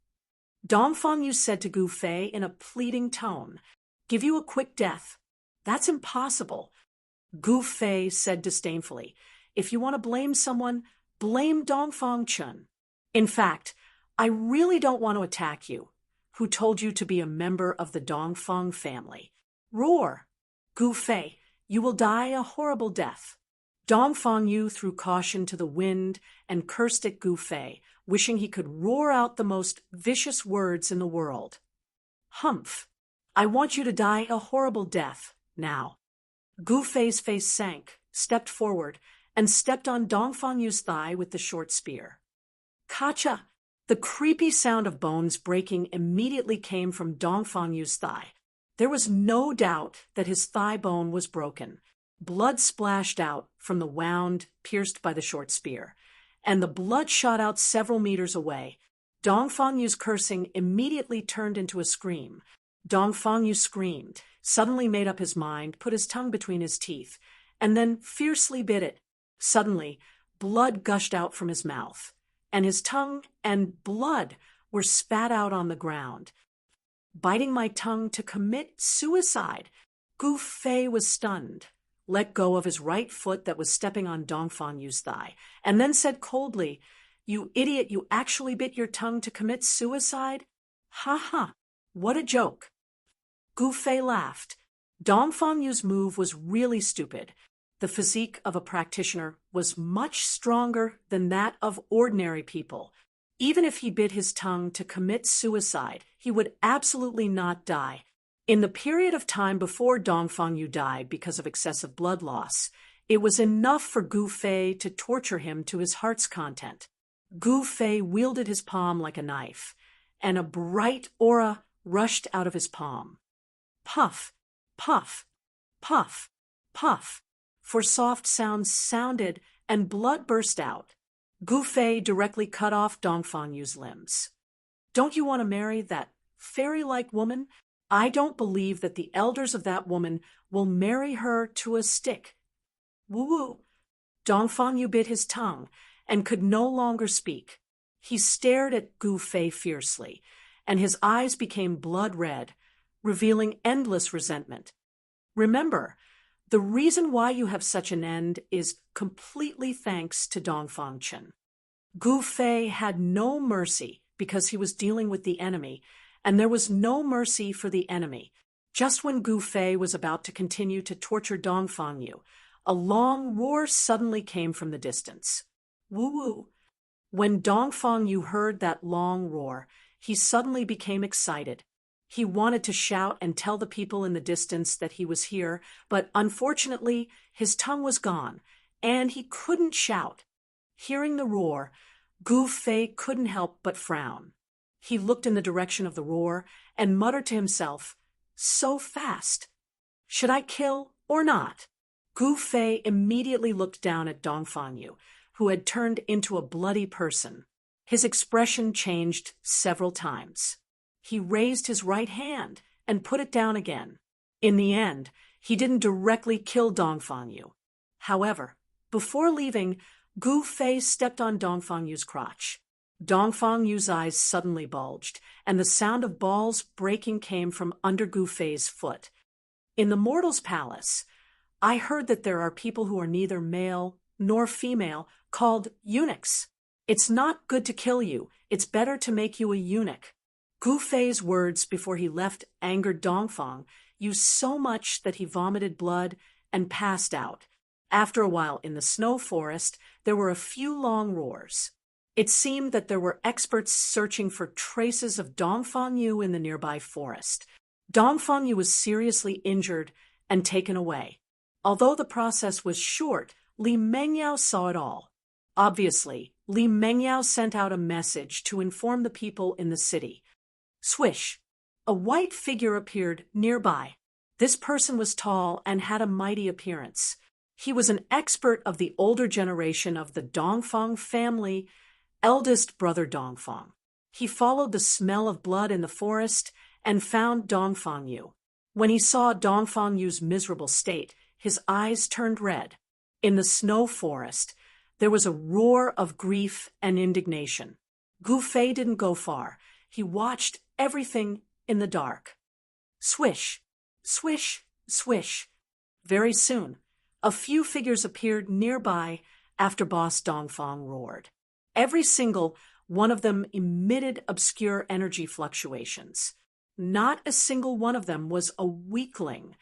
Speaker 1: Dongfang Yu said to Gu Fei in a pleading tone, Give you a quick death? That's impossible. Gu Fei said disdainfully, If you want to blame someone, blame Dongfang Chun. In fact, I really don't want to attack you. Who told you to be a member of the Dongfang family? Roar! Gu Fei, You will die a horrible death." Dongfang Yu threw caution to the wind and cursed at Gu Fei, wishing he could roar out the most vicious words in the world. "Humph! I want you to die a horrible death, now." Gu Fei's face sank, stepped forward, and stepped on Dongfang Yu's thigh with the short spear. Kacha! The creepy sound of bones breaking immediately came from Dongfang Yu's thigh. There was no doubt that his thigh bone was broken. Blood splashed out from the wound pierced by the short spear, and the blood shot out several meters away. Dongfang Yu's cursing immediately turned into a scream. Dongfang Yu screamed, suddenly made up his mind, put his tongue between his teeth, and then fiercely bit it. Suddenly, blood gushed out from his mouth, and his tongue and blood were spat out on the ground. "Biting my tongue to commit suicide." Gu Fei was stunned, let go of his right foot that was stepping on Dongfang Yu's thigh, and then said coldly, "You idiot, you actually bit your tongue to commit suicide? Ha ha, what a joke." Gu Fei laughed. Dongfang Yu's move was really stupid. The physique of a practitioner was much stronger than that of ordinary people. Even if he bit his tongue to commit suicide, he would absolutely not die. In the period of time before Dongfang Yu died because of excessive blood loss, it was enough for Gu Fei to torture him to his heart's content. Gu Fei wielded his palm like a knife, and a bright aura rushed out of his palm. Puff, puff, puff, puff. For soft sounds sounded, and blood burst out. Gu Fei directly cut off Dongfang Yu's limbs. "Don't you want to marry that fairy-like woman? I don't believe that the elders of that woman will marry her to a stick." Woo-woo! Dongfang Yu bit his tongue and could no longer speak. He stared at Gu Fei fiercely, and his eyes became blood red, revealing endless resentment. "Remember, the reason why you have such an end is completely thanks to Dongfang Chen." Gu Fei had no mercy because he was dealing with the enemy, and there was no mercy for the enemy. Just when Gu Fei was about to continue to torture Dongfang Yu, a long roar suddenly came from the distance. Woo-woo! When Dongfang Yu heard that long roar, he suddenly became excited. He wanted to shout and tell the people in the distance that he was here, but unfortunately, his tongue was gone, and he couldn't shout. Hearing the roar, Gu Fei couldn't help but frown. He looked in the direction of the roar and muttered to himself, "So fast. Should I kill or not?" Gu Fei immediately looked down at Dongfang Yu, who had turned into a bloody person. His expression changed several times. He raised his right hand and put it down again. In the end, he didn't directly kill Dongfang Yu. However, before leaving, Gu Fei stepped on Dongfang Yu's crotch. Dongfang Yu's eyes suddenly bulged, and the sound of balls breaking came from under Gu Fei's foot. "In the Mortal's Palace, I heard that there are people who are neither male nor female, called eunuchs. It's not good to kill you. It's better to make you a eunuch." Gu Fei's words before he left angered Dongfang Yu so much that he vomited blood and passed out. After a while in the snow forest, there were a few long roars. It seemed that there were experts searching for traces of Dongfang Yu in the nearby forest. Dongfang Yu was seriously injured and taken away. Although the process was short, Li Mengyao saw it all. Obviously, Li Mengyao sent out a message to inform the people in the city. Swish! A white figure appeared nearby. This person was tall and had a mighty appearance. He was an expert of the older generation of the Dongfang family, eldest brother Dongfang. He followed the smell of blood in the forest and found Dongfang Yu. When he saw Dongfang Yu's miserable state, his eyes turned red. In the snow forest, there was a roar of grief and indignation. Gu Fei didn't go far. He watched everything in the dark. Swish, swish, swish. Very soon, a few figures appeared nearby after Boss Dongfang roared. Every single one of them emitted obscure energy fluctuations. Not a single one of them was a weakling.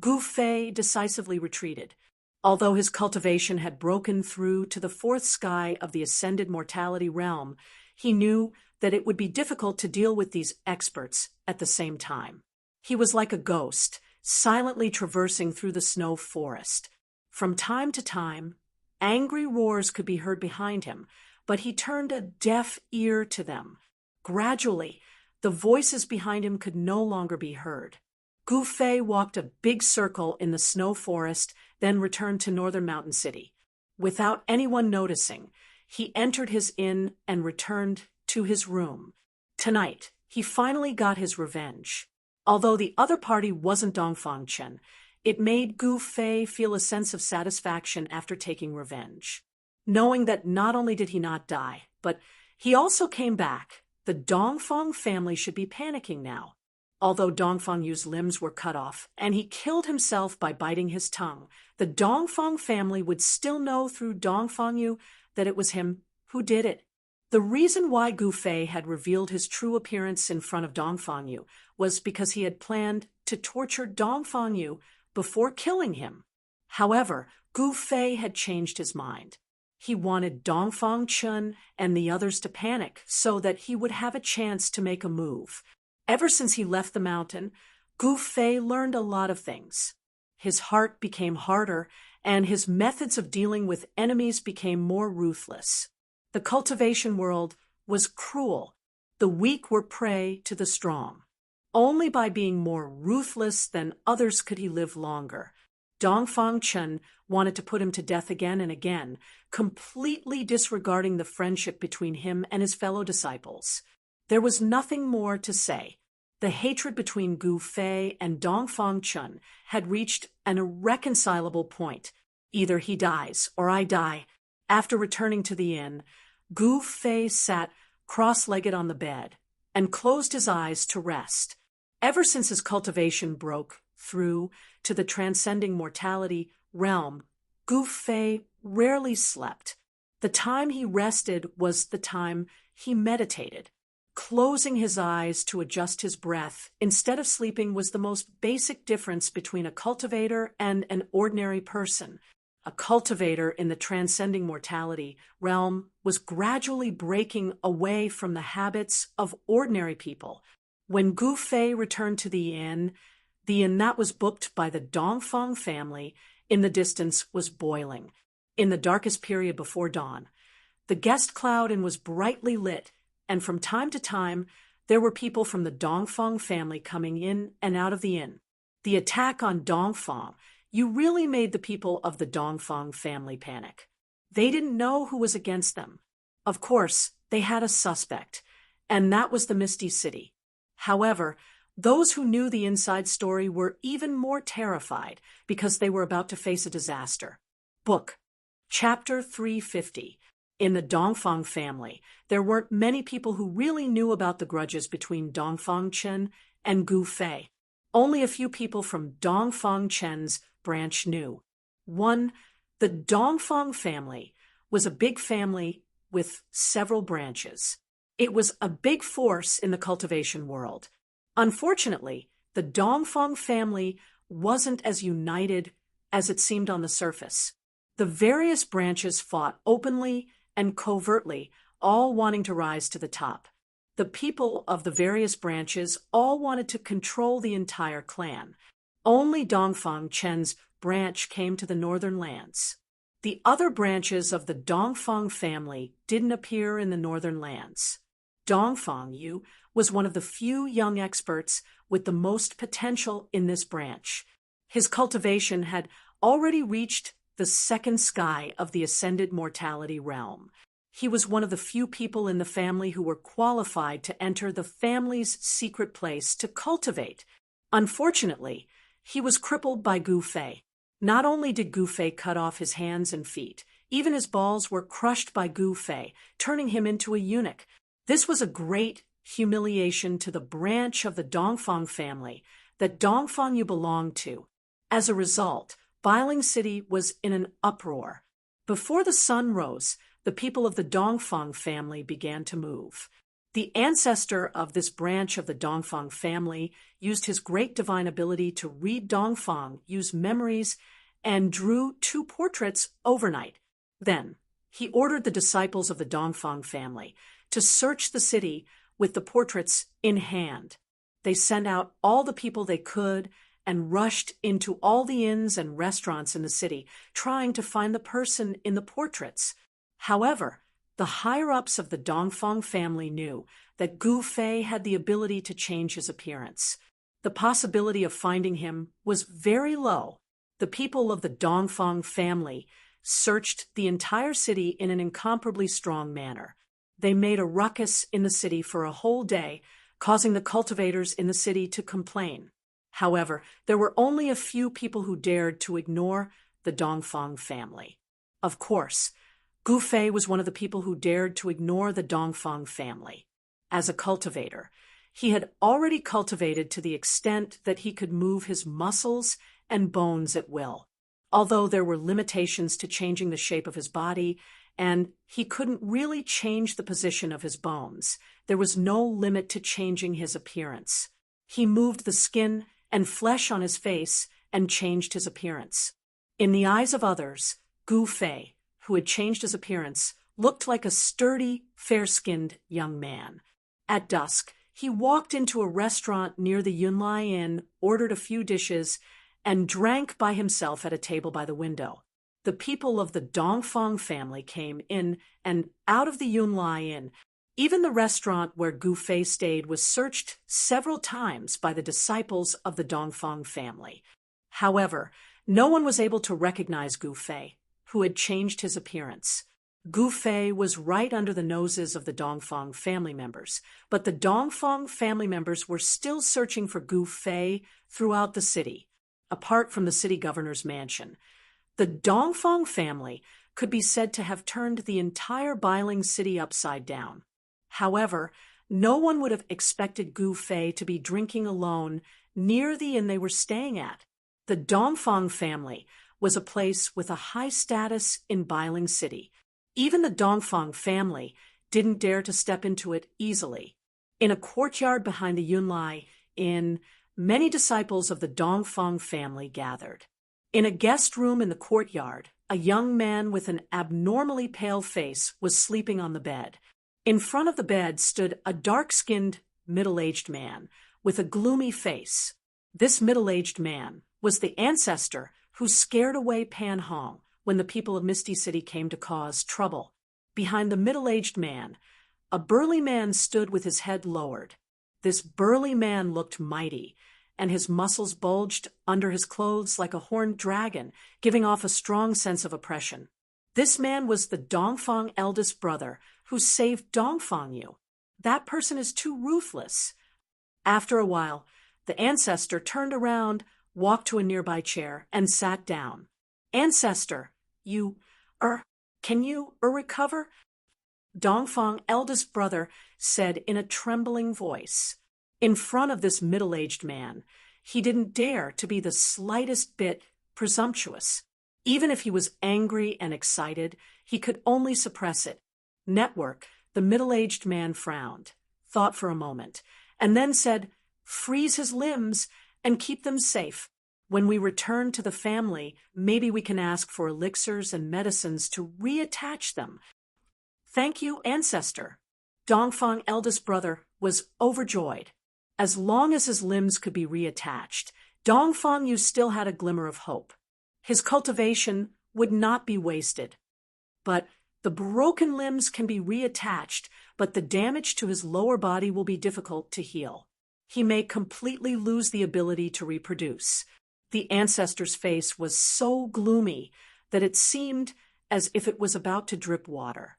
Speaker 1: Gu Fei decisively retreated. Although his cultivation had broken through to the fourth sky of the ascended mortality realm, he knew that it would be difficult to deal with these experts at the same time. He was like a ghost, silently traversing through the snow forest. From time to time, angry roars could be heard behind him, but he turned a deaf ear to them. Gradually, the voices behind him could no longer be heard. Gu Fei walked a big circle in the snow forest, then returned to Northern Mountain City. Without anyone noticing, he entered his inn and returned to his room. Tonight, he finally got his revenge. Although the other party wasn't Dongfang Chen, it made Gu Fei feel a sense of satisfaction after taking revenge. Knowing that not only did he not die, but he also came back, the Dongfang family should be panicking now. Although Dongfang Yu's limbs were cut off, and he killed himself by biting his tongue, the Dongfang family would still know through Dongfang Yu that it was him who did it. The reason why Gu Fei had revealed his true appearance in front of Dongfang Yu was because he had planned to torture Dongfang Yu before killing him. However, Gu Fei had changed his mind. He wanted Dongfang Chen and the others to panic so that he would have a chance to make a move. Ever since he left the mountain, Gu Fei learned a lot of things. His heart became harder, and his methods of dealing with enemies became more ruthless. The cultivation world was cruel. The weak were prey to the strong. Only by being more ruthless than others could he live longer. Dongfang Chen wanted to put him to death again and again, completely disregarding the friendship between him and his fellow disciples. There was nothing more to say. The hatred between Gu Fei and Dongfang Chen had reached an irreconcilable point. Either he dies or I die. After returning to the inn, Gu Fei sat cross-legged on the bed and closed his eyes to rest. Ever since his cultivation broke through to the transcending mortality realm, Gu Fei rarely slept. The time he rested was the time he meditated. Closing his eyes to adjust his breath instead of sleeping was the most basic difference between a cultivator and an ordinary person. A cultivator in the transcending mortality realm was gradually breaking away from the habits of ordinary people. When Gu Fei returned to the inn that was booked by the Dongfang family, in the distance was boiling. In the darkest period before dawn, the guest cloud inn was brightly lit, and from time to time, there were people from the Dongfang family coming in and out of the inn. The attack on Dongfang Yu really made the people of the Dongfang family panic. They didn't know who was against them. Of course, they had a suspect, and that was the Misty City. However, those who knew the inside story were even more terrified because they were about to face a disaster. Book Chapter 350. In the Dongfang family, there weren't many people who really knew about the grudges between Dongfang Chen and Gu Fei. Only a few people from Dongfang Chen's branch knew. 1. The Dongfang family was a big family with several branches. It was a big force in the cultivation world. Unfortunately, the Dongfang family wasn't as united as it seemed on the surface. The various branches fought openly and covertly, all wanting to rise to the top. The people of the various branches all wanted to control the entire clan. Only Dongfang Chen's branch came to the northern lands. The other branches of the Dongfang family didn't appear in the northern lands. Dongfang Yu was one of the few young experts with the most potential in this branch. His cultivation had already reached the second sky of the ascended mortality realm. He was one of the few people in the family who were qualified to enter the family's secret place to cultivate. Unfortunately, he was crippled by Gu Fei. Not only did Gu Fei cut off his hands and feet, even his balls were crushed by Gu Fei, turning him into a eunuch. This was a great humiliation to the branch of the Dongfang family that Dongfang Yu belonged to. As a result, Biling City was in an uproar. Before the sun rose, the people of the Dongfang family began to move. The ancestor of this branch of the Dongfang family used his great divine ability to read Dongfang, use memories, and drew 2 portraits overnight. Then, he ordered the disciples of the Dongfang family to search the city with the portraits in hand. They sent out all the people they could and rushed into all the inns and restaurants in the city, trying to find the person in the portraits. However, the higher-ups of the Dongfang family knew that Gu Fei had the ability to change his appearance. The possibility of finding him was very low. The people of the Dongfang family searched the entire city in an incomparably strong manner. They made a ruckus in the city for a whole day, causing the cultivators in the city to complain. However, there were only a few people who dared to ignore the Dongfang family. Of course, Gu Fei was one of the people who dared to ignore the Dongfang family. As a cultivator, he had already cultivated to the extent that he could move his muscles and bones at will. Although there were limitations to changing the shape of his body, and he couldn't really change the position of his bones, there was no limit to changing his appearance. He moved the skin and flesh on his face and changed his appearance. In the eyes of others, Gu Fei, who had changed his appearance, looked like a sturdy, fair-skinned young man. At dusk, he walked into a restaurant near the Yunlai Inn, ordered a few dishes, and drank by himself at a table by the window. The people of the Dongfang family came in and out of the Yunlai Inn. Even the restaurant where Gu Fei stayed was searched several times by the disciples of the Dongfang family. However, no one was able to recognize Gu Fei, who had changed his appearance. Gu Fei was right under the noses of the Dongfang family members, but the Dongfang family members were still searching for Gu Fei throughout the city, apart from the city governor's mansion. The Dongfang family could be said to have turned the entire Bailing city upside down. However, no one would have expected Gu Fei to be drinking alone near the inn they were staying at. The Dongfang family was a place with a high status in Bailing City. Even the Dongfang family didn't dare to step into it easily. In a courtyard behind the Yunlai Inn, many disciples of the Dongfang family gathered. In a guest room in the courtyard, a young man with an abnormally pale face was sleeping on the bed. In front of the bed stood a dark-skinned, middle-aged man with a gloomy face. This middle-aged man was the ancestor who scared away Pan Hong when the people of Misty City came to cause trouble. Behind the middle-aged man, a burly man stood with his head lowered. This burly man looked mighty, and his muscles bulged under his clothes like a horned dragon, giving off a strong sense of oppression. This man was the Dongfang eldest brother who saved Dongfang Yu. That person is too ruthless. After a while, the ancestor turned around, walked to a nearby chair, and sat down. Ancestor, can you recover? Dongfang eldest brother said in a trembling voice. In front of this middle-aged man, he didn't dare to be the slightest bit presumptuous. Even if he was angry and excited, he could only suppress it. Network, the middle-aged man frowned, thought for a moment, and then said, "Freeze his limbs and keep them safe. When we return to the family, maybe we can ask for elixirs and medicines to reattach them." "Thank you, ancestor." Dongfang eldest brother was overjoyed. As long as his limbs could be reattached, Dongfang Yu still had a glimmer of hope. His cultivation would not be wasted. But the broken limbs can be reattached, but the damage to his lower body will be difficult to heal. He may completely lose the ability to reproduce. The ancestor's face was so gloomy that it seemed as if it was about to drip water.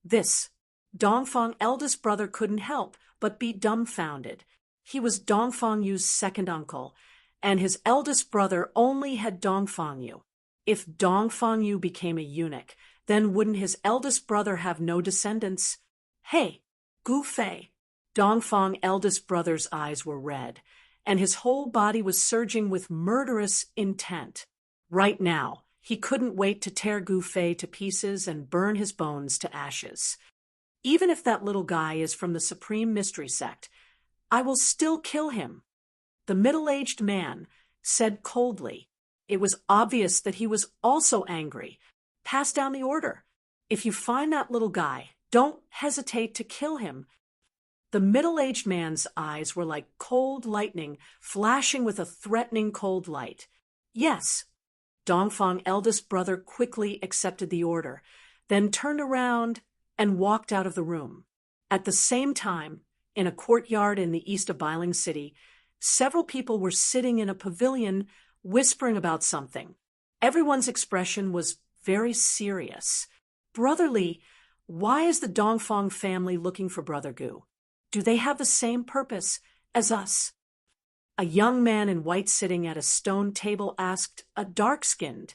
Speaker 1: This, Dongfang eldest brother couldn't help but be dumbfounded. He was Dongfang Yu's second uncle, and his eldest brother only had Dongfang Yu. If Dongfang Yu became a eunuch, then wouldn't his eldest brother have no descendants? "Hey, Gu Fei." Dongfang eldest brother's eyes were red, and his whole body was surging with murderous intent. Right now, he couldn't wait to tear Gu Fei to pieces and burn his bones to ashes. Even if that little guy is from the Supreme Mystery Sect, I will still kill him." The middle-aged man said coldly. It was obvious that he was also angry. "Pass down the order. If you find that little guy, don't hesitate to kill him." The middle-aged man's eyes were like cold lightning, flashing with a threatening cold light. "Yes." Dongfang eldest brother quickly accepted the order, then turned around and walked out of the room. At the same time, in a courtyard in the east of Bailing City, several people were sitting in a pavilion whispering about something. Everyone's expression was very serious. "Brother Li, why is the Dongfang family looking for Brother Gu? Do they have the same purpose as us?" A young man in white sitting at a stone table asked a dark-skinned,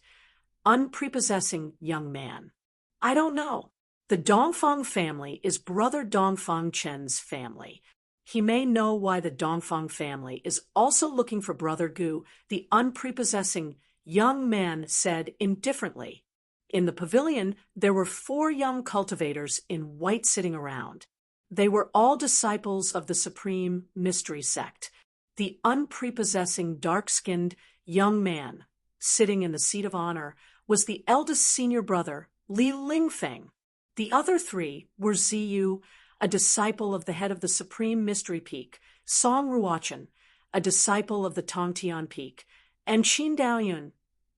Speaker 1: unprepossessing young man. "I don't know. The Dongfang family is Brother Dongfang Chen's family. He may know why the Dongfang family is also looking for Brother Gu," the unprepossessing young man said indifferently. In the pavilion, there were 4 young cultivators in white sitting around. They were all disciples of the Supreme Mystery Sect. The unprepossessing, dark-skinned young man, sitting in the seat of honor, was the eldest senior brother, Li Lingfeng. The other 3 were Ziyu, a disciple of the head of the Supreme Mystery Peak, Song Ruochen, a disciple of the Tongtian Peak, and Qin Daoyun,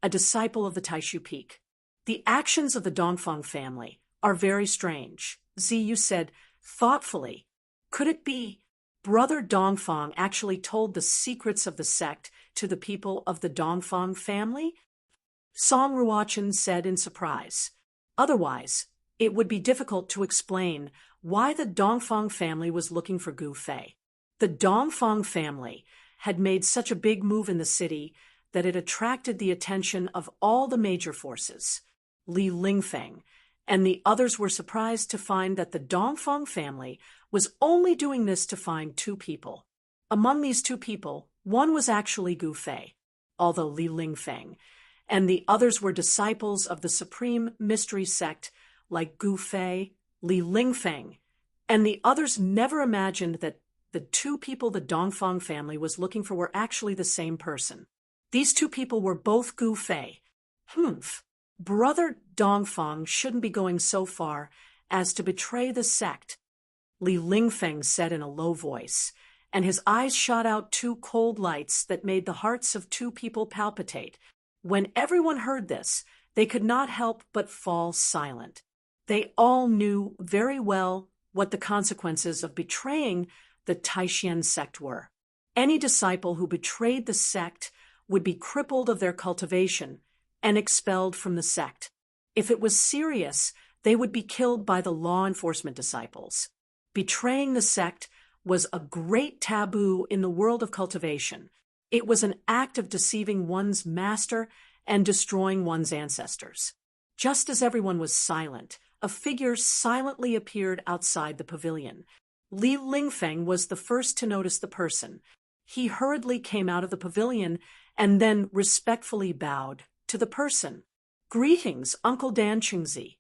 Speaker 1: a disciple of the Taishu Peak. "The actions of the Dongfang family are very strange," Ziyu said thoughtfully. "Could it be Brother Dongfang actually told the secrets of the sect to the people of the Dongfang family?" Song Ruochen said in surprise. "Otherwise, it would be difficult to explain why the Dongfang family was looking for Gu Fei. The Dongfang family had made such a big move in the city that it attracted the attention of all the major forces. Li Lingfeng and the others were surprised to find that the Dongfang family was only doing this to find 2 people. Among these 2 people, one was actually Gu Fei, although Li Lingfeng, and the others were disciples of the Supreme Mystery Sect like Gu Fei, Li Lingfeng, and the others never imagined that the 2 people the Dongfang family was looking for were actually the same person. These 2 people were both Gu Fei. Brother Dongfang shouldn't be going so far as to betray the sect," Li Lingfeng said in a low voice, and his eyes shot out 2 cold lights that made the hearts of 2 people palpitate. When everyone heard this, they could not help but fall silent. They all knew very well what the consequences of betraying the Taishan sect were. Any disciple who betrayed the sect would be crippled of their cultivation and expelled from the sect. If it was serious, they would be killed by the law enforcement disciples. Betraying the sect was a great taboo in the world of cultivation. It was an act of deceiving one's master and destroying one's ancestors. Just as everyone was silent, a figure silently appeared outside the pavilion. Li Lingfeng was the first to notice the person. He hurriedly came out of the pavilion and then respectfully bowed to the person. "Greetings, Uncle Dan Qingzi."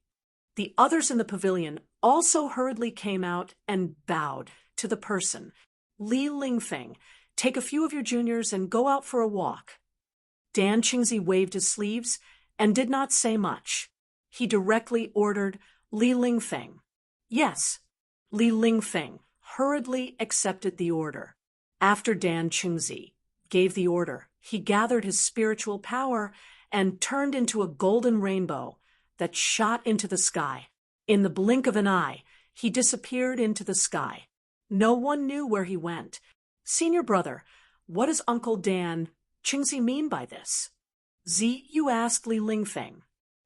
Speaker 1: The others in the pavilion also hurriedly came out and bowed to the person. "Li Lingfeng, take a few of your juniors and go out for a walk." Dan Qingzi waved his sleeves and did not say much. He directly ordered Li Lingfeng. "Yes." Li Lingfeng hurriedly accepted the order. After Dan Qingzi gave the order, he gathered his spiritual power and turned into a golden rainbow that shot into the sky. In the blink of an eye, he disappeared into the sky. No one knew where he went. "Senior brother, what does Uncle Dan Qingzi mean by this?" "You asked Li Lingfeng.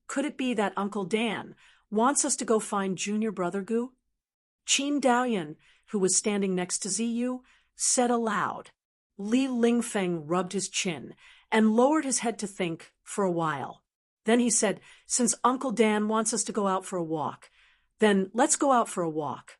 Speaker 1: Could it be that Uncle Dan wants us to go find Junior Brother Gu?" Qin Daoyun, who was standing next to Ziyu, said aloud. Li Lingfeng rubbed his chin and lowered his head to think for a while. Then he said, "Since Uncle Dan wants us to go out for a walk, then let's go out for a walk."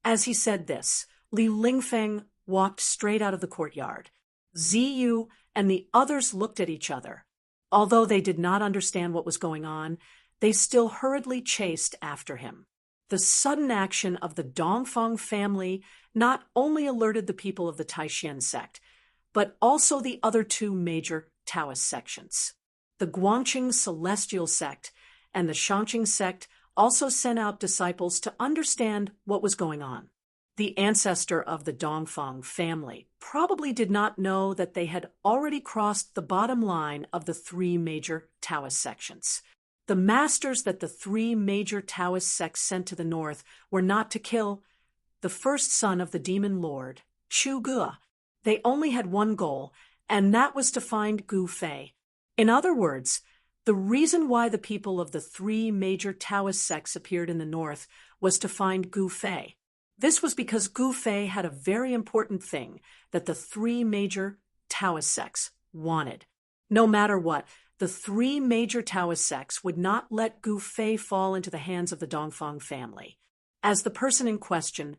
Speaker 1: As he said this, Li Lingfeng walked straight out of the courtyard. Ziyu and the others looked at each other. Although they did not understand what was going on, they still hurriedly chased after him. The sudden action of the Dongfang family not only alerted the people of the Taishan sect, but also the other two major Taoist sections. The Guangqing Celestial sect and the Shangqing sect also sent out disciples to understand what was going on. The ancestor of the Dongfang family probably did not know that they had already crossed the bottom line of the three major Taoist sections. The masters that the three major Taoist sects sent to the north were not to kill the first son of the demon lord, Chu Ge. They only had one goal, and that was to find Gu Fei. In other words, the reason why the people of the three major Taoist sects appeared in the north was to find Gu Fei. This was because Gu Fei had a very important thing that the three major Taoist sects wanted. No matter what, the three major Taoist sects would not let Gu Fei fall into the hands of the Dongfang family. As the person in question,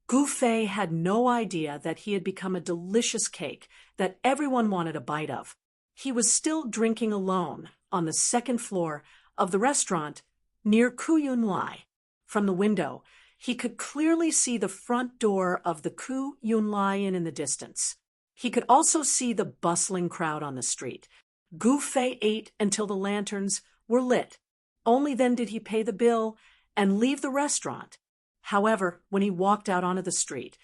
Speaker 1: Gu Fei had no idea that he had become a delicious cake that everyone wanted a bite of. He was still drinking alone on the second floor of the restaurant near Kuyun Lai. From the window, he could clearly see the front door of the Kuyun Lai Inn in the distance. He could also see the bustling crowd on the street. Gu Fei ate until the lanterns were lit. Only then did he pay the bill and leave the restaurant. However, when he walked out onto the street,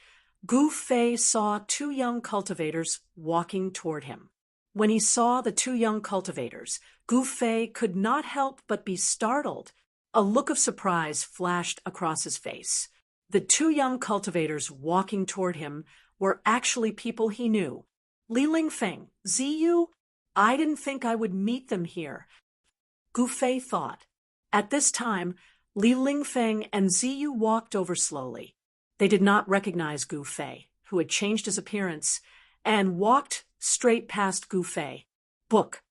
Speaker 1: Gu Fei saw two young cultivators walking toward him. When he saw the two young cultivators, Gu Fei could not help but be startled. A look of surprise flashed across his face. The two young cultivators walking toward him were actually people he knew. Li Lingfeng, Ziyu? I didn't think I would meet them here, Gu Fei thought. At this time, Li Lingfeng and Ziyu walked over slowly. They did not recognize Gu Fei, who had changed his appearance, and walked straight past Gu Fei. Book.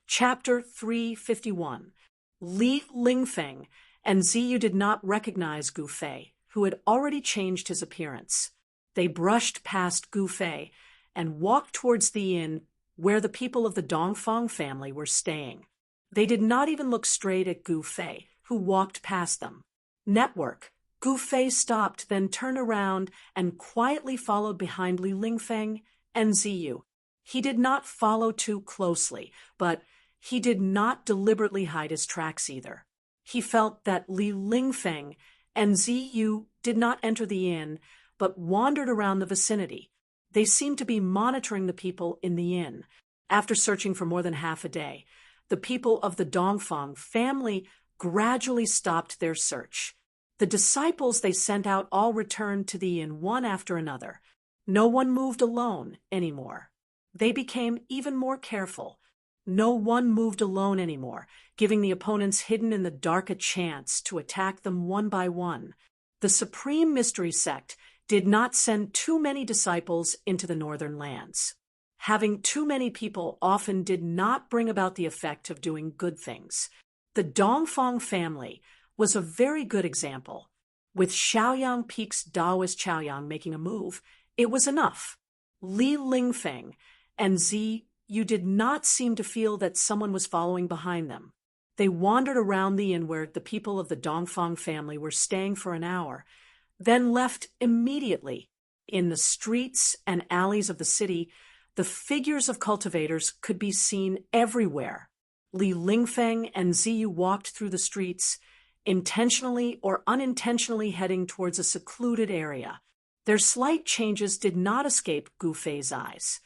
Speaker 1: Chapter 351. Li Lingfeng and Ziyu did not recognize Gu Fei, who had already changed his appearance. They brushed past Gu Fei and walked towards the inn where the people of the Dongfang family were staying. They did not even look straight at Gu Fei, who walked past them. Network. Gu Fei stopped, then turned around and quietly followed behind Li Lingfeng and Ziyu. He did not follow too closely, but he did not deliberately hide his tracks either. He felt that Li Lingfeng and Ziyu did not enter the inn, but wandered around the vicinity. They seemed to be monitoring the people in the inn. After searching for more than half a day, the people of the Dongfang family gradually stopped their search. The disciples they sent out all returned to the inn one after another. No one moved alone anymore. They became even more careful. No one moved alone anymore, giving the opponents hidden in the dark a chance to attack them one by one. The Supreme Mystery Sect did not send too many disciples into the northern lands. Having too many people often did not bring about the effect of doing good things. The Dongfang family was a very good example. With Shaoyang Peak's Taoist Chaoyang making a move, it was enough. Li Lingfeng and Ziyu did not seem to feel that someone was following behind them. They wandered around the inn where the people of the Dongfang family were staying for an hour, then left immediately. In the streets and alleys of the city, the figures of cultivators could be seen everywhere. Li Lingfeng and Ziyu walked through the streets, intentionally or unintentionally heading towards a secluded area. Their slight changes did not escape Gu Fei's eyes.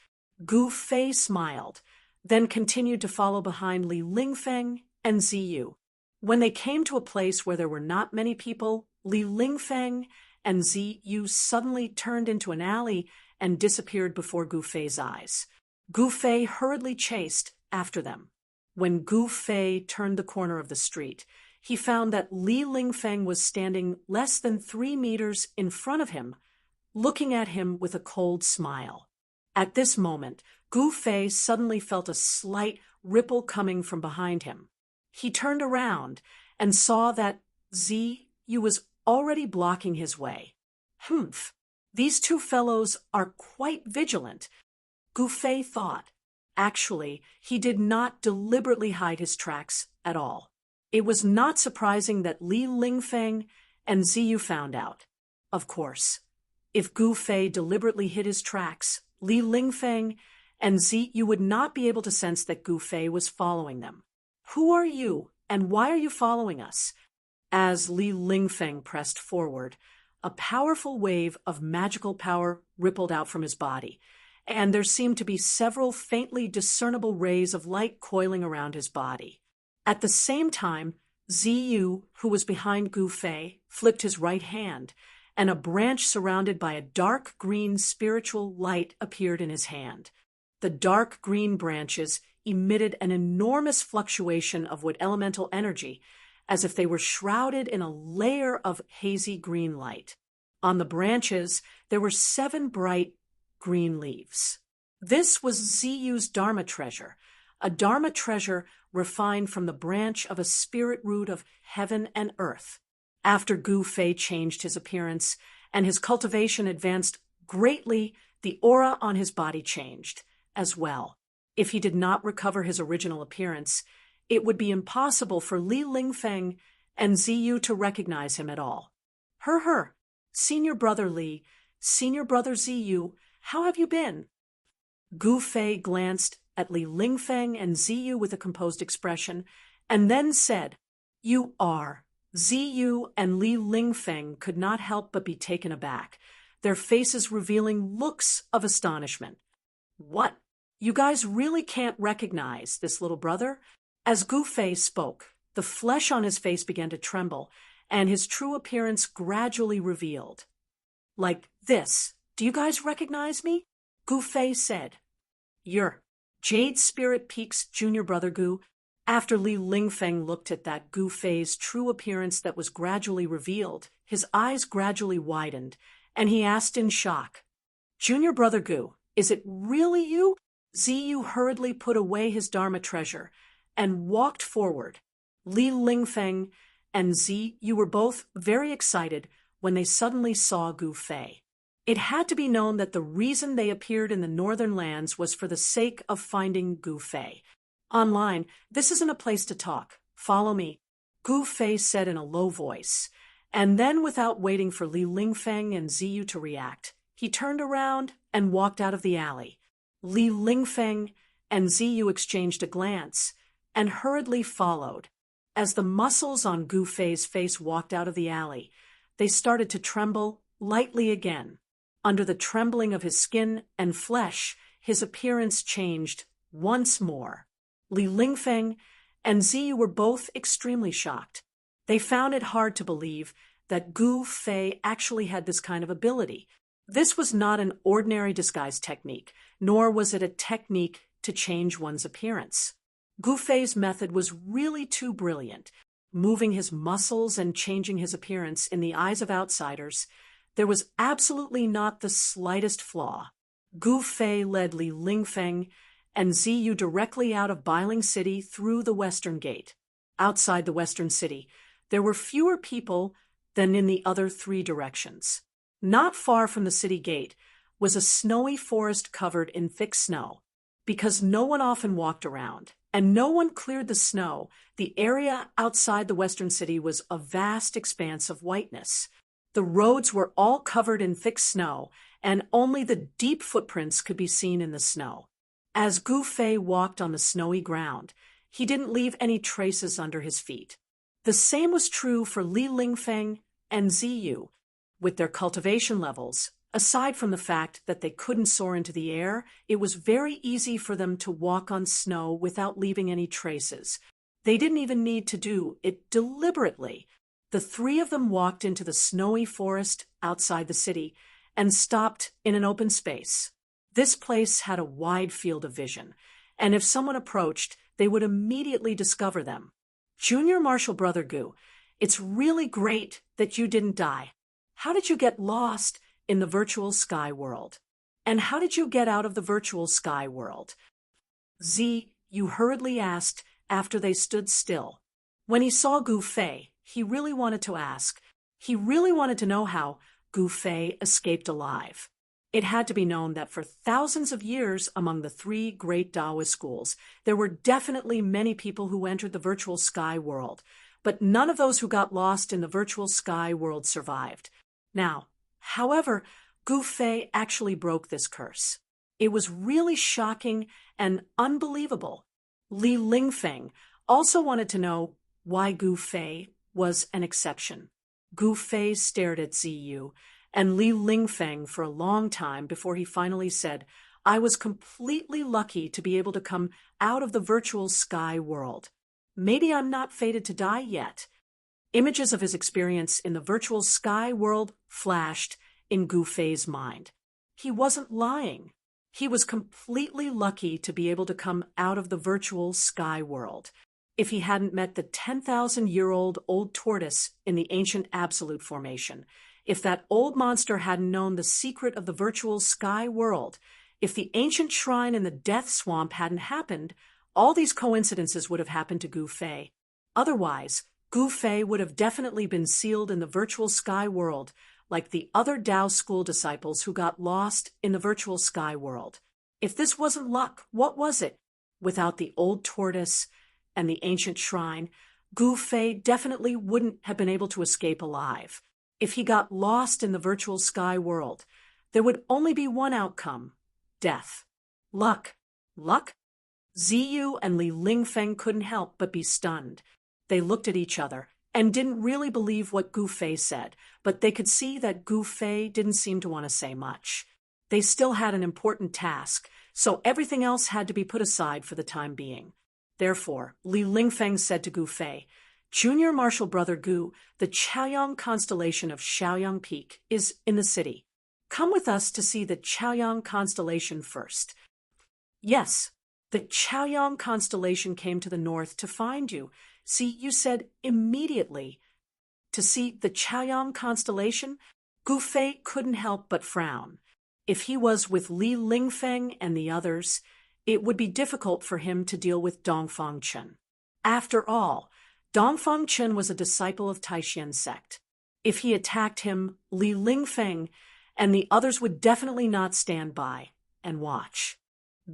Speaker 1: Gu Fei smiled, then continued to follow behind Li Lingfeng and Ziyu. When they came to a place where there were not many people, Li Lingfeng and Ziyu suddenly turned into an alley and disappeared before Gu Fei's eyes. Gu Fei hurriedly chased after them. When Gu Fei turned the corner of the street, he found that Li Lingfeng was standing less than 3 meters in front of him, looking at him with a cold smile. At this moment, Gu Fei suddenly felt a slight ripple coming from behind him. He turned around and saw that Ziyu was already blocking his way. These two fellows are quite vigilant, Gu Fei thought. Actually, he did not deliberately hide his tracks at all. It was not surprising that Li Lingfeng and Ziyu found out. Of course, if Gu Fei deliberately hid his tracks, Li Lingfeng and Ziyu would not be able to sense that Gu Fei was following them. "Who are you, and why are you following us?" As Li Lingfeng pressed forward, a powerful wave of magical power rippled out from his body, and there seemed to be several faintly discernible rays of light coiling around his body. At the same time, Ziyu, who was behind Gu Fei, flipped his right hand, and a branch surrounded by a dark green spiritual light appeared in his hand. The dark green branches emitted an enormous fluctuation of what elemental energy, as if they were shrouded in a layer of hazy green light. On the branches, there were 7 bright green leaves. This was Ziyu's Dharma treasure, a Dharma treasure refined from the branch of a spirit root of heaven and earth. After Gu Fei changed his appearance and his cultivation advanced greatly, the aura on his body changed as well. If he did not recover his original appearance, it would be impossible for Li Lingfeng and Ziyu to recognize him at all. Her, senior brother Li, senior brother Ziyu, how have you been?" Gu Fei glanced at Li Lingfeng and Ziyu with a composed expression, and then said, "You are." Ziyu and Li Lingfeng could not help but be taken aback, their faces revealing looks of astonishment. "What? You guys really can't recognize this little brother?" As Gu Fei spoke, the flesh on his face began to tremble, and his true appearance gradually revealed. "Like this. Do you guys recognize me?" Gu Fei said. "You're Jade Spirit Peak's junior brother, Gu." After Li Lingfeng looked at that Gu Fei's true appearance that was gradually revealed, his eyes gradually widened, and he asked in shock, "Junior brother Gu, is it really you?" Ziyu hurriedly put away his Dharma treasure and walked forward. Li Lingfeng and Ziyu were both very excited when they suddenly saw Gu Fei. It had to be known that the reason they appeared in the northern lands was for the sake of finding Gu Fei. "Online, this isn't a place to talk. Follow me," Gu Fei said in a low voice, and then without waiting for Li Lingfeng and Ziyu to react, he turned around and walked out of the alley. Li Lingfeng and Ziyu exchanged a glance and hurriedly followed. As the muscles on Gu Fei's face walked out of the alley, they started to tremble lightly again. Under the trembling of his skin and flesh, his appearance changed once more. Li Lingfeng and Ziyu were both extremely shocked. They found it hard to believe that Gu Fei actually had this kind of ability. This was not an ordinary disguise technique, nor was it a technique to change one's appearance. Gu Fei's method was really too brilliant. Moving his muscles and changing his appearance in the eyes of outsiders, there was absolutely not the slightest flaw. Gu Fei led Li Lingfeng and Ziyu directly out of Bailing City through the Western Gate. Outside the Western City, there were fewer people than in the other 3 directions. Not far from the city gate was a snowy forest covered in thick snow. Because no one often walked around, and no one cleared the snow, the area outside the Western City was a vast expanse of whiteness. The roads were all covered in thick snow, and only the deep footprints could be seen in the snow. As Gu Fei walked on the snowy ground, he didn't leave any traces under his feet. The same was true for Li Lingfeng and Ziyu. With their cultivation levels, aside from the fact that they couldn't soar into the air, it was very easy for them to walk on snow without leaving any traces. They didn't even need to do it deliberately. The 3 of them walked into the snowy forest outside the city and stopped in an open space. This place had a wide field of vision, and if someone approached, they would immediately discover them. "Junior Marshal Brother Gu, it's really great that you didn't die. How did you get lost in the virtual sky world? And how did you get out of the virtual sky world?" Ziyu hurriedly asked after they stood still. When he saw Gu Fei, he really wanted to ask. He really wanted to know how Gu Fei escaped alive. It had to be known that for thousands of years among the 3 great Taoist schools, there were definitely many people who entered the virtual sky world, but none of those who got lost in the virtual sky world survived. Now, however, Gu Fei actually broke this curse. It was really shocking and unbelievable. Li Lingfeng also wanted to know why Gu Fei was an exception. Gu Fei stared at Ziyu and Li Lingfeng for a long time before he finally said, "I was completely lucky to be able to come out of the virtual sky world. Maybe I'm not fated to die yet." Images of his experience in the virtual sky world flashed in Gu Fei's mind. He wasn't lying. He was completely lucky to be able to come out of the virtual sky world. If he hadn't met the 10,000-year-old old tortoise in the ancient Absolute Formation, if that old monster hadn't known the secret of the virtual sky world, if the ancient shrine in the Death Swamp hadn't happened, all these coincidences would have happened to Gu Fei. Otherwise, Gu Fei would have definitely been sealed in the virtual sky world, like the other Tao school disciples who got lost in the virtual sky world. If this wasn't luck, what was it? Without the old tortoise and the ancient shrine, Gu Fei definitely wouldn't have been able to escape alive. If he got lost in the virtual sky world, there would only be one outcome: death. Luck. Luck? Ziyu and Li Lingfeng couldn't help but be stunned. They looked at each other and didn't really believe what Gu Fei said, but they could see that Gu Fei didn't seem to want to say much. They still had an important task, so everything else had to be put aside for the time being. Therefore, Li Lingfeng said to Gu Fei, "Junior Marshal Brother Gu, the Chaoyang constellation of Shaoyang Peak is in the city. Come with us to see the Chaoyang constellation first." "Yes, the Chaoyang constellation came to the north to find you. See, you said immediately." To see the Chaoyang constellation, Gu Fei couldn't help but frown. If he was with Li Lingfeng and the others, it would be difficult for him to deal with Dongfang Chen. After all, Dongfang Chen was a disciple of Taishan sect. If he attacked him, Li Lingfeng and the others would definitely not stand by and watch.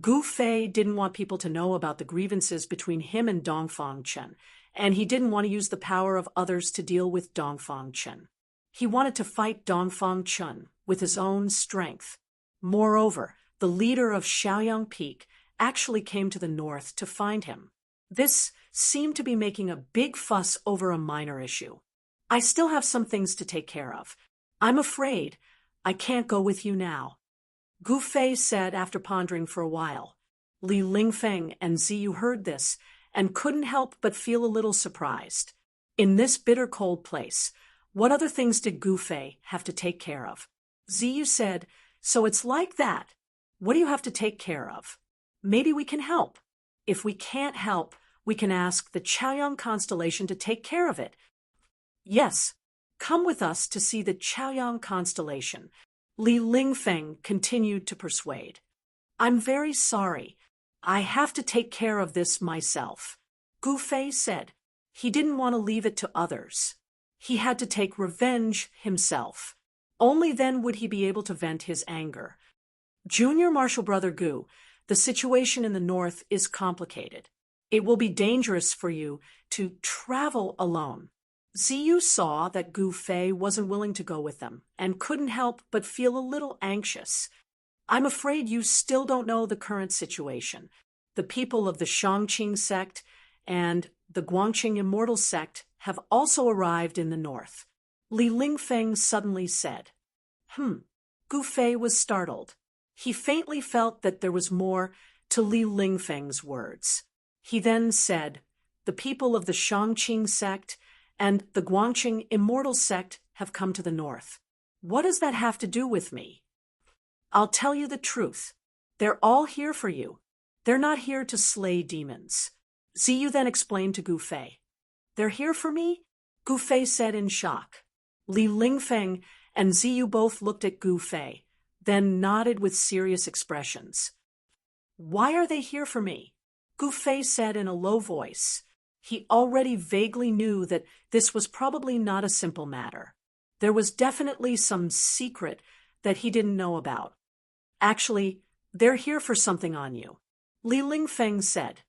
Speaker 1: Gu Fei didn't want people to know about the grievances between him and Dongfang Chen, and he didn't want to use the power of others to deal with Dongfang Chen. He wanted to fight Dongfang Chen with his own strength. Moreover, the leader of Shaoyang Peak actually came to the north to find him. This seemed to be making a big fuss over a minor issue. "I still have some things to take care of. I'm afraid I can't go with you now," Gu Fei said after pondering for a while. Li Lingfeng and Ziyu heard this and couldn't help but feel a little surprised. In this bitter cold place, what other things did Gu Fei have to take care of? Ziyu said, "So it's like that. What do you have to take care of? Maybe we can help. If we can't help, we can ask the Chaoyang constellation to take care of it." "Yes, come with us to see the Chaoyang constellation," Li Lingfeng continued to persuade. "I'm very sorry. I have to take care of this myself," Gu Fei said. He didn't want to leave it to others. He had to take revenge himself. Only then would he be able to vent his anger. "Junior Marshal Brother Gu, the situation in the north is complicated. It will be dangerous for you to travel alone." Ziyu saw that Gu Fei wasn't willing to go with them and couldn't help but feel a little anxious. "I'm afraid you still don't know the current situation. The people of the Shangqing sect and the Guangqing Immortal sect have also arrived in the north," Li Lingfeng suddenly said. Gu Fei was startled. He faintly felt that there was more to Li Lingfeng's words. He then said, "The people of the Shangqing sect and the Guangqing Immortal sect have come to the north. What does that have to do with me?" "I'll tell you the truth. They're all here for you. They're not here to slay demons." Ziyu then explained to Gu Fei. "They're here for me?" Gu Fei said in shock. Li Lingfeng and Ziyu both looked at Gu Fei, then nodded with serious expressions. "Why are they here for me?" Gu Fei said in a low voice. He already vaguely knew that this was probably not a simple matter. There was definitely some secret that he didn't know about. "Actually, they're here for something on you," Li Lingfeng said.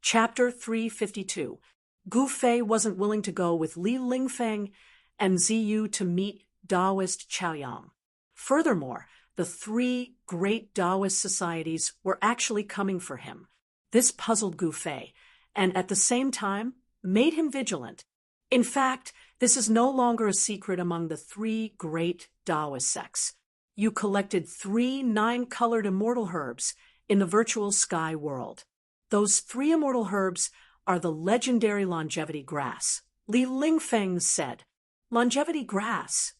Speaker 1: Chapter 352. Gu Fei wasn't willing to go with Li Lingfeng and Ziyu to meet Taoist Chaoyang. Furthermore, the three great Taoist societies were actually coming for him. This puzzled Gu Fei, and at the same time made him vigilant. In fact, this is no longer a secret among the three great Taoist sects. You collected 3 9-colored immortal herbs in the virtual sky world. Those 3 immortal herbs are the legendary longevity grass. Li Lingfeng said, "Longevity grass."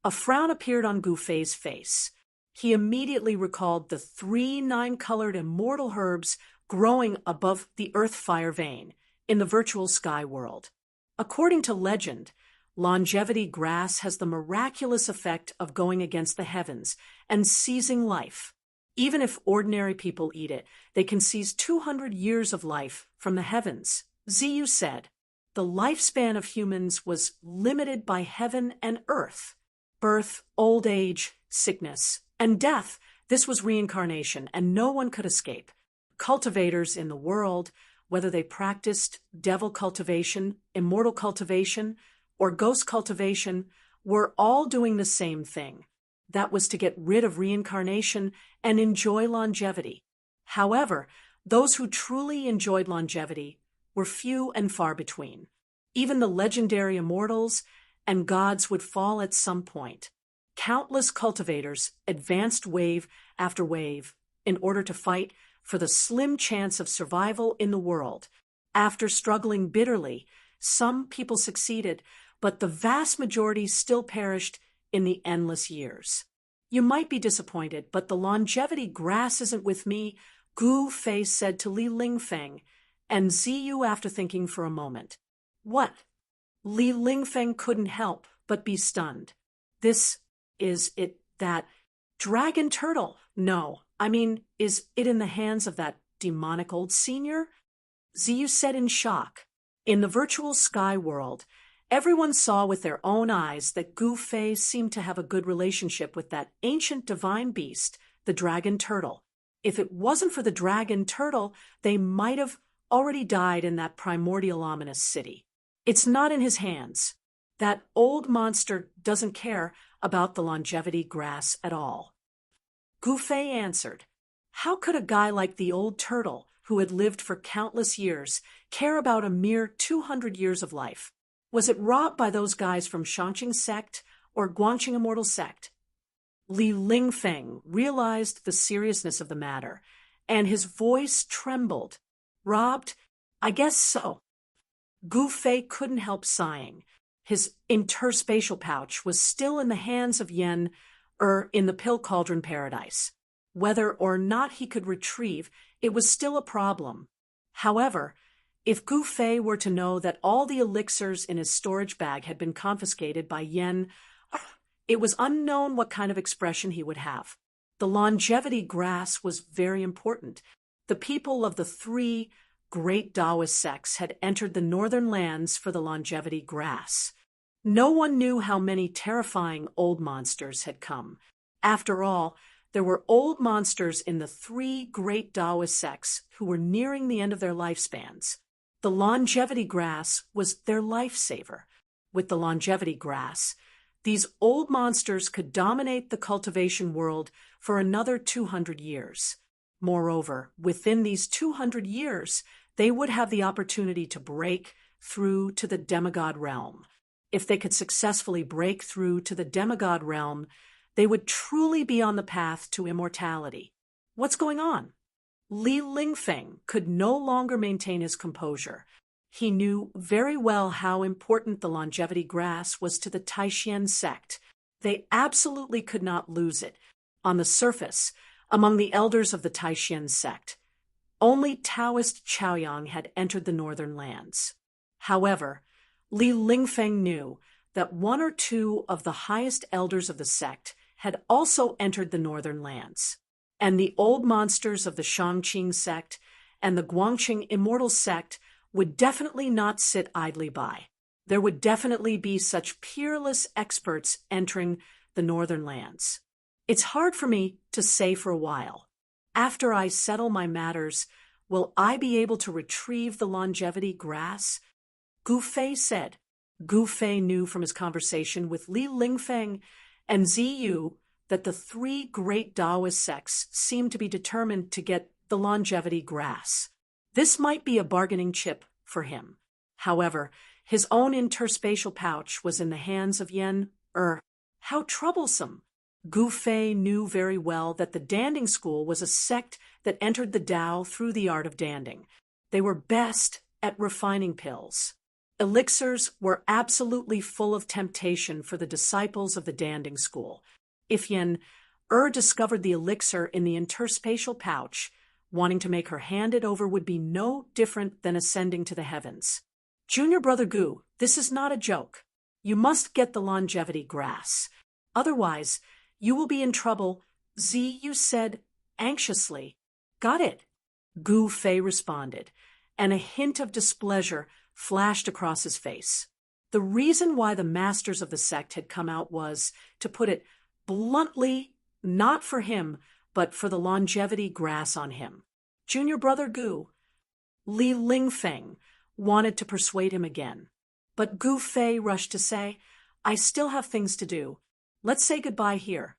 Speaker 1: A frown appeared on Gu Fei's face. He immediately recalled the 3 9-colored immortal herbs growing above the earth fire vein in the virtual sky world. According to legend, longevity grass has the miraculous effect of going against the heavens and seizing life. Even if ordinary people eat it, they can seize 200 years of life from the heavens. Ziyu said, the lifespan of humans was limited by heaven and earth. Birth, old age, sickness, and death. This was reincarnation, and no one could escape. Cultivators in the world, whether they practiced devil cultivation, immortal cultivation, or ghost cultivation, were all doing the same thing. That was to get rid of reincarnation and enjoy longevity. However, those who truly enjoyed longevity were few and far between. Even the legendary immortals and gods would fall at some point. Countless cultivators advanced wave after wave in order to fight for the slim chance of survival in the world. After struggling bitterly, some people succeeded, but the vast majority still perished in the endless years. You might be disappointed, but the longevity grass isn't with me, Gu Fei said to Li Lingfeng, and Ziyu after thinking for a moment. What? Li Lingfeng couldn't help but be stunned. This is it, that dragon turtle? No, I mean, is it in the hands of that demonic old senior? Ziyu said in shock. In the virtual sky world, everyone saw with their own eyes that Gu Fei seemed to have a good relationship with that ancient divine beast, the dragon turtle. If it wasn't for the dragon turtle, they might have already died in that primordial ominous city. It's not in his hands. That old monster doesn't care about the longevity grass at all. Gu Fei answered, how could a guy like the old turtle, who had lived for countless years, care about a mere 200 years of life? Was it wrought by those guys from Shangqing sect or Guangqing immortal sect? Li Lingfeng realized the seriousness of the matter, and his voice trembled. Robbed? I guess so. Gu Fei couldn't help sighing. His interspatial pouch was still in the hands of Yen, in the pill cauldron paradise. Whether or not he could retrieve, it was still a problem. However, if Gu Fei were to know that all the elixirs in his storage bag had been confiscated by Yen, it was unknown what kind of expression he would have. The longevity grass was very important. The people of the 3 great Taoist sects had entered the northern lands for the longevity grass. No one knew how many terrifying old monsters had come. After all, there were old monsters in the 3 great Taoist sects who were nearing the end of their lifespans. The longevity grass was their lifesaver. With the longevity grass, these old monsters could dominate the cultivation world for another 200 years. Moreover, within these 200 years, they would have the opportunity to break through to the demigod realm. If they could successfully break through to the demigod realm, they would truly be on the path to immortality. What's going on? Li Lingfeng could no longer maintain his composure. He knew very well how important the longevity grass was to the Taishan sect. They absolutely could not lose it. On the surface, among the elders of the Taishan sect, only Taoist Chaoyang had entered the northern lands. However, Li Lingfeng knew that 1 or 2 of the highest elders of the sect had also entered the northern lands, and the old monsters of the Shangqing sect and the Guangqing immortal sect would definitely not sit idly by. There would definitely be such peerless experts entering the northern lands. It's hard for me to say for a while. After I settle my matters, will I be able to retrieve the longevity grass? Gu Fei said. Gu Fei knew from his conversation with Li Lingfeng and Ziyu that the three great Taoist sects seemed to be determined to get the longevity grass. This might be a bargaining chip for him. However, his own interspatial pouch was in the hands of Yen Er. How troublesome! Gu Fei knew very well that the Danding School was a sect that entered the Tao through the art of danding. They were best at refining pills. Elixirs were absolutely full of temptation for the disciples of the Danding School. If Yen Er discovered the elixir in the interspatial pouch, wanting to make her hand it over would be no different than ascending to the heavens. Junior brother Gu, this is not a joke. You must get the longevity grass. Otherwise, you will be in trouble, Ziyu said anxiously. Got it, Gu Fei responded, and a hint of displeasure flashed across his face. The reason why the masters of the sect had come out was, to put it bluntly, not for him, but for the longevity grass on him. Junior brother Gu, Li Lingfeng, wanted to persuade him again. But Gu Fei rushed to say, I still have things to do. Let's say goodbye here.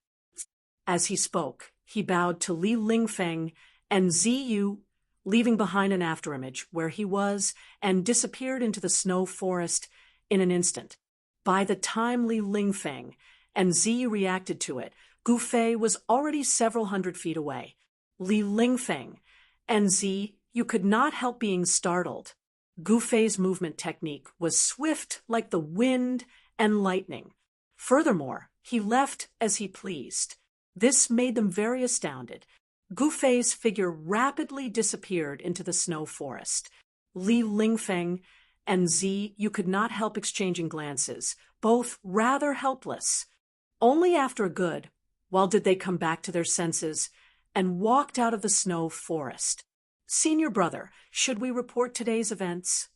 Speaker 1: As he spoke, he bowed to Li Lingfeng and Ziyu, leaving behind an afterimage where he was, and disappeared into the snow forest in an instant. By the time Li Lingfeng and Ziyu reacted to it, Gu Fei was already several hundred feet away. Li Lingfeng and Ziyu could not help being startled. Gu Fei's movement technique was swift like the wind and lightning. Furthermore, he left as he pleased. This made them very astounded. Gu Fei's figure rapidly disappeared into the snow forest. Li Lingfeng and Ziyu could not help exchanging glances, both rather helpless. Only after a good while did they come back to their senses and walked out of the snow forest. Senior brother, should we report today's events?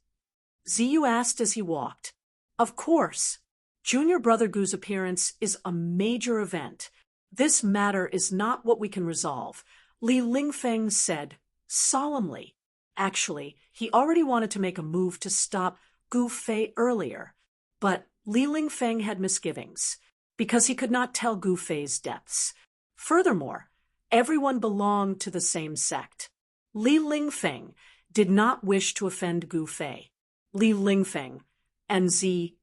Speaker 1: Ziyu asked as he walked. Of course. Junior brother Gu's appearance is a major event. This matter is not what we can resolve, Li Lingfeng said solemnly. Actually, he already wanted to make a move to stop Gu Fei earlier, but Li Lingfeng had misgivings, because he could not tell Gu Fei's depths. Furthermore, everyone belonged to the same sect. Li Lingfeng did not wish to offend Gu Fei. Li Lingfeng and Ziyu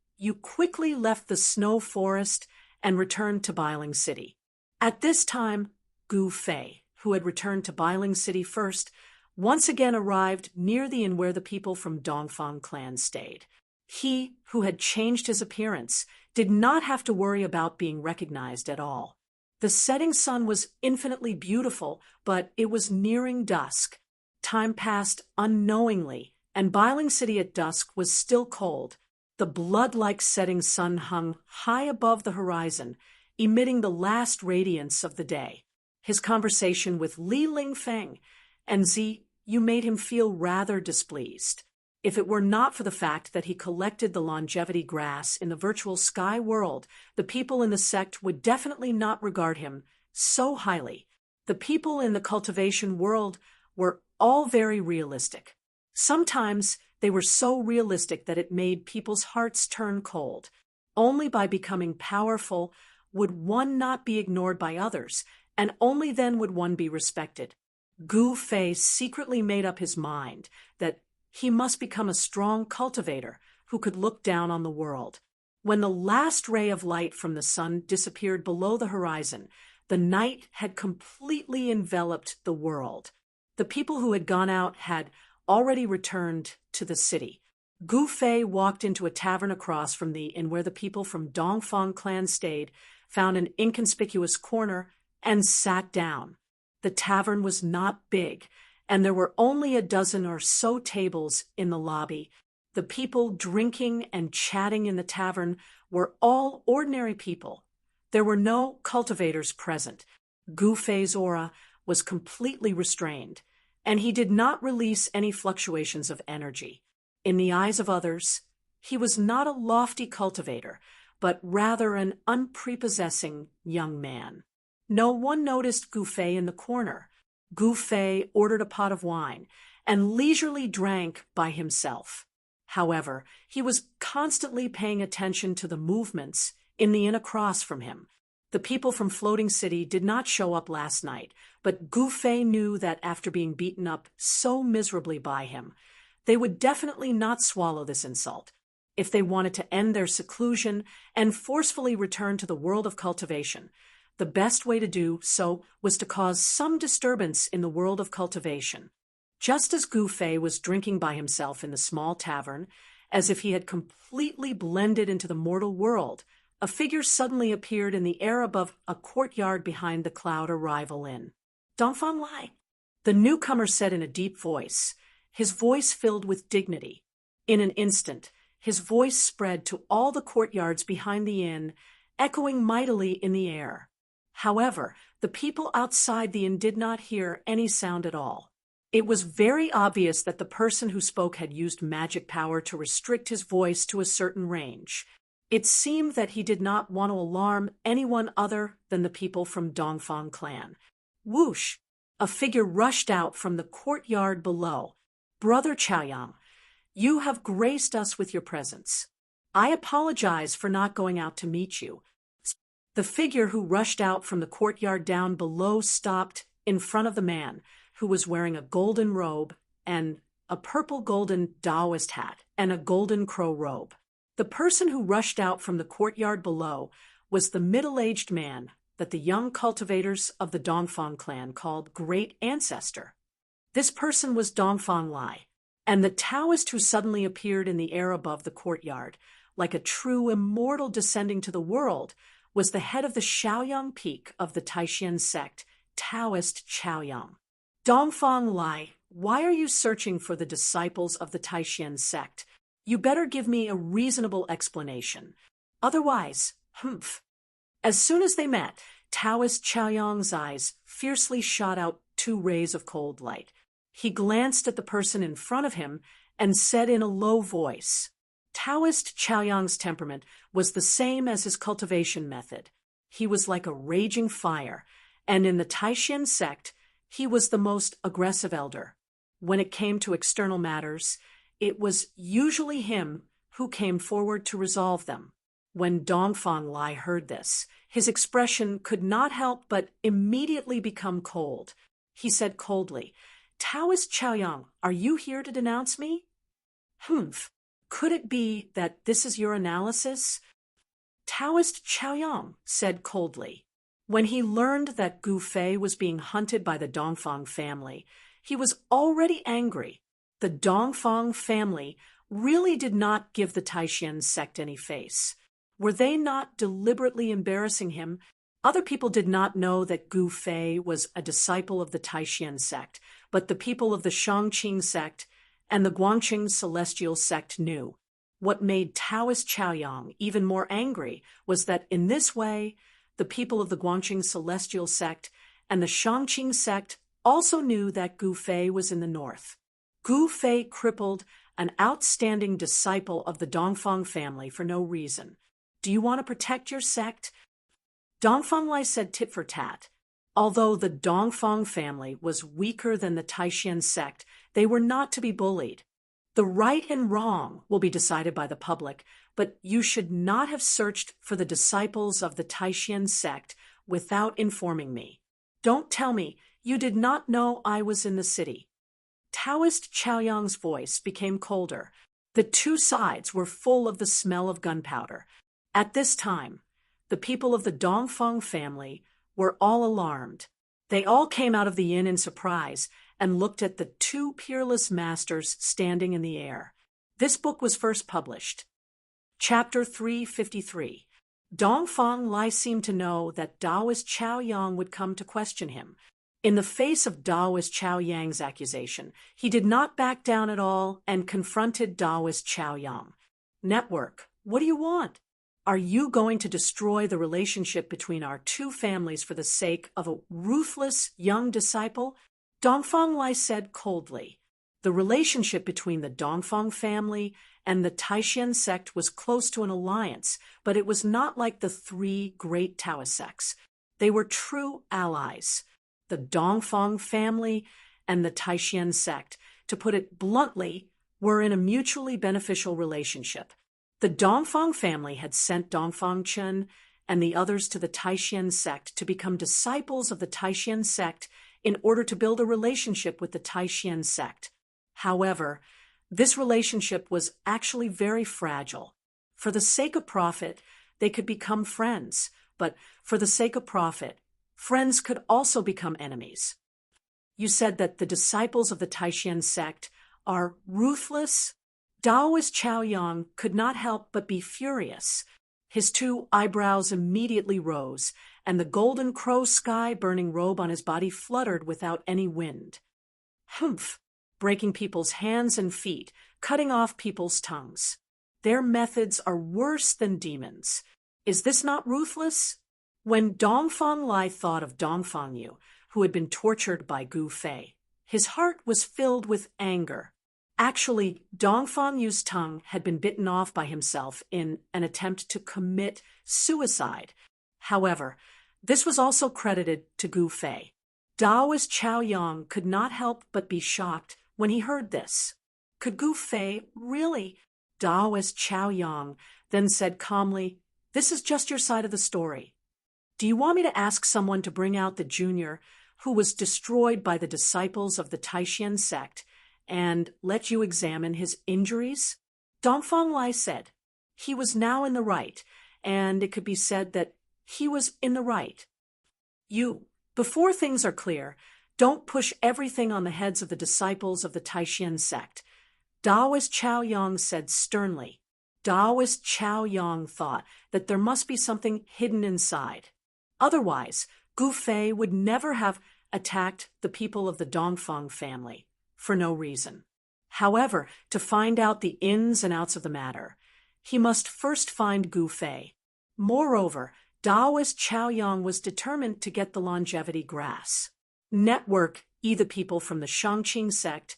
Speaker 1: quickly left the snow forest and returned to Bailing City. At this time, Gu Fei, who had returned to Bailing City first, once again arrived near the inn where the people from Dongfang clan stayed. He, who had changed his appearance, did not have to worry about being recognized at all. The setting sun was infinitely beautiful, but it was nearing dusk. Time passed unknowingly, and Bailing City at dusk was still cold. The blood-like setting sun hung high above the horizon, emitting the last radiance of the day. His conversation with Li Lingfeng and Ziyu made him feel rather displeased. If it were not for the fact that he collected the longevity grass in the virtual sky world, the people in the sect would definitely not regard him so highly. The people in the cultivation world were all very realistic. Sometimes they were so realistic that it made people's hearts turn cold. Only by becoming powerful would one not be ignored by others, and only then would one be respected. Gu Fei secretly made up his mind that he must become a strong cultivator who could look down on the world. When the last ray of light from the sun disappeared below the horizon, the night had completely enveloped the world. The people who had gone out had already returned to the city. Gu Fei walked into a tavern across from the inn where the people from Dongfang clan stayed, found an inconspicuous corner, and sat down. The tavern was not big, and there were only a dozen or so tables in the lobby. The people drinking and chatting in the tavern were all ordinary people. There were no cultivators present. Gu Fei's aura was completely restrained, and he did not release any fluctuations of energy. In the eyes of others, he was not a lofty cultivator, but rather an unprepossessing young man. No one noticed Gu Fei in the corner. Gu Fei ordered a pot of wine and leisurely drank by himself. However, he was constantly paying attention to the movements in the inn across from him. The people from Floating City did not show up last night, but Gu Fei knew that after being beaten up so miserably by him, they would definitely not swallow this insult. If they wanted to end their seclusion and forcefully return to the world of cultivation, the best way to do so was to cause some disturbance in the world of cultivation. Just as Gu Fei was drinking by himself in the small tavern, as if he had completely blended into the mortal world, a figure suddenly appeared in the air above a courtyard behind the Cloud Arrival Inn. Dongfang Lai, the newcomer said in a deep voice, his voice filled with dignity. In an instant, his voice spread to all the courtyards behind the inn, echoing mightily in the air. However, the people outside the inn did not hear any sound at all. It was very obvious that the person who spoke had used magic power to restrict his voice to a certain range. It seemed that he did not want to alarm anyone other than the people from Dongfang clan. Whoosh! A figure rushed out from the courtyard below. Brother Chaoyang, you have graced us with your presence. I apologize for not going out to meet you. The figure who rushed out from the courtyard down below stopped in front of the man, who was wearing a golden robe and a purple golden Taoist hat and a golden crow robe. The person who rushed out from the courtyard below was the middle-aged man that the young cultivators of the Dongfang clan called Great Ancestor. This person was Dongfang Lai, and the Taoist who suddenly appeared in the air above the courtyard, like a true immortal descending to the world, was the head of the Shaoyang peak of the Taishan sect, Taoist Chaoyang. Dongfang Lai, why are you searching for the disciples of the Taishan sect? You better give me a reasonable explanation. Otherwise, humph. As soon as they met, Taoist Chaoyang's eyes fiercely shot out 2 rays of cold light. He glanced at the person in front of him and said in a low voice. Taoist Chaoyang's temperament was the same as his cultivation method. He was like a raging fire, and in the Taishan sect, he was the most aggressive elder. When it came to external matters, it was usually him who came forward to resolve them. When Dongfang Lai heard this, his expression could not help but immediately become cold. He said coldly, Taoist Chaoyang, are you here to denounce me? Humph. Could it be that this is your analysis? Taoist Chaoyang said coldly. When he learned that Gu Fei was being hunted by the Dongfang family, he was already angry. The Dongfang family really did not give the Taishan sect any face. Were they not deliberately embarrassing him? Other people did not know that Gu Fei was a disciple of the Taishan sect, but the people of the Shangqing sect and the Guangqing celestial sect knew. What made Taoist Chaoyang even more angry was that in this way, the people of the Guangqing celestial sect and the Shangqing sect also knew that Gu Fei was in the north. Gu Fei crippled an outstanding disciple of the Dongfang family for no reason. Do you want to protect your sect? Dongfang Lai said tit for tat. Although the Dongfang family was weaker than the Taishan sect, they were not to be bullied. The right and wrong will be decided by the public, but you should not have searched for the disciples of the Taishan sect without informing me. Don't tell me you did not know I was in the city. Taoist Chaoyang's voice became colder. The 2 sides were full of the smell of gunpowder. At this time, the people of the Dongfang family were all alarmed. They all came out of the inn in surprise and looked at the 2 peerless masters standing in the air. This book was first published. Chapter 353. Dongfang Lai seemed to know that Taoist Chaoyang would come to question him. In the face of Taoist Chaoyang's accusation, he did not back down at all and confronted Taoist Chaoyang. Network, what do you want? Are you going to destroy the relationship between our 2 families for the sake of a ruthless young disciple? Dongfang Lai said coldly. The relationship between the Dongfang family and the Taishan sect was close to an alliance, but it was not like the 3 great Taoist sects. They were true allies. The Dongfang family and the Taishan sect, to put it bluntly, were in a mutually beneficial relationship. The Dongfang family had sent Dongfang Chen and the others to the Taishan sect to become disciples of the Taishan sect in order to build a relationship with the Taishan sect. However, this relationship was actually very fragile. For the sake of profit, they could become friends, but for the sake of profit, friends could also become enemies. You said that the disciples of the Taishan sect are ruthless. Daoist Chaoyang could not help but be furious. His two eyebrows immediately rose, and the golden crow sky-burning robe on his body fluttered without any wind. Humph! Breaking people's hands and feet, cutting off people's tongues. Their methods are worse than demons. Is this not ruthless? When Dongfang Lai thought of Dongfang Yu, who had been tortured by Gu Fei, his heart was filled with anger. Actually, Dongfang Yu's tongue had been bitten off by himself in an attempt to commit suicide. However, this was also credited to Gu Fei. Daoist Chaoyang could not help but be shocked when he heard this. Could Gu Fei really? Daoist Chaoyang then said calmly, "This is just your side of the story. Do you want me to ask someone to bring out the junior who was destroyed by the disciples of the Taishan sect and let you examine his injuries?" Dongfang Lai said. He was now in the right, and it could be said that he was in the right. Before things are clear, don't push everything on the heads of the disciples of the Taishan sect. Daoist Chaoyang said sternly. Daoist Chaoyang thought that there must be something hidden inside. Otherwise, Gu Fei would never have attacked the people of the Dongfang family, for no reason. However, to find out the ins and outs of the matter, he must first find Gu Fei. Moreover, Daoist Chaoyang was determined to get the longevity grass. Network the people from the Shangqing sect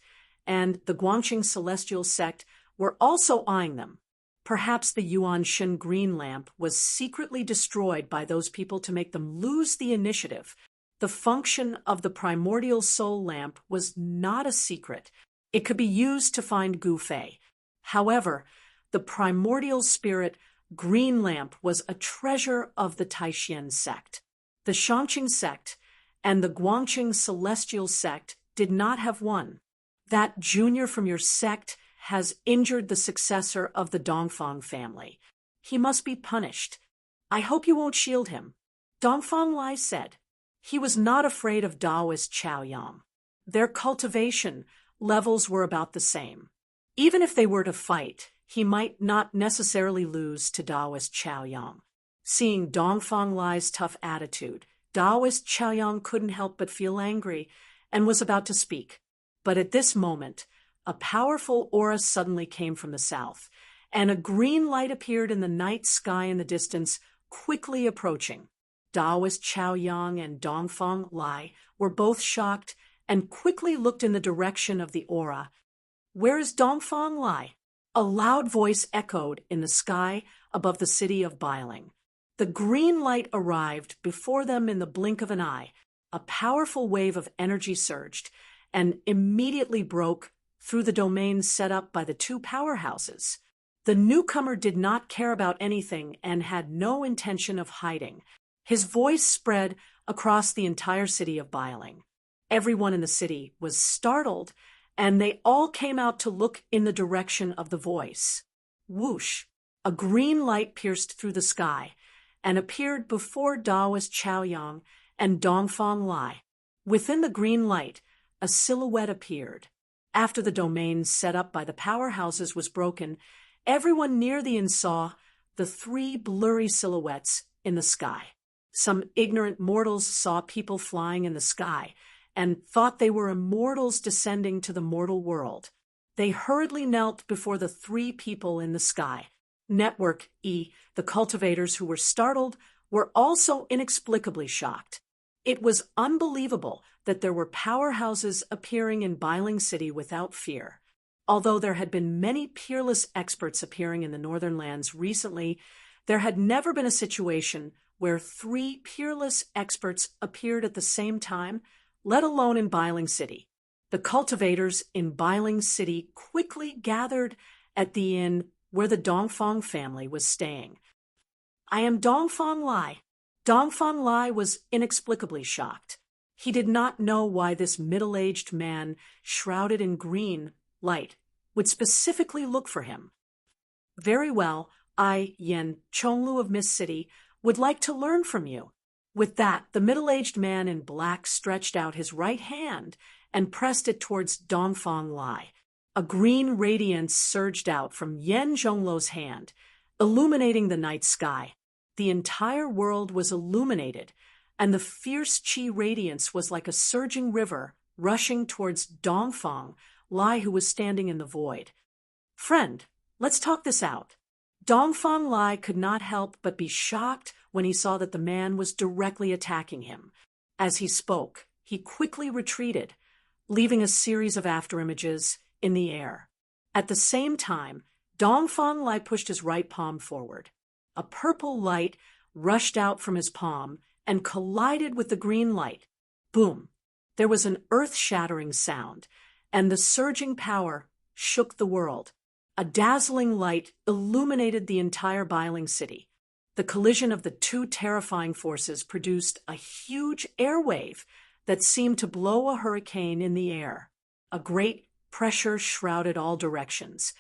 Speaker 1: and the Guangqing celestial sect were also eyeing them. Perhaps the Yuan Shen green lamp was secretly destroyed by those people to make them lose the initiative. The function of the primordial soul lamp was not a secret. It could be used to find Gu Fei. However, the primordial spirit green lamp was a treasure of the Taishan sect. The Shangqing sect and the Guangqing celestial sect did not have one. That junior from your sect has injured the successor of the Dongfang family. He must be punished. I hope you won't shield him. Dongfang Lai said. He was not afraid of Daoist Chaoyang. Their cultivation levels were about the same. Even if they were to fight, he might not necessarily lose to Daoist Chaoyang. Seeing Dongfang Lai's tough attitude, Daoist Chaoyang couldn't help but feel angry and was about to speak. But at this moment, a powerful aura suddenly came from the south, and a green light appeared in the night sky in the distance, quickly approaching. Daoist Chaoyang and Dongfang Lai were both shocked and quickly looked in the direction of the aura. Where is Dongfang Lai? A loud voice echoed in the sky above the city of Bailing. The green light arrived before them in the blink of an eye. A powerful wave of energy surged and immediately broke through the domain set up by the two powerhouses. The newcomer did not care about anything and had no intention of hiding. His voice spread across the entire city of Bailing. Everyone in the city was startled, and they all came out to look in the direction of the voice. Whoosh! A green light pierced through the sky and appeared before Daoist Chaoyang and Dongfang Lai. Within the green light, a silhouette appeared. After the domain set up by the powerhouses was broken, everyone near the inn saw the three blurry silhouettes in the sky. Some ignorant mortals saw people flying in the sky and thought they were immortals descending to the mortal world. They hurriedly knelt before the three people in the sky. Network the cultivators who were startled were also inexplicably shocked. It was unbelievable that there were powerhouses appearing in Bailing City without fear. Although there had been many peerless experts appearing in the northern lands recently, there had never been a situation where three peerless experts appeared at the same time, let alone in Bailing City. The cultivators in Bailing City quickly gathered at the inn where the Dongfang family was staying. "I am Dongfang Lai." Dongfang Lai was inexplicably shocked. He did not know why this middle-aged man, shrouded in green light, would specifically look for him. "Very well, I, Yen Chonglu of Mist City, would like to learn from you." With that, the middle-aged man in black stretched out his right hand and pressed it towards Dongfang Lai. A green radiance surged out from Yen Zhonglu's hand, illuminating the night sky. The entire world was illuminated, and the fierce qi radiance was like a surging river rushing towards Dongfang Lai, who was standing in the void. "Friend, let's talk this out." Dongfang Lai could not help but be shocked when he saw that the man was directly attacking him. As he spoke, he quickly retreated, leaving a series of afterimages in the air. At the same time, Dongfang Lai pushed his right palm forward. A purple light rushed out from his palm and collided with the green light. Boom! There was an earth-shattering sound, and the surging power shook the world. A dazzling light illuminated the entire Bailing City. The collision of the two terrifying forces produced a huge airwave that seemed to blow a hurricane in the air. A great pressure shrouded all directions,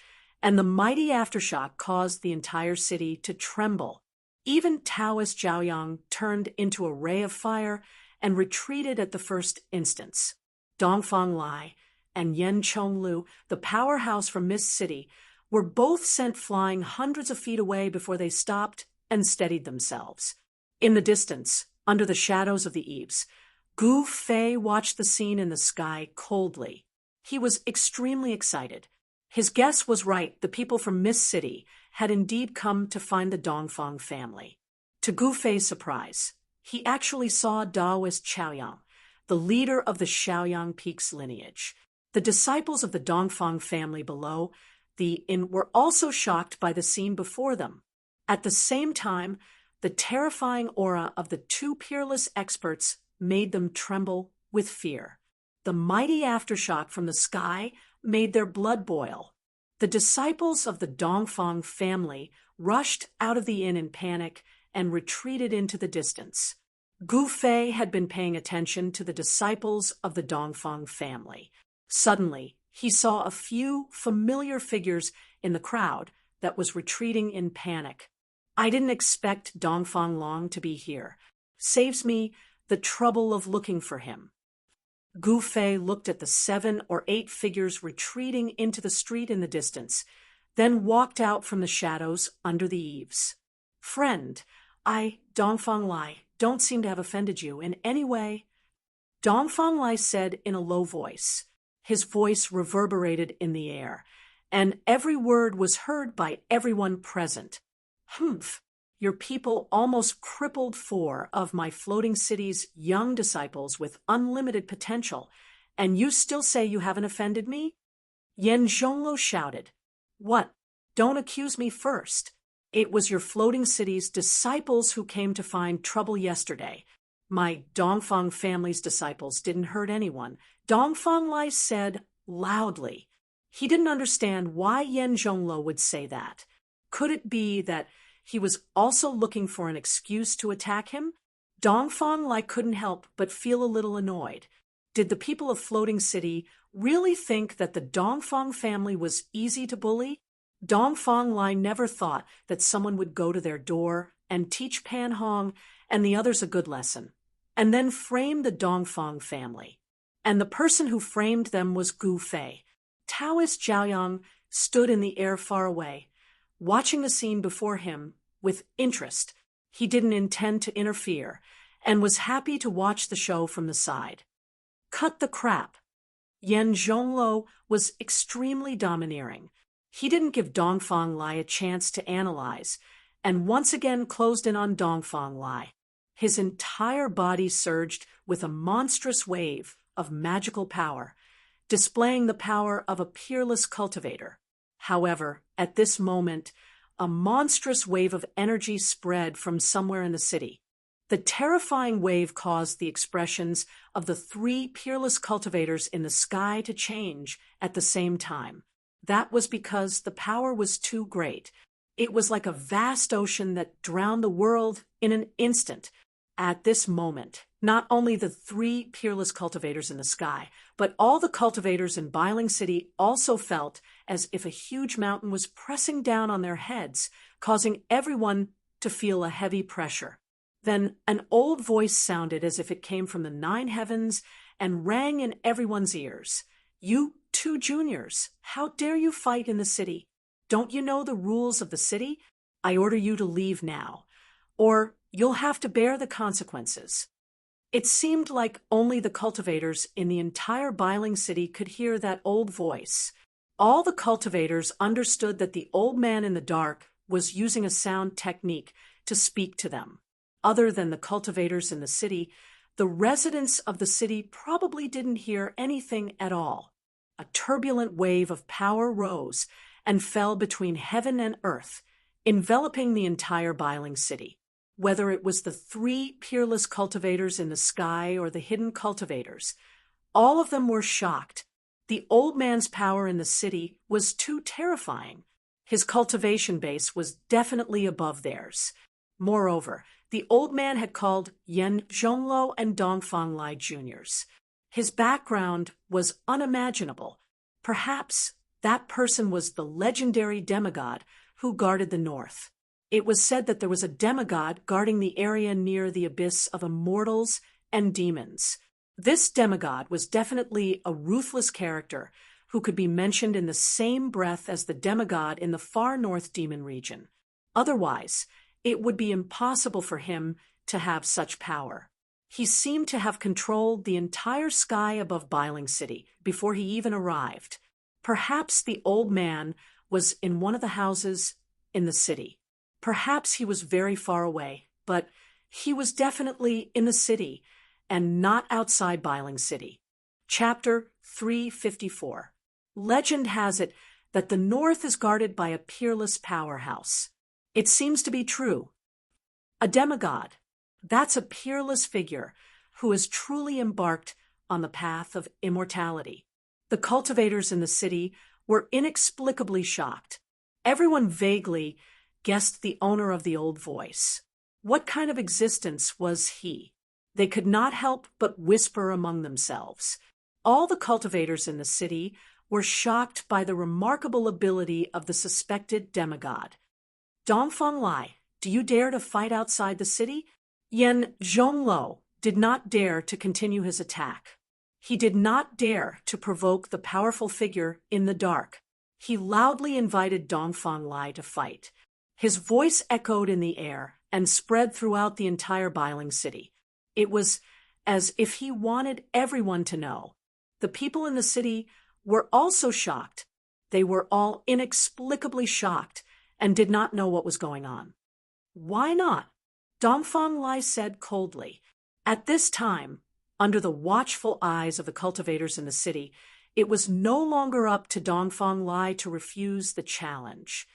Speaker 1: and the mighty aftershock caused the entire city to tremble. Even Taoist Zhaoyang turned into a ray of fire and retreated at the first instance. Dongfang Lai and Yen Chonglu, the powerhouse from Mist City, were both sent flying hundreds of feet away before they stopped and steadied themselves. In the distance, under the shadows of the eaves, Gu Fei watched the scene in the sky coldly. He was extremely excited. His guess was right. The people from Mist City had indeed come to find the Dongfang family. To Gu Fei's surprise, he actually saw Taoist Zhaoyang, the leader of the Shaoyang Peaks lineage. The disciples of the Dongfang family below the inn were also shocked by the scene before them. At the same time, the terrifying aura of the two peerless experts made them tremble with fear. The mighty aftershock from the sky made their blood boil. The disciples of the Dongfang family rushed out of the inn in panic and retreated into the distance. Gu Fei had been paying attention to the disciples of the Dongfang family. Suddenly, he saw a few familiar figures in the crowd that was retreating in panic. "I didn't expect Dongfang Long to be here. Saves me the trouble of looking for him." Gu Fei looked at the 7 or 8 figures retreating into the street in the distance, then walked out from the shadows under the eaves. "Friend, I, Dongfang Lai, don't seem to have offended you in any way." Dongfang Lai said in a low voice. His voice reverberated in the air, and every word was heard by everyone present. "Humph, your people almost crippled 4 of my floating city's young disciples with unlimited potential, and you still say you haven't offended me?" Yen Zhonglu shouted. "What? Don't accuse me first. It was your floating city's disciples who came to find trouble yesterday. My Dongfang family's disciples didn't hurt anyone," Dongfang Lai said loudly. He didn't understand why Yen Zhonglu would say that. Could it be that he was also looking for an excuse to attack him? Dongfang Lai couldn't help but feel a little annoyed. Did the people of Floating City really think that the Dongfang family was easy to bully? Dongfang Lai never thought that someone would go to their door and teach Pan Hong and the others a good lesson, and then frame the Dongfang family. And the person who framed them was Gu Fei. Taoist Zhaoyang stood in the air far away, watching the scene before him with interest. He didn't intend to interfere and was happy to watch the show from the side. "Cut the crap." Yen Zhonglu was extremely domineering. He didn't give Dongfang Lai a chance to analyze, and once again closed in on Dongfang Lai. His entire body surged with a monstrous wave of magical power, displaying the power of a peerless cultivator. However, at this moment, a monstrous wave of energy spread from somewhere in the city. The terrifying wave caused the expressions of the three peerless cultivators in the sky to change at the same time. That was because the power was too great. It was like a vast ocean that drowned the world in an instant. At this moment, not only the three peerless cultivators in the sky, but all the cultivators in Biling City also felt as if a huge mountain was pressing down on their heads, causing everyone to feel a heavy pressure. Then an old voice sounded as if it came from the nine heavens and rang in everyone's ears. "You two juniors, how dare you fight in the city? Don't you know the rules of the city? I order you to leave now, or you'll have to bear the consequences." It seemed like only the cultivators in the entire Biling City could hear that old voice. All the cultivators understood that the old man in the dark was using a sound technique to speak to them. Other than the cultivators in the city, the residents of the city probably didn't hear anything at all. A turbulent wave of power rose and fell between heaven and earth, enveloping the entire Biling City. Whether it was the three peerless cultivators in the sky or the hidden cultivators, all of them were shocked. The old man's power in the city was too terrifying. His cultivation base was definitely above theirs. Moreover, the old man had called Yen Zhonglo and Dongfang Lai Juniors. His background was unimaginable. Perhaps that person was the legendary demigod who guarded the north. It was said that there was a demigod guarding the area near the abyss of immortals and demons. This demigod was definitely a ruthless character who could be mentioned in the same breath as the demigod in the far north demon region. Otherwise, it would be impossible for him to have such power. He seemed to have controlled the entire sky above Biling City before he even arrived. Perhaps the old man was in one of the houses in the city. Perhaps he was very far away, but he was definitely in the city and not outside Biling City. Chapter 354. Legend has it that the north is guarded by a peerless powerhouse. It seems to be true. A demigod. That's a peerless figure who has truly embarked on the path of immortality. The cultivators in the city were inexplicably shocked. Everyone vaguely guessed the owner of the old voice. What kind of existence was he? They could not help but whisper among themselves. All the cultivators in the city were shocked by the remarkable ability of the suspected demigod. "Dongfang Lai, do you dare to fight outside the city?" Yen Zhonglo did not dare to continue his attack. He did not dare to provoke the powerful figure in the dark. He loudly invited Dongfang Lai to fight. His voice echoed in the air and spread throughout the entire Biling City. It was as if he wanted everyone to know. The people in the city were also shocked. They were all inexplicably shocked and did not know what was going on. "Why not?" Dongfang Lai said coldly. At this time, under the watchful eyes of the cultivators in the city, it was no longer up to Dongfang Lai to refuse the challenge.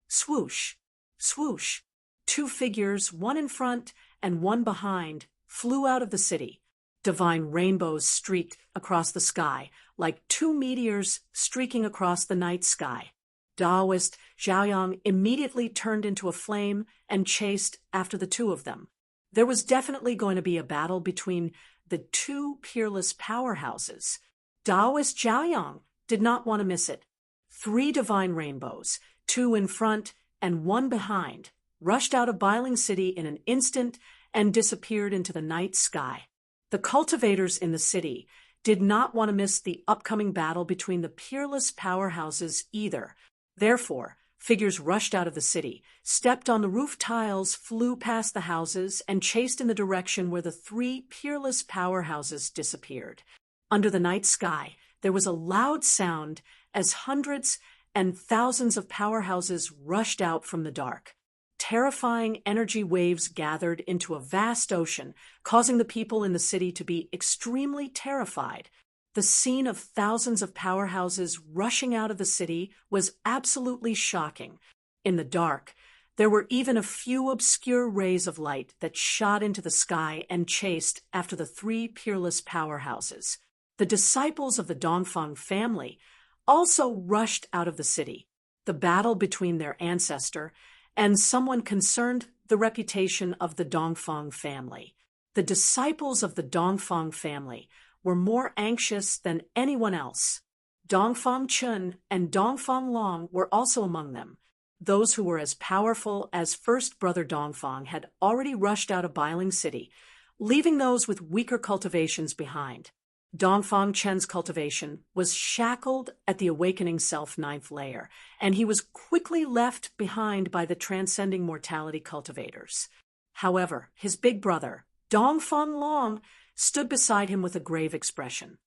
Speaker 1: Swoosh, swoosh, two figures, one in front and one behind, flew out of the city. Divine rainbows streaked across the sky, like two meteors streaking across the night sky. Taoist Zhaoyang immediately turned into a flame and chased after the two of them. There was definitely going to be a battle between the two peerless powerhouses. Taoist Zhaoyang did not want to miss it. Three divine rainbows, two in front and one behind, rushed out of Biling City in an instant and disappeared into the night sky. The cultivators in the city did not want to miss the upcoming battle between the peerless powerhouses either. Therefore, figures rushed out of the city, stepped on the roof tiles, flew past the houses, and chased in the direction where the three peerless powerhouses disappeared. Under the night sky, there was a loud sound as hundreds and thousands of powerhouses rushed out from the dark. Terrifying energy waves gathered into a vast ocean, causing the people in the city to be extremely terrified. The scene of thousands of powerhouses rushing out of the city was absolutely shocking. In the dark, There were even a few obscure rays of light that shot into the sky and chased after the three peerless powerhouses. The disciples of the Dongfang family also rushed out of the city. The battle between their ancestor and someone concerned the reputation of the Dongfang family. The disciples of the Dongfang family were more anxious than anyone else. Dongfang Chun and Dongfang Long were also among them. Those who were as powerful as first brother Dongfang had already rushed out of Bailing City, leaving those with weaker cultivations behind. Dongfang Chen's cultivation was shackled at the awakening self ninth layer, and he was quickly left behind by the transcending mortality cultivators. However, his big brother, Dongfang Long, stood beside him with a grave expression.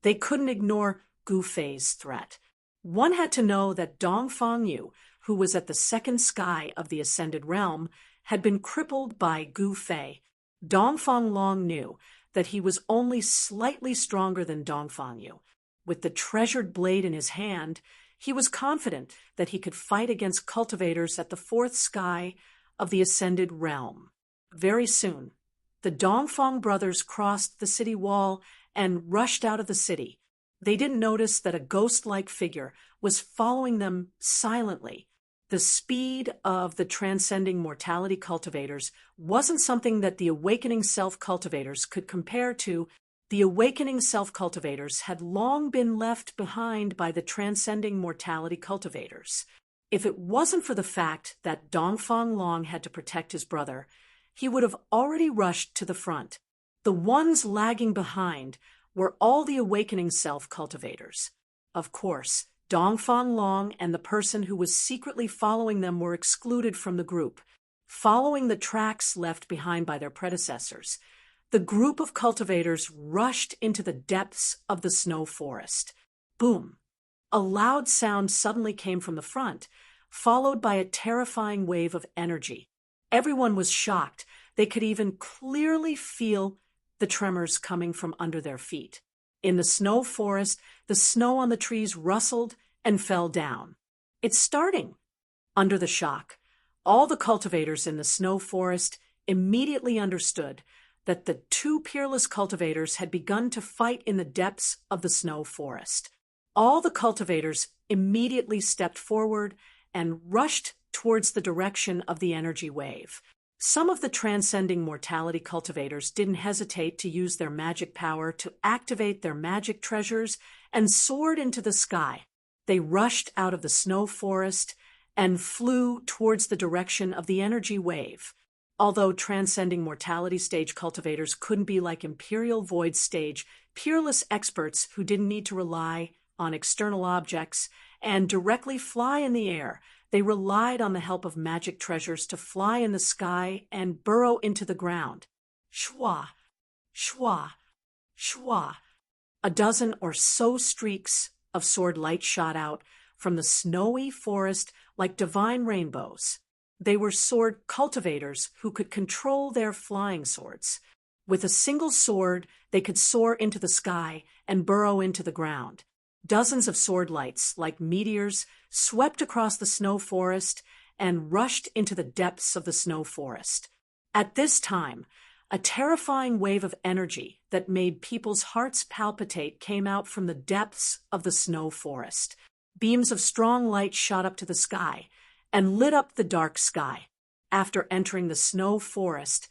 Speaker 1: They couldn't ignore Gu Fei's threat. One had to know that Dongfang Yu, who was at the second sky of the ascended realm, had been crippled by Gu Fei. Dongfang Long knew that he was only slightly stronger than Dongfang Yu. With the treasured blade in his hand, he was confident that he could fight against cultivators at the fourth sky of the ascended realm. Very soon, the Dongfang brothers crossed the city wall and rushed out of the city. They didn't notice that a ghost-like figure was following them silently. The speed of the transcending mortality cultivators wasn't something that the awakening self-cultivators could compare to. The awakening self-cultivators had long been left behind by the transcending mortality cultivators. If it wasn't for the fact that Dongfang Long had to protect his brother, he would have already rushed to the front. The ones lagging behind were all the awakening self-cultivators. Of course, Dongfang Long and the person who was secretly following them were excluded from the group, following the tracks left behind by their predecessors. The group of cultivators rushed into the depths of the snow forest. Boom! A loud sound suddenly came from the front, followed by a terrifying wave of energy. Everyone was shocked. They could even clearly feel the tremors coming from under their feet. In the snow forest, the snow on the trees rustled and fell down. It's starting. Under the shock, all the cultivators in the snow forest immediately understood that the two peerless cultivators had begun to fight in the depths of the snow forest. All the cultivators immediately stepped forward and rushed towards the direction of the energy wave. Some of the transcending mortality cultivators didn't hesitate to use their magic power to activate their magic treasures and soared into the sky. They rushed out of the snow forest and flew towards the direction of the energy wave. Although transcending mortality stage cultivators couldn't be like Imperial Void stage, peerless experts who didn't need to rely on external objects and directly fly in the air, they relied on the help of magic treasures to fly in the sky and burrow into the ground. Shwa, shwa, shwa. A dozen or so streaks of sword light shot out from the snowy forest like divine rainbows. They were sword cultivators who could control their flying swords. With a single sword, they could soar into the sky and burrow into the ground. Dozens of sword lights, like meteors, swept across the snow forest and rushed into the depths of the snow forest. At this time, a terrifying wave of energy that made people's hearts palpitate came out from the depths of the snow forest. Beams of strong light shot up to the sky and lit up the dark sky. After entering the snow forest,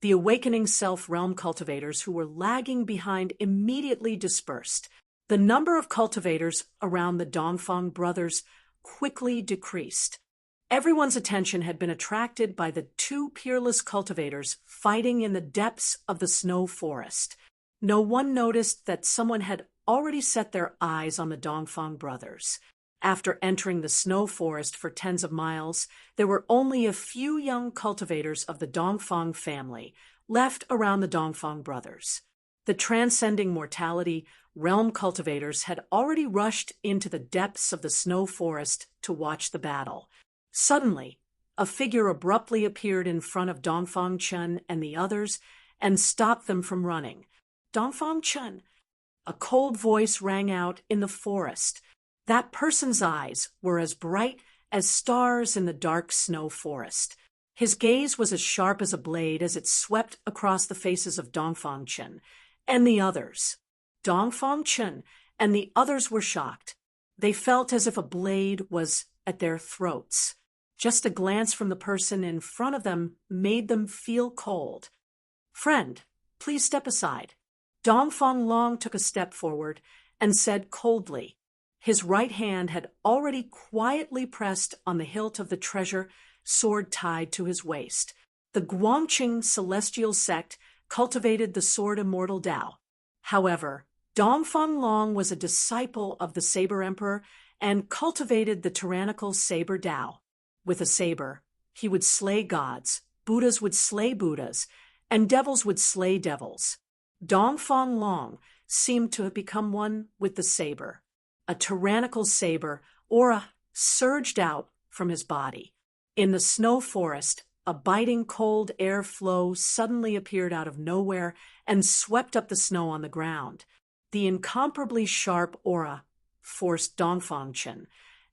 Speaker 1: the awakening self-realm cultivators who were lagging behind immediately dispersed. The number of cultivators around the Dongfang brothers quickly decreased. Everyone's attention had been attracted by the two peerless cultivators fighting in the depths of the snow forest. No one noticed that someone had already set their eyes on the Dongfang brothers. After entering the snow forest for tens of miles, there were only a few young cultivators of the Dongfang family left around the Dongfang brothers. The transcending mortality realm cultivators had already rushed into the depths of the snow forest to watch the battle. Suddenly, a figure abruptly appeared in front of Dongfang Chun and the others and stopped them from running. Dongfang Chun! A cold voice rang out in the forest. That person's eyes were as bright as stars in the dark snow forest. His gaze was as sharp as a blade as it swept across the faces of Dongfang Chen and the others. Dongfang Chen and the others were shocked. They felt as if a blade was at their throats. Just a glance from the person in front of them made them feel cold. "Friend, please step aside." Dongfang Long took a step forward and said coldly. His right hand had already quietly pressed on the hilt of the treasure sword tied to his waist. The Guangqing celestial sect cultivated the sword immortal Dao. However, Dongfang Long was a disciple of the Saber Emperor and cultivated the tyrannical Saber Dao. With a saber, he would slay gods, Buddhas would slay Buddhas, and devils would slay devils. Dongfang Long seemed to have become one with the saber. A tyrannical saber aura surged out from his body. In the snow forest, a biting cold air flow suddenly appeared out of nowhere and swept up the snow on the ground. The incomparably sharp aura forced Dongfang Chen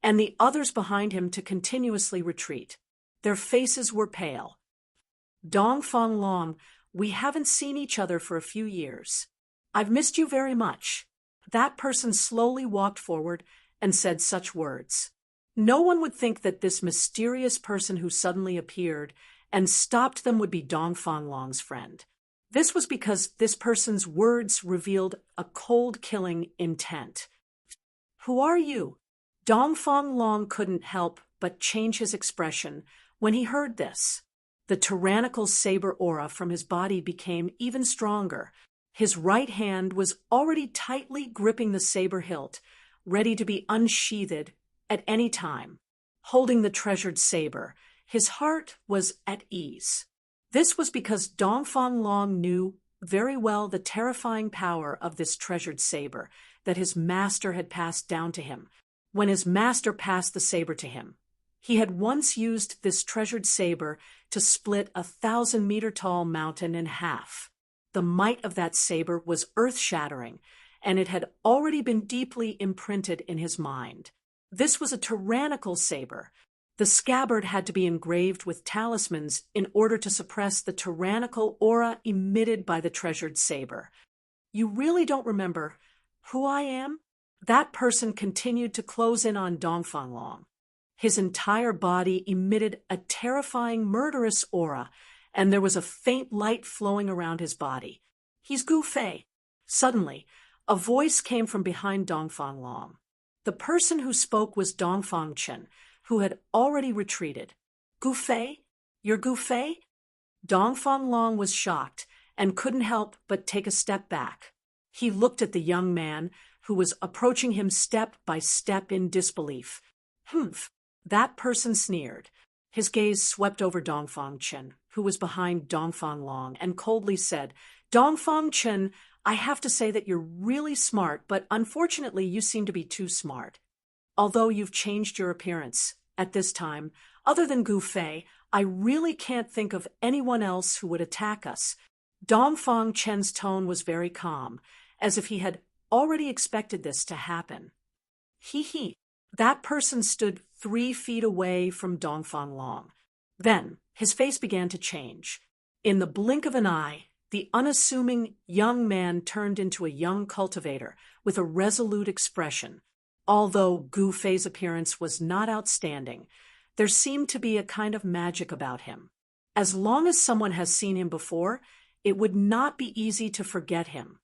Speaker 1: and the others behind him to continuously retreat. Their faces were pale. "Dongfang Long, we haven't seen each other for a few years. I've missed you very much." That person slowly walked forward and said such words. No one would think that this mysterious person who suddenly appeared and stopped them would be Dongfang Long's friend. This was because this person's words revealed a cold-killing intent. "Who are you?" Dongfang Long couldn't help but change his expression when he heard this. The tyrannical saber aura from his body became even stronger. His right hand was already tightly gripping the saber hilt, ready to be unsheathed at any time. Holding the treasured saber, his heart was at ease. This was because Dongfang Long knew very well the terrifying power of this treasured saber that his master had passed down to him. When his master passed the saber to him, he had once used this treasured saber to split a 1,000-meter-tall mountain in half. The might of that saber was earth-shattering, and it had already been deeply imprinted in his mind. This was a tyrannical saber. The scabbard had to be engraved with talismans in order to suppress the tyrannical aura emitted by the treasured saber. "You really don't remember who I am?" That person continued to close in on Dongfang Long. His entire body emitted a terrifying, murderous aura, and there was a faint light flowing around his body. "He's Gu Fei." Suddenly, a voice came from behind Dongfang Long. The person who spoke was Dongfang Chen, who had already retreated. "Gu Fei? You're Gu Fei?" Dongfang Long was shocked and couldn't help but take a step back. He looked at the young man, who was approaching him step by step in disbelief. "Humph." That person sneered. His gaze swept over Dongfang Chen, who was behind Dongfang Long, and coldly said, "Dongfang Chen, I have to say that you're really smart, but unfortunately you seem to be too smart. Although you've changed your appearance at this time, other than Gu Fei, I really can't think of anyone else who would attack us." Dongfang Chen's tone was very calm, as if he had already expected this to happen. "He." That person stood 3 feet away from Dongfang Long. Then his face began to change. In the blink of an eye, the unassuming young man turned into a young cultivator with a resolute expression. Although Gu Fei's appearance was not outstanding, there seemed to be a kind of magic about him. As long as someone has seen him before, it would not be easy to forget him.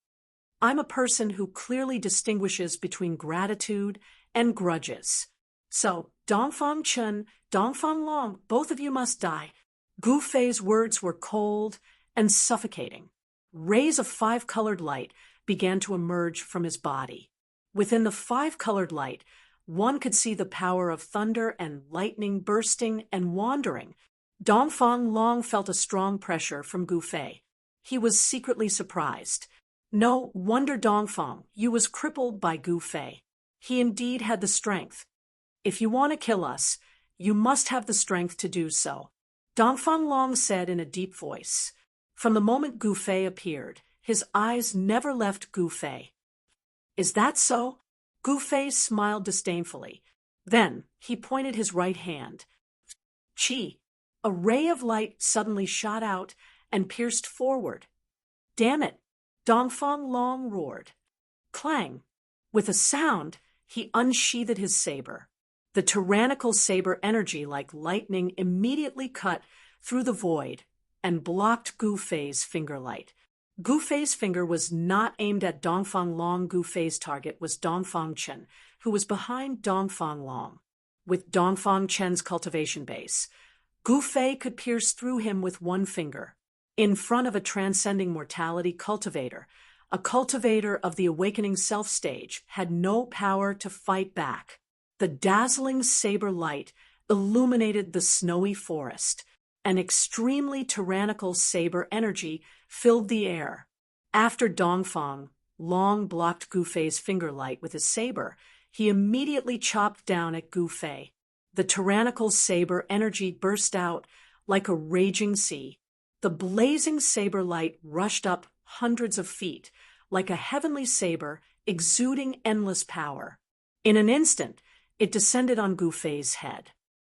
Speaker 1: I'm a person who clearly distinguishes between gratitude and grudges. So, Dongfang Chen, Dongfang Long, both of you must die. Gu Fei's words were cold and suffocating. Rays of 5-colored light began to emerge from his body. Within the 5-colored light, one could see the power of thunder and lightning bursting and wandering. Dongfang Long felt a strong pressure from Gu Fei. He was secretly surprised. No wonder Dongfang, you was crippled by Gu Fei. He indeed had the strength. "If you want to kill us, you must have the strength to do so," Dongfang Long said in a deep voice. From the moment Gu Fei appeared, his eyes never left Gu Fei. "Is that so?" Gu Fei smiled disdainfully. Then he pointed his right hand. Chi! A ray of light suddenly shot out and pierced forward. Damn it! Dongfang Long roared. Clang! With a sound, he unsheathed his saber. The tyrannical saber energy like lightning immediately cut through the void and blocked Gu Fei's finger light. Gu Fei's finger was not aimed at Dongfang Long. Gu Fei's target was Dongfang Chen, who was behind Dongfang Long. With Dongfang Chen's cultivation base, Gu Fei could pierce through him with one finger. In front of a transcending mortality cultivator, a cultivator of the awakening self stage had no power to fight back. The dazzling saber light illuminated the snowy forest. An extremely tyrannical saber energy filled the air. After Dongfang Long blocked Gu Fei's finger light with his saber, he immediately chopped down at Gu Fei. The tyrannical saber energy burst out like a raging sea. The blazing saber light rushed up hundreds of feet, like a heavenly saber exuding endless power. In an instant, it descended on Gu Fei's head.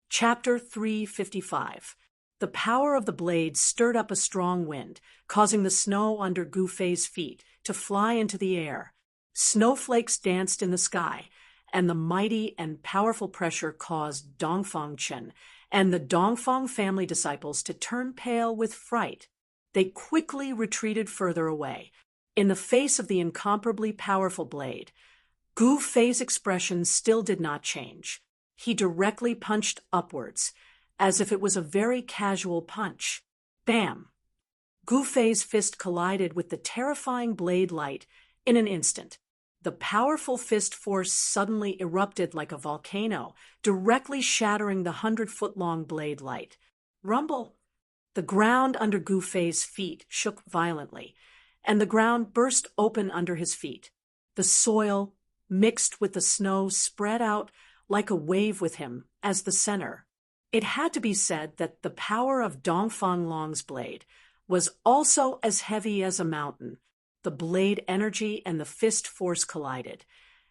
Speaker 1: Chapter 355. The power of the blade stirred up a strong wind, causing the snow under Gu Fei's feet to fly into the air. Snowflakes danced in the sky, and the mighty and powerful pressure caused Dongfang Chen and the Dongfang family disciples to turn pale with fright. They quickly retreated further away. In the face of the incomparably powerful blade, Gu Fei's expression still did not change. He directly punched upwards, as if it was a very casual punch. Bam! Gu Fei's fist collided with the terrifying blade light in an instant. The powerful fist force suddenly erupted like a volcano, directly shattering the 100-foot-long blade light. Rumble! The ground under Gu Fei's feet shook violently, and the ground burst open under his feet. The soil, mixed with the snow, spread out like a wave with him as the center. It had to be said that the power of Dongfang Long's blade was also as heavy as a mountain. The blade energy and the fist force collided,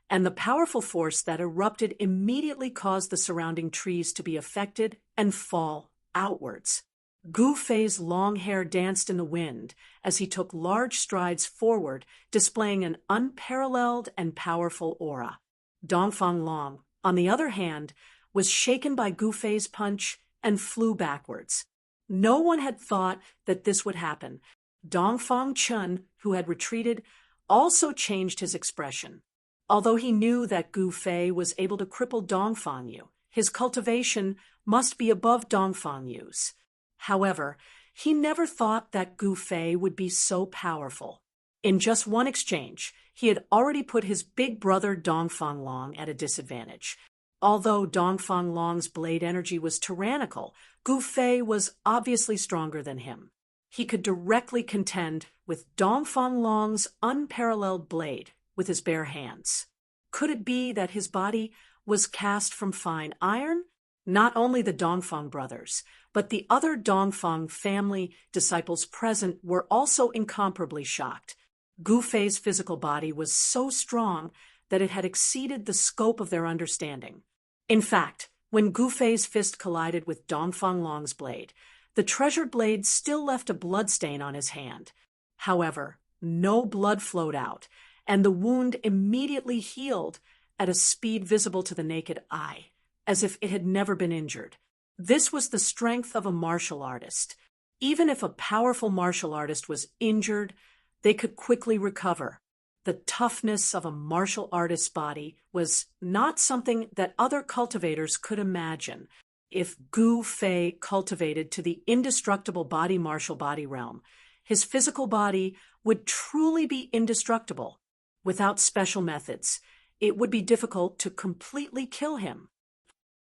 Speaker 1: and the powerful force that erupted immediately caused the surrounding trees to be affected and fall outwards. Gu Fei's long hair danced in the wind as he took large strides forward, displaying an unparalleled and powerful aura. Dongfang Long, on the other hand, was shaken by Gu Fei's punch and flew backwards. No one had thought that this would happen. Dongfang Chen, who had retreated, also changed his expression. Although he knew that Gu Fei was able to cripple Dongfang Yu, his cultivation must be above Dongfang Yu's. However, he never thought that Gu Fei would be so powerful. In just one exchange, he had already put his big brother Dongfang Long at a disadvantage. Although Dongfang Long's blade energy was tyrannical, Gu Fei was obviously stronger than him. He could directly contend with Dongfang Long's unparalleled blade with his bare hands. Could it be that his body was cast from fine iron? Not only the Dongfang brothers, but the other Dongfang family disciples present were also incomparably shocked. Gu Fei's physical body was so strong that it had exceeded the scope of their understanding. In fact, when Gu Fei's fist collided with Dongfang Long's blade, the treasured blade still left a bloodstain on his hand. However, no blood flowed out, and the wound immediately healed at a speed visible to the naked eye, as if it had never been injured. This was the strength of a martial artist. Even if a powerful martial artist was injured, they could quickly recover. The toughness of a martial artist's body was not something that other cultivators could imagine. If Gu Fei cultivated to the indestructible body martial body realm, his physical body would truly be indestructible. Without special methods, it would be difficult to completely kill him.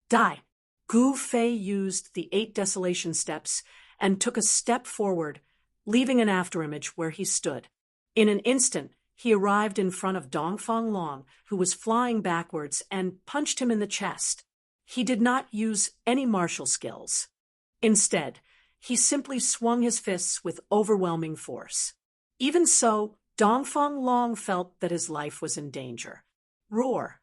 Speaker 1: Die! Gu Fei used the 8 desolation steps and took a step forward, leaving an afterimage where he stood. In an instant, he arrived in front of Dongfang Long, who was flying backwards, and punched him in the chest. He did not use any martial skills. Instead, he simply swung his fists with overwhelming force. Even so, Dongfang Long felt that his life was in danger. Roar!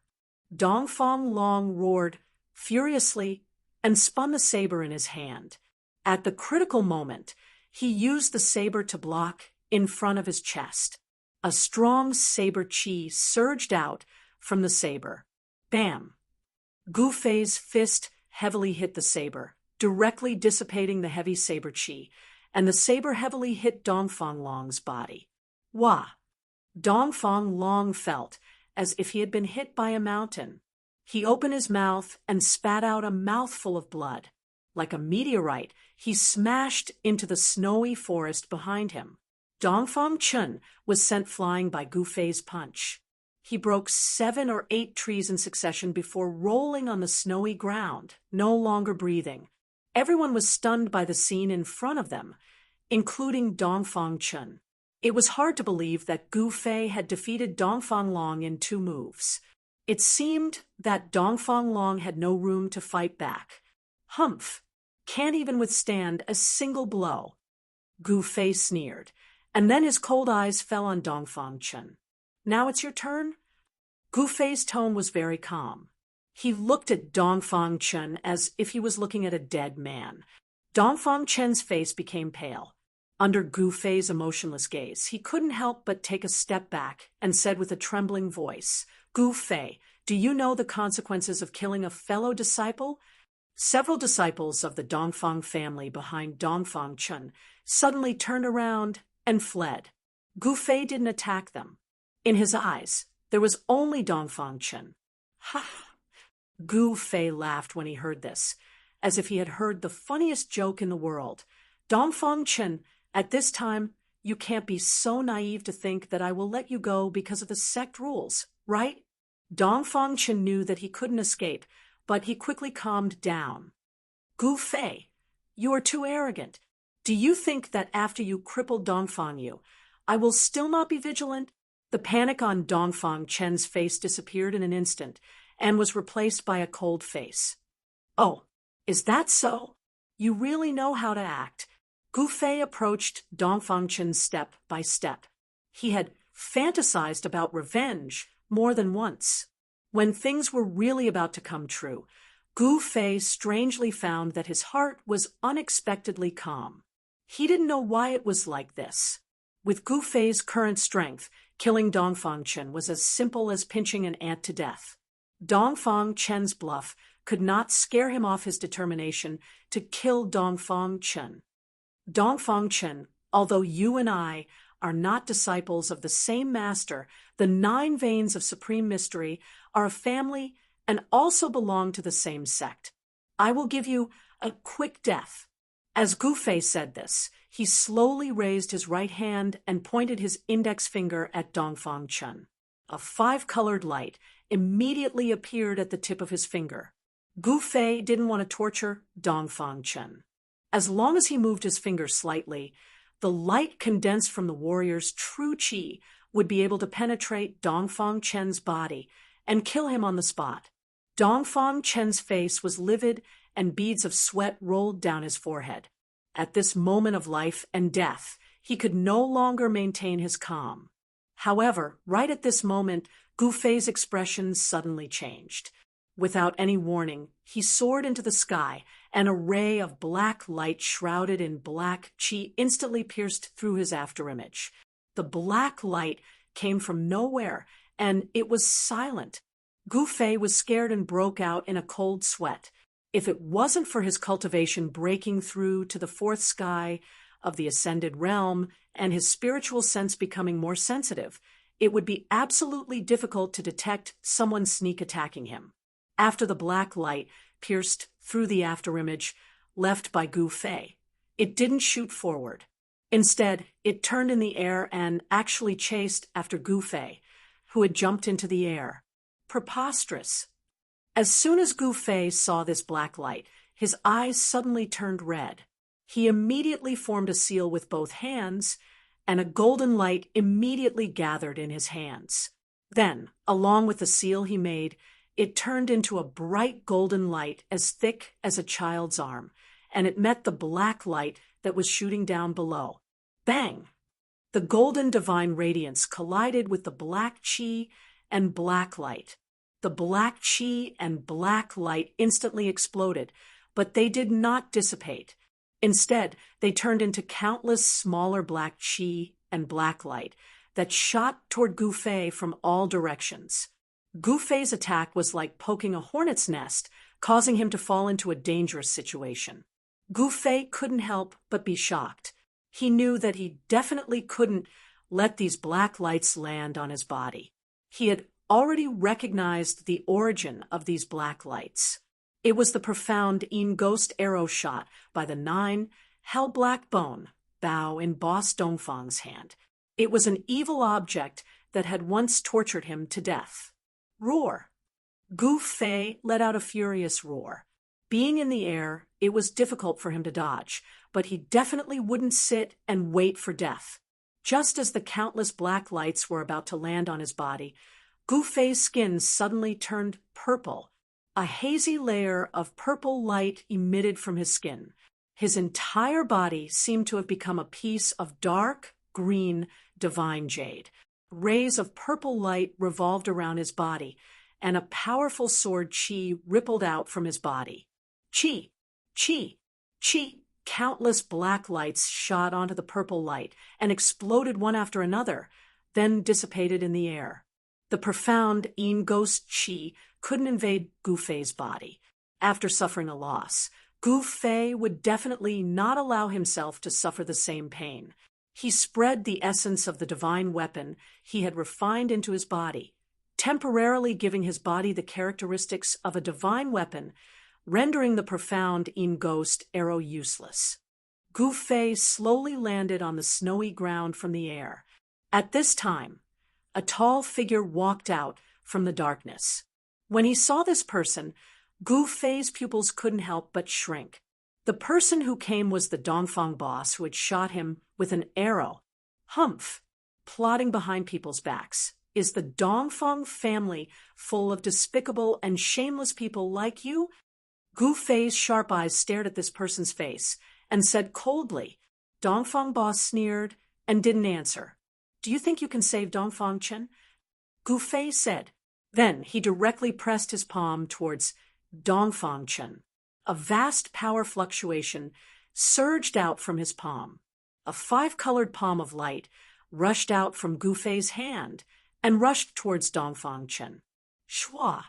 Speaker 1: Dongfang Long roared furiously and spun the saber in his hand. At the critical moment, he used the saber to block in front of his chest. A strong saber chi surged out from the saber. Bam! Gu Fei's fist heavily hit the saber, directly dissipating the heavy saber chi, and the saber heavily hit Dongfang Long's body. Wah! Dongfang Long felt as if he had been hit by a mountain. He opened his mouth and spat out a mouthful of blood. Like a meteorite, he smashed into the snowy forest behind him. Dongfang Chun was sent flying by Gu Fei's punch. He broke 7 or 8 trees in succession before rolling on the snowy ground, no longer breathing. Everyone was stunned by the scene in front of them, including Dongfang Chun. It was hard to believe that Gu Fei had defeated Dongfang Long in 2 moves. It seemed that Dongfang Long had no room to fight back. Humph! Can't even withstand a single blow. Gu Fei sneered, and then his cold eyes fell on Dongfang Chun. Now it's your turn? Gu Fei's tone was very calm. He looked at Dongfang Chun as if he was looking at a dead man. Dongfang Chun's face became pale. Under Gu Fei's emotionless gaze, he couldn't help but take a step back and said with a trembling voice, "Gu Fei, do you know the consequences of killing a fellow disciple?" Several disciples of the Dongfang family behind Dongfang Chun suddenly turned around and fled. Gu Fei didn't attack them. In his eyes, there was only Dongfang Chun. Ha! Gu Fei laughed when he heard this, as if he had heard the funniest joke in the world. Dongfang Chun, at this time, you can't be so naive to think that I will let you go because of the sect rules, right? Dongfang Chun knew that he couldn't escape, but he quickly calmed down. Gu Fei, you are too arrogant. Do you think that after you crippled Dongfang Yu, I will still not be vigilant? The panic on Dongfang Chen's face disappeared in an instant and was replaced by a cold face. Oh, is that so? You really know how to act. Gu Fei approached Dongfang Chen step by step. He had fantasized about revenge more than once. When things were really about to come true, Gu Fei strangely found that his heart was unexpectedly calm. He didn't know why it was like this. With Gu Fei's current strength, killing Dongfang Chen was as simple as pinching an ant to death. Dongfang Chen's bluff could not scare him off his determination to kill Dongfang Chen. Dongfang Chen, although you and I are not disciples of the same master, the 9 veins of supreme mystery are a family and also belong to the same sect. I will give you a quick death. As Gu Fei said this, he slowly raised his right hand and pointed his index finger at Dongfang Chen. A 5-colored light immediately appeared at the tip of his finger. Gu Fei didn't want to torture Dongfang Chen. As long as he moved his finger slightly, the light condensed from the warrior's true qi would be able to penetrate Dongfang Chen's body and kill him on the spot. Dongfang Chen's face was livid and beads of sweat rolled down his forehead. At this moment of life and death, he could no longer maintain his calm. However, right at this moment, Gu Fei's expression suddenly changed. Without any warning, he soared into the sky, and a ray of black light shrouded in black qi instantly pierced through his afterimage. The black light came from nowhere, and it was silent. Gu Fei was scared and broke out in a cold sweat. If it wasn't for his cultivation breaking through to the 4th sky of the ascended realm and his spiritual sense becoming more sensitive, it would be absolutely difficult to detect someone sneak attacking him. After the black light pierced through the afterimage left by Gu Fei, it didn't shoot forward. Instead, it turned in the air and actually chased after Gu Fei, who had jumped into the air. Preposterous. As soon as Gu Fei saw this black light, his eyes suddenly turned red. He immediately formed a seal with both hands, and a golden light immediately gathered in his hands. Then, along with the seal he made, it turned into a bright golden light as thick as a child's arm, and it met the black light that was shooting down below. Bang! The golden divine radiance collided with the black qi and black light. The The black chi and black light instantly exploded, but they did not dissipate. Instead, they turned into countless smaller black chi and black light that shot toward Gu Fei from all directions. Gu Fei's attack was like poking a hornet's nest, causing him to fall into a dangerous situation. Gu Fei couldn't help but be shocked. He knew that he definitely couldn't let these black lights land on his body. He had already recognized the origin of these black lights. It was the profound ghost arrow shot by the 9 hell black bone bow in Boss Dongfang's hand. It was an evil object that had once tortured him to death. Roar! Gu Fei let out a furious roar. Being in the air, it was difficult for him to dodge, but he definitely wouldn't sit and wait for death. Just as the countless black lights were about to land on his body, Gu Fei's skin suddenly turned purple. A hazy layer of purple light emitted from his skin. His entire body seemed to have become a piece of dark, green, divine jade. Rays of purple light revolved around his body, and a powerful sword chi rippled out from his body. Chi! Chi! Chi! Countless black lights shot onto the purple light and exploded one after another, then dissipated in the air. The profound ghost chi couldn't invade Gu Fei's body. After suffering a loss, Gu Fei would definitely not allow himself to suffer the same pain. He spread the essence of the divine weapon he had refined into his body, temporarily giving his body the characteristics of a divine weapon, rendering the profound ghost arrow useless. Gu Fei slowly landed on the snowy ground from the air. At this time, a tall figure walked out from the darkness. When he saw this person, Gu Fei's pupils couldn't help but shrink. The person who came was the Dongfang boss who had shot him with an arrow. Humph! Plotting behind people's backs. Is the Dongfang family full of despicable and shameless people like you? Gu Fei's sharp eyes stared at this person's face and said coldly. Dongfang boss sneered and didn't answer. Do you think you can save Dongfang Chen? Gu Fei said. Then he directly pressed his palm towards Dongfang Chen. A vast power fluctuation surged out from his palm. A 5-colored palm of light rushed out from Gu Fei's hand and rushed towards Dongfang Chen. Shua!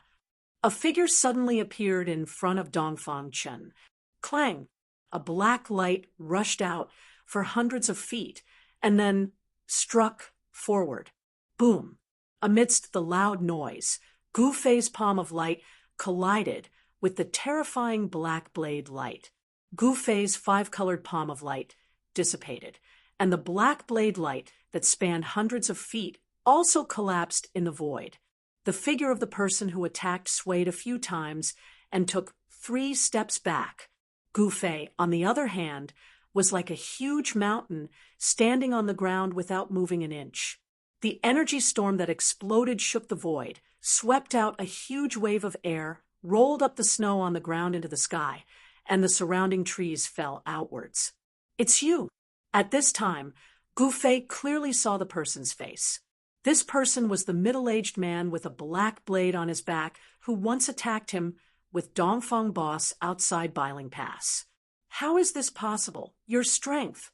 Speaker 1: A figure suddenly appeared in front of Dongfang Chen. Clang! A black light rushed out for hundreds of feet and then struck forward. Boom! Amidst the loud noise, Gu Fei's palm of light collided with the terrifying black blade light. Gu Fei's 5-colored palm of light dissipated, and the black blade light that spanned hundreds of feet also collapsed in the void. The figure of the person who attacked swayed a few times and took 3 steps back. Gu Fei, on the other hand, was like a huge mountain standing on the ground without moving an inch. The energy storm that exploded shook the void, swept out a huge wave of air, rolled up the snow on the ground into the sky, and the surrounding trees fell outwards. It's you! At this time, Gu Fei clearly saw the person's face. This person was the middle-aged man with a black blade on his back who once attacked him with Dongfang boss outside Biling Pass. How is this possible? Your strength!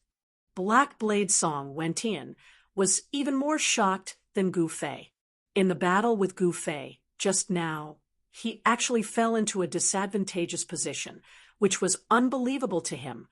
Speaker 1: Black Blade Song Wentian was even more shocked than Gu Fei. In the battle with Gu Fei, just now, he actually fell into a disadvantageous position, which was unbelievable to him.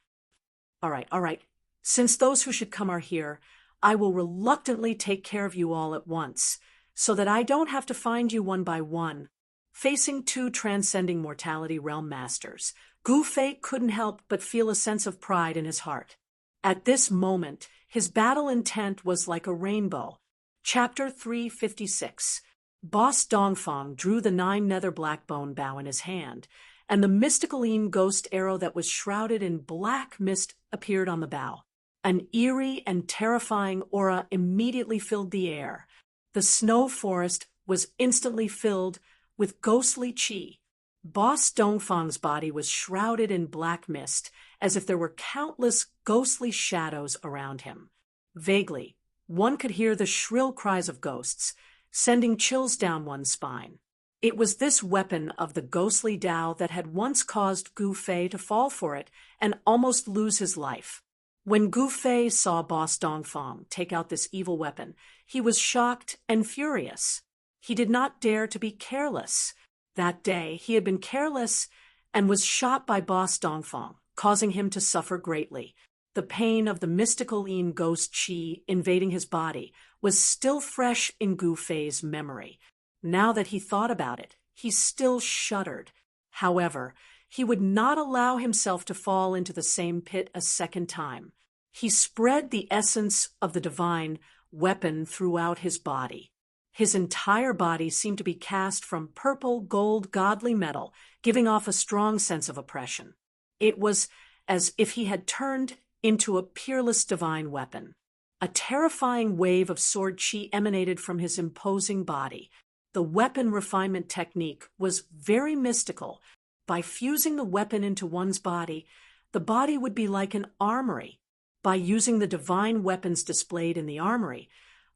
Speaker 1: All right. Since those who should come are here, I will reluctantly take care of you all at once, so that I don't have to find you one by one. Facing 2 transcending mortality realm masters, Gu Fei couldn't help but feel a sense of pride in his heart. At this moment, his battle intent was like a rainbow. Chapter 356. Boss Dongfang drew the 9 nether black bone bow in his hand, and the mystical ghost arrow that was shrouded in black mist appeared on the bow. An eerie and terrifying aura immediately filled the air. The snow forest was instantly filled with ghostly chi. Boss Dongfang's body was shrouded in black mist, as if there were countless ghostly shadows around him. Vaguely, one could hear the shrill cries of ghosts, sending chills down one's spine. It was this weapon of the ghostly Tao that had once caused Gu Fei to fall for it and almost lose his life. When Gu Fei saw Boss Dongfang take out this evil weapon, he was shocked and furious. He did not dare to be careless. That day, he had been careless and was shot by Boss Dongfang, causing him to suffer greatly. The pain of the mystical Yin ghost Qi invading his body was still fresh in Gu Fei's memory. Now that he thought about it, he still shuddered. However, he would not allow himself to fall into the same pit a second time. He spread the essence of the divine weapon throughout his body. His entire body seemed to be cast from purple gold godly metal, giving off a strong sense of oppression. It was as if he had turned into a peerless divine weapon. A terrifying wave of sword chi emanated from his imposing body. The weapon refinement technique was very mystical. By fusing the weapon into one's body, the body would be like an armory. By using the divine weapons displayed in the armory,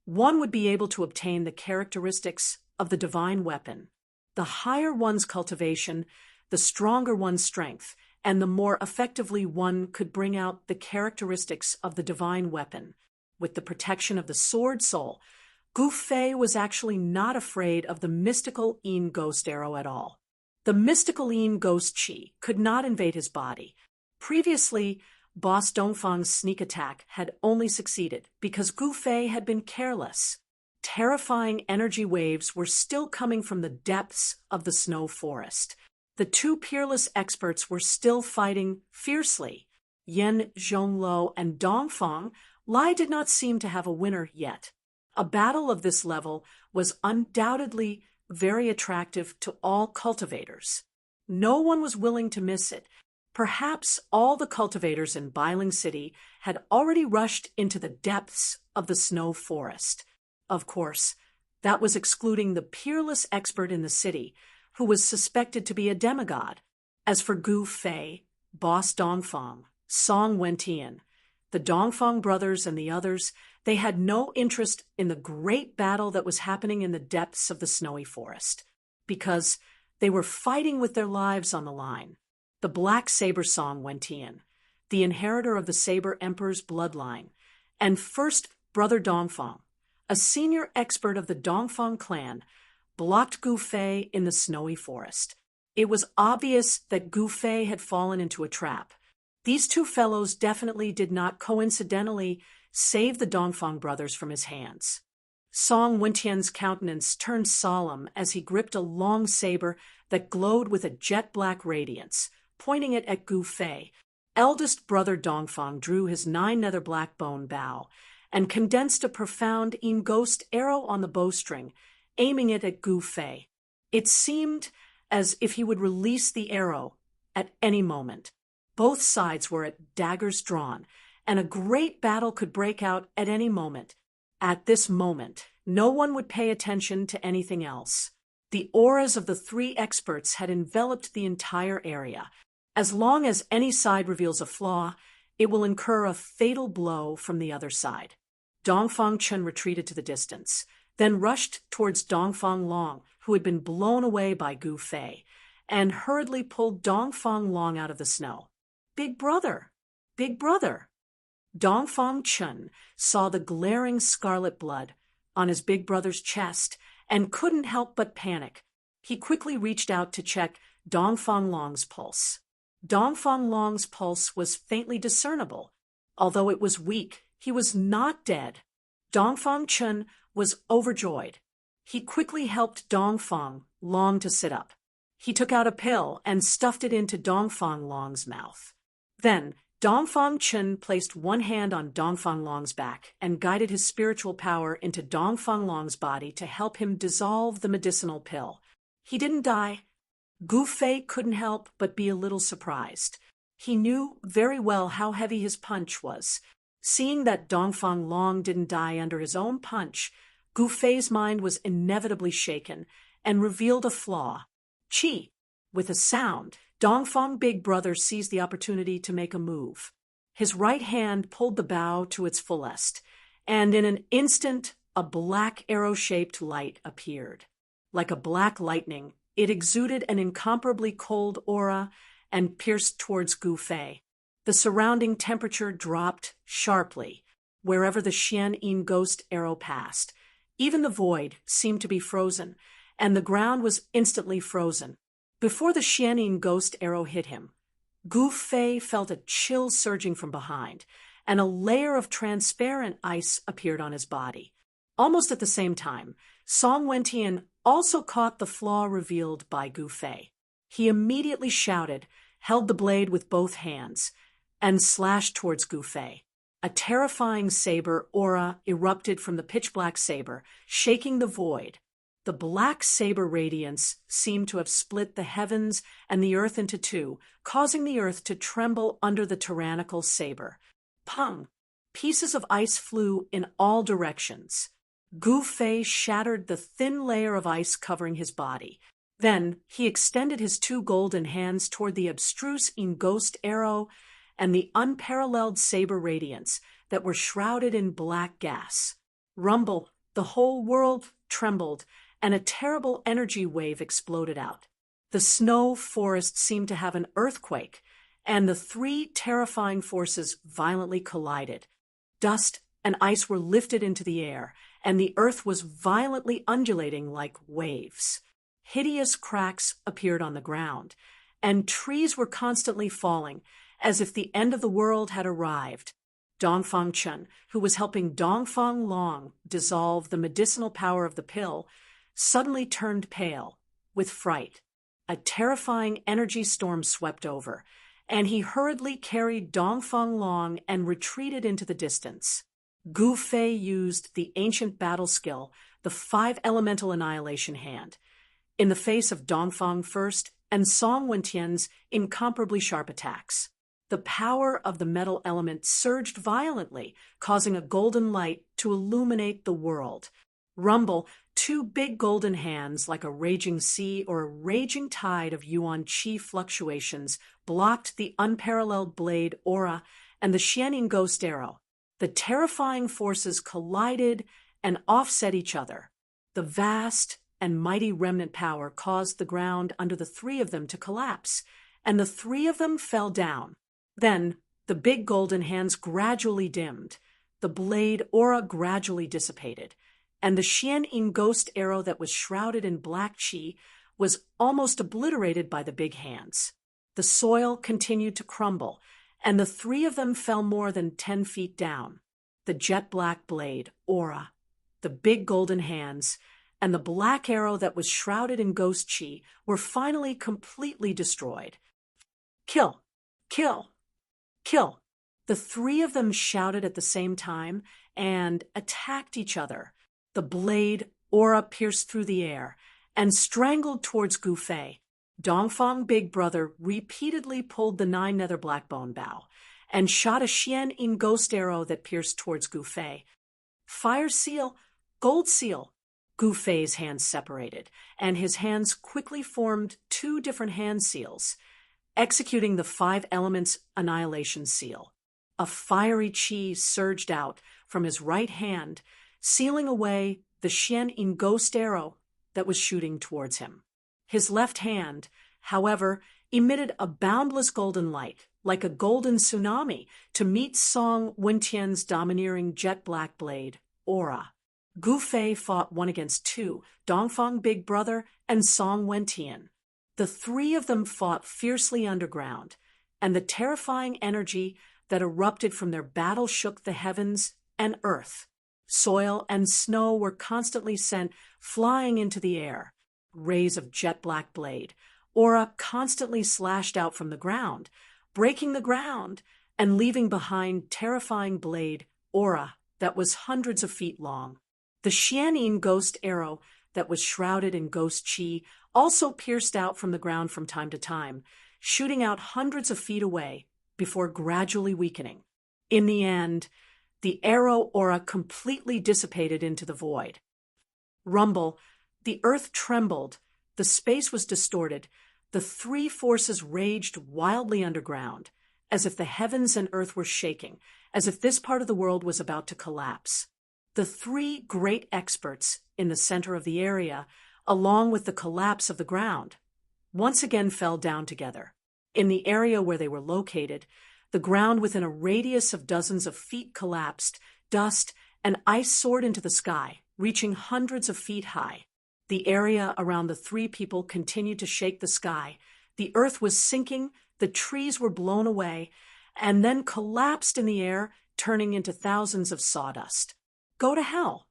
Speaker 1: one would be able to obtain the characteristics of the divine weapon. The higher one's cultivation, the stronger one's strength, and the more effectively one could bring out the characteristics of the divine weapon. With the protection of the sword soul, Gu Fei was actually not afraid of the mystical Yin ghost arrow at all. The mystical Yin ghost Qi could not invade his body. Previously, Boss Dongfang's sneak attack had only succeeded because Gu Fei had been careless. Terrifying energy waves were still coming from the depths of the snow forest. The two peerless experts were still fighting fiercely. Yan Zhongluo and Dongfang, Lai did not seem to have a winner yet. A battle of this level was undoubtedly very attractive to all cultivators. No one was willing to miss it. Perhaps all the cultivators in Bailing City had already rushed into the depths of the snow forest. Of course, that was excluding the peerless expert in the city, who was suspected to be a demigod. As for Gu Fei, Boss Dongfang, Song Wentian, the Dongfang brothers and the others, they had no interest in the great battle that was happening in the depths of the snowy forest, because they were fighting with their lives on the line. The Black Saber Song Wentian, the inheritor of the Saber Emperor's bloodline, and first brother Dongfang, a senior expert of the Dongfang clan, blocked Gu Fei in the snowy forest. It was obvious that Gu Fei had fallen into a trap. These two fellows definitely did not coincidentally save the Dongfang brothers from his hands. Song Wentian's countenance turned solemn as he gripped a long saber that glowed with a jet-black radiance, pointing it at Gu Fei. Eldest brother Dongfang drew his 9 nether black bone bow and condensed a profound Yin ghost arrow on the bowstring, aiming it at Gu Fei. It seemed as if he would release the arrow at any moment. Both sides were at daggers drawn, and a great battle could break out at any moment. At this moment, no one would pay attention to anything else. The auras of the three experts had enveloped the entire area. As long as any side reveals a flaw, it will incur a fatal blow from the other side. Dongfang Chun retreated to the distance, then rushed towards Dongfang Long, who had been blown away by Gu Fei, and hurriedly pulled Dongfang Long out of the snow. "Big brother! Big brother!" Dongfang Chun saw the glaring scarlet blood on his big brother's chest and couldn't help but panic. He quickly reached out to check Dongfang Long's pulse. Dongfang Long's pulse was faintly discernible. Although it was weak, he was not dead. Dongfang Chun was overjoyed. He quickly helped Dongfang Long to sit up. He took out a pill and stuffed it into Dongfang Long's mouth. Then, Dongfang Chun placed one hand on Dongfang Long's back and guided his spiritual power into Dongfang Long's body to help him dissolve the medicinal pill. He didn't die. Gu Fei couldn't help but be a little surprised. He knew very well how heavy his punch was. Seeing that Dongfang Long didn't die under his own punch, Gu Fei's mind was inevitably shaken and revealed a flaw. Qi. With a sound, Dongfang Big Brother seized the opportunity to make a move. His right hand pulled the bow to its fullest, and in an instant, a black arrow-shaped light appeared. Like a black lightning, it exuded an incomparably cold aura and pierced towards Gu Fei. The surrounding temperature dropped sharply wherever the Xian ghost arrow passed. Even the void seemed to be frozen, and the ground was instantly frozen. Before the Xian ghost arrow hit him, Gu Fei felt a chill surging from behind, and a layer of transparent ice appeared on his body. Almost at the same time, Song Wentian also caught the flaw revealed by Gu Fei. He immediately shouted, held the blade with both hands, and slashed towards Gu Fei. A terrifying saber aura erupted from the pitch-black saber, shaking the void. The black saber radiance seemed to have split the heavens and the earth into two, causing the earth to tremble under the tyrannical saber. Pung! Pieces of ice flew in all directions. Gu Fei shattered the thin layer of ice covering his body. Then he extended his two golden hands toward the abstruse ghost arrow and the unparalleled saber radiance that were shrouded in black gas. Rumble! The whole world trembled, and a terrible energy wave exploded out. The snow forest seemed to have an earthquake, and the three terrifying forces violently collided. Dust and ice were lifted into the air, and the earth was violently undulating like waves. Hideous cracks appeared on the ground, and trees were constantly falling, as if the end of the world had arrived. Dongfang Chen, who was helping Dongfang Long dissolve the medicinal power of the pill, suddenly turned pale, with fright. A terrifying energy storm swept over, and he hurriedly carried Dongfang Long and retreated into the distance. Gu Fei used the ancient battle skill, the 5-elemental annihilation hand, in the face of Dongfang first and Song Wentian's incomparably sharp attacks. The power of the metal element surged violently, causing a golden light to illuminate the world. Rumble! Two big golden hands, like a raging sea or a raging tide of yuan qi fluctuations, blocked the unparalleled blade aura and the Xianing ghost arrow. The terrifying forces collided and offset each other. The vast and mighty remnant power caused the ground under the three of them to collapse, and the three of them fell down. Then the big golden hands gradually dimmed, the blade aura gradually dissipated, and the Xian ghost arrow that was shrouded in black qi was almost obliterated by the big hands. The soil continued to crumble, and the three of them fell more than 10 feet down. The jet black blade aura, the big golden hands, and the black arrow that was shrouded in ghost qi were finally completely destroyed. Kill! Kill! Kill! The three of them shouted at the same time and attacked each other. The blade aura pierced through the air and strangled towards Gu Fei. Dongfang Big Brother repeatedly pulled the 9 nether blackbone bow and shot a Xian ghost arrow that pierced towards Gu Fei. Fire seal! Gold seal! Gu Fei's hands separated, and his hands quickly formed 2 different hand seals, executing the 5 elements annihilation seal. A fiery qi surged out from his right hand, sealing away the Xian ghost arrow that was shooting towards him. His left hand, however, emitted a boundless golden light, like a golden tsunami, to meet Song Wentian's domineering jet black blade aura. Gu Fei fought 1 against 2, Dongfang Big Brother and Song Wentian. The 3 of them fought fiercely underground, and the terrifying energy that erupted from their battle shook the heavens and earth. Soil and snow were constantly sent flying into the air. Rays of jet black blade aura constantly slashed out from the ground, breaking the ground and leaving behind terrifying blade aura that was hundreds of feet long. The Xian ghost arrow that was shrouded in ghost qi also pierced out from the ground from time to time, shooting out hundreds of feet away before gradually weakening. In the end, the arrow aura completely dissipated into the void. Rumble! The earth trembled, the space was distorted, the 3 forces raged wildly underground, as if the heavens and earth were shaking, as if this part of the world was about to collapse. The 3 great experts in the center of the area along with the collapse of the ground, once again fell down together. In the area where they were located, the ground within a radius of dozens of feet collapsed, dust and ice soared into the sky, reaching hundreds of feet high. The area around the three people continued to shake the sky. The earth was sinking, the trees were blown away, and then collapsed in the air, turning into thousands of sawdust. "Go to hell!"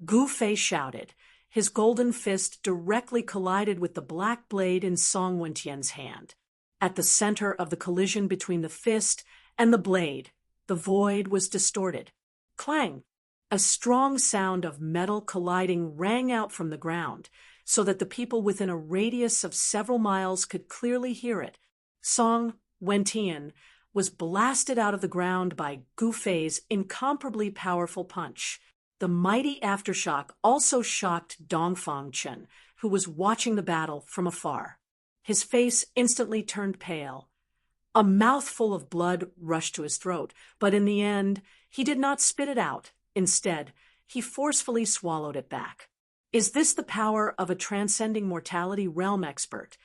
Speaker 1: Gu Fei shouted. His golden fist directly collided with the black blade in Song Wentian's hand. At the center of the collision between the fist and the blade, the void was distorted. Clang! A strong sound of metal colliding rang out from the ground, so that the people within a radius of several miles could clearly hear it. Song Wentian was blasted out of the ground by Gu Fei's incomparably powerful punch. The mighty aftershock also shocked Dongfang Chen, who was watching the battle from afar. His face instantly turned pale. A mouthful of blood rushed to his throat, but in the end, he did not spit it out. Instead, he forcefully swallowed it back. Is this the power of a transcending mortality realm expert?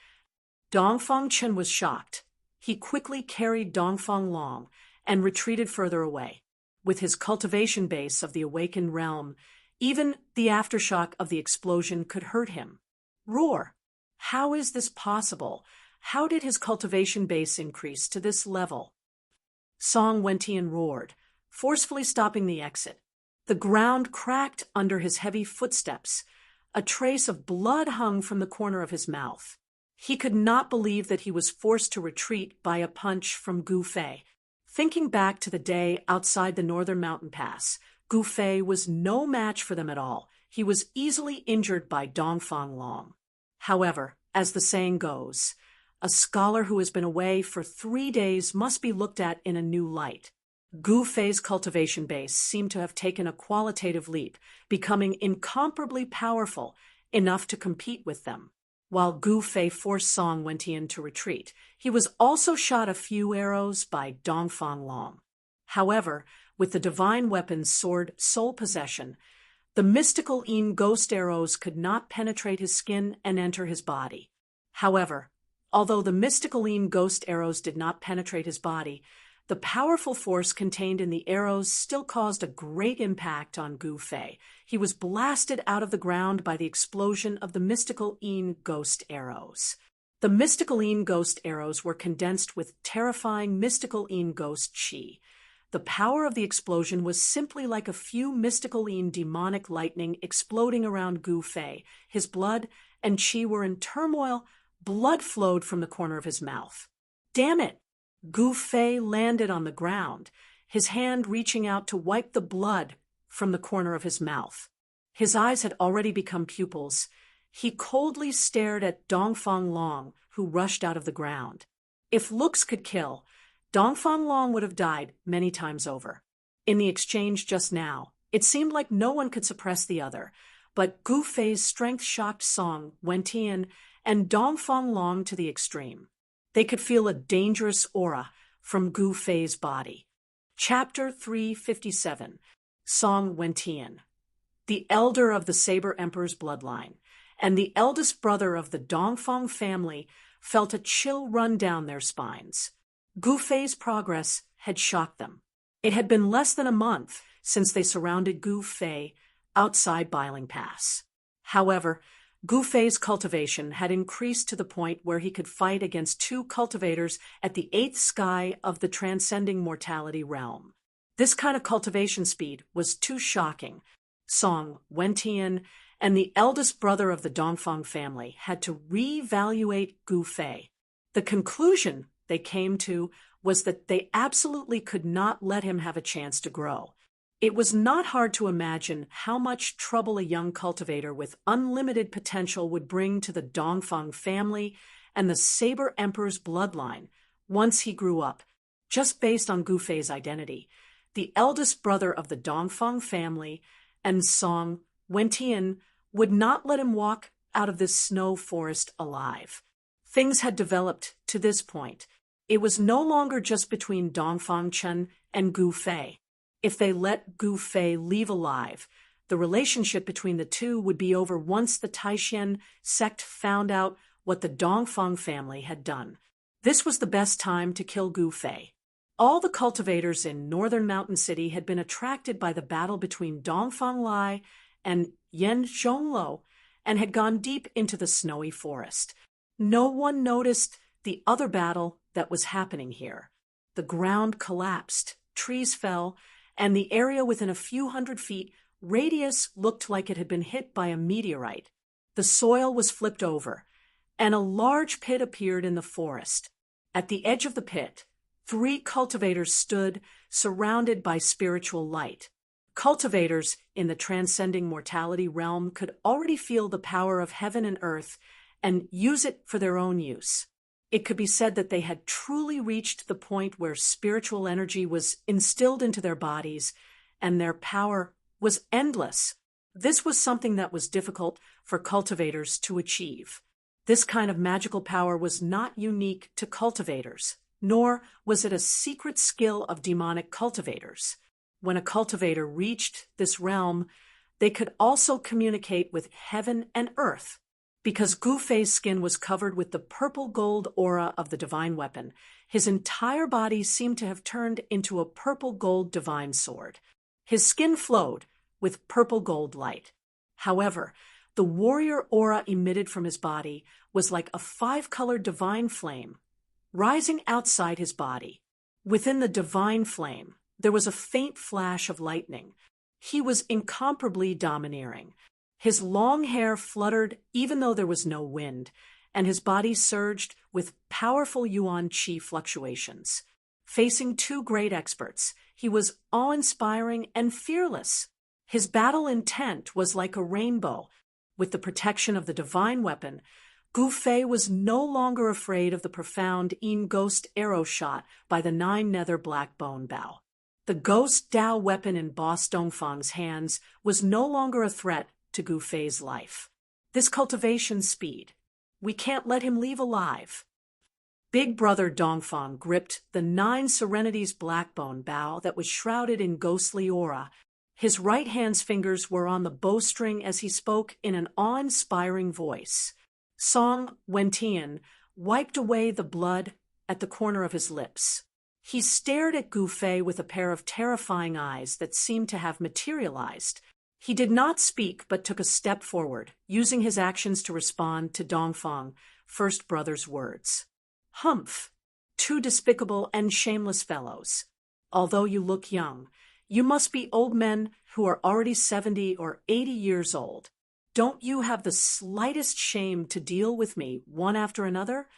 Speaker 1: Dongfang Chen was shocked. He quickly carried Dongfang Long and retreated further away. With his cultivation base of the awakened realm, even the aftershock of the explosion could hurt him. Roar! How is this possible? How did his cultivation base increase to this level? Song Wentian roared, forcefully stopping the exit. The ground cracked under his heavy footsteps. A trace of blood hung from the corner of his mouth. He could not believe that he was forced to retreat by a punch from Gu Fei. Thinking back to the day outside the northern mountain pass, Gu Fei was no match for them at all. He was easily injured by Dongfang Long. However, as the saying goes, a scholar who has been away for 3 days must be looked at in a new light. Gu Fei's cultivation base seemed to have taken a qualitative leap, becoming incomparably powerful enough to compete with them. While Gu Fei forced Song Wentian to retreat, he was also shot a few arrows by Dongfang Long. However, with the divine weapon's sword soul possession, the mystical Yin ghost arrows could not penetrate his skin and enter his body. However, although the mystical Yin ghost arrows did not penetrate his body, the powerful force contained in the arrows still caused a great impact on Gu Fei. He was blasted out of the ground by the explosion of the mystical Yin ghost arrows. The mystical Yin ghost arrows were condensed with terrifying mystical Yin ghost chi. The power of the explosion was simply like a few mystical Yin demonic lightning exploding around Gu Fei. His blood and chi were in turmoil. Blood flowed from the corner of his mouth. Damn it! Gu Fei landed on the ground, his hand reaching out to wipe the blood from the corner of his mouth. His eyes had already become pupils. He coldly stared at Dongfang Long, who rushed out of the ground. If looks could kill, Dongfang Long would have died many times over. In the exchange just now, it seemed like no one could suppress the other, but Gu Fei's strength shocked Song Wentian and Dongfang Long to the extreme. They could feel a dangerous aura from Gu Fei's body. Chapter 357, Song Wentian. The elder of the Saber Emperor's bloodline and the eldest brother of the Dongfang family felt a chill run down their spines. Gu Fei's progress had shocked them. It had been less than a month since they surrounded Gu Fei outside Biling Pass. However, Gu Fei's cultivation had increased to the point where he could fight against 2 cultivators at the 8th sky of the transcending mortality realm. This kind of cultivation speed was too shocking. Song Wentian and the eldest brother of the Dongfang family had to re-evaluate Gu Fei. The conclusion they came to was that they absolutely could not let him have a chance to grow. It was not hard to imagine how much trouble a young cultivator with unlimited potential would bring to the Dongfang family and the Saber Emperor's bloodline once he grew up. Just based on Gu Fei's identity, the eldest brother of the Dongfang family and Song Wentian would not let him walk out of this snow forest alive. Things had developed to this point. It was no longer just between Dongfang Chen and Gu Fei. If they let Gu Fei leave alive, The relationship between the two would be over once the Taishan sect found out what the Dongfang family had done. This was the best time to kill Gu Fei. All the cultivators in northern Mountain City had been attracted by the battle between Dongfang Lai and Yan Zhongluo and had gone deep into the snowy forest. No one noticed the other battle that was happening here. The ground collapsed, trees fell, and the area within a few hundred feet radius looked like it had been hit by a meteorite. The soil was flipped over, and a large pit appeared in the forest. At the edge of the pit, 3 cultivators stood, surrounded by spiritual light. Cultivators in the transcending mortality realm could already feel the power of heaven and earth and use it for their own use. It could be said that they had truly reached the point where spiritual energy was instilled into their bodies and their power was endless. This was something that was difficult for cultivators to achieve. This kind of magical power was not unique to cultivators, nor was it a secret skill of demonic cultivators. When a cultivator reached this realm, they could also communicate with heaven and earth. Because Gu Fei's skin was covered with the purple gold aura of the divine weapon, his entire body seemed to have turned into a purple gold divine sword. His skin flowed with purple gold light. However, the warrior aura emitted from his body was like a 5-colored divine flame, rising outside his body. Within the divine flame, there was a faint flash of lightning. He was incomparably domineering. His long hair fluttered even though there was no wind, and his body surged with powerful yuan qi fluctuations. Facing 2 great experts, he was awe-inspiring and fearless. His battle intent was like a rainbow. With the protection of the divine weapon, Gu Fei was no longer afraid of the profound Yin ghost arrow shot by the 9 nether black bone bow. The ghost Dao weapon in Boss Dongfang's hands was no longer a threat to Gu Fei's life. This cultivation speed. We can't let him leave alive. Big brother Dongfang gripped the 9 Serenity's blackbone bow that was shrouded in ghostly aura. His right hand's fingers were on the bowstring as he spoke in an awe-inspiring voice. Song Wentian wiped away the blood at the corner of his lips. He stared at Gu Fei with a pair of terrifying eyes that seemed to have materialized. He did not speak but took a step forward, using his actions to respond to Dongfang, first brother's words. Humph! 2 despicable and shameless fellows. Although you look young, you must be old men who are already 70 or 80 years old. Don't you have the slightest shame to deal with me one after another?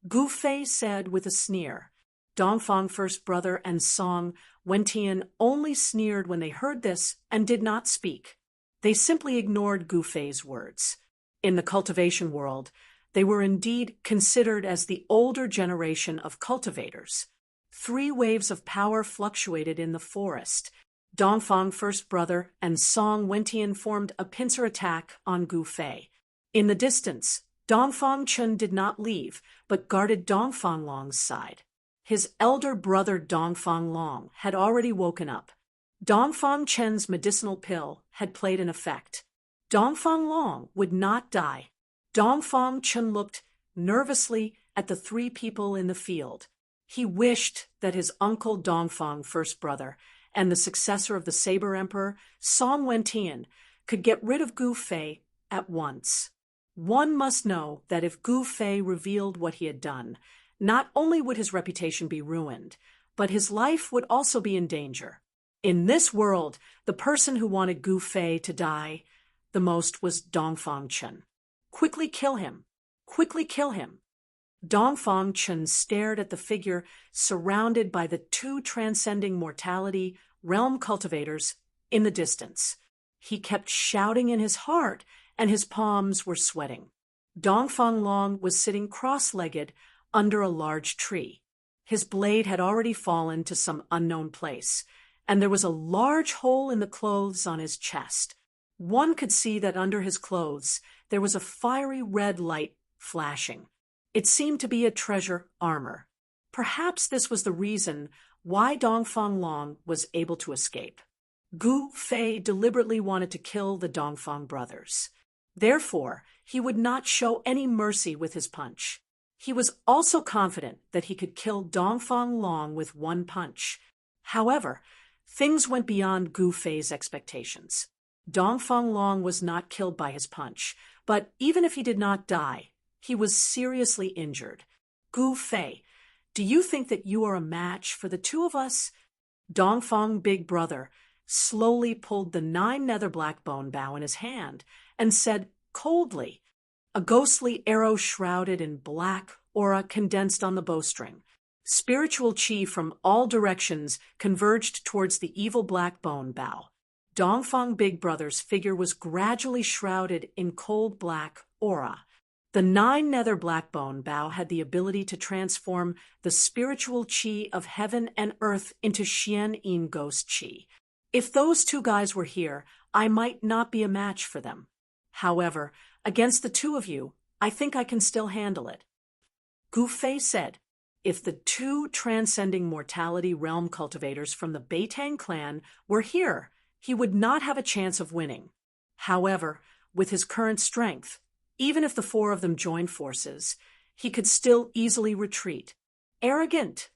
Speaker 1: Gu Fei said with a sneer. Dongfang, first brother, and Song Wentian only sneered when they heard this and did not speak. They simply ignored Gu Fei's words. In the cultivation world, they were indeed considered as the older generation of cultivators. 3 waves of power fluctuated in the forest. Dongfang, first brother, and Song Wentian formed a pincer attack on Gu Fei. In the distance, Dongfang Chun did not leave, but guarded Dongfang Long's side. His elder brother Dongfang Long had already woken up. Dongfang Chen's medicinal pill had played an effect. Dongfang Long would not die. Dongfang Chun looked nervously at the 3 people in the field. He wished that his uncle Dongfang, first brother, and the successor of the Saber Emperor, Song Wentian, could get rid of Gu Fei at once. One must know that if Gu Fei revealed what he had done, not only would his reputation be ruined, but his life would also be in danger. In this world, the person who wanted Gu Fei to die the most was Dongfang Chun. Quickly kill him! Quickly kill him! Dongfang Chun stared at the figure surrounded by the 2 transcending mortality realm cultivators in the distance. He kept shouting in his heart, and his palms were sweating. Dongfang Long was sitting cross-legged under a large tree. His blade had already fallen to some unknown place, and there was a large hole in the clothes on his chest. One could see that under his clothes there was a fiery red light flashing. It seemed to be a treasure armor. Perhaps this was the reason why Dongfang Long was able to escape. Gu Fei deliberately wanted to kill the Dongfang brothers. Therefore, he would not show any mercy with his punch. He was also confident that he could kill Dongfang Long with one punch. However, things went beyond Gu Fei's expectations. Dongfang Long was not killed by his punch, but even if he did not die, he was seriously injured. Gu Fei, do you think that you are a match for the two of us? Dongfang Big Brother slowly pulled the 9 nether black bone bow in his hand and said coldly, a ghostly arrow shrouded in black aura condensed on the bowstring. Spiritual chi from all directions converged towards the evil black bone bow. Dongfang Big Brother's figure was gradually shrouded in cold black aura. The 9 nether black bone bow had the ability to transform the spiritual chi of heaven and earth into Xian Yin ghost chi. If those two guys were here, I might not be a match for them. However, against the two of you, I think I can still handle it. Gu Fei said, if the 2 transcending mortality realm cultivators from the Beitang clan were here, he would not have a chance of winning. However, with his current strength, even if the 4 of them joined forces, he could still easily retreat. Arrogant,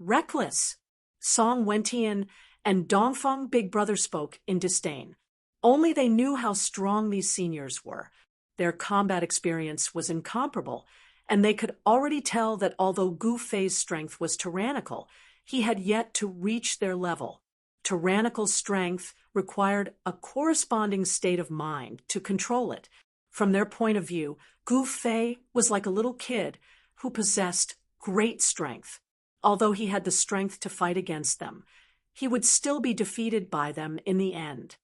Speaker 1: reckless. Song Wentian and Dongfang Big Brother spoke in disdain. Only they knew how strong these seniors were. Their combat experience was incomparable, and they could already tell that although Gu Fei's strength was tyrannical, he had yet to reach their level. Tyrannical strength required a corresponding state of mind to control it. From their point of view, Gu Fei was like a little kid who possessed great strength. Although he had the strength to fight against them, he would still be defeated by them in the end.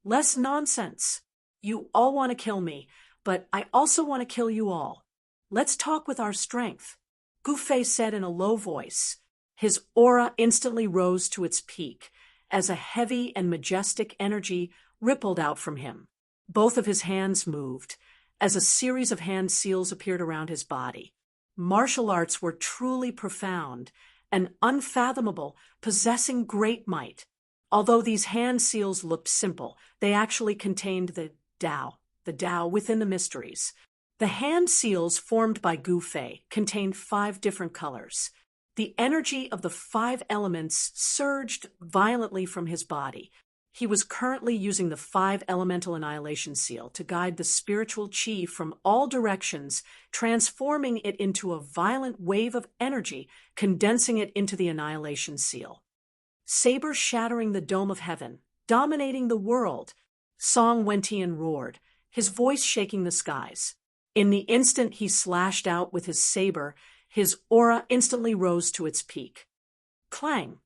Speaker 1: Less nonsense. You all want to kill me, but I also want to kill you all. Let's talk with our strength, Gu Fei said in a low voice. His aura instantly rose to its peak as a heavy and majestic energy rippled out from him. Both of his hands moved as a series of hand seals appeared around his body. Martial arts were truly profound and unfathomable, possessing great might. Although these hand seals looked simple, they actually contained the Tao within the mysteries. The hand seals formed by Gu Fei contained 5 different colors. The energy of the 5 elements surged violently from his body. He was currently using the 5 elemental annihilation seal to guide the spiritual chi from all directions, transforming it into a violent wave of energy, condensing it into the annihilation seal. Saber shattering the dome of heaven, dominating the world, Song Wentian roared, his voice shaking the skies. In the instant he slashed out with his saber, his aura instantly rose to its peak. Clang!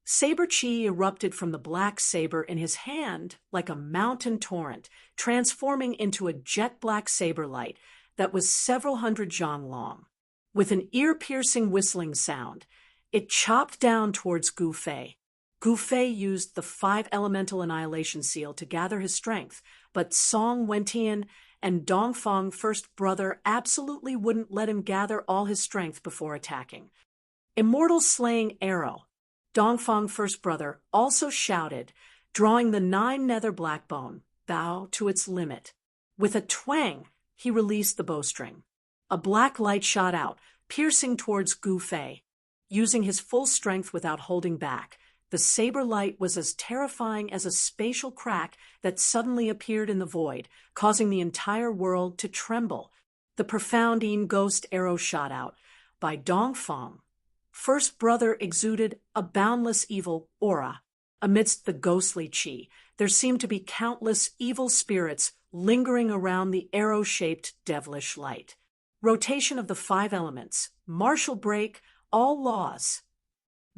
Speaker 1: Saber chi erupted from the black saber in his hand like a mountain torrent, transforming into a jet-black saber light that was several hundred zhang long. With an ear-piercing whistling sound, it chopped down towards Gu Fei. Gu Fei used the 5 elemental annihilation seal to gather his strength, but Song Wentian and Dongfang First Brother absolutely wouldn't let him gather all his strength before attacking. Immortal slaying arrow! Dongfang First Brother also shouted, drawing the 9 nether blackbone bow to its limit. With a twang, he released the bowstring. A black light shot out, piercing towards Gu Fei. Using his full strength without holding back, the saber light was as terrifying as a spatial crack that suddenly appeared in the void, causing the entire world to tremble. The profound Yin ghost arrow shot out. By Dongfang First Brother exuded a boundless evil aura. Amidst the ghostly chi, there seemed to be countless evil spirits lingering around the arrow-shaped devilish light. Rotation of the 5 elements, martial break, all laws.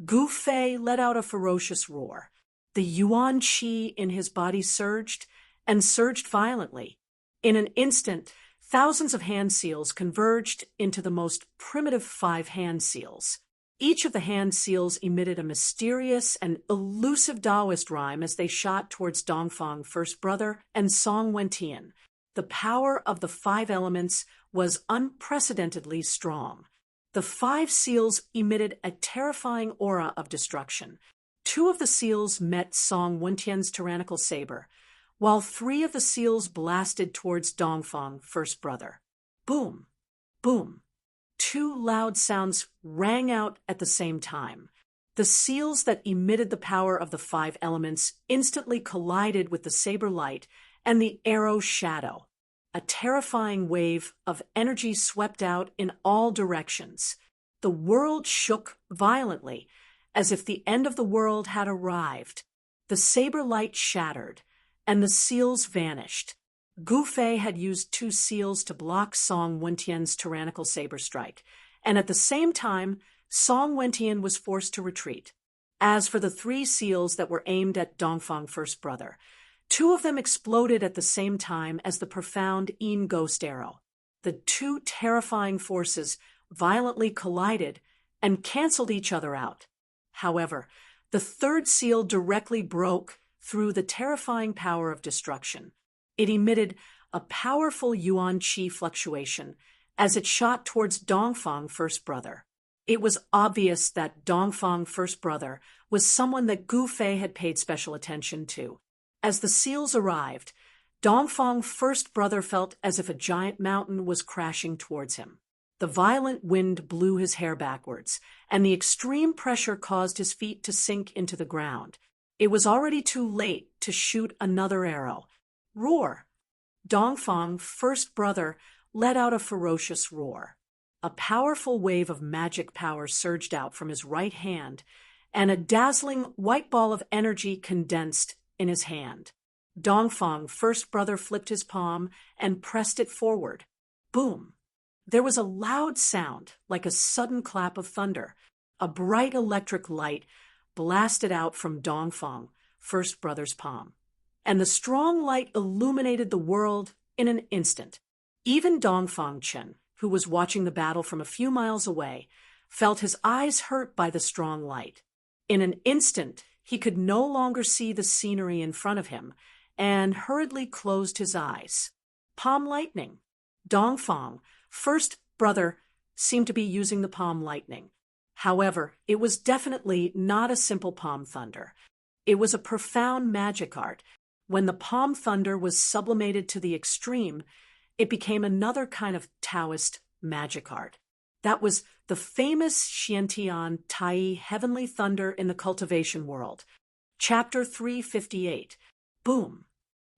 Speaker 1: Gu Fei let out a ferocious roar. The yuan chi in his body surged, and surged violently. In an instant, thousands of hand seals converged into the most primitive 5 hand seals. Each of the hand seals emitted a mysterious and elusive Taoist rhyme as they shot towards Dongfang First Brother and Song Wentian. The power of the 5 elements was unprecedentedly strong. The 5 seals emitted a terrifying aura of destruction. 2 of the seals met Song Wentian's tyrannical saber, while 3 of the seals blasted towards Dongfang, first brother. Boom! Boom! 2 loud sounds rang out at the same time. The seals that emitted the power of the 5 elements instantly collided with the saber light and the arrow shadow. A terrifying wave of energy swept out in all directions. The world shook violently, as if the end of the world had arrived. The saber light shattered, and the seals vanished. Gu Fei had used 2 seals to block Song Wentian's tyrannical saber strike, and at the same time, Song Wentian was forced to retreat. As for the 3 seals that were aimed at Dongfang, first brother, 2 of them exploded at the same time as the profound Yin ghost arrow. The 2 terrifying forces violently collided and canceled each other out. However, the 3rd seal directly broke through the terrifying power of destruction. It emitted a powerful yuan qi fluctuation as it shot towards Dongfang, first brother. It was obvious that Dongfang, first brother, was someone that Gu Fei had paid special attention to. As the seals arrived, Dongfang, first brother, felt as if a giant mountain was crashing towards him. The violent wind blew his hair backwards, and the extreme pressure caused his feet to sink into the ground. It was already too late to shoot another arrow. Roar! Dongfang, first brother, let out a ferocious roar. A powerful wave of magic power surged out from his right hand, and a dazzling white ball of energy condensed in his hand. Dongfang, first brother, flipped his palm and pressed it forward. Boom! There was a loud sound, like a sudden clap of thunder. A bright electric light blasted out from Dongfang, first brother's palm, and the strong light illuminated the world in an instant. Even Dongfang Chen, who was watching the battle from a few miles away, felt his eyes hurt by the strong light. In an instant, he could no longer see the scenery in front of him, and hurriedly closed his eyes. Palm lightning. Dongfang, first brother, seemed to be using the palm lightning. However, it was definitely not a simple palm thunder. It was a profound magic art. When the palm thunder was sublimated to the extreme, it became another kind of Taoist magic art. That was the famous Xiantian Tai heavenly thunder in the cultivation world. Chapter 358. Boom!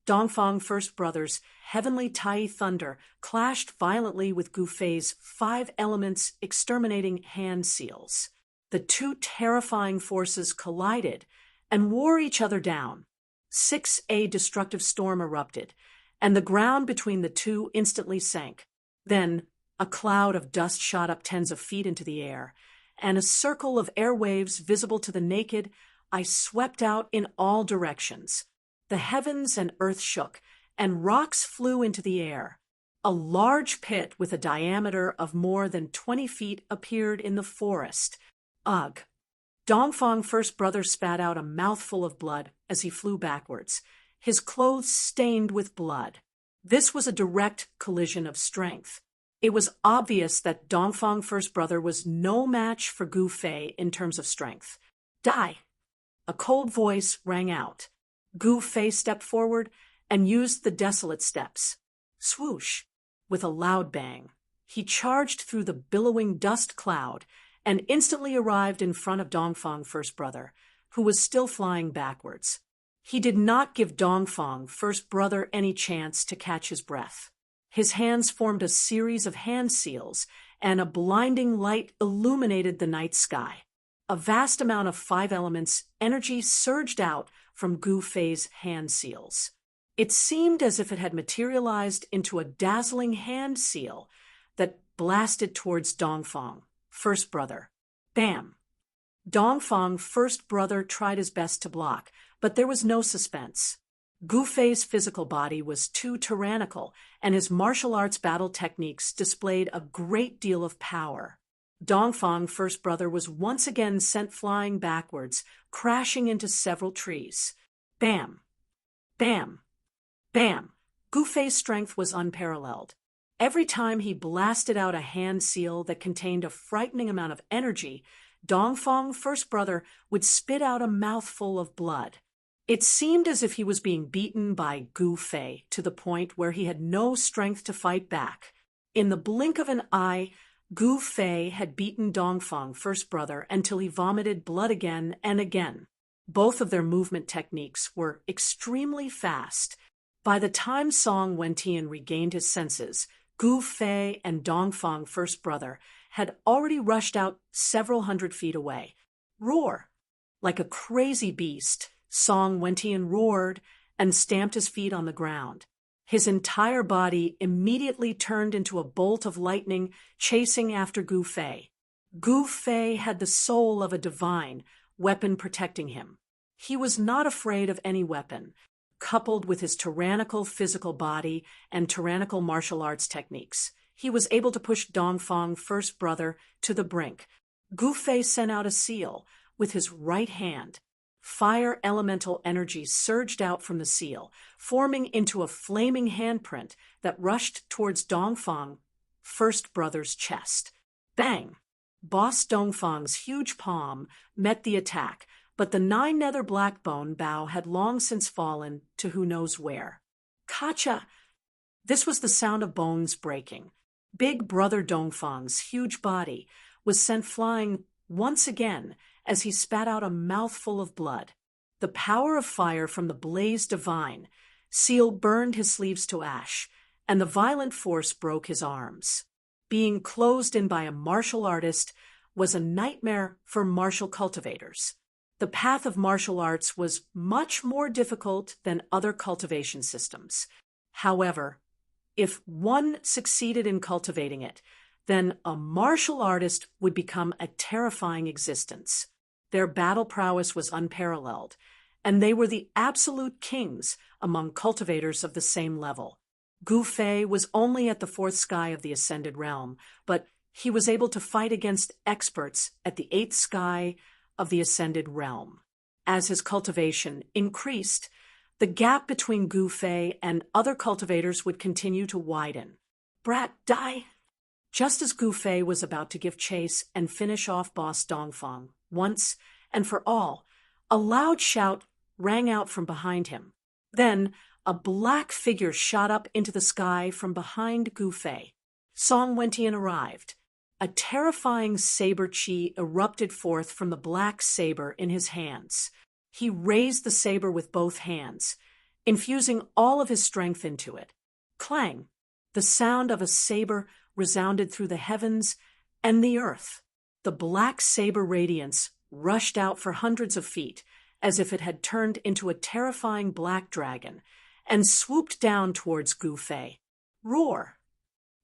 Speaker 1: Dongfang, first brother's heavenly Tai thunder clashed violently with Gu Fei's 5 elements exterminating hand seals. The 2 terrifying forces collided and wore each other down. 6 destructive storm erupted, and the ground between the 2 instantly sank. Then a cloud of dust shot up tens of feet into the air, and a circle of airwaves visible to the naked eye swept out in all directions. The heavens and earth shook, and rocks flew into the air. A large pit with a diameter of more than 20 feet appeared in the forest. Ugh! Dongfang, first brother, spat out a mouthful of blood as he flew backwards, his clothes stained with blood. This was a direct collision of strength. It was obvious that Dongfang, first brother, was no match for Gu Fei in terms of strength. Die! A cold voice rang out. Gu Fei stepped forward and used the desolate steps. Swoosh! With a loud bang, he charged through the billowing dust cloud and instantly arrived in front of Dongfang, first brother, who was still flying backwards. He did not give Dongfang, first brother, any chance to catch his breath. His hands formed a series of hand seals, and a blinding light illuminated the night sky. A vast amount of 5 elements energy surged out from Gu Fei's hand seals. It seemed as if it had materialized into a dazzling hand seal that blasted towards Dongfang, first brother. Bam! Dongfang, first brother, tried his best to block, but there was no suspense. Gu Fei's physical body was too tyrannical, and his martial arts battle techniques displayed a great deal of power. Dongfang, first brother, was once again sent flying backwards, crashing into several trees. Bam! Bam! Bam! Gu Fei's strength was unparalleled. Every time he blasted out a hand seal that contained a frightening amount of energy, Dongfang, first brother, would spit out a mouthful of blood. It seemed as if he was being beaten by Gu Fei to the point where he had no strength to fight back. In the blink of an eye, Gu Fei had beaten Dongfang, first brother, until he vomited blood again and again. Both of their movement techniques were extremely fast. By the time Song Wentian regained his senses, Gu Fei and Dongfang, first brother, had already rushed out several hundred feet away. Roar! Like a crazy beast, Song Wentian roared and stamped his feet on the ground. His entire body immediately turned into a bolt of lightning, chasing after Gu Fei. Gu Fei had the soul of a divine, weapon protecting him. He was not afraid of any weapon. Coupled with his tyrannical physical body and tyrannical martial arts techniques, he was able to push Dongfang, first brother, to the brink. Gu Fei sent out a seal with his right hand. Fire elemental energy surged out from the seal, forming into a flaming handprint that rushed towards Dongfang, first brother's chest. Bang! Boss Dongfang's huge palm met the attack, but the 9-nether blackbone bow had long since fallen to who knows where. Kacha! This was the sound of bones breaking. Big brother Dongfang's huge body was sent flying once again as he spat out a mouthful of blood. The power of fire from the blaze divine seal burned his sleeves to ash, and the violent force broke his arms. Being closed in by a martial artist was a nightmare for martial cultivators. The path of martial arts was much more difficult than other cultivation systems. However, if one succeeded in cultivating it, then a martial artist would become a terrifying existence. Their battle prowess was unparalleled, and they were the absolute kings among cultivators of the same level. Gu Fei was only at the 4th sky of the Ascended Realm, but he was able to fight against experts at the 8th sky of the Ascended Realm. As his cultivation increased, the gap between Gu Fei and other cultivators would continue to widen. Brat, die! Just as Gu Fei was about to give chase and finish off boss Dongfang, once and for all, a loud shout rang out from behind him. Then, a black figure shot up into the sky from behind Gu Fei. Song Wentian arrived. A terrifying saber chi erupted forth from the black saber in his hands. He raised the saber with both hands, infusing all of his strength into it. Clang! The sound of a saber resounded through the heavens and the earth. The black saber radiance rushed out for hundreds of feet, as if it had turned into a terrifying black dragon, and swooped down towards Gu Fei. Roar!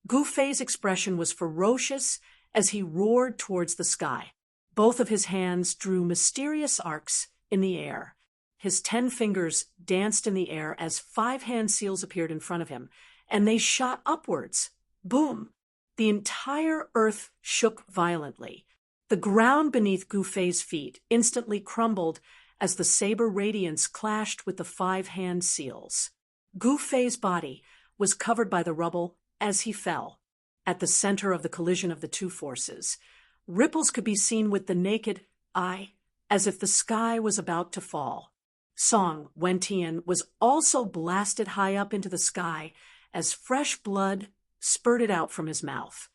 Speaker 1: Gu Fei's expression was ferocious as he roared towards the sky. Both of his hands drew mysterious arcs in the air. His 10 fingers danced in the air as 5 hand seals appeared in front of him, and they shot upwards. Boom! The entire earth shook violently. The ground beneath Gu Fei's feet instantly crumbled as the saber radiance clashed with the 5 hand seals. Gu Fei's body was covered by the rubble as he fell. At the center of the collision of the two forces, ripples could be seen with the naked eye, as if the sky was about to fall. Song Wentian was also blasted high up into the sky as fresh blood spurted out from his mouth.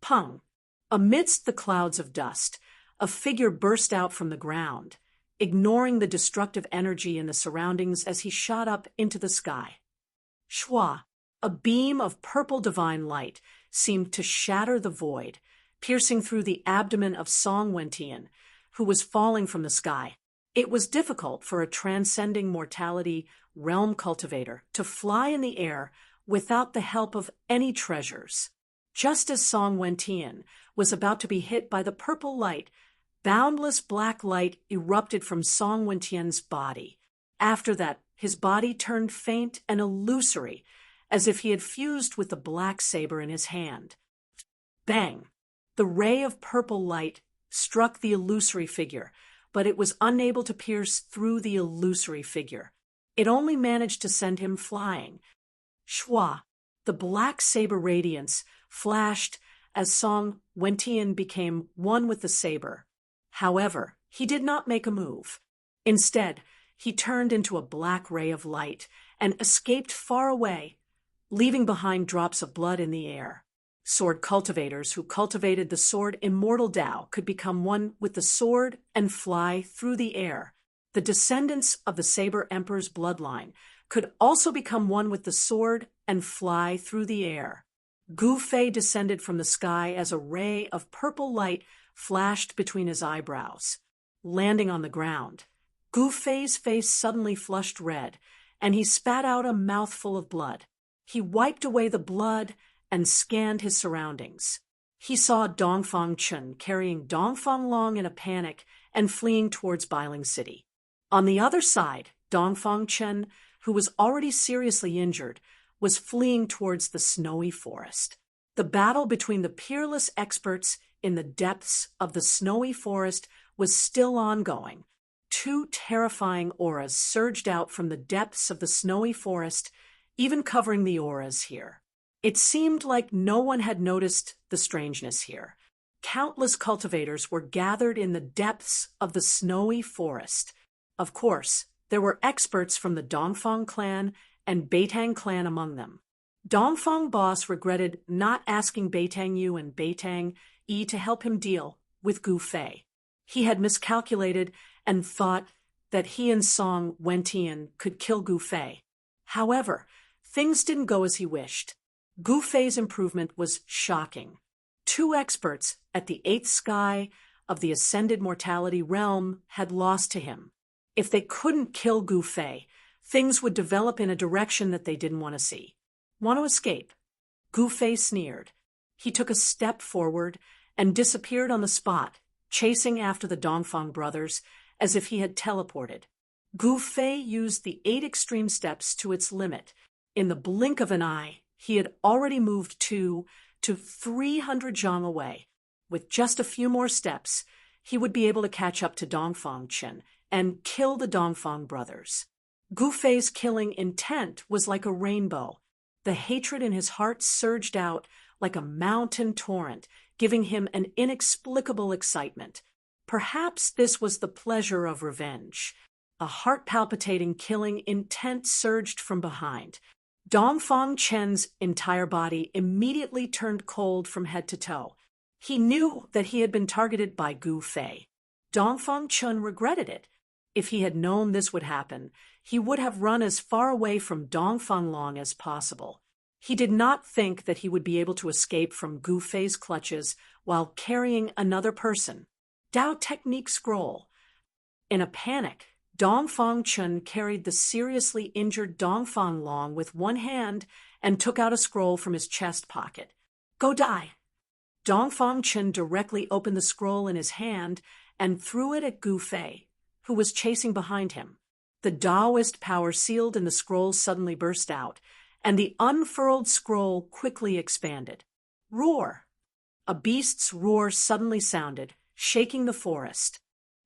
Speaker 1: Pung! Amidst the clouds of dust, a figure burst out from the ground, ignoring the destructive energy in the surroundings as he shot up into the sky. Shwa! A beam of purple divine light seemed to shatter the void, piercing through the abdomen of Song Wentian, who was falling from the sky. It was difficult for a transcending mortality realm cultivator to fly in the air without the help of any treasures. Just as Song Wentian was about to be hit by the purple light, boundless black light erupted from Song Wentian's body. After that, his body turned faint and illusory, as if he had fused with the black saber in his hand. Bang! The ray of purple light struck the illusory figure, but it was unable to pierce through the illusory figure. It only managed to send him flying. Shwa! The black saber radiance flashed as Song Wentian became one with the saber. However, he did not make a move. Instead, he turned into a black ray of light and escaped far away, leaving behind drops of blood in the air. Sword cultivators who cultivated the sword Immortal Tao could become one with the sword and fly through the air. The descendants of the Saber Emperor's bloodline could also become one with the sword and fly through the air. Gu Fei descended from the sky as a ray of purple light flashed between his eyebrows. Landing on the ground, Gu Fei's face suddenly flushed red, and he spat out a mouthful of blood. He wiped away the blood and scanned his surroundings. He saw Dongfang Chun carrying Dongfang Long in a panic and fleeing towards Bailing City. On the other side, Dongfang Chun, who was already seriously injured, was fleeing towards the snowy forest. The battle between the peerless experts in the depths of the snowy forest was still ongoing. Two terrifying auras surged out from the depths of the snowy forest, even covering the auras here. It seemed like no one had noticed the strangeness here. Countless cultivators were gathered in the depths of the snowy forest. Of course, there were experts from the Dongfang clan and Beitang clan among them. Dongfang boss regretted not asking Beitang Yu and Beitang Yi to help him deal with Gu Fei. He had miscalculated and thought that he and Song Wentian could kill Gu Fei. However, things didn't go as he wished. Gu Fei's improvement was shocking. Two experts at the 8th sky of the Ascended Mortality realm had lost to him. If they couldn't kill Gu Fei, things would develop in a direction that they didn't want to see. Want to escape? Gu Fei sneered. He took a step forward and disappeared on the spot, chasing after the Dongfang brothers as if he had teleported. Gu Fei used the 8 extreme steps to its limit. In the blink of an eye, he had already moved 2 to 300 zhang away. With just a few more steps, he would be able to catch up to Dongfang Chen and kill the Dongfang brothers. Gu Fei's killing intent was like a rainbow. The hatred in his heart surged out like a mountain torrent, giving him an inexplicable excitement. Perhaps this was the pleasure of revenge. A heart-palpitating killing intent surged from behind. Dongfang Chen's entire body immediately turned cold from head to toe. He knew that he had been targeted by Gu Fei. Dongfang Chun regretted it. If he had known this would happen, he would have run as far away from Dongfang Long as possible. He did not think that he would be able to escape from Gu Fei's clutches while carrying another person. Dao Technique Scroll. In a panic, Dongfang Chun carried the seriously injured Dongfang Long with one hand and took out a scroll from his chest pocket. Go die! Dongfang Chun directly opened the scroll in his hand and threw it at Gu Fei, who was chasing behind him. The Taoist power sealed in the scroll suddenly burst out, and the unfurled scroll quickly expanded. Roar! A beast's roar suddenly sounded, shaking the forest.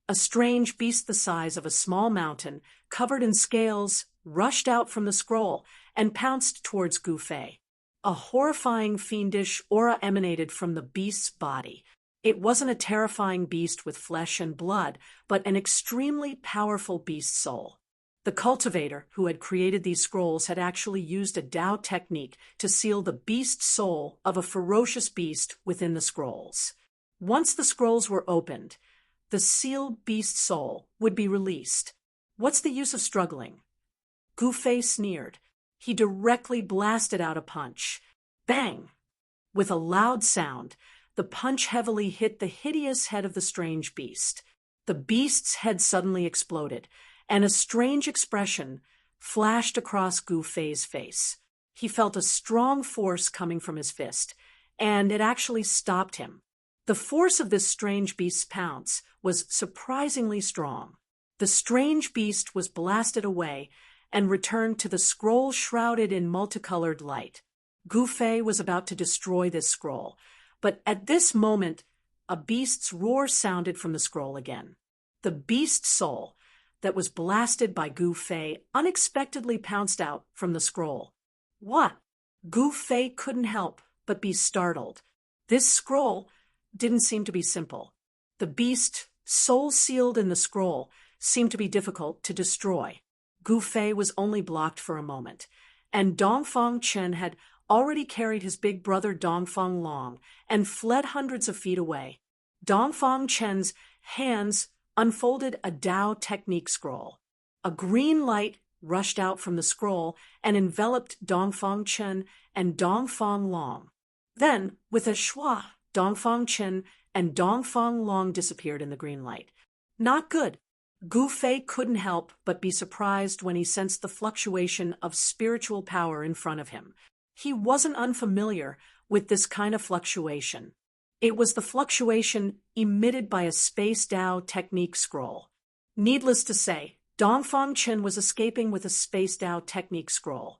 Speaker 1: A strange beast the size of a small mountain, covered in scales, rushed out from the scroll and pounced towards Gu Fei. A horrifying fiendish aura emanated from the beast's body. It wasn't a terrifying beast with flesh and blood, but an extremely powerful beast soul. The cultivator who had created these scrolls had actually used a Dao technique to seal the beast soul of a ferocious beast within the scrolls. Once the scrolls were opened, the sealed beast soul would be released. What's the use of struggling? Gu Fei sneered. He directly blasted out a punch. Bang! With a loud sound, the punch heavily hit the hideous head of the strange beast. The beast's head suddenly exploded, and a strange expression flashed across Gu Fei's face. He felt a strong force coming from his fist, and it actually stopped him. The force of this strange beast's pounce was surprisingly strong. The strange beast was blasted away and returned to the scroll shrouded in multicolored light. Gu Fei was about to destroy this scroll, but at this moment, a beast's roar sounded from the scroll again. The beast soul that was blasted by Gu Fei unexpectedly pounced out from the scroll. What? Gu Fei couldn't help but be startled. This scroll didn't seem to be simple. The beast Souls sealed in the scroll seemed to be difficult to destroy. Gu Fei was only blocked for a moment, and Dongfang Chen had already carried his big brother Dongfang Long and fled hundreds of feet away. Dongfang Chen's hands unfolded a Dao technique scroll. A green light rushed out from the scroll and enveloped Dongfang Chen and Dongfang Long. Then, with a schwa, Dongfang Chen and Dongfang Long disappeared in the green light. Not good. Gu Fei couldn't help but be surprised when he sensed the fluctuation of spiritual power in front of him. He wasn't unfamiliar with this kind of fluctuation. It was the fluctuation emitted by a Space Dao technique scroll. Needless to say, Dongfang Chen was escaping with a Space Dao technique scroll.